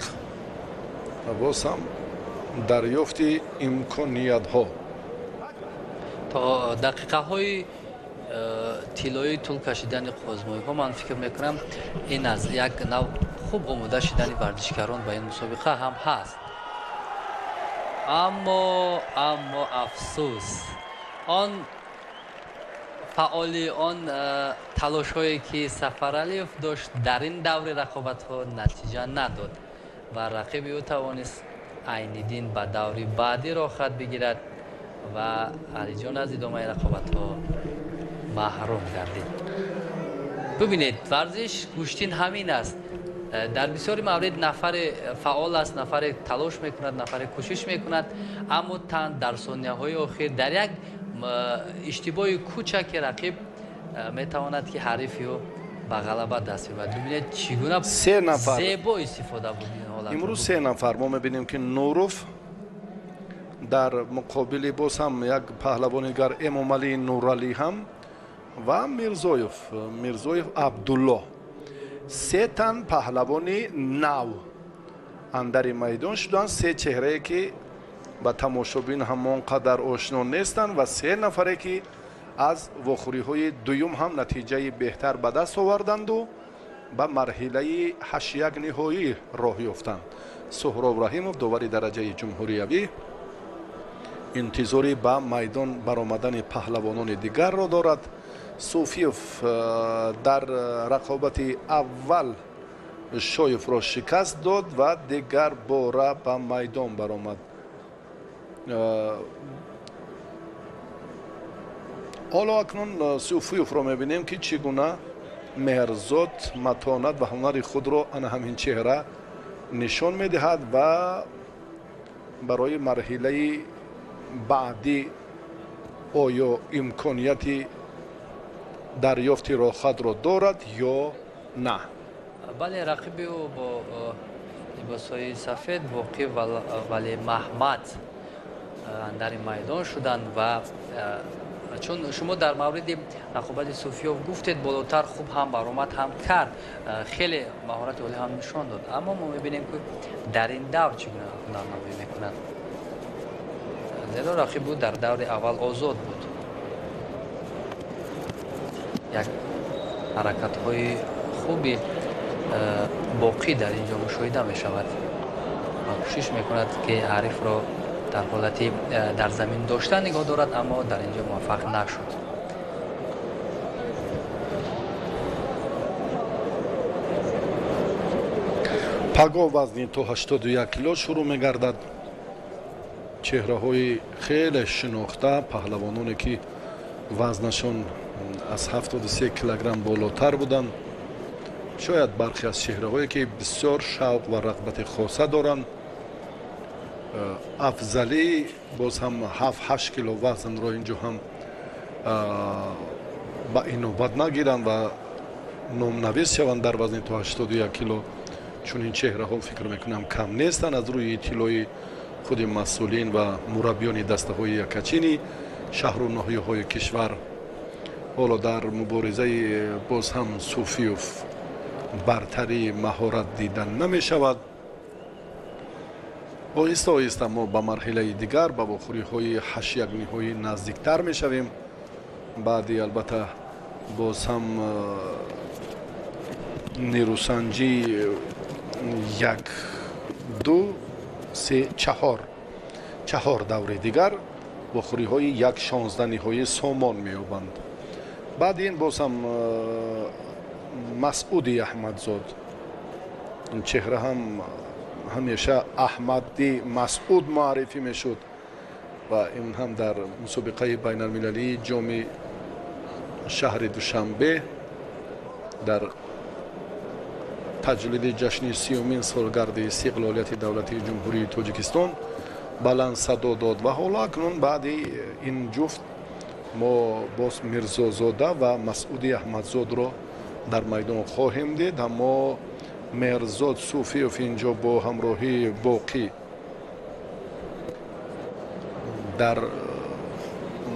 [SPEAKER 1] ва боз ҳам дарёфти имкониятҳо.
[SPEAKER 3] то дақиқаҳои тиллои тӯл кашидани қозмоиҳо ман фикр мекунам ин аз як нав хуб омода шидани варзишгарон ба ин мусобиқа ҳам ҳаст. аммо афсӯс он фаъоли он талошҳое ки Сафаралиев дошт дар ин даври рақобатҳо натиҷа надод ва рақиби ӯ тавонист Айниддин ба даври баъдӣ рохат бигирад ва алиҷон аз идомаи рақобатҳо маҳрум гардид. бубинед, варзиш гӯштин ҳамин аст. дар бисёри маврид нафаре фаъол аст, нафаре талош мекунад, нафаре кӯшиш мекунад, аммо тан дар сонияҳои охир дар як иштибоҳи кӯчаки рақиб метавонад ки ҳарифиро ба ғалаба даст бибарад. бубинед чӣ гуна зебо истифода буд ин ҳолат.
[SPEAKER 1] имрӯз 3 нафар мо мебинем ки Нуров дар муқобили боз ҳам як паҳлавонигар Эмомалии Нуралӣ ҳам ва Мирзоев Абдулло 3 тан паҳлавони нав андари майдон шуданд. 3 чеҳрае ки ба тамошобин ҳамон қадар ошно нестанд ва 3 нафаре ки аз вохӯриҳои дуюм ҳам натиҷаи беҳтар ба даст оварданду ба марҳилаи 8-1 ниҳоӣ роҳ ёфтанд. Суҳроб Раҳимов довари дараҷаи ҷумҳуриявӣ интизори ба майдон баромадани паҳлавонони дигарро дорад. Суфиев дар рақобати аввал Шоевро шикаст дод ва дигар бора ба майдон баромад. ҳоло акнун Суфиевро мебинем ки чӣ гуна меҳрзод матонат ва ҳунари худро ана ҳамин чеҳра нишон медиҳад ва барои марҳилаи баъдӣ оё имконияти дарёфти роҳхатро дорад ё на.
[SPEAKER 3] бале рақиби ӯ бо либосҳои сафед Воқӣ Вали Маҳмад андари майдон шуданд ва чун шумо дар мавриди рақобати Суфиёв гуфтед болотар хуб ҳам баромад ҳам кард, хеле маҳорати олӣ ҳам нишон дод, аммо мо мебинем ки дар ин давр чӣ гуна ҳунарнамоӣ мекунад. зеро рақиб ӯ дар даври аввал озод буд. як ҳаракатҳои хуби боқӣ дар инҷо мушоҳида мешавад ва кӯшиш мекунад ки ҳарифро дар ҳолати дар замин доштан нигоҳ дорад, аммо дар инҷо муваффақ нашуд.
[SPEAKER 1] паго вазни то 81 кило шурӯъ мегардад. чеҳраҳои хеле шинохта паҳлавононе ки вазнашон аз 73 килограмм болотар буданд. шояд бархе аз чеҳраҳое ки бисёр шавқ ва рағбати хоса доранд. афзалӣ боз ҳам 7-8 кило вазнро инҷо ҳам ба инобат нагиранд ва номнавис шаванд дар вазни то 81 кило. чунин чеҳраҳо фикр мекунам кам нестанд. аз рӯи иттилои худи масъулин ва мураббиёни дастаҳои якачини шаҳру ноҳияҳои кишвар ҳоло дар муборизаи боз ҳам суфиёв бартарӣ маҳорат дида намешавад. оҳиста оҳиста мо ба марҳилаи дигар ба вохӯриҳои 8-1 ниҳоӣ наздиктар мешавем. баъди албатта боз ҳам нерӯсанҷӣ 1-2-3-4 даври дигар вохӯриҳои 1-16 ниҳоӣ сомон меёбанд. баъди ин боз ҳам масъуди аҳмадзод ин чеҳра ҳам ҳамеша аҳмади масъуд муаррифӣ мешуд ва ин ҳам дар мусобиқаи байналмилалии ҷоми шаҳри душанбе дар таҷлили ҷашни 30-умин солгарди истиқлолияти давлати ҷумҳурии тоҷикистон баланд садо дод ва ҳоло акнун баъди ин ҷуфт мо боз мирзозода ва масъуди аҳмадзодро дар майдон хоҳем дид. аммо меҳрзод суфиёв инҷо бо ҳамроҳии боқӣ дар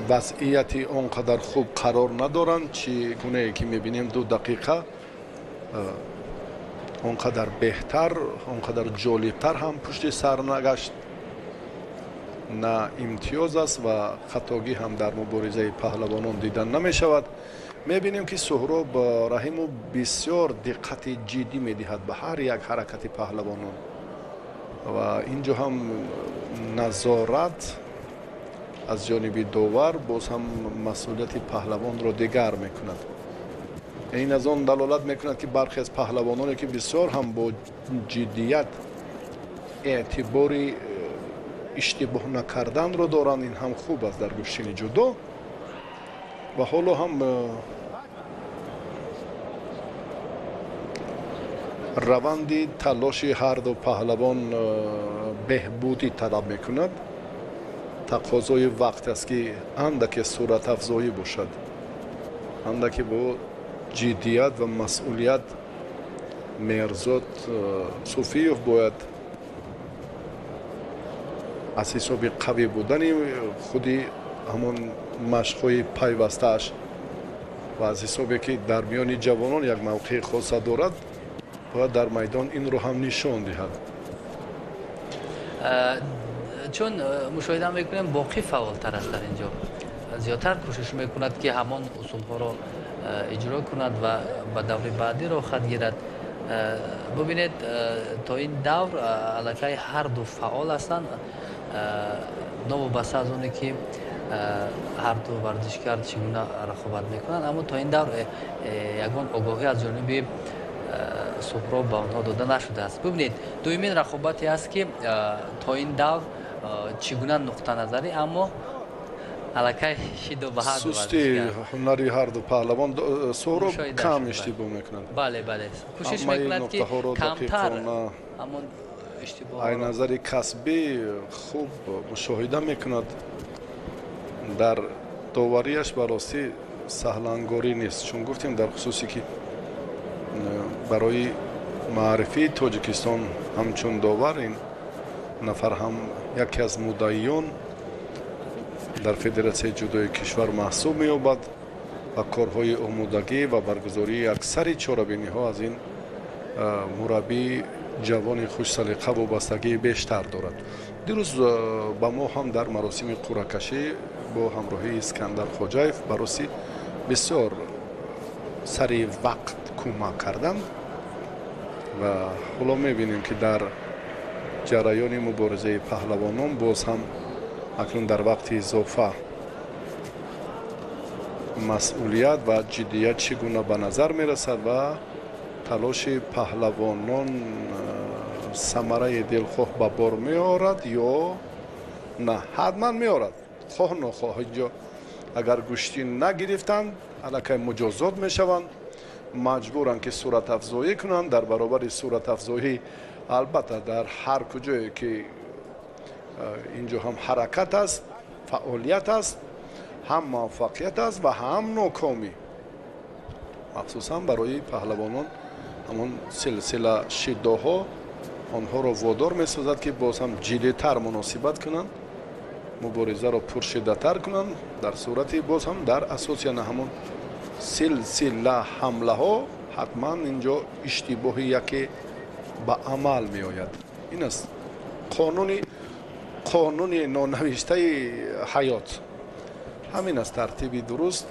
[SPEAKER 1] вазъияти он қадар хуб қарор надоранд. чӣ гунае ки мебинем 2 дақиқа он қадар беҳтар он қадар ҷолибтар ҳам пушти сар нагашт. на имтиёз аст ва хатогӣ ҳам дар муборизаи паҳлавонон дида намешавад. мебинем ки суҳроб раҳимов бисёр диққати ҷиддӣ медиҳад ба ҳар як ҳаракати паҳлавонон ва инҷо ҳам назорат аз ҷониби довар боз ҳам масъулияти паҳлавонро дигар мекунад. ин аз он далолат мекунад ки бархе аз паҳлавононе ки бисёр ҳам бо ҷиддият эътибори иштибоҳ накарданро доранд. ин ҳам хуб аст дар гӯштини ҷудо ва ҳоло ҳам раванди талоши ҳарду паҳлавон беҳбудӣ талаб мекунад. тақозои вақт аст ки андаке суръатафзоӣ бошад, андаке бо ҷиддият ва масъулият меҳрзод суфиёв бояд аз ҳисоби қавӣ будани худи ҳамон машқҳои пайвастааш ва аз ҳисобе ки дар миёни ҷавонон як мавқеи хоса дорад бояд дар майдон инро ҳам нишон диҳад.
[SPEAKER 3] чун мушоҳида мекунем боқӣ фаъолтар аст дар инҷо, зиёдтар кӯшиш мекунад ки ҳамон усулҳоро иҷро кунад ва ба даври баъдиро хат гирад. бубинед то ин давр аллакай ҳарду фаъол ҳастанд, новобаста аз оне ки ҳарду варзишгар чӣ гуна рақобат мекунанд, аммо то ин давр ягон огоҳӣ аз ҷониби суҳроб ба онҳо дода нашудааст. бубинед дуюмин рақобате аст ки то ин давр чӣ гуна нуқтаназарӣ, аммо аллакай шиду ба ҳарду
[SPEAKER 1] сусти ҳунари ҳарду паҳлавон суҳроб кам иштибоҳ мекунад.
[SPEAKER 3] бале кӯшиш мекунад ки камтар ҳамон иштибоҳ
[SPEAKER 1] ай назари касбӣ хуб мушоҳида мекунад. дар доварияш баростӣ саҳлангорӣ нест, чун гуфтем дар хусусе ки барои маърифии тоҷикистон ҳамчун довар ин нафар ҳам яке аз муддаиён дар федератсияи ҷудои кишвар маҳсуб меёбад ва корҳои омодагӣ ва баргузории аксари чорабиниҳо аз ин мураббии ҷавони хушсалиқа вобастагии бештар дорад. дирӯз ба мо ҳам дар маросими қуръакашӣ бо ҳамроҳии искандар хоҷаев бароси бисёр сари вақт кӯмак карданд ва ҳоло мебинем ки дар ҷараёни муборизаи паҳлавонон боз ҳам акнун дар вақти изофа масъулият ва ҷиддият чӣ гуна ба назар мерасад ва талоши паҳлавонон самараи дилхоҳ ба бор меорад ё на? ҳатман меорад, хоҳ нохоҳ. инҷо агар гӯшти нагирифтанд аллакай муҷозот мешаванд, маҷбуранд ки суратафзоӣ кунанд. дар баробари суратафзоӣ албатта дар ҳар куҷое ки инҷо ҳам ҳаракат аст, фаъолият аст, ҳам муваффақият аст ва ҳам нокомӣ. махсусан барои паҳлавонон ҳамон силсила шиддоҳо онҳоро водор месозад ки боз ҳам ҷиддитар муносибат кунанд, муборизаро пуршиддатар кунанд. дар сурати боз ҳам дар асоси яна ҳамон силсила ҳамлаҳо ҳатман инҷо иштибоҳи яке ба амал меояд. ин аст қонуни нонавиштаи ҳаёт. ҳамин аст тартиби дуруст.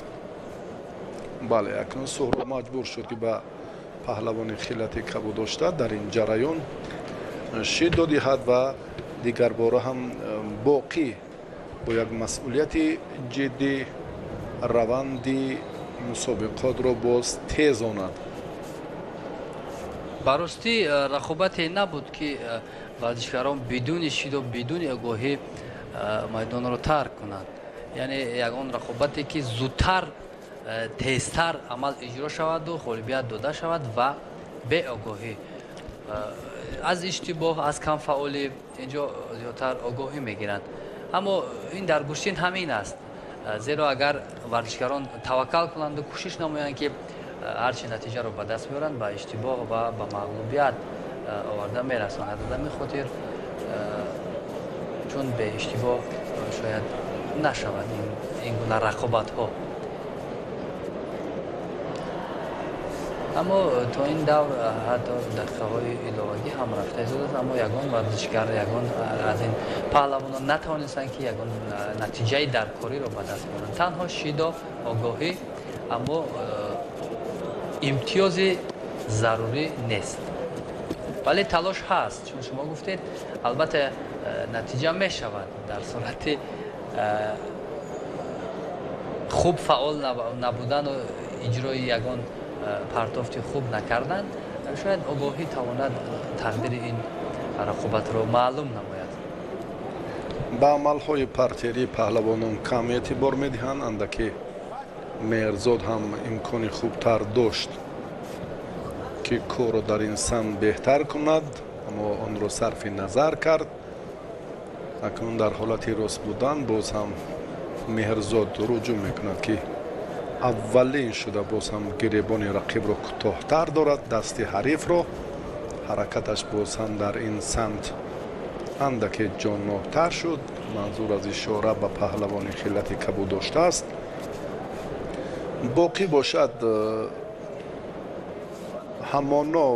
[SPEAKER 1] бале, акнун суҳроб маҷбур шуд ки ба паҳлавони хилати кабудошта дар ин ҷараён шид додиҳад ва дигар бора ҳам боқӣ бо як масъулияти ҷиддӣ раванди мусобиқотро боз тезонад.
[SPEAKER 3] баростӣ рақобате набуд ки варзишгарон бидуни шидо, бидуни огоҳӣ майдонро тарк кунанд. яъне ягон рақобате ки зудтар, тезтар амал иҷро шаваду ғолибият дода шавад ва беогоҳӣ. аз иштибоҳ, аз камфаъолӣ инҷо зиёдтар огоҳӣ мегиранд. аммо ин дар гӯштин ҳамин аст. зеро агар варзишгарон таваккал кунанду кӯшиш намоянд ки ҳарчи натиҷаро ба даст биёранд, ба иштибоҳ ва ба мағлубият оварда мерасонад. аз ҳамин хотир чун беиштибоҳ шояд нашавад ин гуна рақобатҳо. аммо то ин давр ҳатто дақиқаҳои иловагӣ ҳам рафта изод, аммо ягон варзишгар, ягон аз ин паҳлавонон натавонистанд ки ягон натиҷаи даркориро ба даст биёранд. танҳо шидо, огоҳӣ, аммо имтиёзи зарурӣ нест. вале талош ҳаст, чун шумо гуфтед, албатта натиҷа мешавад дар сурати хуб фаъол набудану иҷрои ягон партофти хуб накардан. шояд огоҳӣ тавонад тақдири ин рақобатро маълум намояд.
[SPEAKER 1] ба амалҳои партиярӣ паҳлавонон кам эътибор медиҳанд. андаки меҳрзод ҳам имкони хубтар дошт ки корро дар ин сан беҳтар кунад, аммо онро сарфи назар кард. акнун дар ҳолати рост будан боз ҳам меҳрзод руҷӯъ мекунад ки аввалин шуда боз ҳам гиребони рақибро кӯтоҳтар дорад, дасти ҳарифро. ҳаракаташ боз ҳам дар ин самт андаке ҷонноҳтар шуд. манзур аз ишора ба паҳлавони хилати кабудошта аст. боқӣ бошад ҳамоно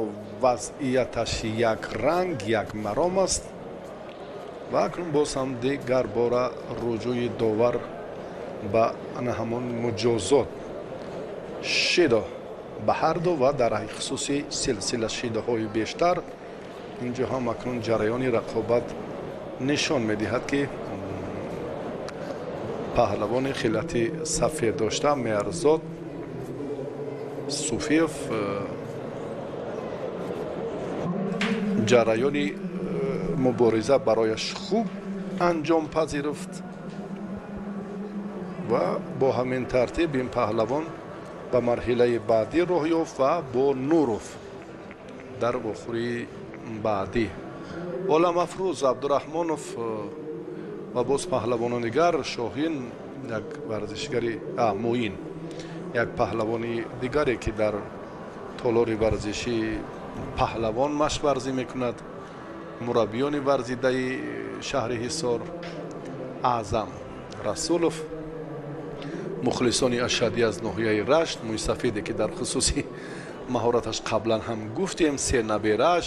[SPEAKER 1] вазъияташ як ранг, як маром аст ва акнун боз ҳам дигар бора руҷӯи довар ба ана ҳамон муҷозот шидо ба ҳарду ва дар хусуси силсила шидоҳои бештар. инҷо ҳам акнун ҷараёни рақобат нишон медиҳад ки паҳлавони хилати сафеддошта меҳрзод суфиев ҷараёни мубориза барояш хуб анҷом пазируфт ва бо ҳамин тартиб ин паҳлавон ба марҳилаи баъдӣ роҳ ёфт ва бо нуров дар охирии баъдӣ оламафрӯз абдураҳмонов ва боз паҳлавонон дигар, шоҳин як варзишгари муин, як паҳлавони дигаре ки дар толори варзиши паҳлавон машварзӣ мекунад, мураббиёни варзидаи шаҳри ҳисор аъзам расулов, мухлисони ашадӣ аз ноҳияи рашт, мӯйсафеде ки дар хусуси маҳораташ қаблан ҳам гуфтем, се наберааш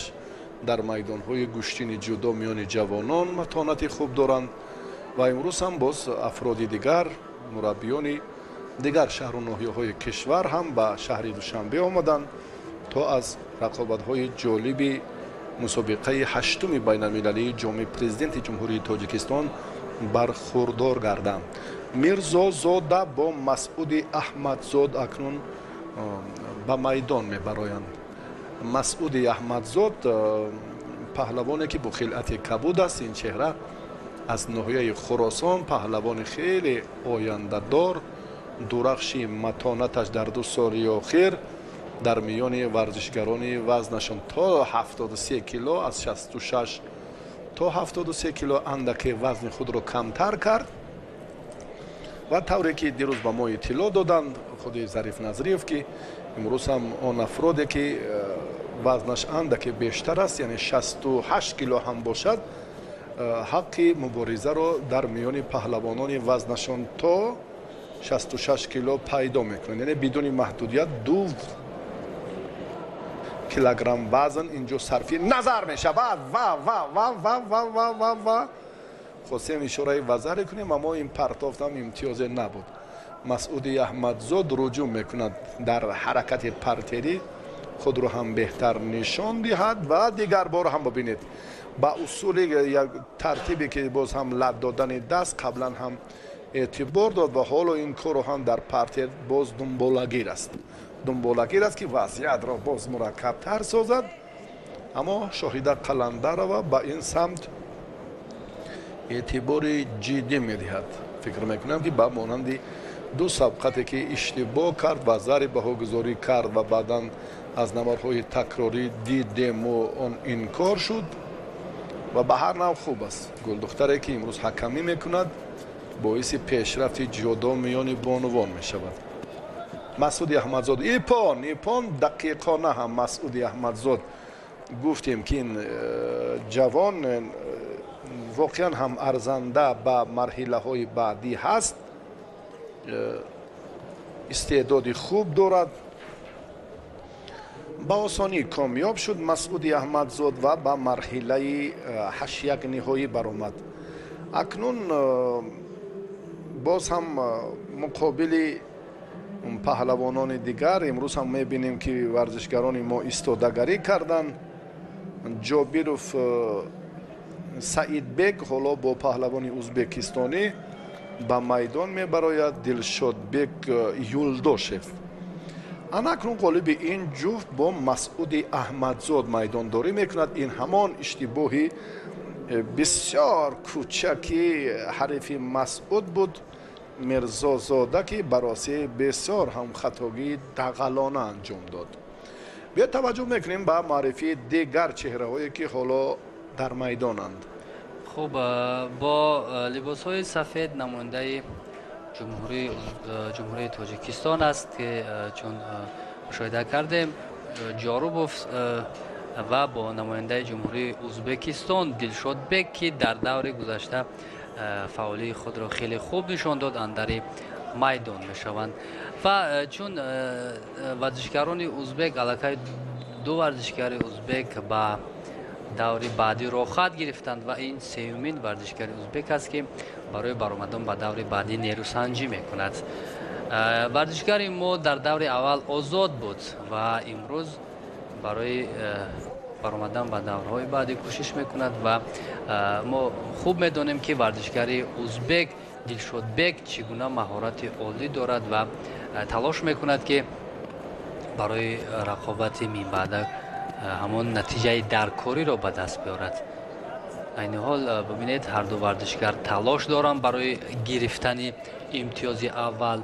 [SPEAKER 1] дар майдонҳои гӯштини ҷудо миёни ҷавонон матонати хуб доранд ва имрӯз ҳам боз афроди дигар, мураббиёни дигар шаҳру ноҳияҳои кишвар ҳам ба шаҳри Душанбе омаданд то аз рақобатҳои ҷолиби мусобиқаи ҳаштуми байналмилалии ҷоми президенти ҷумҳурии Тоҷикистон бархурдор гарданд. мирзо зода бо масъуди аҳмадзод акнун ба майдон мебароянд. масъуди аҳмадзод پهلوانی که با خلعت کبود است. این چهره از ناحیه خراسان، پهلوان خیلی آینده دار، درخشی متانتش در 2 سال اخیر در میان ورزشگران وزنشان تا 73 کیلو، از 66 تا 73 کیلو اندک وزن خود را کمتر کرد و طوری که دیروز به ما اطلاع دادند خود ظریف نظریف که امروز هم آن افرادی که وزنش اندک بیشتر است، یعنی 68 کیلو هم باشد، حق مبارزه را در میان پهلوانان وزنشان تا 66 کیلو پیدا میکنند. یعنی بدون محدودیت 2 کیلوگرم وزن اینجا صرفی نظر می شود. و خواستیم اشاره وزر کنیم، اما این پرتافت هم امتیازی نبود. مسعود احمدزاد رجوع میکند در حرکت پرتری خود رو هم بهتر نشان دهد و دیگر بار هم ببینید با اصول یک ترتیبی که باز هم لد دادن دست قبلا هم اعتبار داد و حالا این کار هم در پرتر باز دنبالگیر است که وضعیت را باز مرکب تر سازد. اما شاهده قلنده را با این سمت اعتبار جدی میدهد. فکر میکنم که با مانند 2 سبقتی که اشتباه کرد و ضرب بهاگذاری کرد و بعدا از نمرهای تکراری دیدیم و آن انکار شد و به هر نوع خوب است. گلدختری که امروز حکمی میکند باعث پیشرفت جدا میان بانوان میشود. مسعود احمدزاد ایپان دقیقانه هم مسعود احمدزاد گفتیم که این جوان واقعا هم ارزنده به مرحله های بعدی هست، استعداد خوب دارد. با آسانی کامیاب شد مسعود احمدزاد و به مرحله 8 نهایی برآمد. اکنون باز هم مقابل پهلوانان دیگر امروز هم میبینیم که ورزشگران ما ایستادگی کردن. جابیروف سعید بیگ حالا با پهلوان ازبکستانی به میدان میبراید. دلشاد بیگ یولداشف. اکنون غالب این جفت با مسعود احمدزاد میدان داری میکند. این همان اشتباهی بسیار کوچکی حریف مسعود بود، مرزازاده، که براسه بسیار هم خطاگی دغلانه انجام داد. بیا توجه میکنیم به معرفی دیگر چهره هایی که حالا در میدانند.
[SPEAKER 3] خب با لباس های سفید نماینده جمهوری تاجیکستان است که چون مشاهده کردیم جاروبوف و با نماینده جمهوری ازبکستان دلشاد بیگ که در دور گذشته فعالی خود را خیلی خوب نشان داد اندر میدان میشوند و چون ورزشکاران ازبک علاقه 2 ورزشکار ازبک با دور بعدی را خط گرفتند و این سومین ورزشکار ازبک است که برای برآمدن به دور بعدی نیروسنجی میکند. ورزشکار ما در دور اول آزاد بود و امروز برای برآمدن به دورهای بعدی کوشش میکند و ما خوب میدانیم که ورزشکار ازبک دلشاد بیگ چگونه مهارت عالی دارد و تلاش میکند که برای رقابت می بعد همان نتیجه درکاری را به دست بیارد. این حال ببینید هر دو ورزشکار تلاش دارند برای گرفتن امتیاز اول.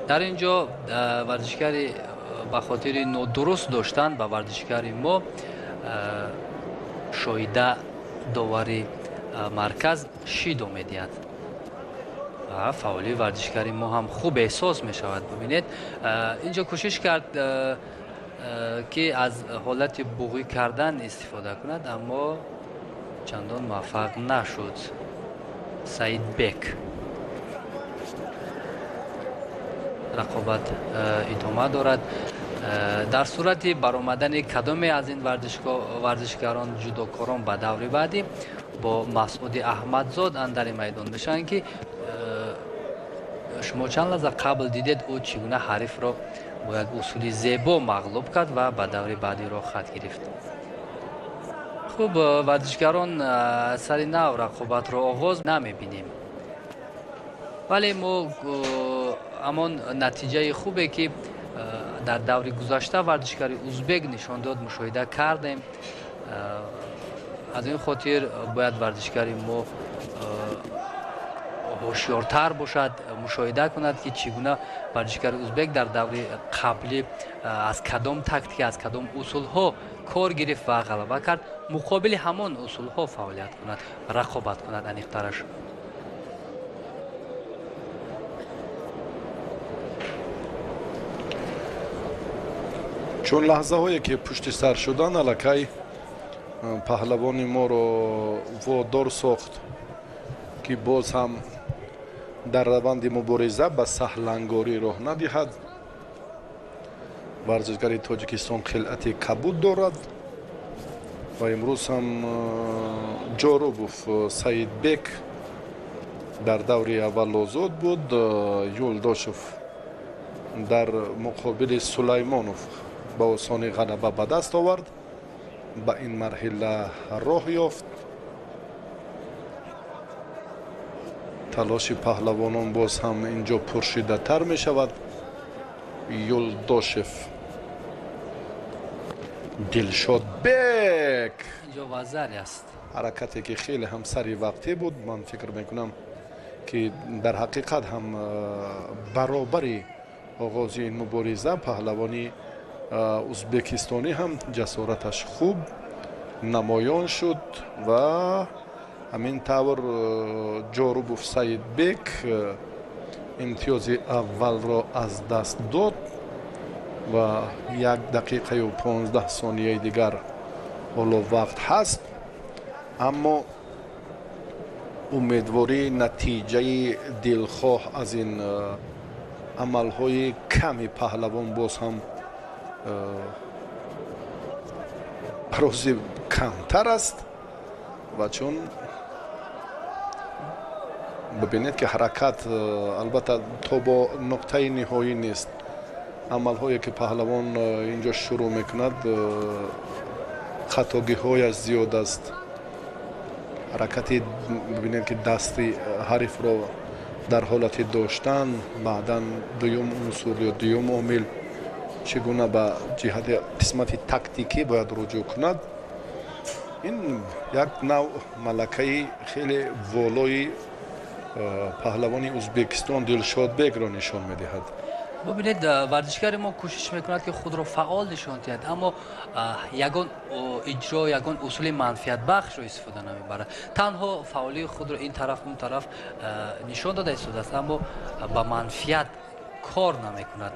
[SPEAKER 3] در اینجا ورزشکار به خاطر نادرست داشتن به ورزشکار ما شایده داوری مرکز شیدو میدهد و فعالی ورزشکار ما هم خوب احساس می شود. ببینید اینجا کوشش کرد که از حالت بوغی کردن استفاده کند اما چندان موفق نشد. سعید بیگ رقابت ادامه دارد. در صورت برآمدن کدام از این ورزشکاران جودوکاران به دور بعدی با مسعود احمدزاد اندر میدان بشن که شما چند لحظه قبل دیدید او چگونه حریف را با یک اصول زیبا مغلوب کرد و به دور بعدی را خط گرفت. خوب ورزشکاران سر نو رقابت را آغاز نمیبینیم ولی ما همان نتیجه خوبه که
[SPEAKER 2] дар даври гузашта варзишгари узбек нишон дод, мушоҳида кардем. аз ин хотир бояд варзишгари мо ҳушёртар бошад, мушоҳида кунад ки чӣ гуна варзишгари узбек дар даври қаблӣ аз кадом тактика, аз кадом усулҳо кор гирифт ва ғалаба кард, муқобили ҳамон усулҳо фаъолият кунад, рақобат кунад аниқтараш.
[SPEAKER 1] чун лаҳзаҳое ки пушти сар шудан, аллакай паҳлавони моро водор сохт ки боз ҳам дар раванди мубориза ба саҳлангорӣ роҳ надиҳад. варзишгари тоҷикистон хилъати кабуд дорад ва имрӯз ҳам ҷорубов саидбек дар даври аввал озод буд. юлдошев дар муқобили сулаймонов ба осонӣ ғалаба ба даст овард, ба ин марҳила роҳ ёфт. талоши паҳлавонон боз ҳам инҷо пуршидатар мешавад. юлдошев, дилшодбек,
[SPEAKER 2] инҷо вазари аст.
[SPEAKER 1] ҳаракате ки хеле ҳам сари вақтӣ буд. ман фикр мекунам ки дар ҳақиқат ҳам баробари оғози ин мубориза паҳлавони узбекистонӣ ҳам ҷасораташ хуб намоён шуд ва ҳамин тавр ҷорубов саидбек имтиёзи аввалро аз даст дод ва 1 дақиқаю 15 сонияи дигар ҳоло вақт ҳаст, аммо умедвории натиҷаи дилхоҳ аз ин амалҳои ками паҳлавон боз ҳам рози камтар аст. ва чун бибинед ки ҳаракат албатта то бо нуқтаи ниҳоӣ нест. амалҳое ки паҳлавон инҷо шурӯъ мекунад, хатогиҳояш зиёд аст. ҳаракати бибинед ки дасти ҳарифро дар ҳолати доштан, баъдан дуюм унсур ё дуюм омил чӣ гуна ба ҷиҳати қисмати тактикӣ бояд руҷӯъ кунад. ин як нав малакаи хеле волои паҳлавони узбекистон дилшодбекро нишон медиҳад.
[SPEAKER 2] бубинед, варзишгари мо кӯшиш мекунад ки худро фаъол нишон диҳад, аммо ягон иҷро, ягон усули манфиатбахшро истифода намебарад. танҳо фаъолии худро ин тараф он тараф нишон дода истодааст, аммо ба манфиат кор намекунад.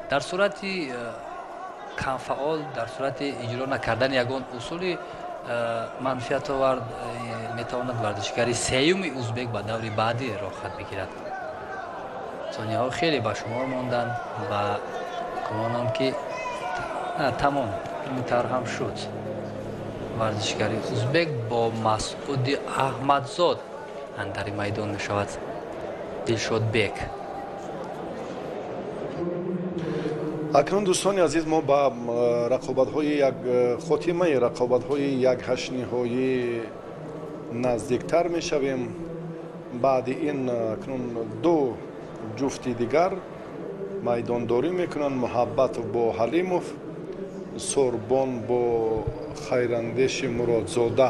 [SPEAKER 2] дар сурати камфаъол, дар сурати иҷро накардани ягон усули манфиатовар метавонад варзишгари сеюми узбек ба даври баъдӣ рохат бигирад. сонияҳо хеле ба шумор монданд ва гумонам ки тамом ин тавр ҳам шуд. варзишгари узбек бо масъуди аҳмадзод андари майдон мешавад. дилшодбек.
[SPEAKER 1] акнун дӯстони азиз, мо ба рақобатҳои хотимаи рақобатҳои як ҳаштниҳоӣ наздиктар мешавем. баъди ин акнун ду ҷуфти дигар майдондорӣ мекунанд. муҳаббатов бо ҳалимов, сорбон бо хайрандеши муродзода.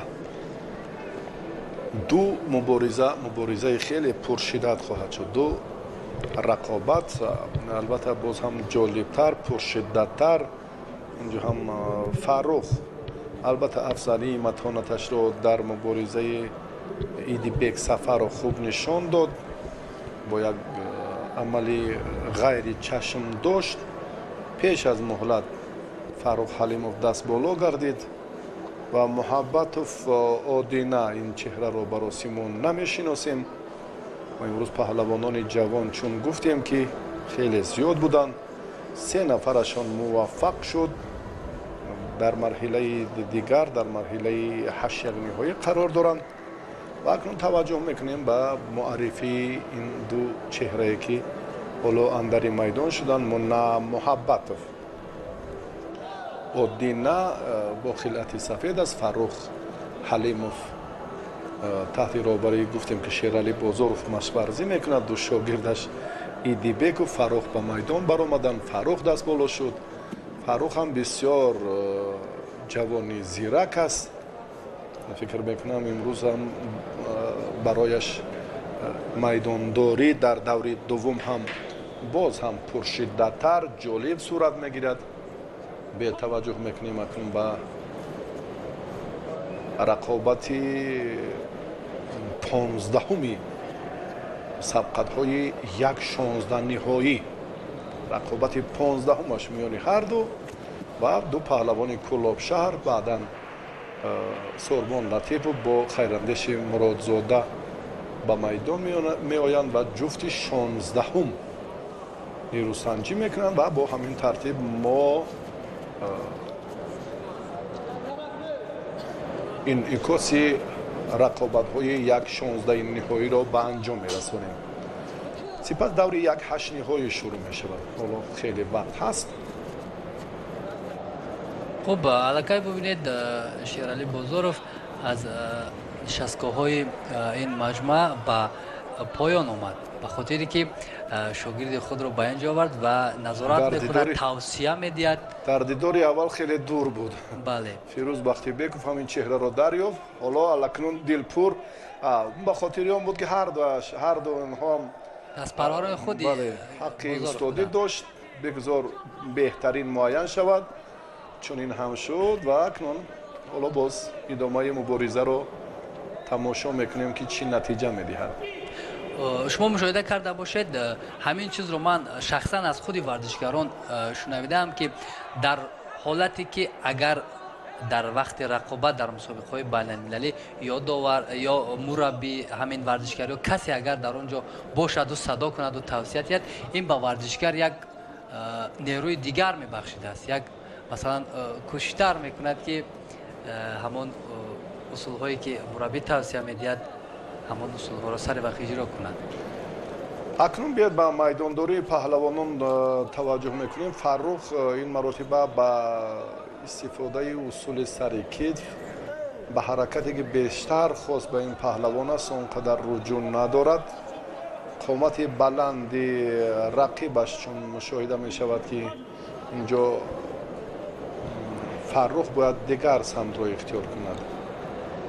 [SPEAKER 1] ду муборизаи хеле пуршиддат хоҳад шуд. ду рақобат, албатта боз ҳам ҷолибтар, пуршиддаттар. инҷо ҳам фаррух албатта афзалии матонаташро дар муборизаи идибек сафаро хуб нишон дод. бо як амали ғайри чашм дошт. пеш аз муҳлат фаррух ҳалимов даст боло гардид ва муҳаббатов одина ин чеҳраро бароси мо намешиносем. ва имрӯз паҳлавонони ҷавон чун гуфтем ки хеле зиёд буданд, 3 нафарашон муваффақ шуд дар марҳилаи дигар, дар марҳилаи ҳаштягниҳоӣ қарор доранд. ва акнун таваҷҷӯҳ мекунем ба муаррифии ин ду чеҳрае ки ҳоло андари майдон шуданд. мунна муҳаббатов, оддина бо хилъати сафед аст. фаррух ҳалимов таҳти роҳбарӣ гуфтем ки шералӣ бозоров машқварзӣ мекунад. ду шогирдаш идибеку фаррух ба майдон баромаданд. Фаррух дастболо шуд. фаррух ҳам бисёр ҷавони зирак аст. фикр мекунам имрӯз ҳам барояш майдондорӣ дар даври дуввум ҳам боз ҳам пуршиддаттар ҷолиб сурат мегирад. бетаваҷҷӯҳ мекунем акнун ба рақобати 15-уми сабқатҳои 1/16 ниҳоӣ. рақобати 15-умаш миёни ҳарду ва ду паҳлавони кӯлобшаҳр, баъдан Сормон Латипов бо Хайрандеши Муродзода ба майдон меоянд ва ҷуфти 16-ум нерӯсанҷӣ мекунанд ва бо ҳамин тартиб мо инъикоси рақобатҳои 1/16 ниҳоиро ба анҷом мерасонем. сипас даври 1/8 ниҳоӣ шурӯъ мешавад. ҳоло хеле вақт ҳаст.
[SPEAKER 2] خب алакай бубинед Шералӣ Бозоров аз нишастгоҳҳои ин маҷмӯа ба поён омад, ба хотире ки шогирди худро ба ин ҷо овард ва назорат мекунад, тавсия медиҳад.
[SPEAKER 1] дар дидори аввал хеле дур буд.
[SPEAKER 2] бале
[SPEAKER 1] фирӯз Бахтибеков ҳамин чеҳраро дарёфт. ҳоло аллакунун дилпур ба хотири он буд ки ҳарду инҳом
[SPEAKER 2] даспарҳои худи
[SPEAKER 1] ҳаққи устодӣ дошт. бигзор беҳтарин муайян шавад. чунин ҳам шуд ва акнун ҳоло боз идомаи муборизаро тамошо мекунем ки чӣ натиҷа медиҳад.
[SPEAKER 2] шумо мушоҳида карда бошед, ҳамин чизро ман шахсан аз худи варзишгарон шунавидаам ки дар ҳолате ки агар дар вақти рақобат дар мусобиқаҳои байналмилалӣ ё довар ё мураббӣ ҳамин варзишгар ё касе агар дар он ҷо бошаду садо кунаду тавсия диҳад, ин ба варзишгар як нерӯи дигар мебахшидааст. як масалан кӯшиштар мекунад ки ҳамон усулҳое ки мураббӣ тавсия медиҳад, ҳамон усулҳоро сари вақт иҷро кунад.
[SPEAKER 1] акнун биёед ба майдондории паҳлавонон таваҷҷӯҳ мекунем. Фаррух ин маротиба ба истифодаи усули сари китф, ба ҳаракате ки бештар хос ба ин паҳлавон аст, он қадар руҷӯъ надорад. қомати баланди рақибаш чун мушоҳида мешавад ки инҷо Фаррух бояд дигар самтро ихтиёр кунад.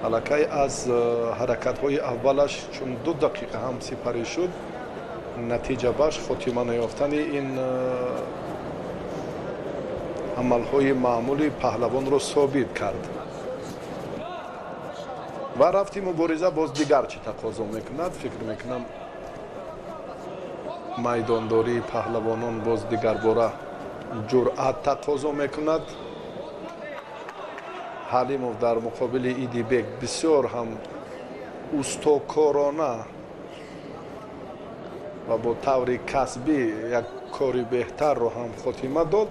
[SPEAKER 1] алакай аз ҳаракатҳои аввалаш чун 2 дақиқа ҳам сипарӣ шуд, натиҷабаш хотима наёфтани ин амалҳои маъмули паҳлавонро собит кард. ва рафти мубориза боз дигар чӣ тақозо мекунад. фикр мекунам майдондории паҳлавонон боз дигарбора ҷуръат тақозо мекунад. Ҳалимов дар муқобили Идибек бисёр ҳам устокорона ва бо таври касбӣ як кори беҳтарро ҳам хотима дод.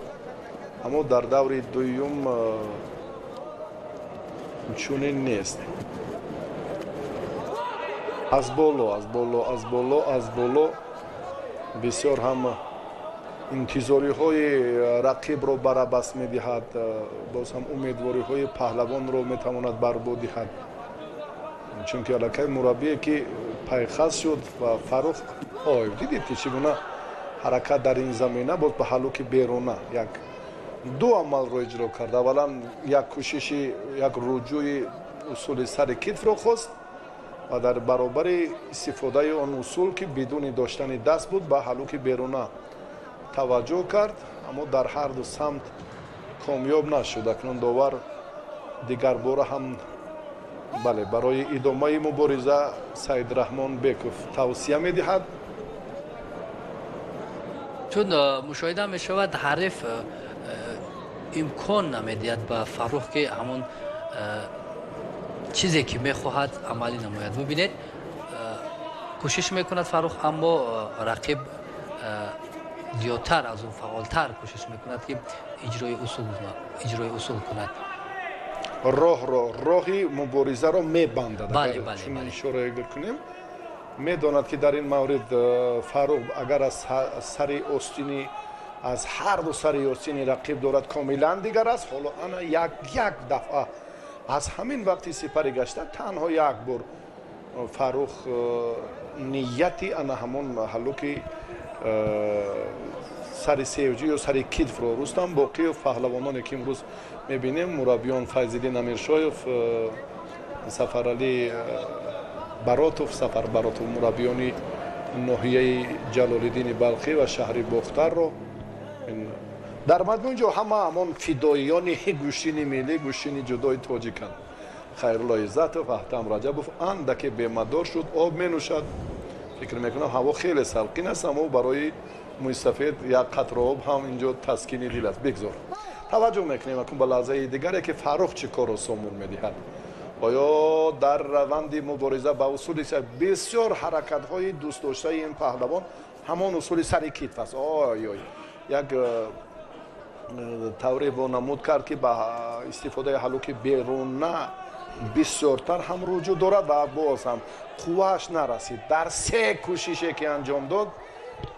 [SPEAKER 1] аммо дар даври дуюм чунин нест. аз боло бисёр ҳам интизориҳои рақибро барабаст медиҳад. боз ҳам умедвориҳои паҳлавонро метавонад барбо диҳад. чунки аллакай мураббие ки пайхас шуд ва Фаррух дидед ки чӣ гуна ҳаракат дар ин замина боз ба ҳалуки беруна як ду амалро иҷро кард. аввалан як кӯшиши як руҷӯи усули сари китфро хост ва дар баробари истифодаи он усул ки бидуни доштани даст буд ба ҳалуки беруна таваҷҷӯҳ кард. аммо дар ҳарду самт комёб нашуд. акнун довар дигарбора ҳам барои идомаи мубориза Саидраҳмон Беков тавсия медиҳад.
[SPEAKER 2] чун мушоҳида мешавад ҳариф имкон намедиҳад ба Фаррух ки ҳамон чизе ки мехоҳад амалӣ намояд. бубинед кӯшиш мекунад Фаррух, аммо рақиб зиёдтар аз он фаъолтар кӯшиш мекунад ки иҷрои усул кунад.
[SPEAKER 1] роҳи муборизаро мебандад. чунин ишора кунем, медонад ки дар ин маврид Фаррух агар аз сари остини аз ҳарду сари остини рақиб дорад комилан дигар аст. ҳоло ана як дафъа аз ҳамин вақти сипарӣ гашта танҳо як бор Фаррух нияти ана ҳамон ҳалуки сари севҷӣ ё сари китфро рустам боқиев паҳлавононе ки имрӯз мебинем мураббиён файзиддин амиршоев, сафарали баротов, сафар баротов, мураббиёни ноҳияи ҷалолиддини балхӣ ва шаҳри бохтарро дар маҷмӯи ҷо ҳама ҳамон фидоиёни гӯштини миллӣ, гӯштини ҷудои тоҷиканд. хайрулло иззатов, аҳтам раҷабов андаке бемадор шуд, об менӯшад. фикр мекунам ҳаво хеле салқин аст, аммо барои мӯйсафед як қатра об ҳам инҷо таскини дил аст. бигзор таваҷҷӯҳ мекунем акун ба лаҳзаи дигаре ки Фаррух чӣ корро сомон медиҳад. оё дар раванди мубориза ба усули бисёр ҳаракатҳои дӯстдоштаи ин паҳлавон ҳамон усули сари китф аст. ой як тавре вонамуд кард ки ба истифодаи ҳалуки беруна бисёртар ҳам руҷӯъ дорад ва боз ҳам қуввааш нарасид. дар се кӯшише ки анҷом дод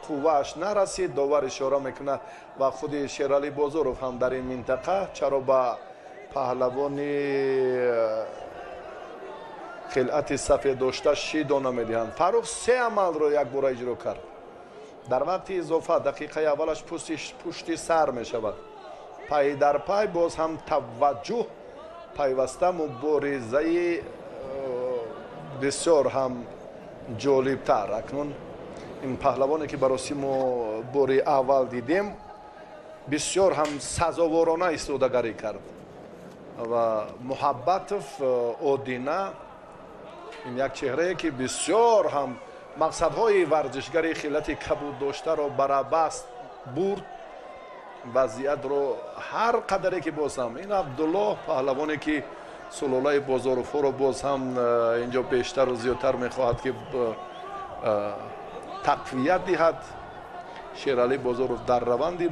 [SPEAKER 1] қуввааш нарасид. довар ишора мекунад ва худи Шералӣ Бозоров ҳам дар ин минтақа чаро ба паҳлавони хилъати сафеддошта ши дона медиҳанд. Фаррух се амалро якбора иҷро кард. дар вақти изофа дақиқаи аввалаш пушти сар мешавад. пай дар пай боз ҳам таваҷҷӯҳ пайваста муборизаи бисёр ҳам ҷолибтар. акнун ин паҳлавоне ки баросиму бори аввал дидем бисёр ҳам сазоворона истодагарӣ кард ва Муҳаббатов Одина ин як чеҳрае ки бисёр ҳам мақсадҳои варзишгари хилати кабуддоштаро барабаст бурд. вазъиятро ҳар қадаре ки боз ҳам ин Абдуллоҳ паҳлавоне ки сулолаи Бозоровҳоро боз ҳам инҷо бештару зиёдтар мехоҳад ки тақвият диҳад. Шералӣ Бозоров дар раванди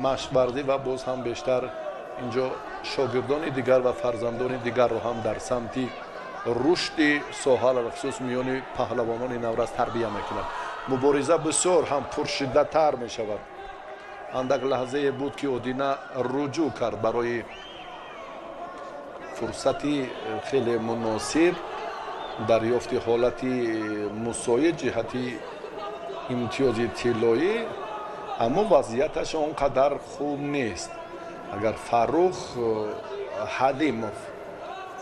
[SPEAKER 1] машқварзӣ ва боз ҳам бештар инҷо шогирдони дигар ва фарзандони дигарро ҳам дар самти рушди соҳа алахусус миёни паҳлавонони наврас тарбия мекунад. мубориза бисёр ҳам пуршиддатар мешавад. андак лаҳзае буд ки Одина руҷӯъ кард барои фурсати хеле муносиб дар ёфти ҳолати мусоид ҷиҳати имтиёзи тиллоӣ, аммо вазъияташ он қадар хуб нест. агар Фаррух Ҳалимов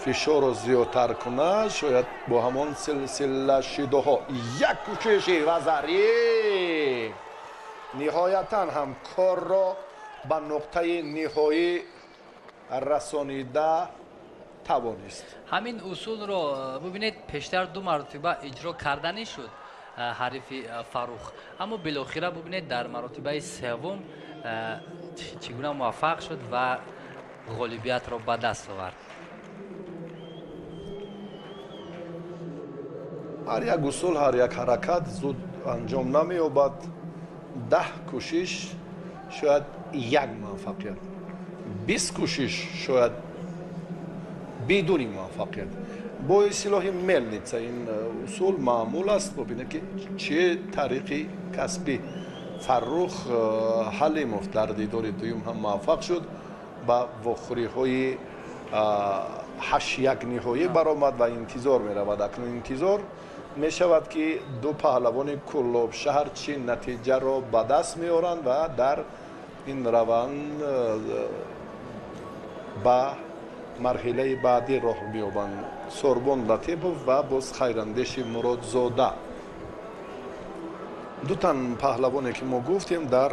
[SPEAKER 1] фишорро зиёдтар кунад, шояд бо ҳамон силсила шидоҳо як кӯчиши ва зариб ниҳоятан ҳам корро ба нуқтаи ниҳоӣ расонида тавонист.
[SPEAKER 3] ҳамин усулро бубинед пештар ду маротиба иҷро кардани шуд ҳарифи Фаррух, аммо билохира бубинед дар маротибаи севум чӣ гуна муваффақ шуд ва ғолибиятро ба даст овард.
[SPEAKER 1] ҳар як усул, ҳар як ҳаракат зуд анҷом намеёбад. 10 кӯшиш шояд як муваффақият, 20 кӯшиш шояд бидуни муваффақият. бо исилоҳи Мельница ин усул маъмул аст. бубинед ки чӣ тариқи касби Фаррух Ҳалимов дар дидори дуюм ҳам муваффақ шуд, ба вохӯриҳои 8-1 ниҳоӣ баромад ва интизор меравад. акнун интизор мешавад ки ду паҳлавони Кӯлобшаҳр чӣ натиҷаро ба даст меоранд ва дар ин раванд ба марҳилаи баъдӣ роҳ биёбанд. Сорбон Латипов ва боз Хайрандеши Муродзода. ду тан паҳлавоне ки мо гуфтем дар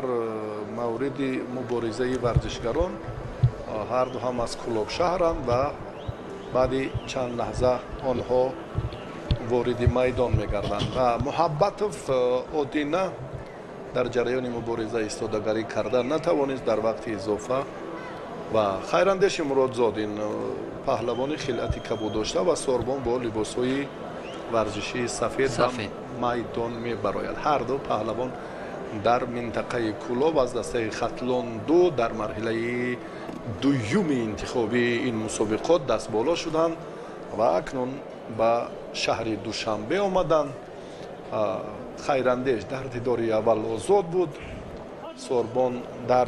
[SPEAKER 1] мавриди муборизаи варзишгарон, ҳар ду ҳам аз Кӯлобшаҳранд ва баъди чанд лаҳза онҳо вориди майдон мегарданд. ва Муҳаббатов Одина дар ҷараёни мубориза истодагарӣ карда натавонист дар вақти изофа ва Хайрандеши Муродзод ин паҳлавони хилъати кабуддошта ва Сорбон бо либосҳои варзишии сафед ба майдон мебарояд. ҳар ду паҳлавон дар минтақаи Кӯлоб аз дастаи Хатлон 2 дар марҳилаи дуюми интихобии ин мусобиқот дастболо шуданд ва акнун ба шаҳри Душанбе омаданд. Хайрандеш дар дидори аввал озод буд. Сорбон дар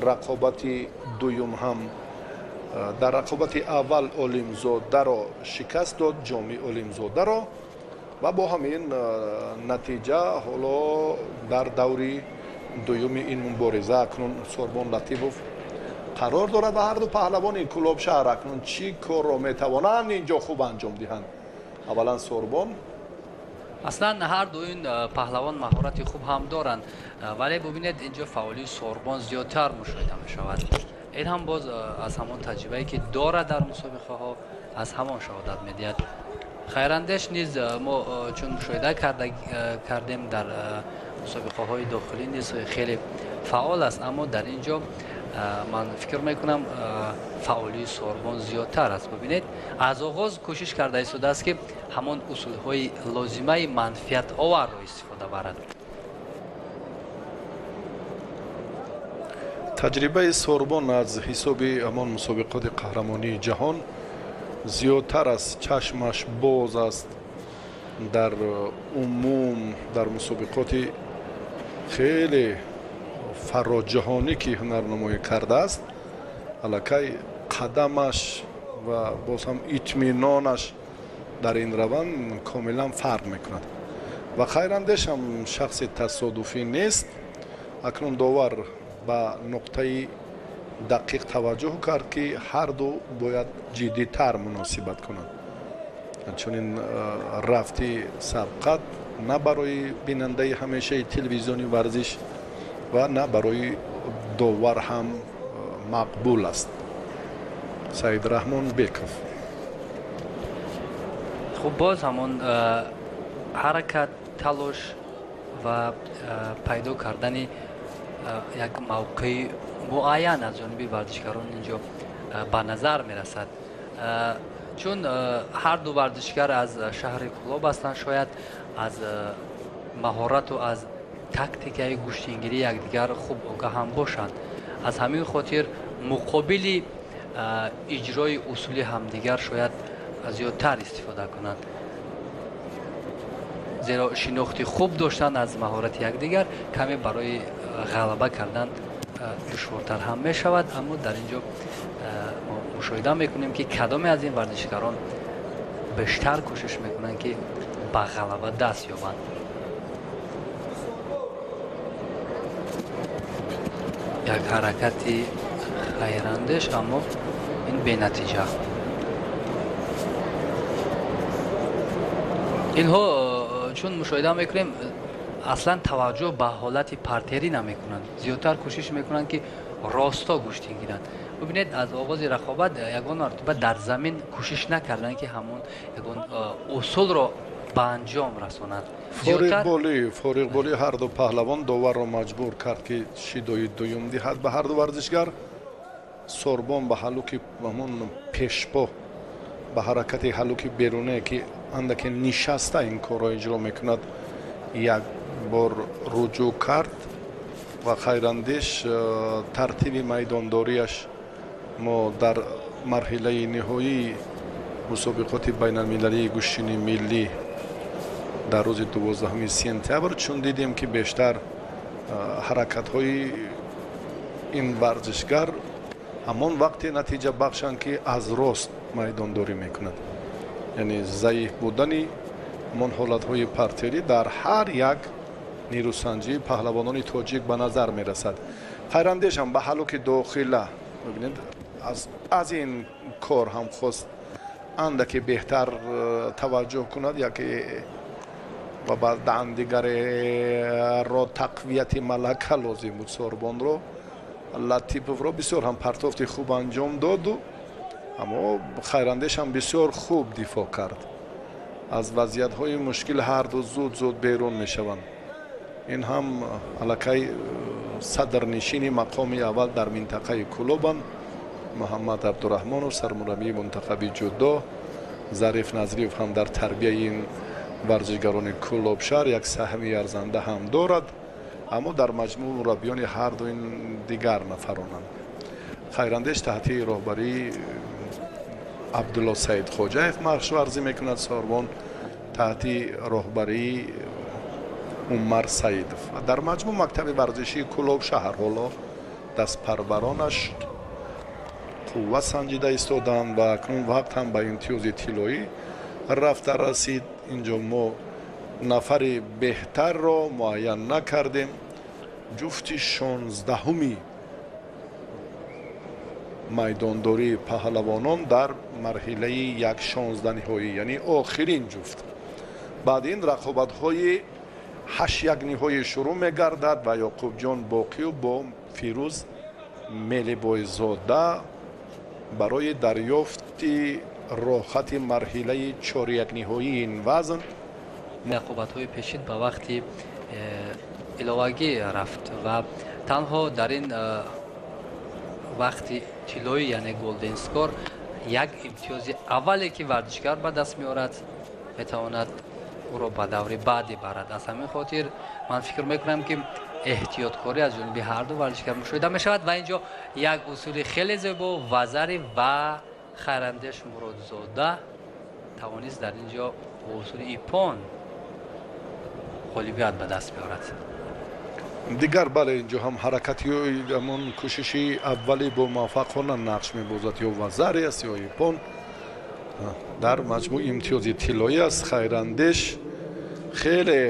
[SPEAKER 1] рақобати дуюм ҳам дар рақобати аввал Олимзодаро шикаст дод, ҷоми Олимзодаро. و با همین نتیجه حالا در دوری دوم این مبارزه اکنون سوربن لطیفوف قرار دارد و هر دو پهلوان این کلوب شهر اکنون چی کار را میتوانند اینجا خوب انجام دهند. اولا سوربن
[SPEAKER 3] اصلا هر دو این پهلوان مهارت خوب هم دارند، ولی ببینید اینجا فعالی سوربن زیادتر مشاهده می شود. این هم باز از همان تجربه‌ای که دارد در مسابقه ها از همان شهادت می‌دهد. خیراندش نیز ما چون مشاهده کردیم در مسابقه های داخلی نیز خیلی فعال است، اما در اینجا من فکر میکنم فعالی سوربن زیادتر است. ببینید از آغاز کوشش کرده ایستاده است که همان اصول های لازمه منفیت آور را استفاده برد.
[SPEAKER 1] تجربه سوربن از حساب همان مسابقات قهرمانی جهان زیادتر است، چشمش باز است در عموم در مسابقات خیلی فراجهانی که هنرنمایی کرده است. الکی قدمش و باز هم اطمینانش در این روند کاملا فرق میکند و خیراندش هم شخص تصادفی نیست. اکنون داور به نقطه دقیق توجه کرد که هر دو باید جدی‌تر مناسبت کنند، چون این رفتی سبقت نه برای بیننده همیشه تلویزیونی ورزش و نه برای داور هم مقبول است. سعید رحمان بیکوف.
[SPEAKER 3] خب باز همون حرکت، تلاش و پیدا کردن یک موقع معین از جانب ورزشکاران اینجا به نظر می رسد، چون هر دو ورزشکار از شهر کلوب هستند، شاید از مهارت و از تاکتیک گوشتینگیری یکدیگر خوب آگاه هم باشند. از همین خاطر مقابل اجرای اصول همدیگر شاید زیادتر استفاده کنند، زیرا شناخت خوب داشتن از مهارت یکدیگر کمی برای غلبه کردن دشوارتر هم می شود. اما در اینجا ما مشاهده میکنیم که کدام از این ورزشکاران بیشتر کوشش میکنند که به غلبه دست یابند. یک حرکتی خیراندش اما این بی نتیجه. اینها چون مشاهده میکنیم اصلا توجه به حالت پرتری نمیکنند، زیادتر کوشش میکنند که راستا گوشتین گیرند. ببینید از آغاز رقابت یگان مرتبه در زمین کوشش نکردند که همون یگان اصول را به انجام رسانند.
[SPEAKER 1] فارغ بالی هر دو پهلوان داور را مجبور کرد که شیدای دوم دهد به هر دو ورزشگر. سوربن به حلوک همون پیشپا به حرکت حلوک بیرونه که اندک نشسته این کار را اجرا میکند یک بار رجوع کرد و خیراندش ترتیب میدانداریش ما در مرحله نهایی مسابقات بین المللی گوشتنی ملی در روز 12 سپتامبر چون دیدیم که بیشتر حرکت های این ورزشگر همان وقتی نتیجه بخشند که از راست میدانداری میکند، یعنی ضعیف بودن من حالت های پرتری در هر یک نیروسنجی پهلوانان تاجیک به نظر می رسد. خیراندش هم به حلوک داخله ببینید از این کار هم خواست اندکی بهتر توجه کند یا که و بعد دیگر را تقویت ملکه لازم بود. سوربن رو لطیفوف رو بسیار هم پرتافت خوب انجام داد اما خیراندش هم بسیار خوب دفاع کرد. از وضعیت های مشکل هر دو زود بیرون می شوند. این هم الکی صدرنشین مقام اول در منطقه کلوبند. محمد عبدالرحمن و سرمربی منتخب جودو ظریف نظریف هم در تربیه این ورزشگران کلوب شهر یک سهم ارزنده هم دارد، اما در مجموع مربیان هر دو این دیگر نفرانند. خیراندش تحت راهبری عبدالله سعید خوجایف مشق ورزی میکند. سوربن تحت راهبری عمر سعیدوف. در مجموع مکتب ورزشی کلوب شهر حالا دست پرورانش قوت سنجیده ایستادند و اکنون وقت هم به امتیاز طلایی رفته رسید. اینجا ما нафари беҳтарро муайян накардем. ҷуфти 16-уми майдондории паҳлавонон дар марҳилаи 1/16 ниҳоӣ, яъне охирин ҷуфт. баъд ин рақобатҳои 8-1 ниҳоӣ шурӯъ мегардад ва Ёқубҷон Боқиев бо Фирӯз Мелибойзода барои дарёфти роҳхати марҳилаи 4-1 ниҳоии ин вазн
[SPEAKER 2] рақобатҳои пешин ба вақти иловагӣ рафт ва танҳо дар ин вақти тиллоӣ, яъне голден скор, як имтиёзи аввале ки варзишгар ба даст меорад, метавонад ӯро ба даври баъдӣ барад. аз ҳамин хотир ман фикр мекунам ки эҳтиёткорӣ аз ҷониби ҳарду варзишгар мушоҳида мешавад ва инҷо як усули хеле зебо Вазари ва Хайрандеш Муродзода тавонист дар инҷо бо усули ипон ғолибият ба даст меорад.
[SPEAKER 1] дигар бале инҷо ҳам ҳаракати ҳамон кӯшиши аввали бо муваффақона нақш мебозад, ё Вазари аст ё ипон. дар маҷмӯи имтиёзи тиллоӣ аст. Хайрандеш хеле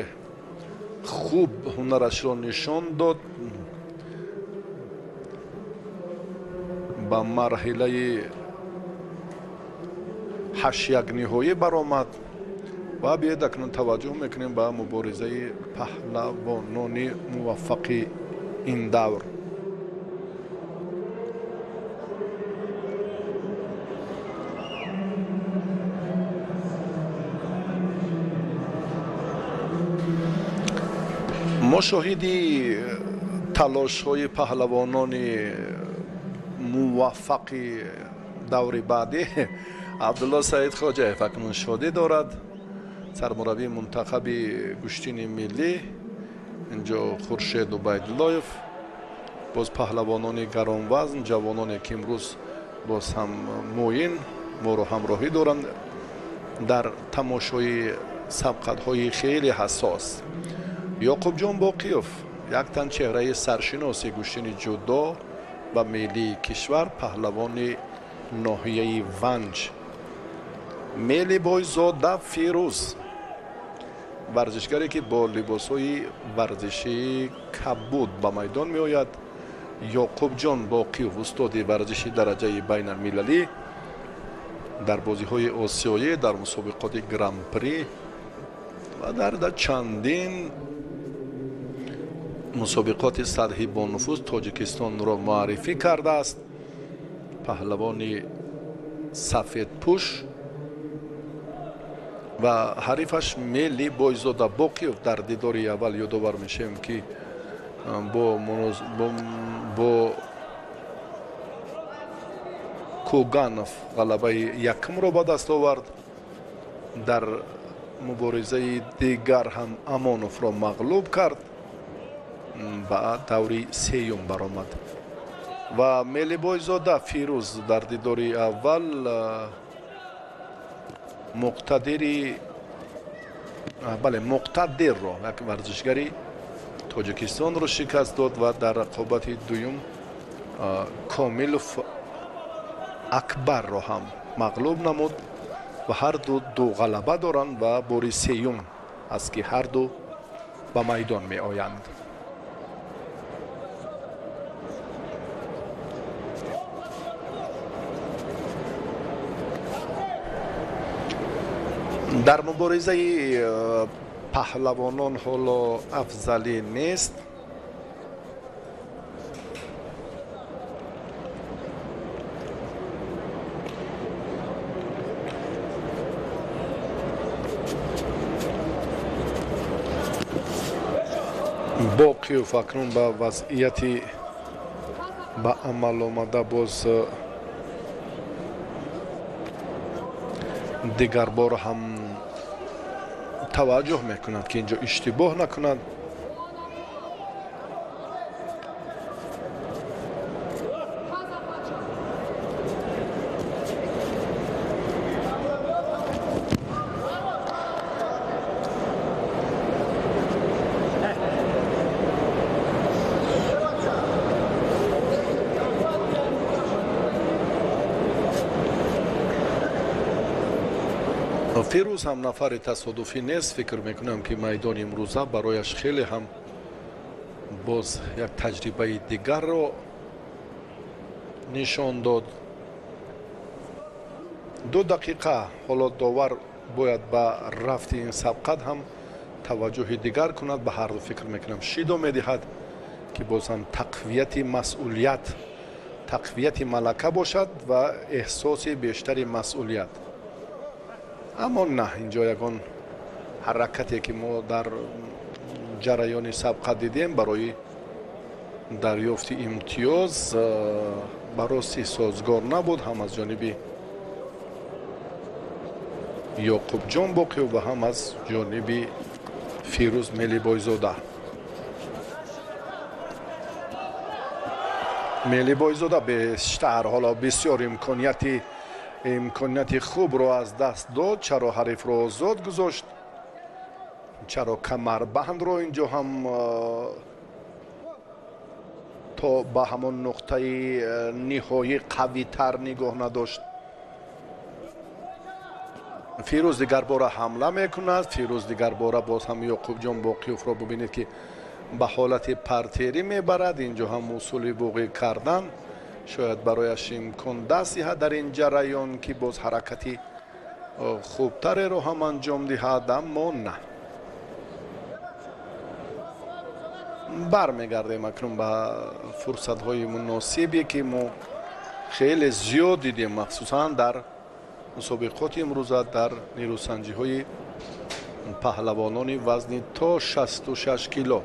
[SPEAKER 1] хуб ҳунарашро нишон дод. ба марҳилаи 8-1 ниҳоӣ баромад ва биёед акнун таваҷҷӯҳ мекунем ба муборизаи паҳлавонони муваффақи ин давр. мо шоҳиди талошҳои паҳлавонони муваффақи даври баъдӣ Абдулло Саид Хоҷаев акнун шодӣ дорад, сармураббии мунтахаби гӯштини миллӣ. инҷо Хуршед Убайдуллоев, боз паҳлавонони гаронвазн, ҷавононе ки имрӯз боз ҳам муин моро ҳамроҳӣ доранд дар тамошои сабқатҳои хеле ҳассос. Ёқубҷон Боқиев, як тан чеҳраи саршиноси гӯштини ҷудо ва миллии кишвар, паҳлавони ноҳияи Ванҷ. Мелибойзода Фирӯз, варзишгаре ки бо либосҳои варзишии кабуд ба майдон меояд. Ёқубҷон Боқиев, устоди варзиши дараҷаи байналмилалӣ дар бозиҳои осиёӣ, дар мусобиқоти гран-при ва дар чандин мусобиқоти сатҳи бонуфуз Тоҷикистонро муаррифӣ кардааст. паҳлавони сафедпӯш ва ҳарифаш Мелибойзода Боқиев дар дидори аввал ёдовар мешавем ки бо Кӯганов ғалабаи якумро ба даст овард. дар муборизаи дигар ҳам Амоновро мағлуб кард, ба даври сеюм баромад. ва Мелибойзода Фирӯз дар дидори аввал муқтадирро, як варзишгари Тоҷикистонро шикаст дод ва дар рақобати дуюм Комилов Акбарро ҳам мағлуб намуд ва ҳарду ду ғалаба доранд ва бори сеюм аст ки ҳарду ба майдон меоянд. дар муборизаи паҳлавонон ҳоло афзалӣ нест. Боқиев акнун ба вазъияти ба амал омада боз дигар бор ҳам таваҷҷӯҳ мекунад ки инҷо иштибоҳ накунад. фирӯз ҳам нафари тасодуфӣ нест. фикр мекунам ки майдони имрӯза барояш хеле ҳам боз як таҷрибаи дигарро нишон дод. 2 дақиқа ҳоло довар бояд ба рафти ин сабқат ҳам таваҷҷӯҳи дигар кунад. ба ҳарду фикр мекунам шидо медиҳад ки боз ҳам тақвияти масъулият, тақвияти малака бошад ва эҳсоси бештари масъулият. аммо на, инҷо ягон ҳаракате ки мо дар ҷараёни сабқа дидем барои дарёфти имтиёз ба рости созгор набуд, ҳам аз ҷониби Ёқубҷон Боқиев ва ҳам аз ҷониби Фирӯз Мелибойзода. Мелибойзода бештар ҳоло бисёр имконияти хубро аз даст дод. Чаро ҳарифро озод гузошт, чаро камарбандро инҷо ҳам то ба ҳамон нуқтаи ниҳоӣ қавитар нигоҳ надошт. фирӯз дигарбора ҳамла мекунад. фирӯз дигарбора боз ҳам Ёқубҷон Боқиевро бубинед ки ба ҳолати партерӣ мебарад. инҷо ҳам усули вуқӯъ кардан шояд барояш имкон даст диҳад дар ин ҷараён ки боз ҳаракати хубтареро ҳам анҷом диҳад, аммо на. бармегардем акнун ба фурсатҳои муносибе ки мо хеле зиёд дидем, махсусан дар мусобиқоти имрӯза дар нерӯсанҷиҳои паҳлавонони вазни то 66 кило.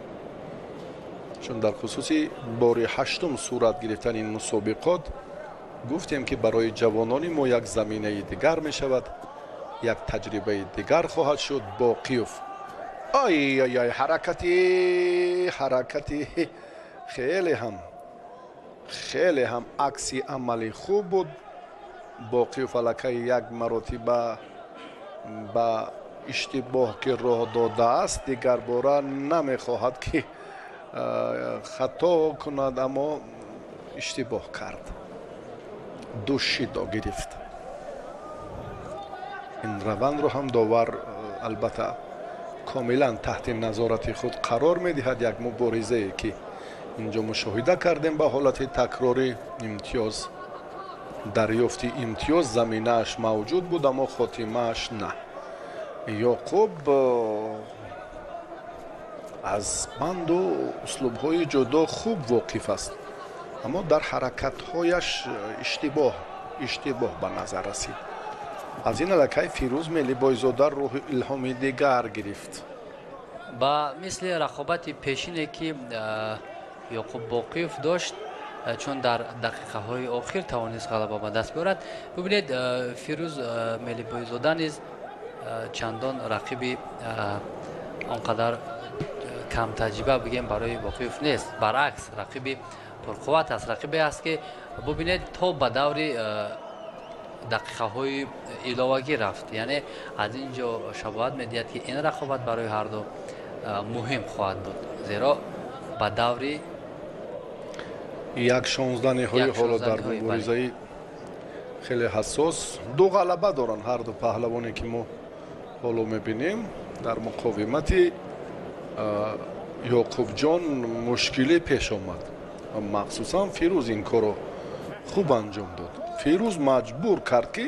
[SPEAKER 1] чун дар хусуси бори 8 сурат гирифтани ин мусобиқот гуфтем ки барои ҷавонони мо як заминаи дигар мешавад, як таҷрибаи дигар хоҳад шуд. Боқиев ай ҳаракати хеле ҳам акси амали хуб буд. Боқиев аллакай як маротиба ба иштибоҳ ки роҳ додааст дигар бора намехоҳад ки хато кунад, аммо иштибоҳ кард. душидо гирифт. ин равандро ҳам довар албатта комилан таҳти назорати худ қарор медиҳад. як муборизае ки инҷо мушоҳида кардем ба ҳолати такрори имтиёз, дарёфти имтиёз заминааш мавҷуд буд, аммо хотимааш на. Ёқуб аз банду услубҳои ҷудо хуб воқиф аст, аммо дар ҳаракатҳояш иштибоҳ ба назар расид. аз ин аллакай Фирӯз Мелибойзода рӯҳи илҳоми дигар гирифт.
[SPEAKER 3] ба мисли рақобати пешине ки Ёқуб Боқиев дошт, чун дар дақиқаҳои охир тавонист ғалаба ба даст биёрад. бубинед Фирӯз Мелибойзода низ чандон рақиби он қадар кам таҷриба бигем барои Боқиев нест. баръакс рақиби пурқувват аст. рақибе аст ки бубинед то ба даври дақиқаҳои иловагӣ рафт. яъне аз ин ҷо шабоҳат медиҳад ки ин рақобат барои ҳарду муҳим хоҳад буд, зеро ба даври
[SPEAKER 1] як 16 ниҳоӣ ҳоло дар муборизаи хеле ҳассос ду ғалаба доранд ҳарду паҳлавоне ки мо ҳоло мебинем. дар муқовимати Ёқубҷон мушкилӣ пеш омад, махсусан Фирӯз ин корро хуб анҷом дод. Фирӯз маҷбур кард ки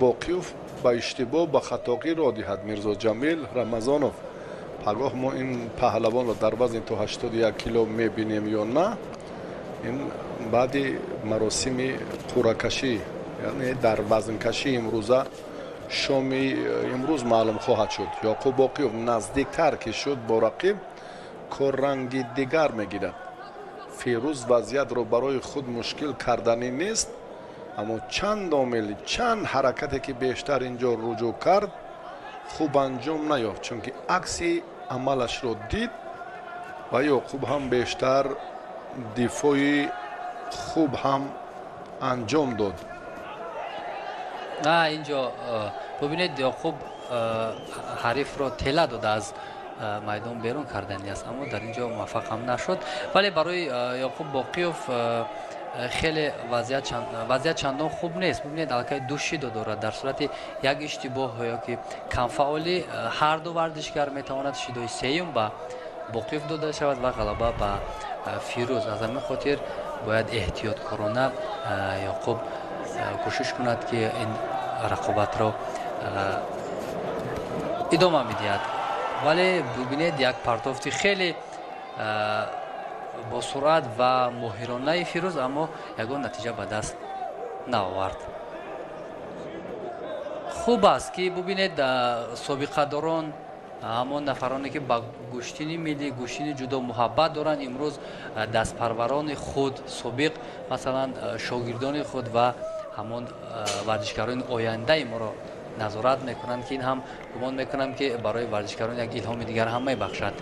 [SPEAKER 1] Боқиев ба иштибоҳ ба хатоғӣ роҳ диҳад. Мирзо Ҷамил Рамазонов, пагоҳ мо ин паҳлавонро дар вазни то 81 кило мебинем ё на? ин баъди маросими қуръакашӣ, яъне дар вазнкашии имрӯза шоми имрӯз маълум хоҳад шуд. Ёқуб Боқиев наздиктар ки шуд бо рақиб, кор ранги дигар мегирад. Фирӯз вазъиятро барои худ мушкил карданӣ нест, аммо чанд омили, чанд ҳаракате ки бештар инҷо руҷӯъ кард, хуб анҷом наёфт, чунки акси амалашро дид ва Ёқуб ҳам бештар дифои хуб ҳам анҷом дод.
[SPEAKER 3] инҷо бубинед Ёқуб ҳарифро тела дода аз майдон берун кардани аст, аммо дар ин ҷо муваффақ ҳам нашуд. вале барои Ёқуб Боқиев خیلی وضعیت چندان خوب نیست. ببینید الکای دو شیدو دارد. در صورت یک اشتباه یا که کم فعالی هر دو ورزشکار میتواند شیدوی سیوم با باقیف داده شود و غلبه با فیروز. از همین خاطر باید احتیاط کارانه یعقوب کوشش کند که این رقابت را ادامه میدهد. ولی ببینید یک پرتافتی خیلی با سرعت و ماهرانه فیروز، اما یگان نتیجه به دست نآورد. خوب است که ببینید سابقه داران، همون نفرانی که با گوشتین ملی، گوشتین جدا محبت دارند، امروز دستپروران خود سابق، مثلا شاگردان خود و همون ورزشکاران آینده ما را نظارت میکنند که این هم گمان میکنم که برای ورزشکاران یک الهام دیگر هم میبخشد.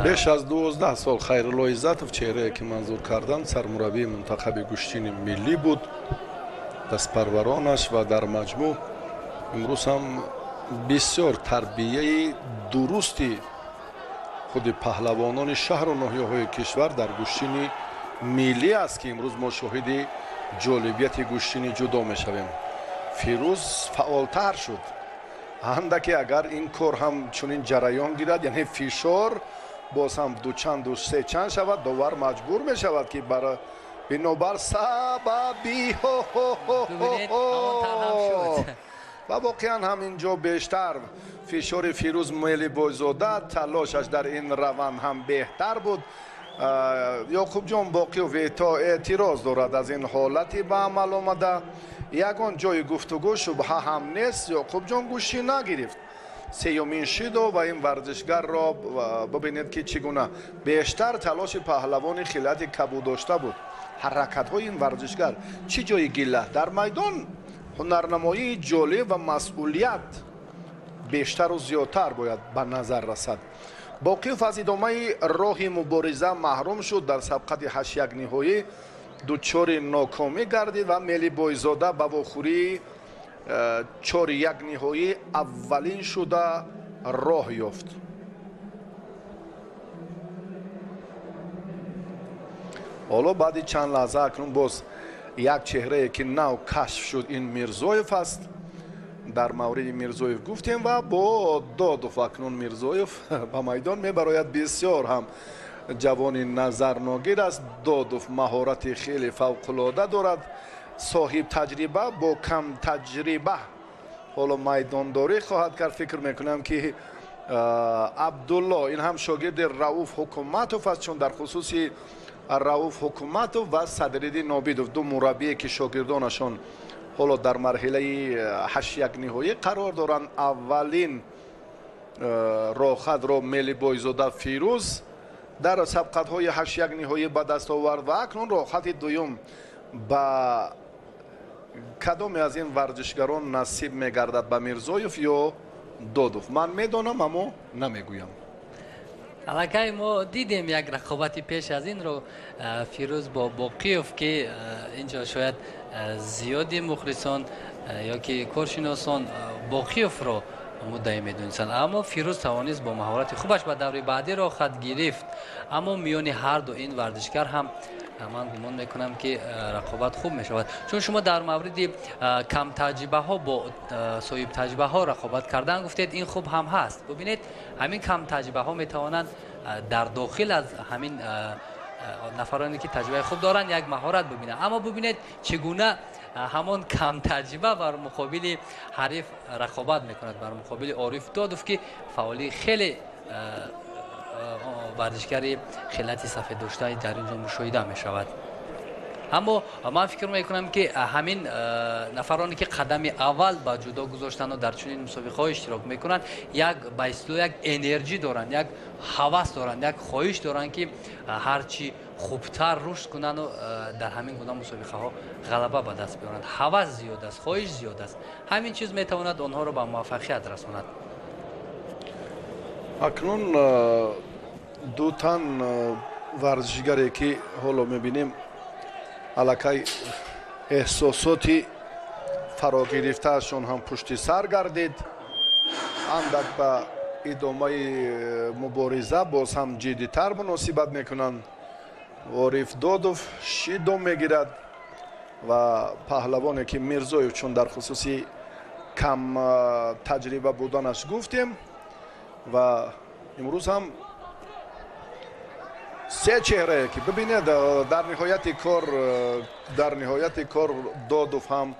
[SPEAKER 1] بیش از 12 سال خیرالله عزتов چهره که منظور کردن سرمربی منتخب گوشتین ملی بود، دستپرورانش و در مجموع امروز هم بسیار تربیه درستی خود پهلوانان شهر و ناحیه‌های کشور در گوشتین ملی است که امروز ما شاهد جالبیت گوشتین جدا میشویم. فیروز فعالتر شد. اندکی اگر این کار هم چنین جریان گیرد، یعنی فشار باز هم دو چند و سه چند شود، داور مجبور می شود که برای بنابر سببی و واقعا هم اینجا بیشتر فشار فیروز ملی بایزاده، تلاشش در این روند هم بهتر بود. یعقوب جان باقی و ویتا اعتراض دارد از این حالتی به عمل آمده. یگان جای گفتگو شبهه هم نیست. یعقوب جان گوشی نگرفت سیومین شد و این ورزشگر را ببینید که چگونه بیشتر تلاش پهلوان خیلیت کبو داشته بود. حرکت های این ورزشگر چی جای گله در میدان هنرنمایی جالب و مسئولیت بیشتر و زیادتر باید به نظر رسد. باقیف از ادامه راه مبارزه محروم شد. در سبقت 8-1 نهایی دوچار ناکامی گردید و ملی بایزاده به واخوری 4-1 نهایی اولین شده راه یافت. حالا بعد چند لحظه اکنون باز یک چهره که نو کشف شد این میرزایف است. در مورد میرزایف گفتیم و با دادوف اکنون میرزایف به میدان میبراید. بسیار هم جوان نظرناگیر است. دادوف مهارت خیلی فوق‌العاده دارد، صاحب تجربه با کم تجربه حالا میدانداری خواهد کرد. فکر میکنم که عبدالله این هم شاگرد رؤوف حکومتوف است، چون در خصوص رؤوف حکومتوف و صدرالدین نابیدوف دو مربی که شاگردانشان حالا در مرحله 8-1 نهایی قرار دارند. اولین راهخط را ملی بایزاده فیروز در سبقت های 8-1 نهایی به دست آورد و اکنون راهخط دوم با کدام از این ورزشگران نصیب میگردد؟ به میرزایف یا دادوف؟ من میدانم اما نمیگویم.
[SPEAKER 3] الکای ما دیدیم یک رقابت پیش از این رو فیروز با باقیف که اینجا شاید زیادی مخلصان یا که کارشناسان باقیف رو مدعی میدونستند، اما فیروز توانست با مهارت خوبش به دوره بعدی را خط گرفت. اما میان هر دو این ورزشکار هم من گمان میکنم که رقابت خوب میشود، چون شما در مورد کم تجربه ها با صاحب تجربه ها رقابت کردن گفتید، این خوب هم هست. ببینید همین کم تجربه ها میتوانند در داخل از همین نفرانی که تجربه خوب دارند یک مهارت ببینند، اما ببینید چگونه همان کم تجربه بر مقابل حریف رقابت میکند، بر مقابل عارف دادوف که فعالی خیلی ورزشکاری خیلیت صفحه داشته در اینجا مشاهده می شود. اما من فکر میکنم که همین نفرانی که قدم اول با جدا گذاشتن و در چنین مسابقه های اشتراک میکنند یک بایسلو یک انرژی دارند، یک هوس دارند، یک خواهش دارند که هرچی خوبتر رشد کنند و در همین گونه مسابقه ها غلبه به دست بیارند. هوس زیاد است، خواهش زیاد است. همین چیز میتواند آنها را به موفقیت رساند.
[SPEAKER 1] اکنون دو تن ورزشگری که حالا میبینیم الکی احساساتی فرا گرفتهشون هم پشت سر گردید، اندک به ادامه مبارزه باز هم جدیتر مناسبت میکنند. عارف دودوف 6 دوم میگیرد و پهلوانی که میرزویف چون در خصوصی کم تجربه بودنش گفتیم و امروز هم سه چهره که ببینید در نهایت کار دودوف هم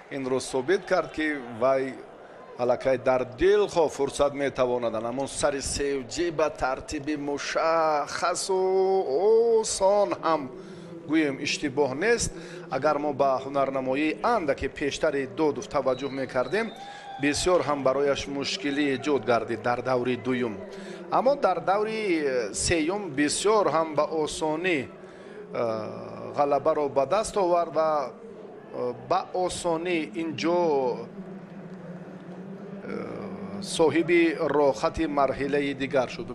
[SPEAKER 1] این رو ثابت کرد که وای الکی در دل خو فرصت میتواند اما سر سیوجی به ترتیب مشخص و آسان هم گویم اشتباه نیست. اگر ما به هنرنمایی اندکی پیشتر دودوف توجه میکردیم بسیار هم برایش مشکلی ایجاد گردید در دوری دویم، اما در دوری سیوم بسیار هم به آسانی غلبه را به دست آورد و به آسانی اینجا صاحب راحت مرحله دیگر شد.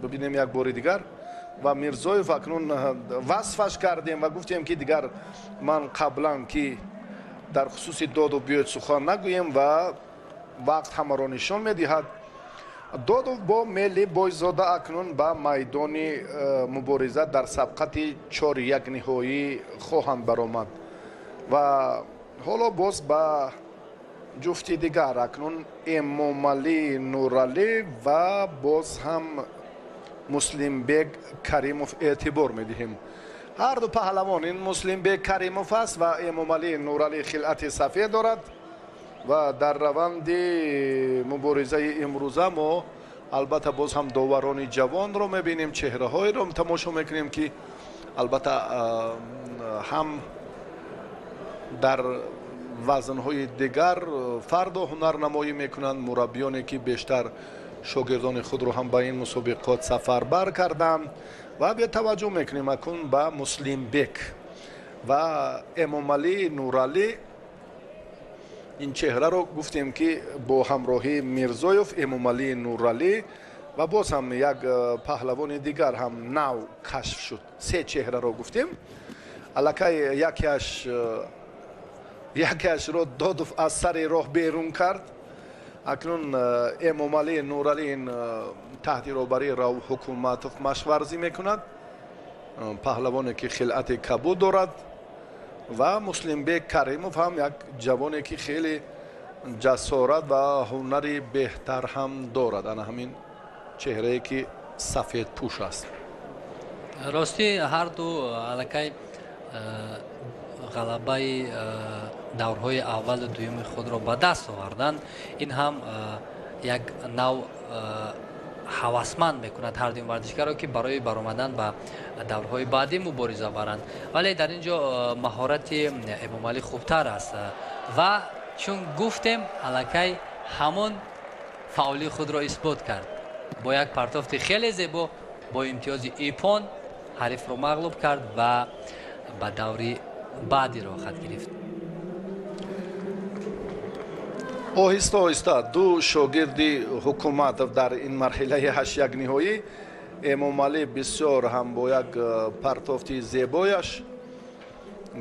[SPEAKER 1] ببینیم یک بار دیگر و میرزویف اکنون وصفش کردیم و گفتیم که دیگر من قبلا که در خصوص دودوف بیاید سخن نگویم و وقت همه را نشان میدهد. دودوف با ملی بایزاده اکنون به میدان مبارزه در سبقت 4-1 نهایی خواهند برآمد و حالا باز به جفتی دیگر اکنون امامعلی نورعلی و باز هم مسلم بیگ کریموف اعتبار میدهیم. هر دو پهلوان، این مسلم بیگ کریموف است و امامعلی نورعلی خلعت سفید دارد و در روند مبارزه امروزه ما البته باز هم داوران جوان رو میبینیم، چهره های رو تماشا میکنیم که البته هم در وزن های دیگر فرد و هنرنمایی میکنند. مربیانی که بیشتر شاگردان خود رو هم به این مسابقات سفربر کردند و به توجه میکنیم اکنون به مسلم بیگ و امامعلی نورعلی. این چهره رو گفتیم که با همراهی میرزویف، امامعلی نورعلی و باز هم یک پهلوان دیگر هم نو کشف شد. سه چهره رو گفتیم. الکی یکیش رو دودوف از سر راه بیرون کرد. اکنون امامعلی نورعلی این تحت روبری را حکومت مشورزی میکند، پهلوانی که خلعت کبود دارد و مسلم بیگ کریموف هم یک جوانی که خیلی جسارت و هنری بهتر هم دارد. انا همین چهره که سفید پوش است.
[SPEAKER 3] راستی هر دو الکی غلبه دورهای اول و دوم خود را به دست آوردند. این هم یک نوع هوسمند میکند هر دو ورزشکار را که برای برآمدن به دورهای بعدی مبارزه برند، ولی در اینجا مهارت امامعلی خوبتر است و چون گفتیم الکی همون فعالی خود را اثبات کرد، با یک پرتافت خیلی زیبا با امتیاز ایپون حریف را مغلوب کرد و به دوری بعدی را خط گرفت.
[SPEAKER 1] آهسته آهسته دو شاگرد حکومت در این مرحله 8-1 نهایی، امامعلی بسیار هم با یک پرتافت زیبایش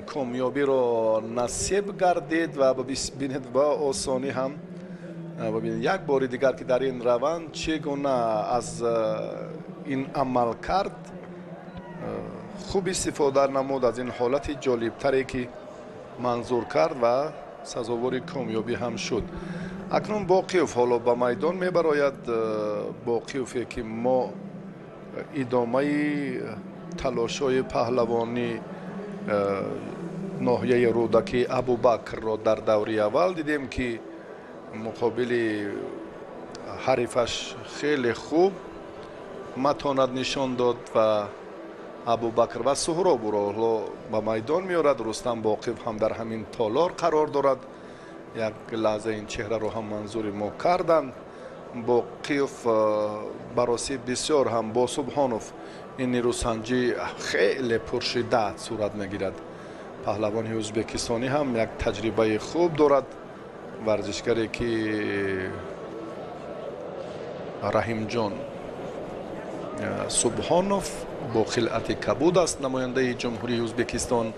[SPEAKER 1] کامیابی را نصیب گردید و ببینید با آسانی هم ببینید یک بار دیگر که در این روند چگونه از این عمل کرد خوب استفاده نمود از این حالت جالبتری که منظور کرد و سزاوار کامیابی هم شد. اکنون باقیوف حالا به میدان میبراید. باقیوفی که ما ادامه تلاش‌های پهلوانی ناحیه رودکی ابوبکر را در دوره اول دیدیم که مقابل حریفش خیلی خوب متانت نشان داد و ابوبکر و سهراب را به میدان میارد. رستم باقیف هم در همین تالار قرار دارد. یک لحظه این چهره رو هم منظور ما کردند. باقیف براسی بسیار هم با سبحانوف این نیروسنجی خیلی پرشدت صورت میگیرد. پهلوان ازبکستانی هم یک تجربه خوب دارد، ورزشکاری که رحیم جان سبحانوف با خلعت کبود است، نماینده جمهوری ازبکستان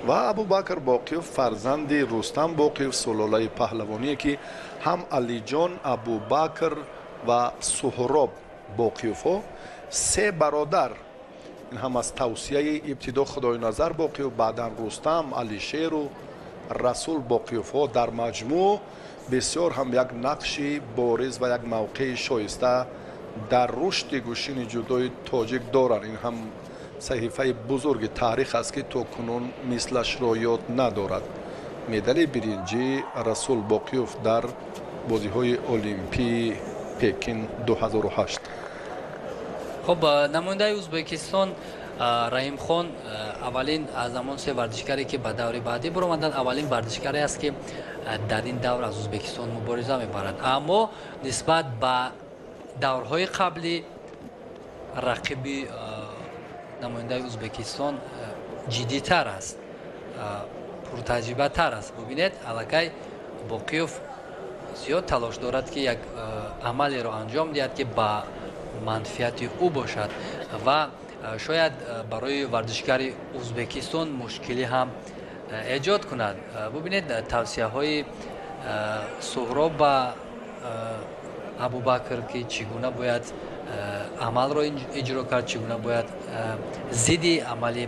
[SPEAKER 1] و ابوبکر باقیوف فرزند رستم باقیوف سلاله پهلوانی که هم علی جان، ابوبکر و سهراب باقیوف ها سه برادر این هم از توصیه ابتدا خدای نظر باقیوف، بعدا رستم، علیشیر و رسول باقیوف ها در مجموع بسیار هم یک نقشی بارز و یک موقع شایسته در رشد گوشین جودوی تاجیک دارند. این هم صحیفه بزرگ تاریخ است که تا کنون مثلش را یاد ندارد. مدال برنجی رسول باقیوف در بازی های المپی پکین 2008.
[SPEAKER 3] خب نماینده ازبکستان رحیم خان اولین از همان سه ورزشکاری که به دور بعدی برآمدند، اولین ورزشکاری است که در این دور از ازبکستان مبارزه میبرد. اما نسبت به دورهای قبلی رقیب نماینده ازبکستان جدی‌تر است، پرتجربه تر است. ببینید الکی باقیوف زیاد تلاش دارد که یک عملی را انجام دهد که با منفعت او باشد و شاید برای ورزشکاری ازبکستان مشکلی هم ایجاد کند. ببینید توصیه های سهراب و ابوبکر که چگونه باید عمل را اجرا کرد، چگونه باید ضد عملی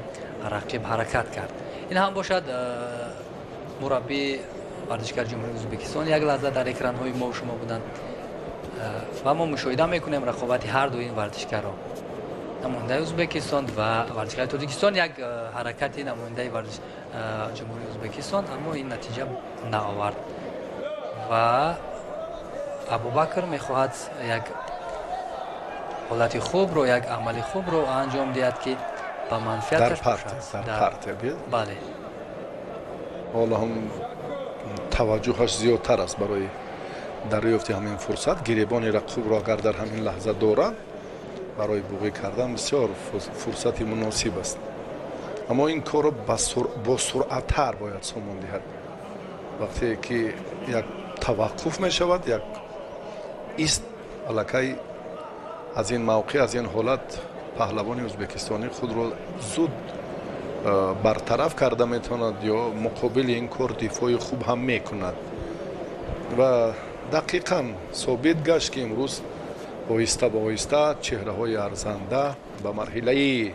[SPEAKER 3] رقیب حرکت کرد. این هم باشد مربی ورزشکار جمهوری ازبکستان یک لحظه در اکران های ما و شما بودند و ما مشاهده میکنیم رقابت هر دو این ورزشکاران، نماینده ازبکستان و ورزشکار تاجیکستان. یک حرکتی نماینده جمهوری ازبکستان اما این نتیجه نآورد و ابوبکر میخواهد یک حالت خوب رو، یک عمل خوب رو انجام دهد که به منفعتش باشد.
[SPEAKER 1] در پرتر
[SPEAKER 3] بله.
[SPEAKER 1] حالا هم توجهش زیادتر است برای دریافت همین فرصت. گریبان رقیب را اگر در همین لحظه دارد برای بوقی کردن بسیار فرصتی مناسب است، اما این کار را با سرعت تر باید سامان دهد. وقتی که یک توقف می شود، یک ایست الکی از این موقع، از این حالت پهلوان ازبکستانی خود را زود برطرف کرده میتواند یا مقابل این کار دفاع خوب هم میکند و دقیقاً ثابت گشت که امروز آهسته به آهسته چهره های ارزنده به مرحله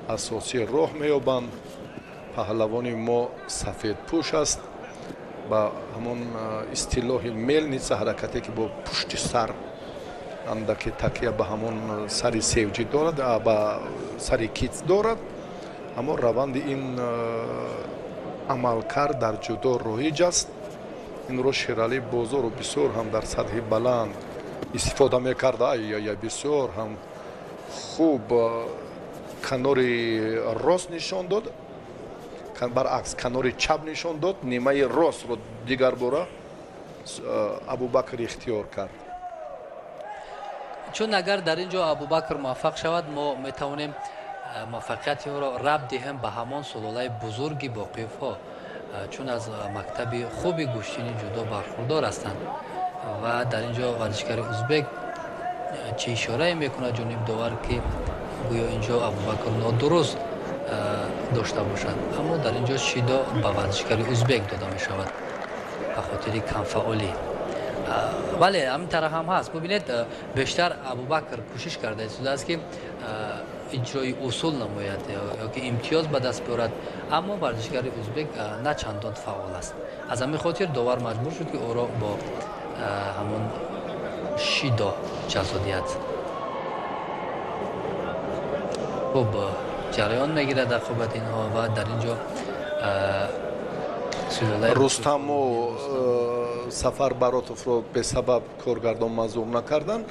[SPEAKER 1] اساسی راه میابند. پهلوان ما سفید پوش است، با همون اصطلاح میل نیست، حرکتی که با پشت سر اندکی تکیه به همون سری سیوجی دارد، با سری کیت دارد. اما روند این عملکرد در جودو رایج است. این رو شیرالی بزرگ و بسیار هم در سطح بلند استفاده میکرده یا بسیار هم خوب کناری راست نشان داد، برعکس کناری چپ نشان داد، نیمه راست رو دیگر باره ابوبکر اختیار کرد.
[SPEAKER 3] چون اگر در اینجا ابوبکر موفق شود ما میتوانیم موفقیت او را ربط دهیم به همان سلاله بزرگی باقیوف ها، چون از مکتب خوبی گوشتینی جودو برخوردار هستند و در اینجا ورزشکار ازبک چه اشاره میکنه جانب داور که گویا اینجا ابوبکر نادرست داشته باشد، اما در اینجا شیدا به ورزشکار ازبک داده می شود به خاطر کمفعالی. ولی همین طرح هم هست. ببینید بیشتر ابوبکر کوشش کرده است که اجرای اصول نماید یا که امتیاز به دست بیارد، اما ورزشکار ازبک نه چندان فعال است. از همین خاطر داور مجبور شد که او را با همون شیدا جزا دهد. خب جریان میگیرد رقابت اینها و در اینجا
[SPEAKER 1] رستم و سفر براتوف رو به سبب کارگردان مظلوم نکردن.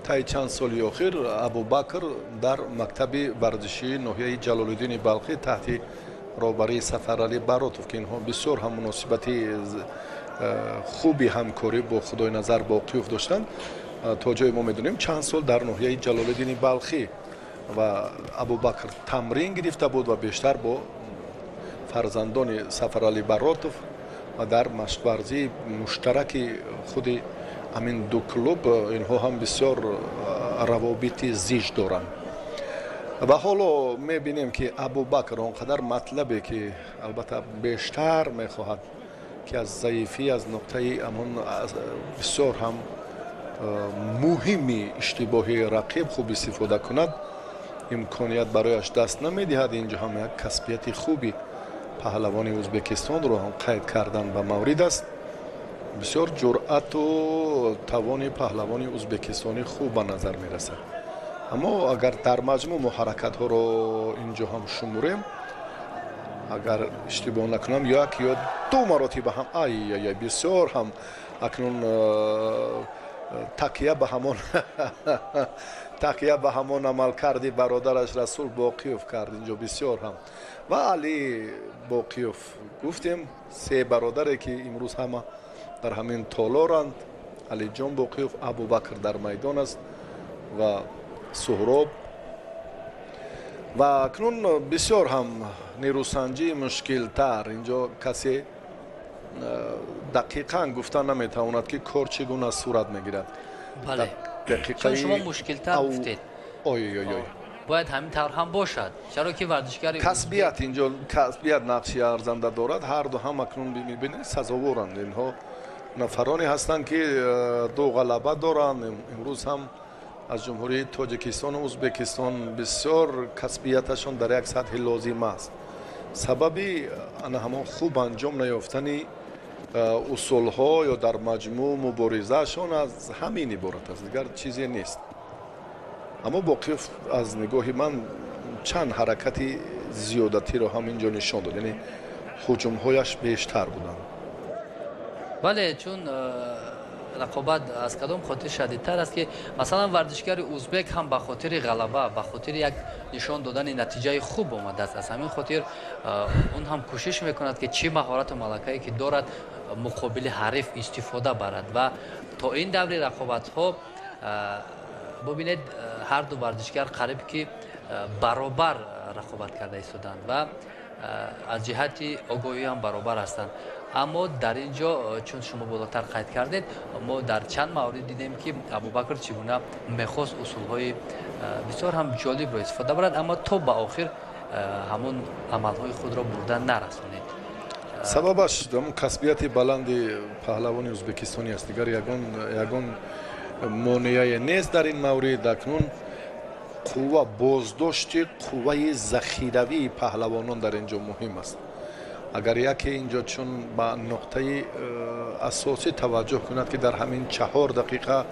[SPEAKER 1] تا چند سالی آخر ابوبکر در مکتب ورزشی ناحیه جلالالدین بلخی تحت رهبری سفرعلی براتوف که اینها بسیار هم مناسبت خوبی همکاری با خدای نظر باقیوف داشتند، تا جای ما میدونیم چند سال در ناحیه جلالالدین بلخی و ابوبکر تمرین گرفته بود و بیشتر با فرزندان سفرعلی براتوف و در مشق ورزی مشترک خود همین دو کلوب اینها هم بسیار روابط زیج دارند و حالا میبینیم که ابوبکر آنقدر مطلبی که البته بیشتر میخواهد که از ضعیفی از نقطه امون بسیار هم مهمی اشتباهی رقیب خوب استفاده کند. имконият барояш даст намедиҳад. Инҷо ҳам як касбияти хуби паҳлавони ӯзбекистонро ҳам қайд кардан ба маврид аст. бисёр ҷуръату тавони паҳлавони ӯзбекистонӣ хуб ба назар мерасад. аммо агар дар маҷмӯъ мо ҳаракатҳоро инҷо ҳам шумурем, агар иштибоҳ накунам як ё ду маротиба ҳам бисёр ҳам акнун такя ба ҳамон амалкарди бародараш Расул Боқиёв кард. инҷо бисёр ҳам ва Али Боқиёв гуфтем се бародаре ки имрӯз ҳама дар ҳамин толоранд. Алиҷон Боқиёв, Абубакр дар майдон аст ва Суҳроб ва акнун бисёр ҳам нерӯсанҷии мушкилтар. инҷо касе дақиқан гуфтан наметавонад ки кор чӣ гуна сурат мегирад.
[SPEAKER 3] бале чун шумо мушкилтар гуфтед, бояд ҳамин тавр ҳам бошад, чаро ки варзишгари
[SPEAKER 1] касбият инҷо касбият нақши арзанда дорад. ҳарду ҳам акнун бибинед сазоворанд. инҳо нафароне ҳастанд ки ду ғалаба доранд. имрӯз ҳам аз ҷумҳурии Тоҷикистону Ӯзбекистон бисёр касбияташон дар як сатҳи лозим аст. сабаби ана ҳамон хуб анҷом наёфтани усулҳо ё дар маҷмӯъ муборизаашон аз ҳамин иборат аст, дигар чизе нест. аммо Боқиёв аз нигоҳи ман чанд ҳаракати зиёдатиро ҳам инҷо нишон дод, яъне ҳуҷумҳояш бештар буданд.
[SPEAKER 3] бале чун рақобат аз кадом хотир шадидтар аст ки масалан варзишгари ӯзбек ҳам ба хотири ғалаба, ба хотири як нишон додани натиҷаи хуб омадааст. аз ҳамин хотир он ҳам кӯшиш мекунад ки чӣ маҳорату малакае ки дорад муқобили ҳариф истифода барад ва то ин даври рақобатҳо бубинед ҳарду варзишгар қариб ки баробар рақобат карда истоданд ва аз ҷиҳати огоҳӣ ҳам баробар ҳастанд. аммо дар ин ҷо чун шумо болотар қайд кардед, мо дар чанд маврид дидем ки Абубакр чӣ гуна мехост усулҳои бисёр ҳам ҷолибро истифода барад, аммо то ба охир ҳамон амалҳои худро бурда нарасонед.
[SPEAKER 1] сабабаш ҳамон касбияти баланди паҳлавони ӯзбекистонӣ аст. дигар ягон монеае нест дар ин маврид. акнун қувва боздошти қувваи захиравии паҳлавонон дар ин ҷо муҳим аст. агар яке инҷо чун ба нуқтаи асосӣ таваҷҷӯҳ кунад ки дар ҳамин 4 дақиқа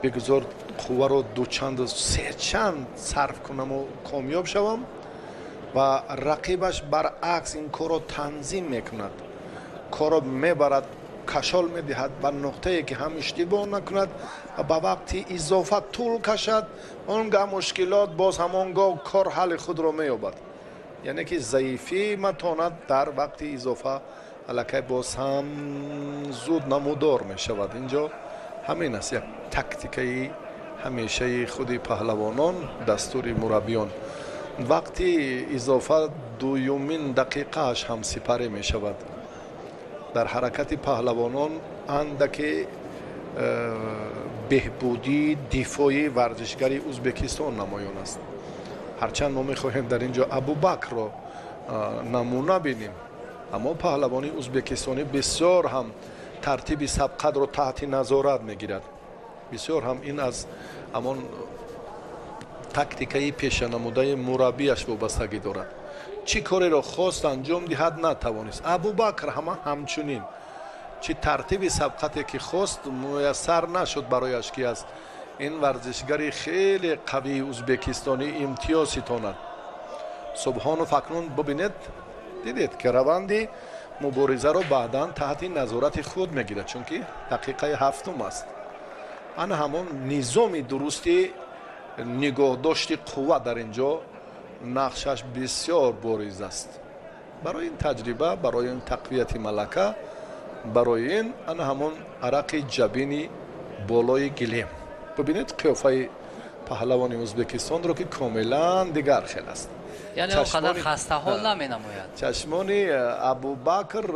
[SPEAKER 1] бигузор қувваро дучанду сечанд сарф кунаму комёб шавам ва рақибаш баръакс ин корро танзим мекунад, корро мебарад, кашол медиҳад ба нуқтае ки ҳам иштибоҳ накунад ва ба вақти изофа тӯл кашад, он гаҳ мушкилот боз ҳамон гоҳ кор ҳалли худро меёбад. яъне ки заифӣ матонат дар вақти изофа аллакай боз ҳам зуд намудор мешавад. инҷо ҳамин аст як тактикаи ҳамешаи худи паҳлавонон, дастури мураббиён. вақти изофа дуюмин дақиқааш ҳам сипарӣ мешавад. дар ҳаракати паҳлавонон андаке беҳбудии дифои варзишгари Ӯзбекистон намоён аст. ҳарчанд мо мехоҳем дар ин ҷо Абубакрро намуна бинем, аммо паҳлавони ӯзбекистонӣ бисёр ҳам тартиби сабқатро таҳти назорат мегирад. бисёр ҳам ин аз ҳамон тактикаи пешанамудаи мураббияш вобастагӣ дорад. чӣ кореро хост анҷом диҳад натавонист. Абубакр ҳама ҳамчунин. чӣ тартиби сабқате ки хост муяссар нашуд барояш ки аз ин варзишгари хеле қавии ӯзбекистонӣ имтиёз ситонад. Субҳонов акнун бубинед, дидед ки раванди муборизаро баъдан таҳти назорати худ мегирад, чунки дақиқаи 7 аст. ана ҳамон низоми дурусти нигоҳдошти қувва дар ин ҷо нақшаш бисёр бориз аст. барои ин таҷриба, барои ин тақвияти малака, барои ин ана ҳамон арақи ҷабини болои гилем. бубинед қиёфаи паҳлавони Ӯзбекистонро ки комилан дигар хел аст.
[SPEAKER 3] яъне он қадар хастаҳол наменамояд.
[SPEAKER 1] чашмони Абубакр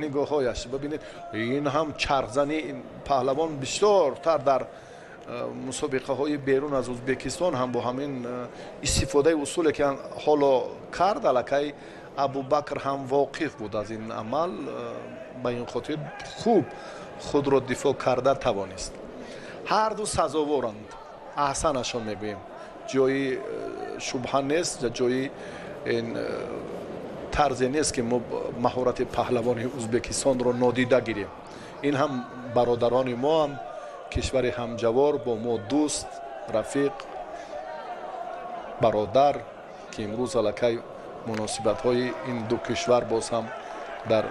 [SPEAKER 1] нигоҳҳояш бубинед, ин ҳам чархзани паҳлавон бисёртар дар мусобиқаҳои берун аз Ӯзбекистон ҳам бо ҳамин истифодаи усуле ки ҳоло кард, аллакай Абубакр ҳам воқиф буд аз ин амал, ба ин хотир хуб худро дифоъ карда тавонист. ҳарду сазоворанд, аҳсанашон мегӯем. جایی شبهه نیست، جایی این طرزی نیست که ما مهارت پهلوانی ازبکستان رو نادیده گیریم. این هم برادران ما، هم کشور همجوار، با ما دوست، رفیق، برادر که امروز علاقه مناسبت های این دو کشور باز هم در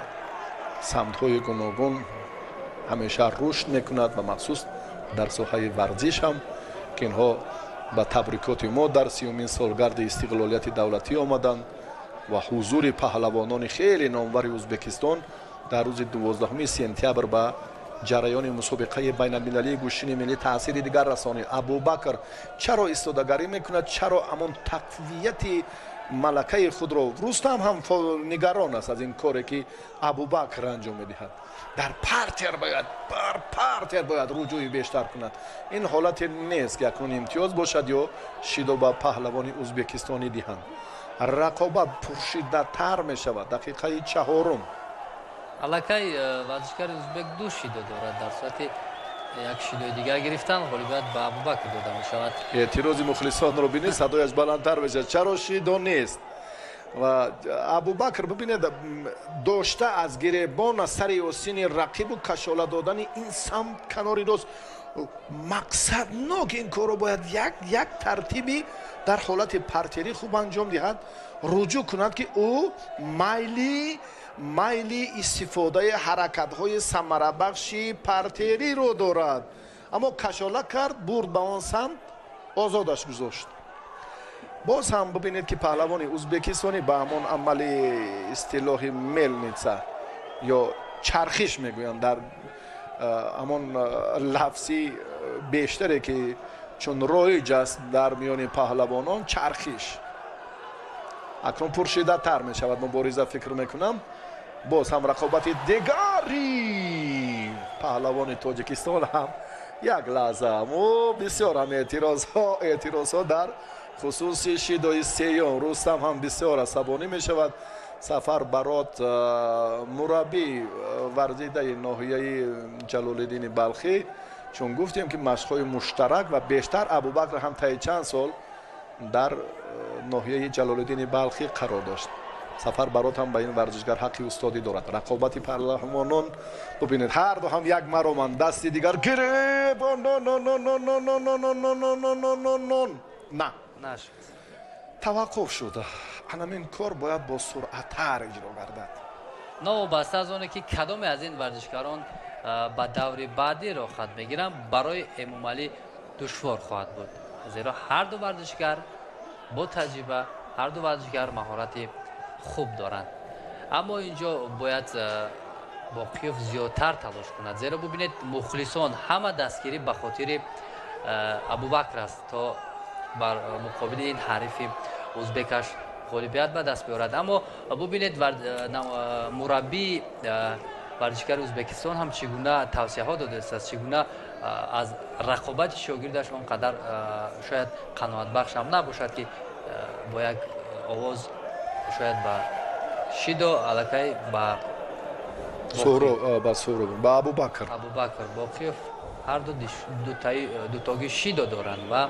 [SPEAKER 1] سمت های گوناگون همیشه رشد میکند و مخصوص در ساحه ورزش هم که اینها با تبریکات ما در 30مین سالگرد استقلالیت دولتی آمدند و حضور پهلوانان خیلی نامور ازبکستان در روز 12 سپتامبر به جریان مسابقه بین المللی گوشین ملی تاثیر دیگر رسانید. ابوبکر چرا ایستادگی میکند؟ چرا همون تقویت ملکه خود را رستم هم نگران است از این کاری که ابوبکر انجام میدهد. در پارتر باید رجوع بیشتر کند. این حالت نیست که اکنون امتیاز باشد یا شیدو به پهلوانی ازبکستانی دهند. رقابت پرشیده تر می شود. دقیقه 4
[SPEAKER 3] علاقه ورزشکار ازبک 2 شیدو دارد، در صورت یک شیدوی دیگر گرفتن غالبیت به ابوبکر داده می شود.
[SPEAKER 1] اعتراض مخلصان رو بینید صدایش بلندتر بشه. چرا شیدو نیست؟ و ابوبکر ببینید داشته از گریبان سر آستین رقیب و کشاله دادن این سمت کناری راست. مقصد ناک این کارو باید یک ترتیبی در حالت پرتری خوب انجام دهد، رجوع کند که او مایلی استفاده حرکت های ثمره بخش پرتری رو دارد، اما کشاله کرد، برد به آن سمت، آزادش گذاشت. باز هم ببینید که پهلوان ازبکستانی به همون عمل اصطلاح ملنیتسا یا چرخش میگویند در همون لفظی بیشتره که چون رایج است در میان پهلوانان، چرخش اکنون پرشیده تر می شود. مبارزه فکر میکنم باز هم رقابت دیگری پهلوان تاجیکستان هم یک لحظه و بسیار هم اعتراض ها در خصوص شیدوی سیام. رستم هم بسیار عصبانی می شود. سفر برات مربی ورزیده ناحیه جلالالدین بلخی، چون گفتیم که مشق‌های مشترک و بیشتر ابوبکر هم طی چند سال در ناحیه جلالالدین بلخی قرار داشت. سفر برات هم به این ورزشگر حقی استادی دارد. رقابت پهلوانان ببینید هر دو هم یک مرامند، دستی دیگر گرفت. نه
[SPEAKER 3] نشد،
[SPEAKER 1] توقف شده. همین کار باید با سرعت‌تر اجرا گردد.
[SPEAKER 3] وابسته از آنه که کدام از این ورزشکاران به دور بعدی را خط میگیرن برای امام علی دشوار خواهد بود، زیرا هر دو ورزشکار با تجربه، هر دو ورزشکار مهارت خوب دارند. اما اینجا باید باقیوف زیادتر تلاش کند، زیرا ببینید مخلصان همه دستگیری به خاطر ابوبکر است تا بر مقابل این حریف ازبکش غالبیت به دست بیارد. اما ببینید مربی ورزشکار ازبکستان هم چگونه توصیه ها داده است، چگونه از رقابت شاگردش اونقدر شاید قناعت بخش هم نباشد که با یک آواز شاید با شیدو علاقه با
[SPEAKER 1] ابوبکر
[SPEAKER 3] باقی هر دو تاگی شیدو دارند و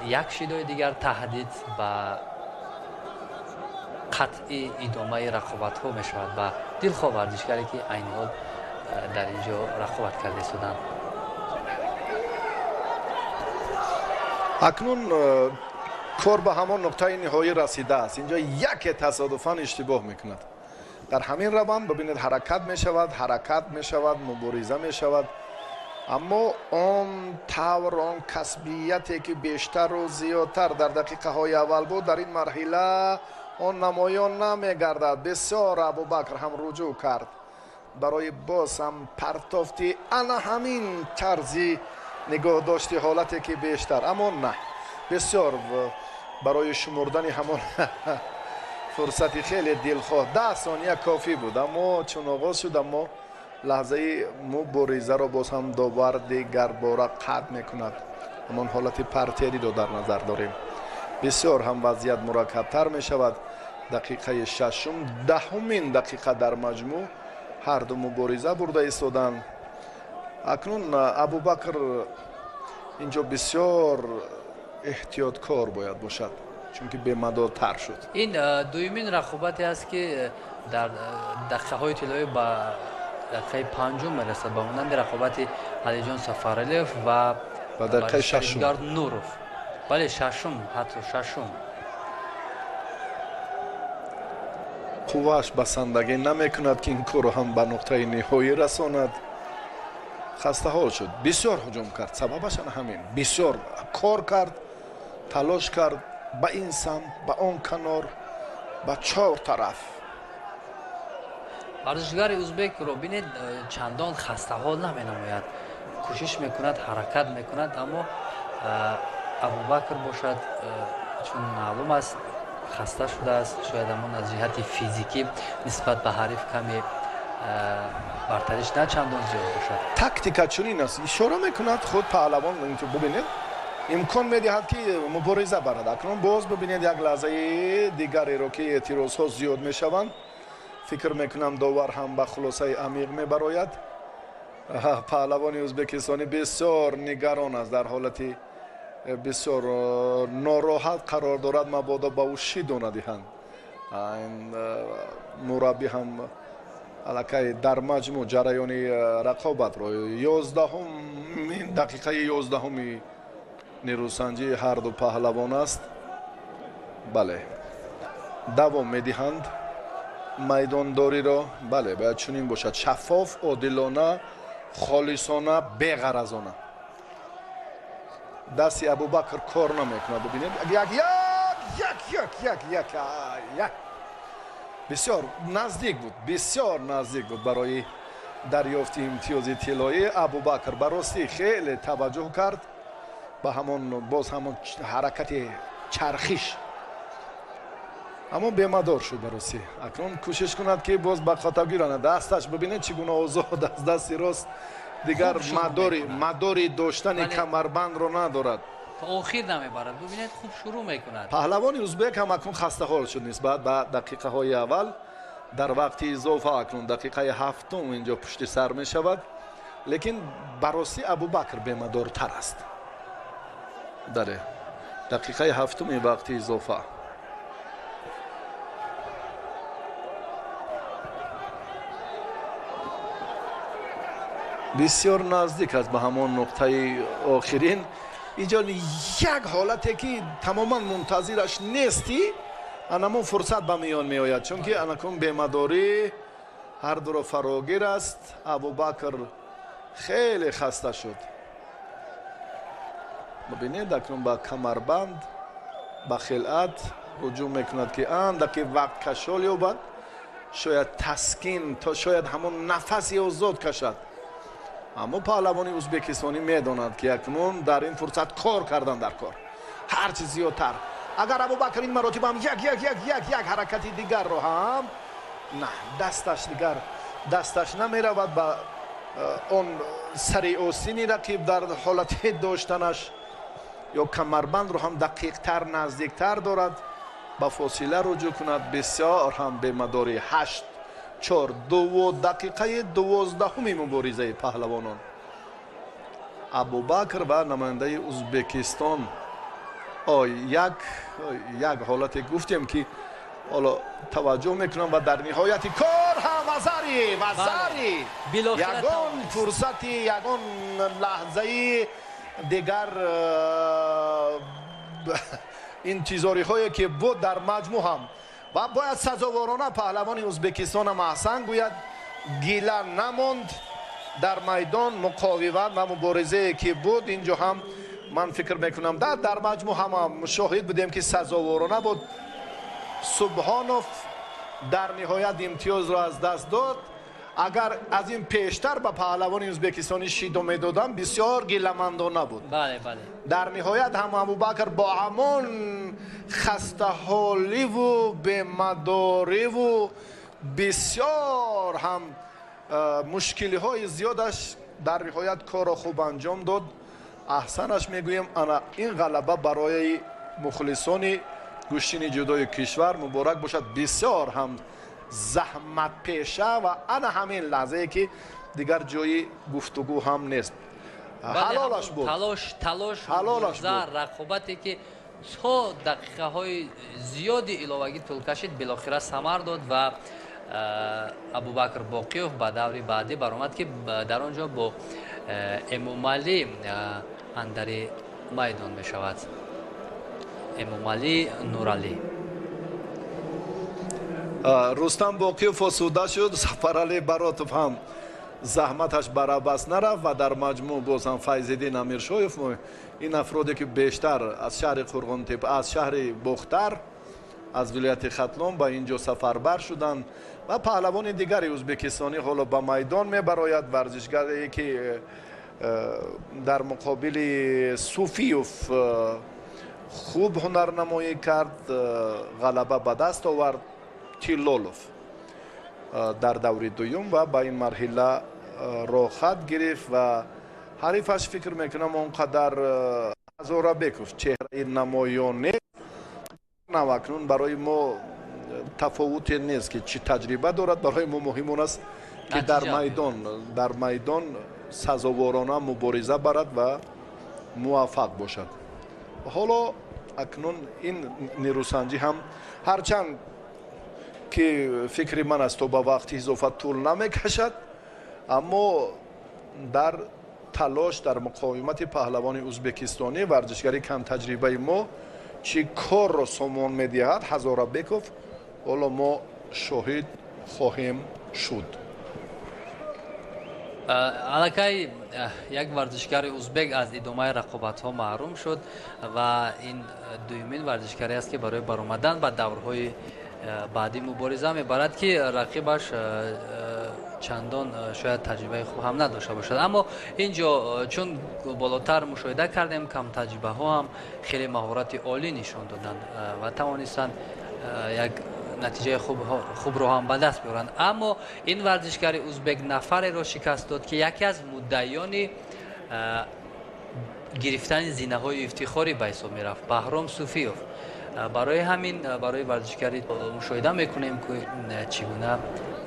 [SPEAKER 3] یک شیدوی دیگر تهدید به قطعی ادامه رقابت ها می شود و دلخواه ورزشکاری که عین حال در اینجا رقابت کرده شدند.
[SPEAKER 1] اکنون کار به همان نقطه نهایی رسیده است. اینجا یک تصادفاً اشتباه میکند. در همین روند ببینید حرکت می شود، مبارزه می شود، اما آن طور، آن کسبیتی که بیشتر و زیادتر در دقیقه های اول بود در این مرحله آن نمایان نمیگردد. بسیار ابوبکر هم رجوع کرد برای باز هم پرتافتی انا همین طرزی نگاه داشتی حالتی که بیشتر، اما نه، بسیار برای شمردن همان فرصتی خیلی دلخواه 10 ثانیه کافی بود، اما چون آغاز شد اما لحظه مبارزه را باز هم داور دیگر باره قطع میکند. همان حالت پرتری رو در نظر داریم. بسیار هم وضعیت مرکب‌تر می شود. دقیقه 6 دهمین دقیقه در مجموع هر دو مبارزه برده ایستادند. اکنون ابوبکر اینجا بسیار احتیاطکار باید باشد چون که به مدارتر شد.
[SPEAKER 3] این دومین رقابتی است که در دقیقه های طلایی با دقیقه پنجم میرسد با مانند رقابت علیجان سفرلیف و
[SPEAKER 1] دقیقه ششم
[SPEAKER 3] نوروف. بله ششم، حتی ششم.
[SPEAKER 1] قواش بسندگی نمیکند که این کارو هم به نقطه نهایی رساند. خسته حال شد، بسیار هجوم کرد، سببش همین، بسیار کار کرد، تلاش کرد به این سمت به آن کنار به چهار طرف.
[SPEAKER 3] ورزشگر ازبک رو بینید چندان خسته حال نمینماید، کوشش میکند، حرکت میکند، اما ابوبکر باشد چون معلوم است خسته شده است، شاید همون از جهت فیزیکی نسبت به حریف کمی برتریش نه چندان زیاد باشد.
[SPEAKER 1] تاکتیک چنین است، اشاره میکند خود پهلوان اینجا ببینید امکان میدهد که مبارزه برد. اکنون باز ببینید یک لحظه دیگری رو که اعتراض ها زیاد میشوند، فکر میکنم داور هم به خلاصه عمیق میبراید. پهلوان ازبکستانی بسیار نگران است، در حالتی بسیار ناراحت قرار دارد، مبادا با او شیدو ندهند. این مربی هم الکی در مجموع جریان رقابت رو 11 دقیقه 11 نیروسنجی هر دو پهلوان است. بله دوام میدهند میدانداری را. بله باید چنین باشد، شفاف، عادلانه، خالصانه، بی‌غرضانه. دستی ابوبکر کار نمیکند. ببینید یک بسیار نزدیک بود، بسیار نزدیک بود برای دریافت امتیاز طلایی. ابوبکر براستی خیلی توجه کرد به همون حرکت چرخش، اما بی‌مدار شد براستی. اکنون کوشش کند که باز به خطا گیرانه دستش. ببینید چگونه آزاد از دست راست دیگر مداری داشتن کمربند رو ندارد،
[SPEAKER 3] تا آخر نمیبرد. ببینید خوب شروع میکند.
[SPEAKER 1] پهلوان ازبک هم اکنون خسته حال شد نسبت به دقیقه های اول. در وقت اضافه اکنون دقیقه هفتم اینجا پشت سر می شود، لیکن براستی ابوبکر بی‌مدارتر است. در دقیقه هفتم وقت اضافه بسیار نزدیک است به همان نقطه آخرین. اینجا یک حالتی که تماما منتظرش نیستی، انمون فرصت به میان می آید، چون که انکون بی‌مداری هر دو را فراگیر است. ابوبکر خیلی خسته شد. ببینید اکنون با کمربند با خلعت هجوم میکند که اندکی وقت کشال یابد، شاید تسکین تا شاید همون نفسی آزاد کشد. اما پهلوان ازبکستانی میداند که اکنون در این فرصت کار کردن در کار هرچی زیادتر. اگر ابوبکر این مراتب هم یک حرکتی دیگر رو هم نه دستش نمی رود به اون سری آستین رقیب در حالت داشتنش، یا کمربند رو هم دقیق تر نزدیک تر دارد، با فاصله رجوع کند. بسیار هم به مداری 8-4-2 دقیقه 12 مبارزه پهلوانان. ابوبکر و نماینده ازبکستان یک حالت گفتیم که حالا توجه میکنم و در نهایت کار هم وزاری یگان فرصتی، یگان لحظه دیگر انتظاری هایی که بود در مجموع هم و باید سزاوارانه پهلوان ازبکستان هم احسن گوید. گیله نماند در میدان، مقاومت و مبارزه که بود اینجا هم من فکر میکنم در مجموع هم شاهد بودیم که سزاوارانه بود. سبحانوف در نهایت امتیاز را از دست داد. اگر از این پیشتر به پهلوان ازبکستانی شیدو میدادم بسیار گیله‌مندانه بود.
[SPEAKER 3] بله
[SPEAKER 1] در نهایت هم ابوبکر با همون خسته حالی و بی‌مداری و بسیار هم مشکلی های زیادش در نهایت کار خوب انجام داد. احسنش میگویم. انا این غلبه برای مخلصان گوشتین جدای کشور مبارک باشد. بسیار هم زحمت پیشه و انا همین لحظه که دیگر جای گفتگو هم نیست. ҳалолаш буд.
[SPEAKER 3] талош
[SPEAKER 1] ҳалолаш
[SPEAKER 3] мубориза,
[SPEAKER 1] буд.
[SPEAKER 3] рақобате ки то дақиқаҳои зиёди иловагӣ тӯл кашид, билохира самар дод ва абубакр боқиёв ба даври баъдӣ баромад ки дар он ҷо бо эмомалӣ андари майдон мешавад. эмомалӣ нуралӣ.
[SPEAKER 1] рустам боқиёв осуда шуд, сафаралӣ баротов ҳам заҳматаш барабас нарафт ва дар маҷмӯъ боз ҳам файзиддин амиршоев, ин афроде ки бештар аз шаҳри Қурғонтепа, аз шаҳри Бохтар, аз вилояти Хатлон ба ин ҷо сафарбар шуданд ва паҳлавони дигари ӯзбекистонӣ ҳоло ба майдон мебарояд. варзишгаре ки дар муқобили Суфиев хуб ҳунарнамоӣ кард, ғалаба ба даст овард Тиллолов дар даври дуюм ва ба ин марҳила рохат гирифт ва ҳарифаш фикр мекунам он қадар Ҳазорабеков чеҳраи намоён нест. навакнун барои мо тафовуте нест ки чӣ таҷриба дорад. барои мо муҳим он аст ки дар майдон сазоворона мубориза барад ва муваффақ бошад. ҳоло акнун ин нерӯсанҷӣ ҳам ҳарчанд ки фикри ман аст то ба вақти изофа тӯл намекашад, аммо дар талош дар муқовимати паҳлавони ӯзбекистонӣ варзишгари камтаҷрибаи мо чӣ корро сомон медиҳад Ҳазорабеков, ҳоло мо шоҳид хоҳем шуд.
[SPEAKER 3] аллакай як варзишгари узбек аз идомаи рақобатҳо маҳрум шуд ва ин дуюмин варзишгаре аст ки барои баромадан ба даврҳои баъди мубориза мебарад ки рақибаш чандон шояд таҷрибаи хуб ҳам надошта бошад. аммо ин ҷо чун болотар мушоҳида кардем, камтаҷрибаҳо ҳам хеле маҳорати олӣ нишон доданд ва тавонистанд як натиҷаи хубро ҳам ба даст биёранд. аммо ин варзишгари узбек нафареро шикаст дод ки яке аз муддаёни гирифтани зинаҳои ифтихорӣ ба ҳисоб мерафт, Баҳром Суфиев. барои ҳамин барои варзишгари мушоҳида мекунем ки чӣ гуна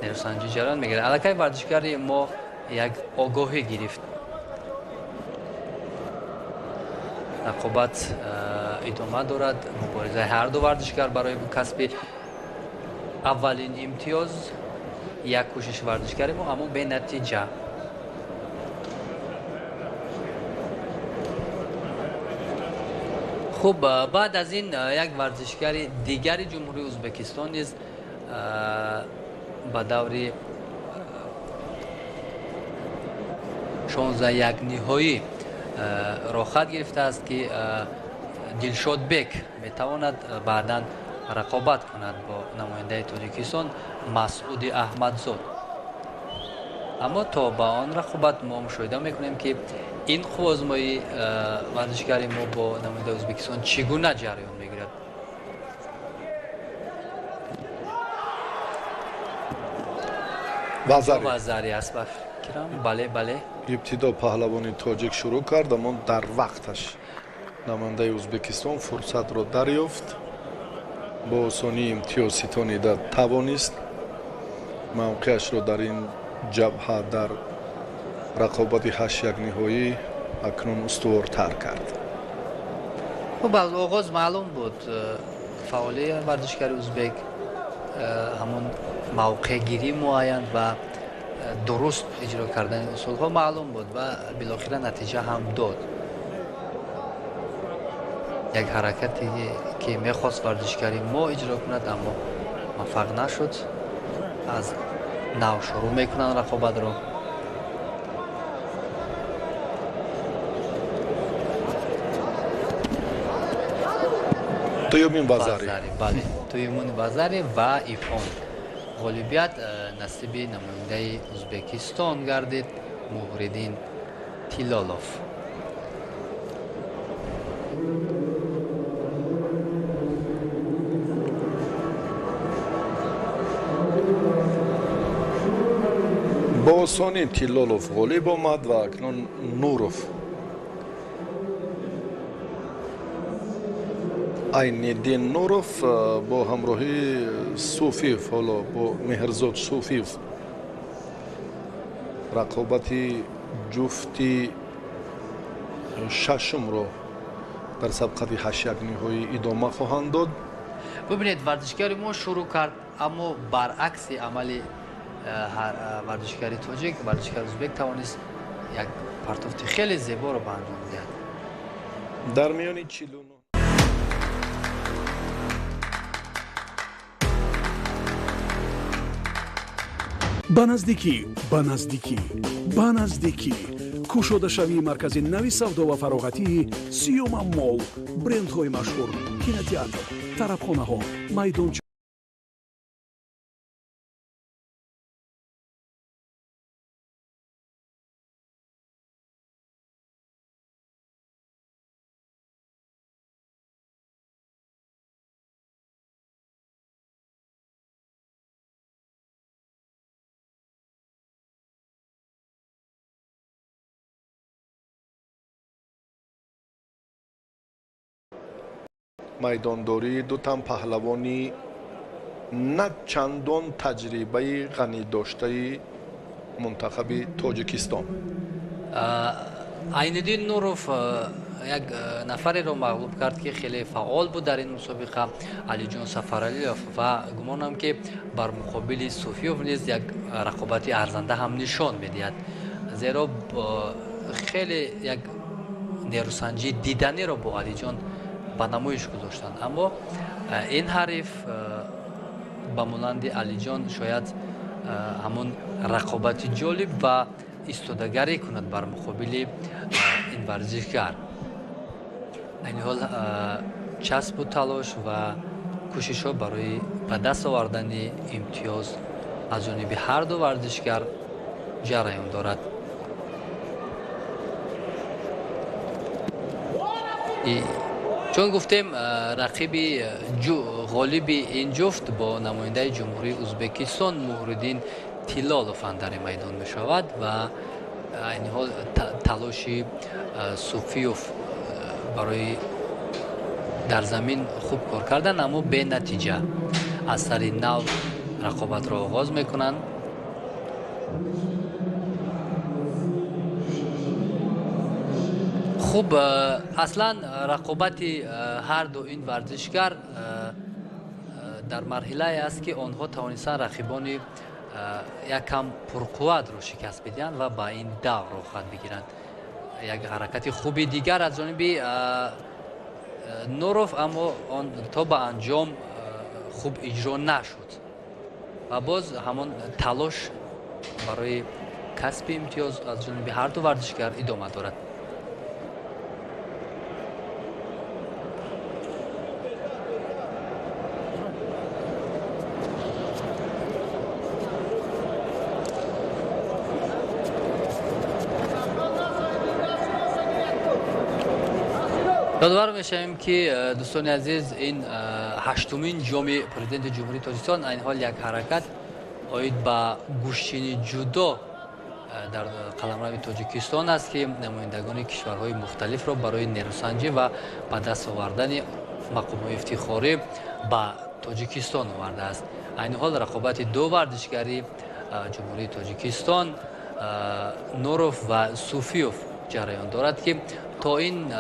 [SPEAKER 3] нерӯсанҷӣ ҷараён мегирад. аллакай варзишгари мо як огоҳӣ гирифт. рақобат идома дорад, муборизаи ҳарду варзишгар барои касби аввалин имтиёз. як кӯшиш варзишгари мо, аммо бенатиҷа. хуб, баъд аз ин як варзишгари дигари ҷумҳурии ӯзбекистон низ ба даври 16 якниҳоӣ рохат гирифтааст ки Дилшодбек метавонад баъдан рақобат кунад бо намояндаи Тоҷикистон Масъуди Аҳмадзод. аммо то ба он рақобат мо мушоҳида мекунем ки ин хубозмои варзишгари мо бо намояндаи Ӯзбекистон чӣ гуна ҷараён мегирад. вазари аст ба фикрам. бале
[SPEAKER 1] ибтидо паҳлавони тоҷик шурӯъ кард, аммо дар вақташ намояндаи Ӯзбекистон фурсатро дарёфт, бо осонӣ имтиёз ситонида тавонист мавқеашро дар ин ҷабҳа дар рақобати 8 якниҳоӣ акнун устувортар кард.
[SPEAKER 3] хуб, аз оғоз маълум буд фаъолии варзишгари ӯзбек ҳамон мавқеъгирӣ муайян ва дуруст иҷро кардани усулҳо маълум буд ва билохира натиҷа ҳам дод. як ҳаракате ки мехост варзишгари мо иҷро кунад, аммо муваффақ нашуд. аз нав шурӯъ мекунанд рақобатро.
[SPEAKER 1] дуюмин вазари,
[SPEAKER 3] бале, дуюмин вазари ва ифон. ғолибият насиби намояндаи Ӯзбекистон гардид, Муҳриддин Тиллолов.
[SPEAKER 1] бо осонӣ Тиллолов ғолиб омад ва акнун Нуров Айниддин Нуров бо ҳамроҳии Суфиев, ҳоло бо Меҳрзод Суфиев рақобати ҷуфти шашумро дар сабқати 8-1 ниҳоӣ идома хоҳанд дод.
[SPEAKER 2] бубинед варзишгари мо шурӯъ кард, аммо баръакси амали варзишгари тоҷик, варзишгари ӯзбек тавонист як партофти хеле зеборо ба анҷом диҳад.
[SPEAKER 1] дар миёни 49
[SPEAKER 4] ба наздикӣ кушодашавии маркази нави савдо ва фароғатии Сиёма Молл, брендҳои машҳур, кинотеатр, тарабхонаҳо, майдонча
[SPEAKER 1] майдондории ду тан паҳлавони на чандон таҷрибаи ғанидоштаи мунтахаби тоҷикистон.
[SPEAKER 2] айниддин нуров як нафареро мағлуб кард ки хеле фаъол буд дар ин мусобиқа, Алиҷон Сафаралиев, ва гумонам ки бар муқобили Суфиёв низ як рақобати арзанда ҳам нишон медиҳад, зеро хеле як нерӯсанҷии диданеро бо Алиҷон ба намоиш гузоштанд. Аммо ин ҳариф ба монанди Алиҷон шояд ҳамон рақобати ҷолиб ва истодагарӣ кунад бар муқобили ин варзишгар. айни ҳол часпу талош ва кӯшишҳо барои ба даст овардани имтиёз аз ҷониби ҳар ду варзишгар ҷараён дорад. чун гуфтем, рақиби ғолиби ин ҷуфт бо намояндаи ҷумҳурии Ӯзбекистон Муҳриддин Тилолов андари майдон мешавад ва айни ҳол талоши Суфиёв барои дар замин хуб кор кардан, аммо бенатиҷа. Аз сари нав рақобатро оғоз мекунанд. хуб, аслан рақобати ҳар ду ин варзишгар дар марҳилае аст ки онҳо тавонистанд рақибони якам пурқувватро шикаст бидиҳанд ва ба ин давр охат бигиранд. як ҳаракати хуби дигар аз ҷониби Нуров, аммо он то ба анҷом хуб иҷро нашуд ва боз ҳамон талош барои касби имтиёз аз ҷониби ҳар ду варзишгар идома дорад. یادآور میشیم که دوستان عزیز این هشتمین جام پرزیدنت جمهوری تاجیکستان این حال یک حرکت آید به گوشچینی جدا در قلمرو تاجیکستان است که نمایندگان کشورهای مختلف را برای نیروسنجی و به دست آوردن مقام‌های افتخاری به تاجیکستان آورده است. این حال رقابت دو ورزشکاری جمهوری تاجیکستان نوروف و صوفیوف جریان دارد که تا این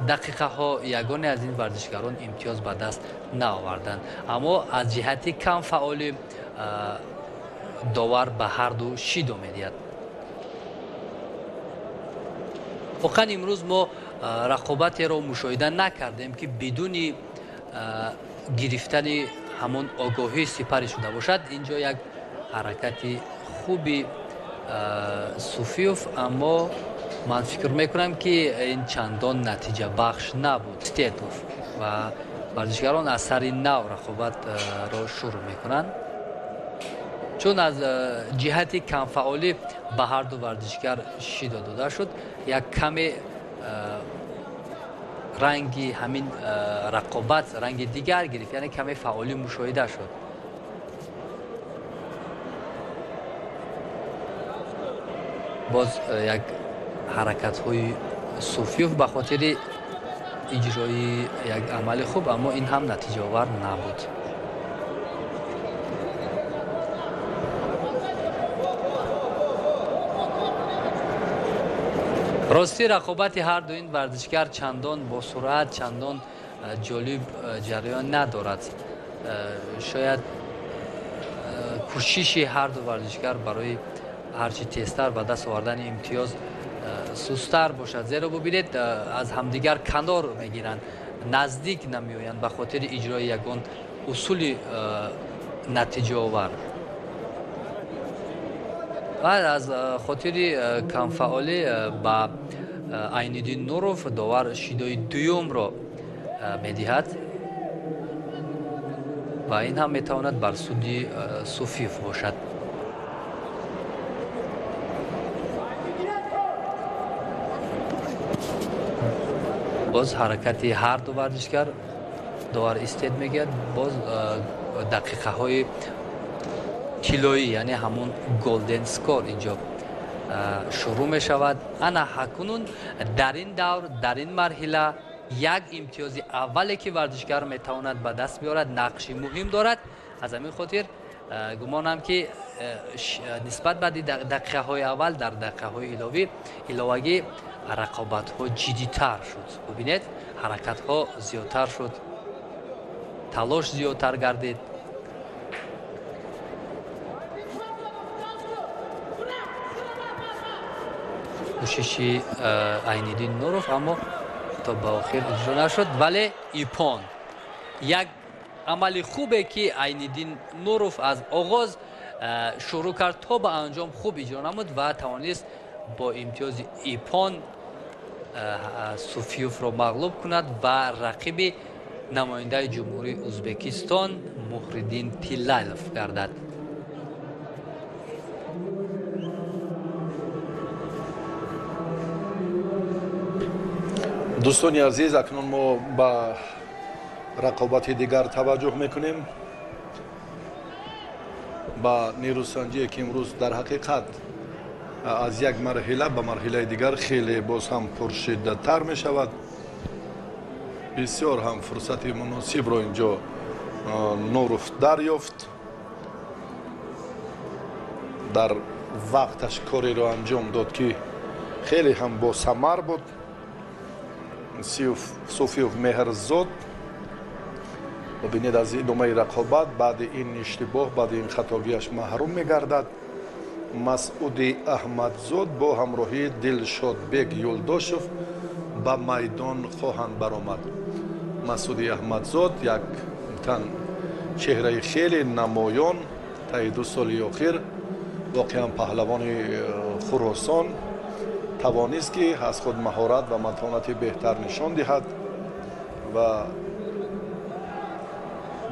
[SPEAKER 2] دقیقه ها یگانه از این ورزشکاران امتیاز به دست نآوردند، اما از جهت کم فعالی داور به هر دو شیدو میدهد. واقعا امروز ما رقابتی را مشاهده نکردیم که بدون گرفتن همون آگاهی سپری شده باشد. اینجا یک حرکت خوبی صوفیوف، اما من فکر میکنم که این چندان نتیجه بخش نبود. استیتوف و ورزشکاران از سر نو رقابت را شروع میکنند، چون از جهت کم فعالی به هر دو ورزشکار شیده داده شد. یک کمی رنگی همین رقابت رنگ دیگر گرفت، یعنی کمی فعالی مشاهده شد. باز یک حرکت های صوفیوف به خاطر اجرای یک عمل خوب، اما این هم نتیجه آور نبود.
[SPEAKER 3] راستی رقابت هر دو این ورزشگر چندان با سرعت چندان جالب جریان ندارد. شاید کوشش هر دو ورزشگر برای هرچی تیزتر به دست آوردن امتیاز سست‌تر باشد، زیرا ببینید از همدیگر کنار میگیرند، نزدیک نمیآیند به خاطر اجرای یگان اصول نتیجه آور. بعد از خاطر کمفعالی با عین‌الدین نوروف داور شیدای دوم را میدهد و این هم میتواند بر سودی صوفیف باشد. باز حرکت هر دو ورزشگر داور استید میگه، باز دقیقه های طلایی یعنی همون گلدن سکور اینجا شروع می شود. انا حکنون در این دور در این مرحله یک امتیاز اولی که ورزشگر میتواند به دست بیارد نقشی مهم دارد. از همین خاطر گمانم که نسبت به دقیقه های اول در دقیقه های الهوی رقابت ها جدی تر شد. ببینید حرکت ها زیادتر شد، تلاش زیادتر گردید. کوششی عین‌الدین نوروف اما تا به آخر اجرا نشد، ولی ایپان یک عمل خوبه که عین‌الدین نوروف از آغاز شروع کرد تا به انجام خوب اجرا نمود و توانست با امتیاز ایپان صوفیوف را مغلوب کند و رقیب نماینده جمهوری ازبکستان محردین تیلایف گردد.
[SPEAKER 1] دوستان عزیز، اکنون ما به رقابت دیگر توجه میکنیم. با نیروسنجی که امروز در حقیقت از یک مرحله به مرحله دیگر خیلی باز هم پرشدت‌تر می شود. بسیار هم فرصت مناسب را اینجا نوروف دریافت، در وقتش کاری را انجام داد که خیلی هم با ثمر بود. صوفیوف مهرزاد ببینید از ادامه رقابت بعد این اشتباه بعد این خطاگیش محروم میگردد. مسعود احمدزاد با همراهی دلشاد بیگ یولداشف به میدان خواهند برآمد. مسعود احمدزاد یک تن چهره خیلی نمایان طی 2 سال اخیر واقعا پهلوان خراسان توانست که از خود مهارت و متانت بهتر نشان دهد و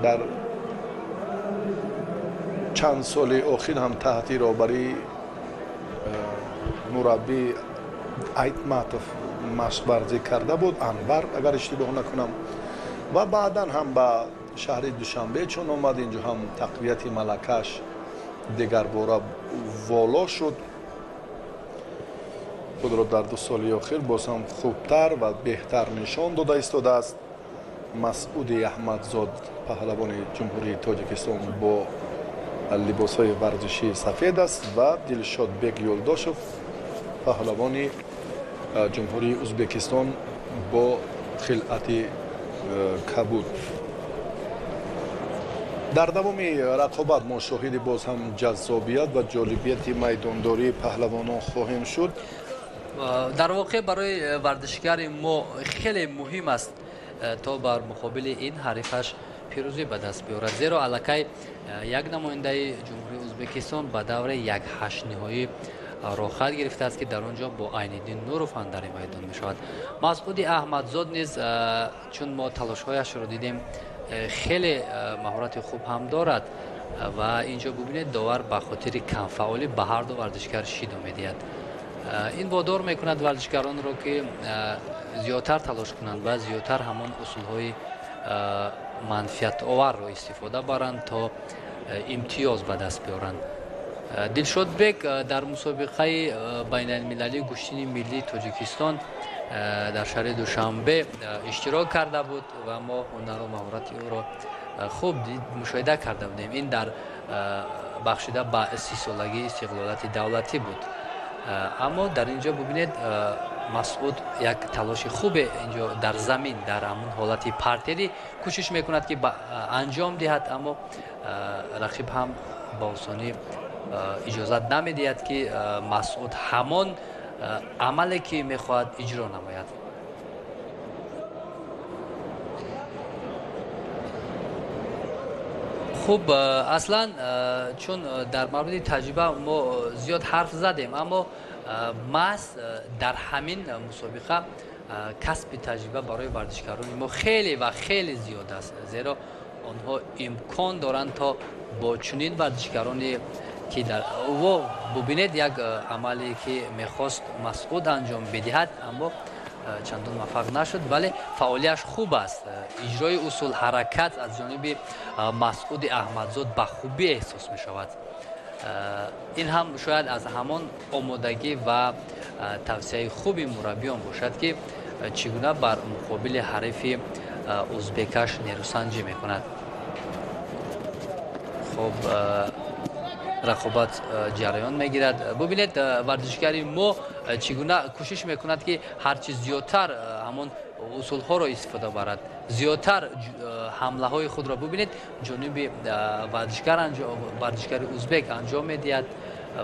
[SPEAKER 1] در چند سال اخیر هم تحت رهبری مربی ایتماتوف مشق ورزی کرده بود، انور اگر اشتباه نکنم، و بعدا هم به شهر دوشنبه چون آمد اینجا هم تقویت ملکش دیگر باره والا شد. خود را در 2 سال اخیر باز هم خوبتر و بهتر نشان داده ایستاده است. مسعود احمدزاد پهلوان جمهوری تاجیکستان با لباس های ورزشی سفید است و دلشاد بیگ یولداشف پهلوان جمهوری ازبکستان با خلعت کبود. در دوام رقابت ما شاهد باز هم جذابیت و جالبیت میدانداری پهلوانان خواهیم شد.
[SPEAKER 3] در واقع برای ورزشگر ما خیلی مهم است تا بر مقابل این حریفش پیروزی به دست بیاورد، زیرا الکی یک نماینده جمهوری ازبکستان به دور یک 8 نهایی راه خط گرفته است که در آنجا با عین‌الدین نوروف در میدان می شود. مسعود احمدزاد نیز چون ما تلاش‌هایش را دیدیم خیلی مهارت خوب هم دارد و اینجا ببینید داور به خاطر کمفعالی به هر دو ورزشگر شیدا می‌دهد. این وادار میکند ورزشگران را که زیادتر تلاش کنند و زیادتر همان اصولهای منفعت آور را استفاده برند تا امتیاز به دست بیارند. دلشاد بیگ در مسابقه بین المللی گشتین ملی تاجیکستان در شهر دوشنبه اشتراک کرده بود و ما هنر و مهارت او را خوب مشاهده کرده بودیم. این در بخشیده به 30 سالگی استقلالت دولتی بود. اما در اینجا ببینید
[SPEAKER 2] масъуд як талоши хубе инҷо дар замин дар ҳамон ҳолати партерӣ кӯшиш мекунад ки анҷом диҳад, аммо рақиб ҳам ба осонӣ иҷозат намедиҳад ки масъуд ҳамон амале ки мехоҳад иҷро намояд. хуб, аслан чун дар мавриди таҷриба мо зиёд ҳарф задем, аммо маҳз дар ҳамин мусобиқа касби таҷриба барои варзишгарони мо хеле ва хеле зиёд аст, зеро онҳо имкон доранд то бо чунин варзишгароне ки дар бубинед як амале ки мехост масъуд анҷом бидиҳад, аммо чандон муваффақ нашуд, вале фаъолияш хуб аст. иҷрои усул ҳаракат аз ҷониби масъуди аҳмадзод ба хубӣ эҳсос мешавад. ин ҳам шояд аз ҳамон омодагӣ ва тавсияи хуби мураббиён бошад ки чӣ гуна бар муқобили ҳарифи узбекаш нерӯсанҷӣ мекунад. хуб, рақобат ҷараён мегирад. Бубинед, варзишгари мо чӣ гуна кӯшиш мекунад ки ҳарчи зиёдтар ҳамон усулҳоро истифода барад, зиёдтар ҳамлаҳои худро бубинед ҷониби варзишгари узбек анҷом медиҳад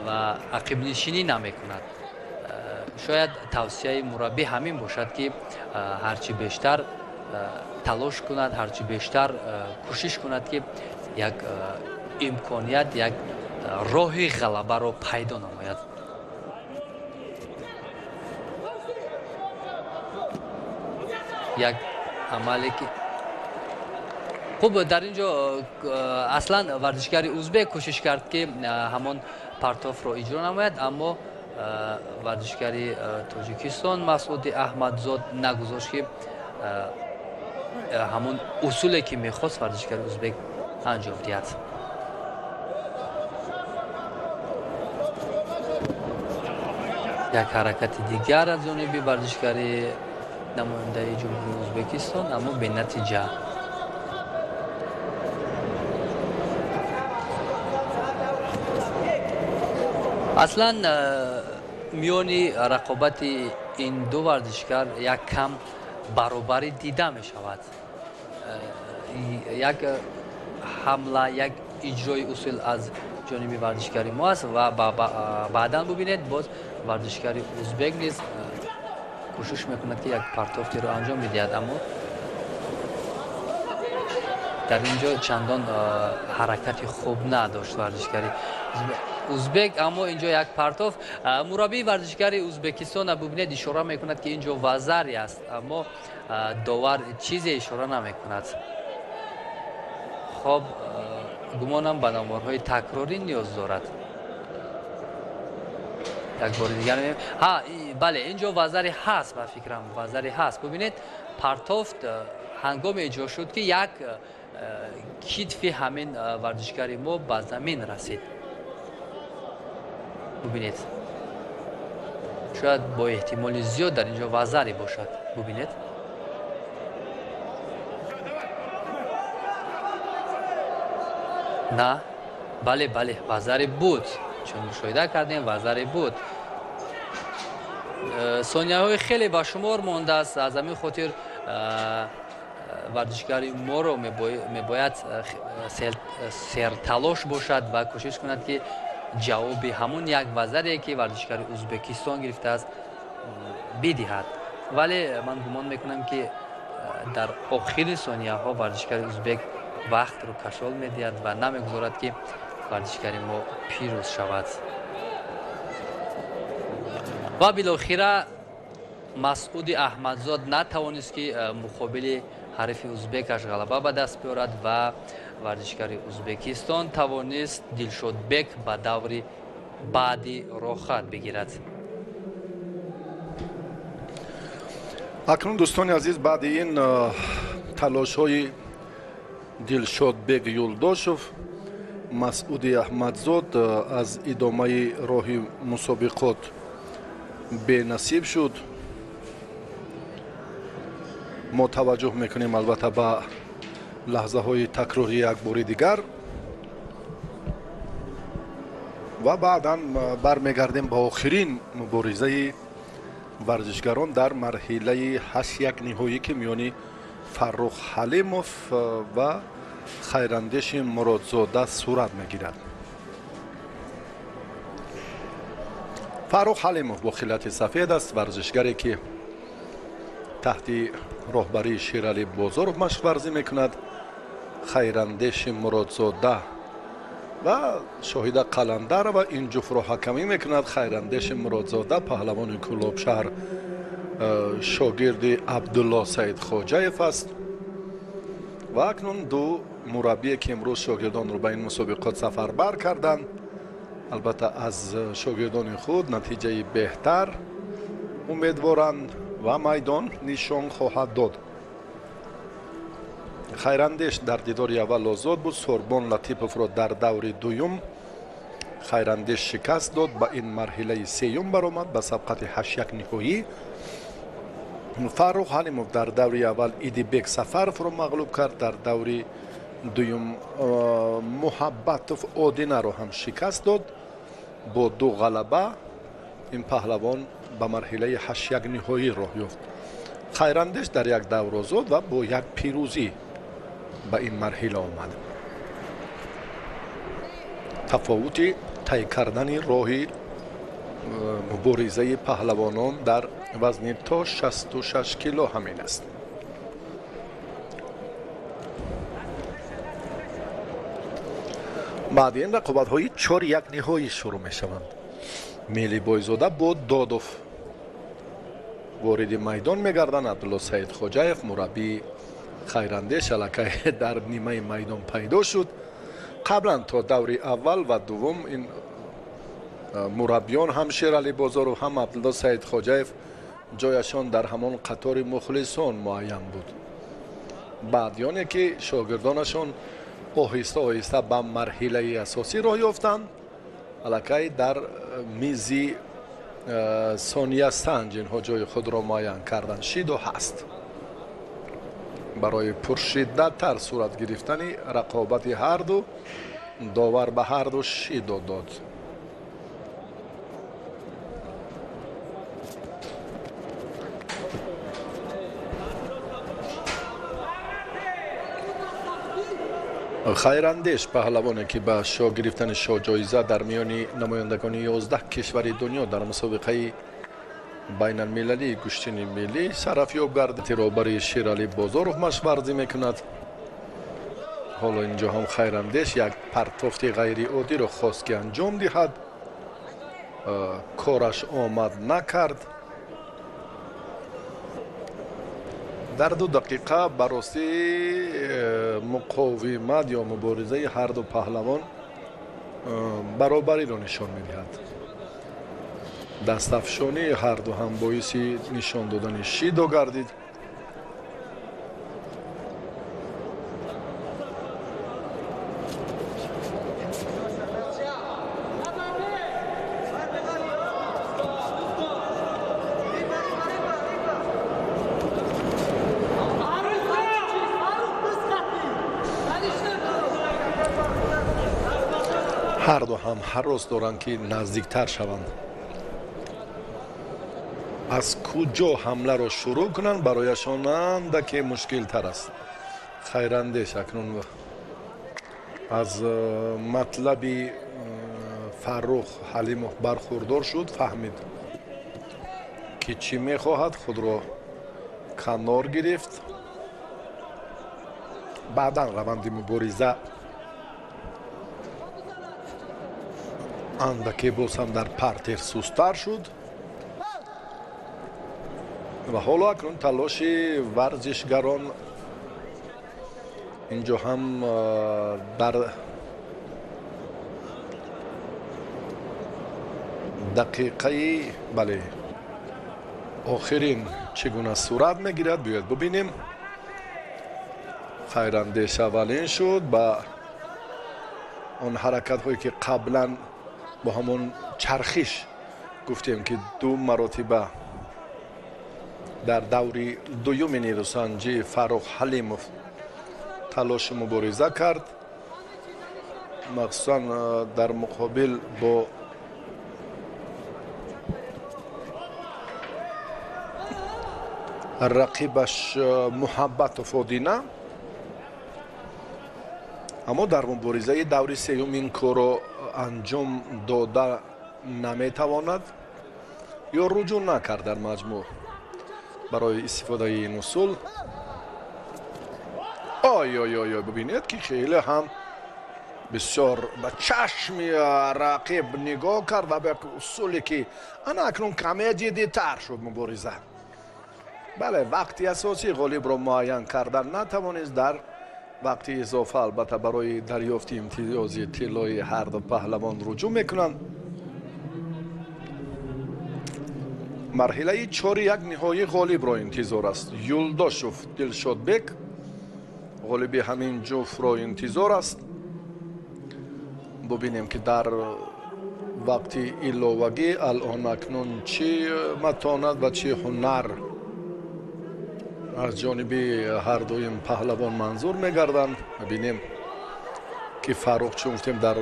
[SPEAKER 2] ва ақибнишинӣ намекунад. шояд тавсияи мураббӣ ҳамин бошад ки ҳарчи бештар талош кунад, ҳарчи бештар кӯшиш кунад ки як имконият, як роҳи ғалабаро пайдо намояд. як амале ки хуб, дар ин ҷо аслан варзишгари узбек кӯшиш кард ки ҳамон партофро иҷро намояд, аммо варзишгари тоҷикистон масъуди аҳмадзод нагузошт ки ҳамон усуле ки мехост варзишгари узбек анҷом диҳад. як ҳаракати дигар аз ҷониби варзишгари намояндаи ҷумҳурии Ӯзбекистон, аммо бенатиҷа. аслан миёни рақобати ин ду варзишгар як кам баробарӣ дида мешавад. як ҳамла, як иҷрои усул аз ҷониби варзишгари мо аст ва баъдан бубинед боз варзишгари узбек низ кӯшиш мекунад ки як партофтиро анҷом бидиҳад, аммо дар ин ҷо чандон ҳаракати хуб надошт варзишгари узбек, аммо ин ҷо як партоф. мураббии варзишгари Ӯзбекистон бубинед ишора мекунад ки ин ҷо вазаре аст, аммо довар чизе ишора намекунад. хоб, гумонам ба номорҳои такрорӣ ниёз дорад. як бори дигар бале, ин ҷо вазаре ҳаст, ба фикрам вазаре ҳаст. бубинед, партофт ҳангоме иҷро шуд ки як китфи ҳамин варзишгари мо ба замин расид. бубинед, шояд бо эҳтимоли зиёд дар ин ҷо вазаре бошад. бубинед, на, бале, вазаре буд, чун мушоҳида кардем, вазаре буд. сонияҳои хеле ба шумор мондааст, аз ҳамин хотир варзишгари моро мебояд серталош бошад ва кӯшиш кунад ки ҷавоби ҳамон як вазаре ки варзишгари Ӯзбекистон гирифтааст бидиҳад. вале ман гумон мекунам ки дар охири сонияҳо варзишгари узбек вақтро кашол медиҳад ва намегузорад ки варзишгари мо пирӯз шавад. ва билохира масъуди аҳмадзод натавонист ки муқобили ҳарифи узбекаш ғалаба ба даст биёрад ва варзишгари Ӯзбекистон тавонист Дилшодбек ба даври баъди рохат бигирад.
[SPEAKER 1] акнун дӯстони азиз, баъди ин талошҳои Дилшодбек Юлдошев, масъуди аҳмадзод аз идомаи роҳи мусобиқот бенасиб шуд. мо таваҷҷӯҳ мекунем албатта ба лаҳзаҳои такрори як бори дигар ва баъдан бармегардем ба охирин муборизаи ورزشگران در مرحله 8-1 نهایی که میانی فرخ حلیموف و خیراندیش مرادزاده صورت میگیرد. فرخ حلیموف با خلعت سفید است، ورزشگری که تحت راهبری شیرعلی بازارов مشق ورزی میکند. خیراندیش مرادزاده و شاهد قلندر و این جفت را حکمی میکند. خیراندیش مرادزاده پهلوان کلاب شهر شاگرد عبدالله سید خواجه‌یف است و اکنون دو مربی که امروز شاگردان رو به این مسابقات سفربر کردند البته از شاگردان خود نتیجه بهتر امیدوارند و میدان نشان خواهد داد. خیراندیش در دیداری اول آزاد بود. سوربون لطیپوف را در دور دوم خیراندیش شکست داد، به این مرحله سیوم برآمد به سبقت 8-1 نهایی. فرخ حلیموف در دور اول ایدیبک سفرف را مغلوب کرد، در دور دوم محبتوف آدینه را هم شکست داد. با 2 غلبه این پهلوان به مرحله 8-1 نهایی راه یافت. خیراندیش در یک دور آزاد و با یک پیروزی به این مرحله آمد. تفاوت طی کردن راه مبارزه پهلوانان در وزن تا 66 کیلو همین است. بعد این رقابت های 4-1 نهایی شروع می شوند. میلی بایزاده با دادوف وارد میدان می گردند. عبدالله سید خواجه‌یف مربی خیراندیش الکی در نیمه میدان پیدا شد. قبلا تا دور اول و دوم این مربیان هم شیرعلی بازارov هم عبدالله سید خواجه‌یف جایشان در همان قطار مخلصان معین بود. بعدیانی که شاگردانشان آهسته آهسته به مرحله اساسی راه یافتند الکی در میزی ثانیه سنج اینها جای خود را معین کردند. 6 هست برای پرشدت تر صورت گرفتن رقابت هر دو داور به هر دو 6 داد. خیراندیش پهلوانی که به شاه گرفتن شاه جایزه در میان نمایندگان 11 کشور دنیا در مسابقه بین المللی گشتین ملی سرافیاب گردید را برای شیرعلی بازارov مشق ورزی میکند. حالا اینجا هم خیراندیش یک پرتافت غیر عادی را خواست که انجام دهد، کارش آمد نکرد. در 2 دقیقه براستی مقاومت یا مبارزه هر دو پهلوان برابری را نشان میدهد. دستافشانی هر دو هم باعث نشان دادن 6 گردید. هر دو هم حراس دارند که نزدیکتر شوند. از کجا حمله را شروع کنند برایشان اندکی مشکل تر است. خیراندیش اکنون از مطلب فرخ حلیموف برخوردار شد، فهمید که چی میخواهد، خود را کنار گرفت. بعدا روند مبارزه اندکی باز هم در پرتر سست‌تر شد و حالا اکنون تلاش ورزشگران اینجا هم در دقیقه آخرین چگونه صورت میگیرد بیاید ببینیم. خیراندیش اولین شد با اون حرکت هایی که قبلا با همون چرخش گفتیم که 2 مراتبه در دور دوم نیروسنجی فرخ حلیموف تلاش مبارزه کرد، مخصوصا در مقابل با рақибаш Муҳаббатов Одина, аммо дар муборизаи даври сеюм ин корро анҷом дода наметавонад ё руҷӯъ накард дар маҷмӯъ барои истифодаи ин усул. ой, бубинед ки хеле ҳам бисёр ба чашми рақиб нигоҳ кард ва ба усуле ки ана акнун каме ҷиддитар шуд мубориза. бале, вақти асосии ғолибро муайян кардан натавонист. дар вақти изофа албатта барои дарёфти имтиёзи тиллои ҳарду паҳлавон руҷӯъ мекунанд. марҳилаи чори як ниҳои ғолибро интизор аст. Юлдошев Дилшодбек ғолиби ҳамин ҷуфтро интизор аст. бубинем ки дар вақти иловагӣ алон акнун чӣ матонат ва чӣ ҳунар аз ҷониби ҳардуин паҳлавон манзур мегарданд. бинем ки Фаррух чун гуфтем дар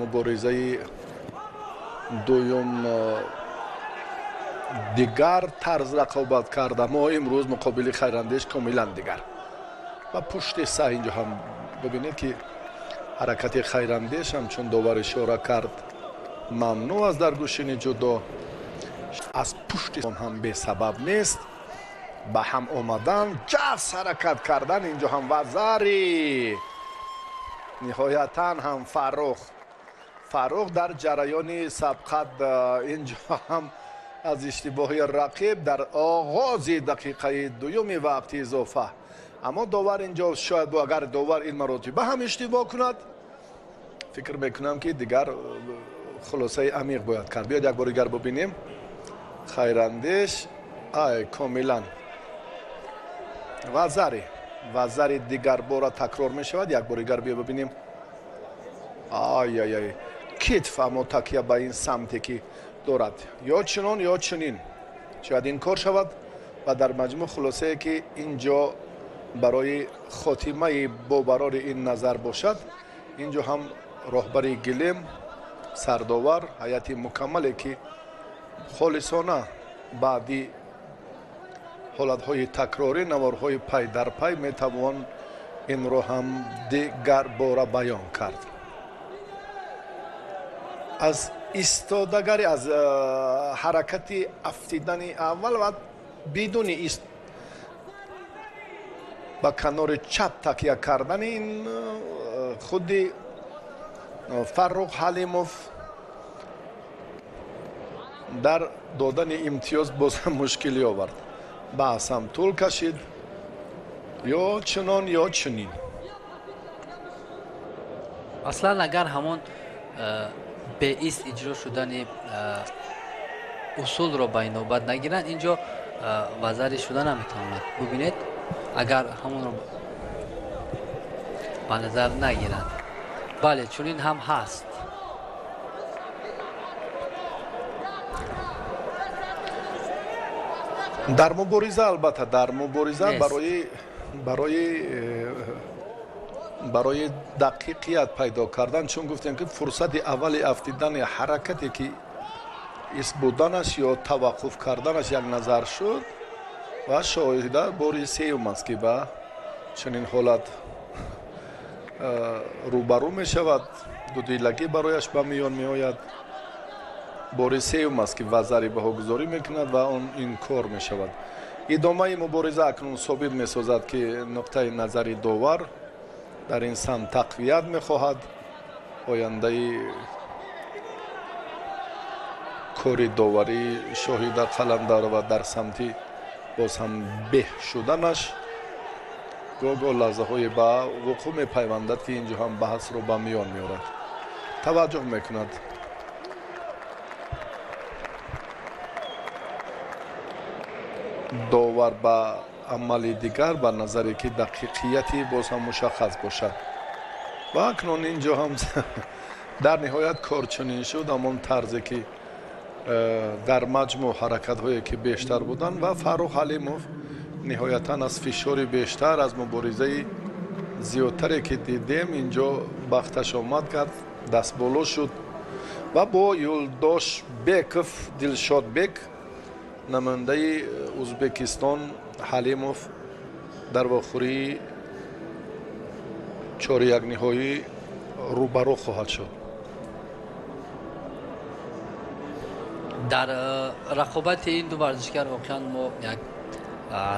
[SPEAKER 1] муборизаи дуюм дигар тарз рақобат кард, аммо имрӯз муқобили Хайрандеш комилан дигар. ва пушти саҳ инҷо ҳам бубинед ки ҳаракати Хайрандеш ҳамчун довар ишора кард мамнӯъ аст дар гӯшини ҷудо. аз пушти ҳам бесабаб нест. ба ҳам омадан ҷафс ҳаракат кардан инҷо ҳам Вазари ниҳоятан ҳам Фаррух дар ҷараёни сабқат инҷо ҳам аз иштибоҳи рақиб дар оғози дақиқаи дуюми вақти изофа. аммо довар инҷо шояд агар довар ин маротиба ҳам иштибоҳ кунад, фикр мекунам ки дигар хулосаи амиқ бояд кард. биёд як бори дигар бубинем. Хайрандеш комилан Вазари дигар бора такрор мешавад. як бори дигар биё бубинем. китф аммо такя ба ин самте ки дорад, ё чунон ё чунин шояд ин кор шавад. ва дар маҷмӯъ хулосае ки инҷо барои хотимаи бобарори ин назар бошад. инҷо ҳам роҳбари гилем, сардовар, ҳайати мукаммале ки холисона баъди ҳолатҳои такрорӣ, наворҳои пай дар пай метавон инро ҳам дигар бора баён кард. аз истодагари аз ҳаракати афтидани аввал ва бидуни ба канори чап такя кардани ин худи Фаррух Ҳалимов дар додани имтиёз бозам мушкилӣ овард. баҳсам тӯл кашид, ё чунон ё чунин.
[SPEAKER 2] аслан агар ҳамон беист иҷро шудани усулро ба инобат нагиранд, инҷо вазари шуда наметавонад. бубинед, агар ҳамонро ба назар нагиранд. бале, чунин ҳам ҳаст.
[SPEAKER 1] дар мубориза албатта дар мубориза барои дақиқият пайдо кардан, чун гуфтем ки фурсати аввали афтидани ҳаракате ки ист буданаш ё таваққуф карданаш як назар шуд ва шоҳида бори сеюм аст ки ба чунин ҳолат рӯбарӯ мешавад. дудилагӣ барояш ба миён меояд. бори сеюм аст ки Вазари баҳогузорӣ мекунад ва он ин кор мешавад. идомаи мубориза акнун собит месозад ки нуқтаи назари довар дар ин самт тақвият мехоҳад. ояндаи кори доварӣ шоҳида қаламдар ва дар самти боз ҳам беҳ шуданаш гоҳ-гоҳ лаҳзаҳое ба вуқӯъ мепайвандад ки инҷо ҳам баҳсро ба миён меорад, таваҷҷуҳ мекунад. довар ба амали дигар ба назаре ки дақиқияти боз ҳам мушаххас бошад. ва акнун инҷо ҳам дар ниҳоят кор чунин шуд, ҳамон тарзе ки дар маҷмӯъ ҳаракатҳое ки бештар буданд ва Фаррух Ҳалимов ниҳоятан аз фишори бештар, аз муборизаи зиёдтаре ки дидем инҷо бахташ омад кард, дастболо шуд ва бо Юлдошбеков Дилшодбек намояндаи Узбекистон ҳалимов дар вохӯрии чори якниҳоӣ рӯбаро хоҳад шуд.
[SPEAKER 3] дар рақобати ин ду варзишгар воқеан мо як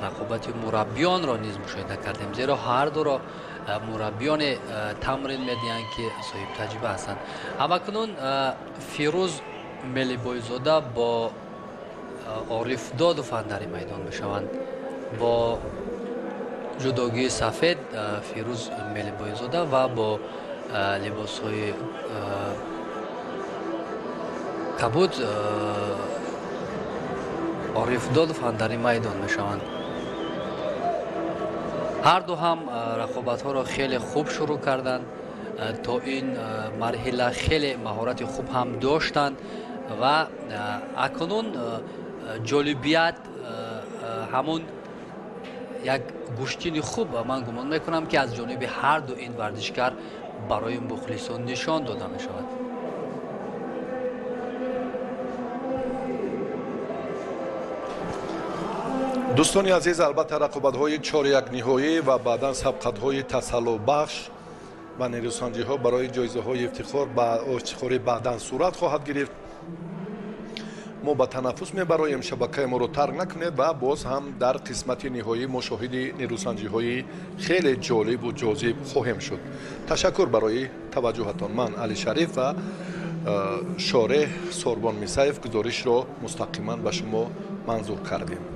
[SPEAKER 3] рақобати мураббиёнро низ мушоҳида кардем, зеро ҳардуро мураббиёне тамрин медиҳанд ки соҳиб таҷриба ҳастанд. ҳамакунун Фирӯз Мелибойзода бо Ориф Додов андари майдон мешаванд. Бо ҷудогии сафед Фирӯз Мелибойзода ва бо либосҳои кабуд Ориф Додов андари майдон мешаванд. ҳарду ҳам рақобатҳоро хеле хуб шурӯъ карданд. То ин марҳила хеле маҳорати хуб ҳам доштанд ва акнун ҷолибият ҳамун як гӯштини хуб ман гумон мекунам ки аз ҷониби ҳарду ин варзишгар барои мухлисон нишон дода мешавад.
[SPEAKER 1] дӯстони азиз, албатта рақобатҳои чорякниҳоӣ ва баъдан сабқатҳои тасаллубахш ва нерӯсанҷиҳо барои ҷоизаҳои ифтихори баъдан сурат хоҳад гирифт. мо ба танаффус мебароем, шабакаи моро тарк накунед ва боз ҳам дар қисмати ниҳоӣ мо шоҳиди нерӯсанҷиҳои хеле ҷолибу ҷозиб хоҳем шуд. ташаккур барои таваҷҷӯҳатон. ман Али Шариф ва шореҳ Сорбон Мисаев гузоришро мустақиман ба шумо манзур кардем.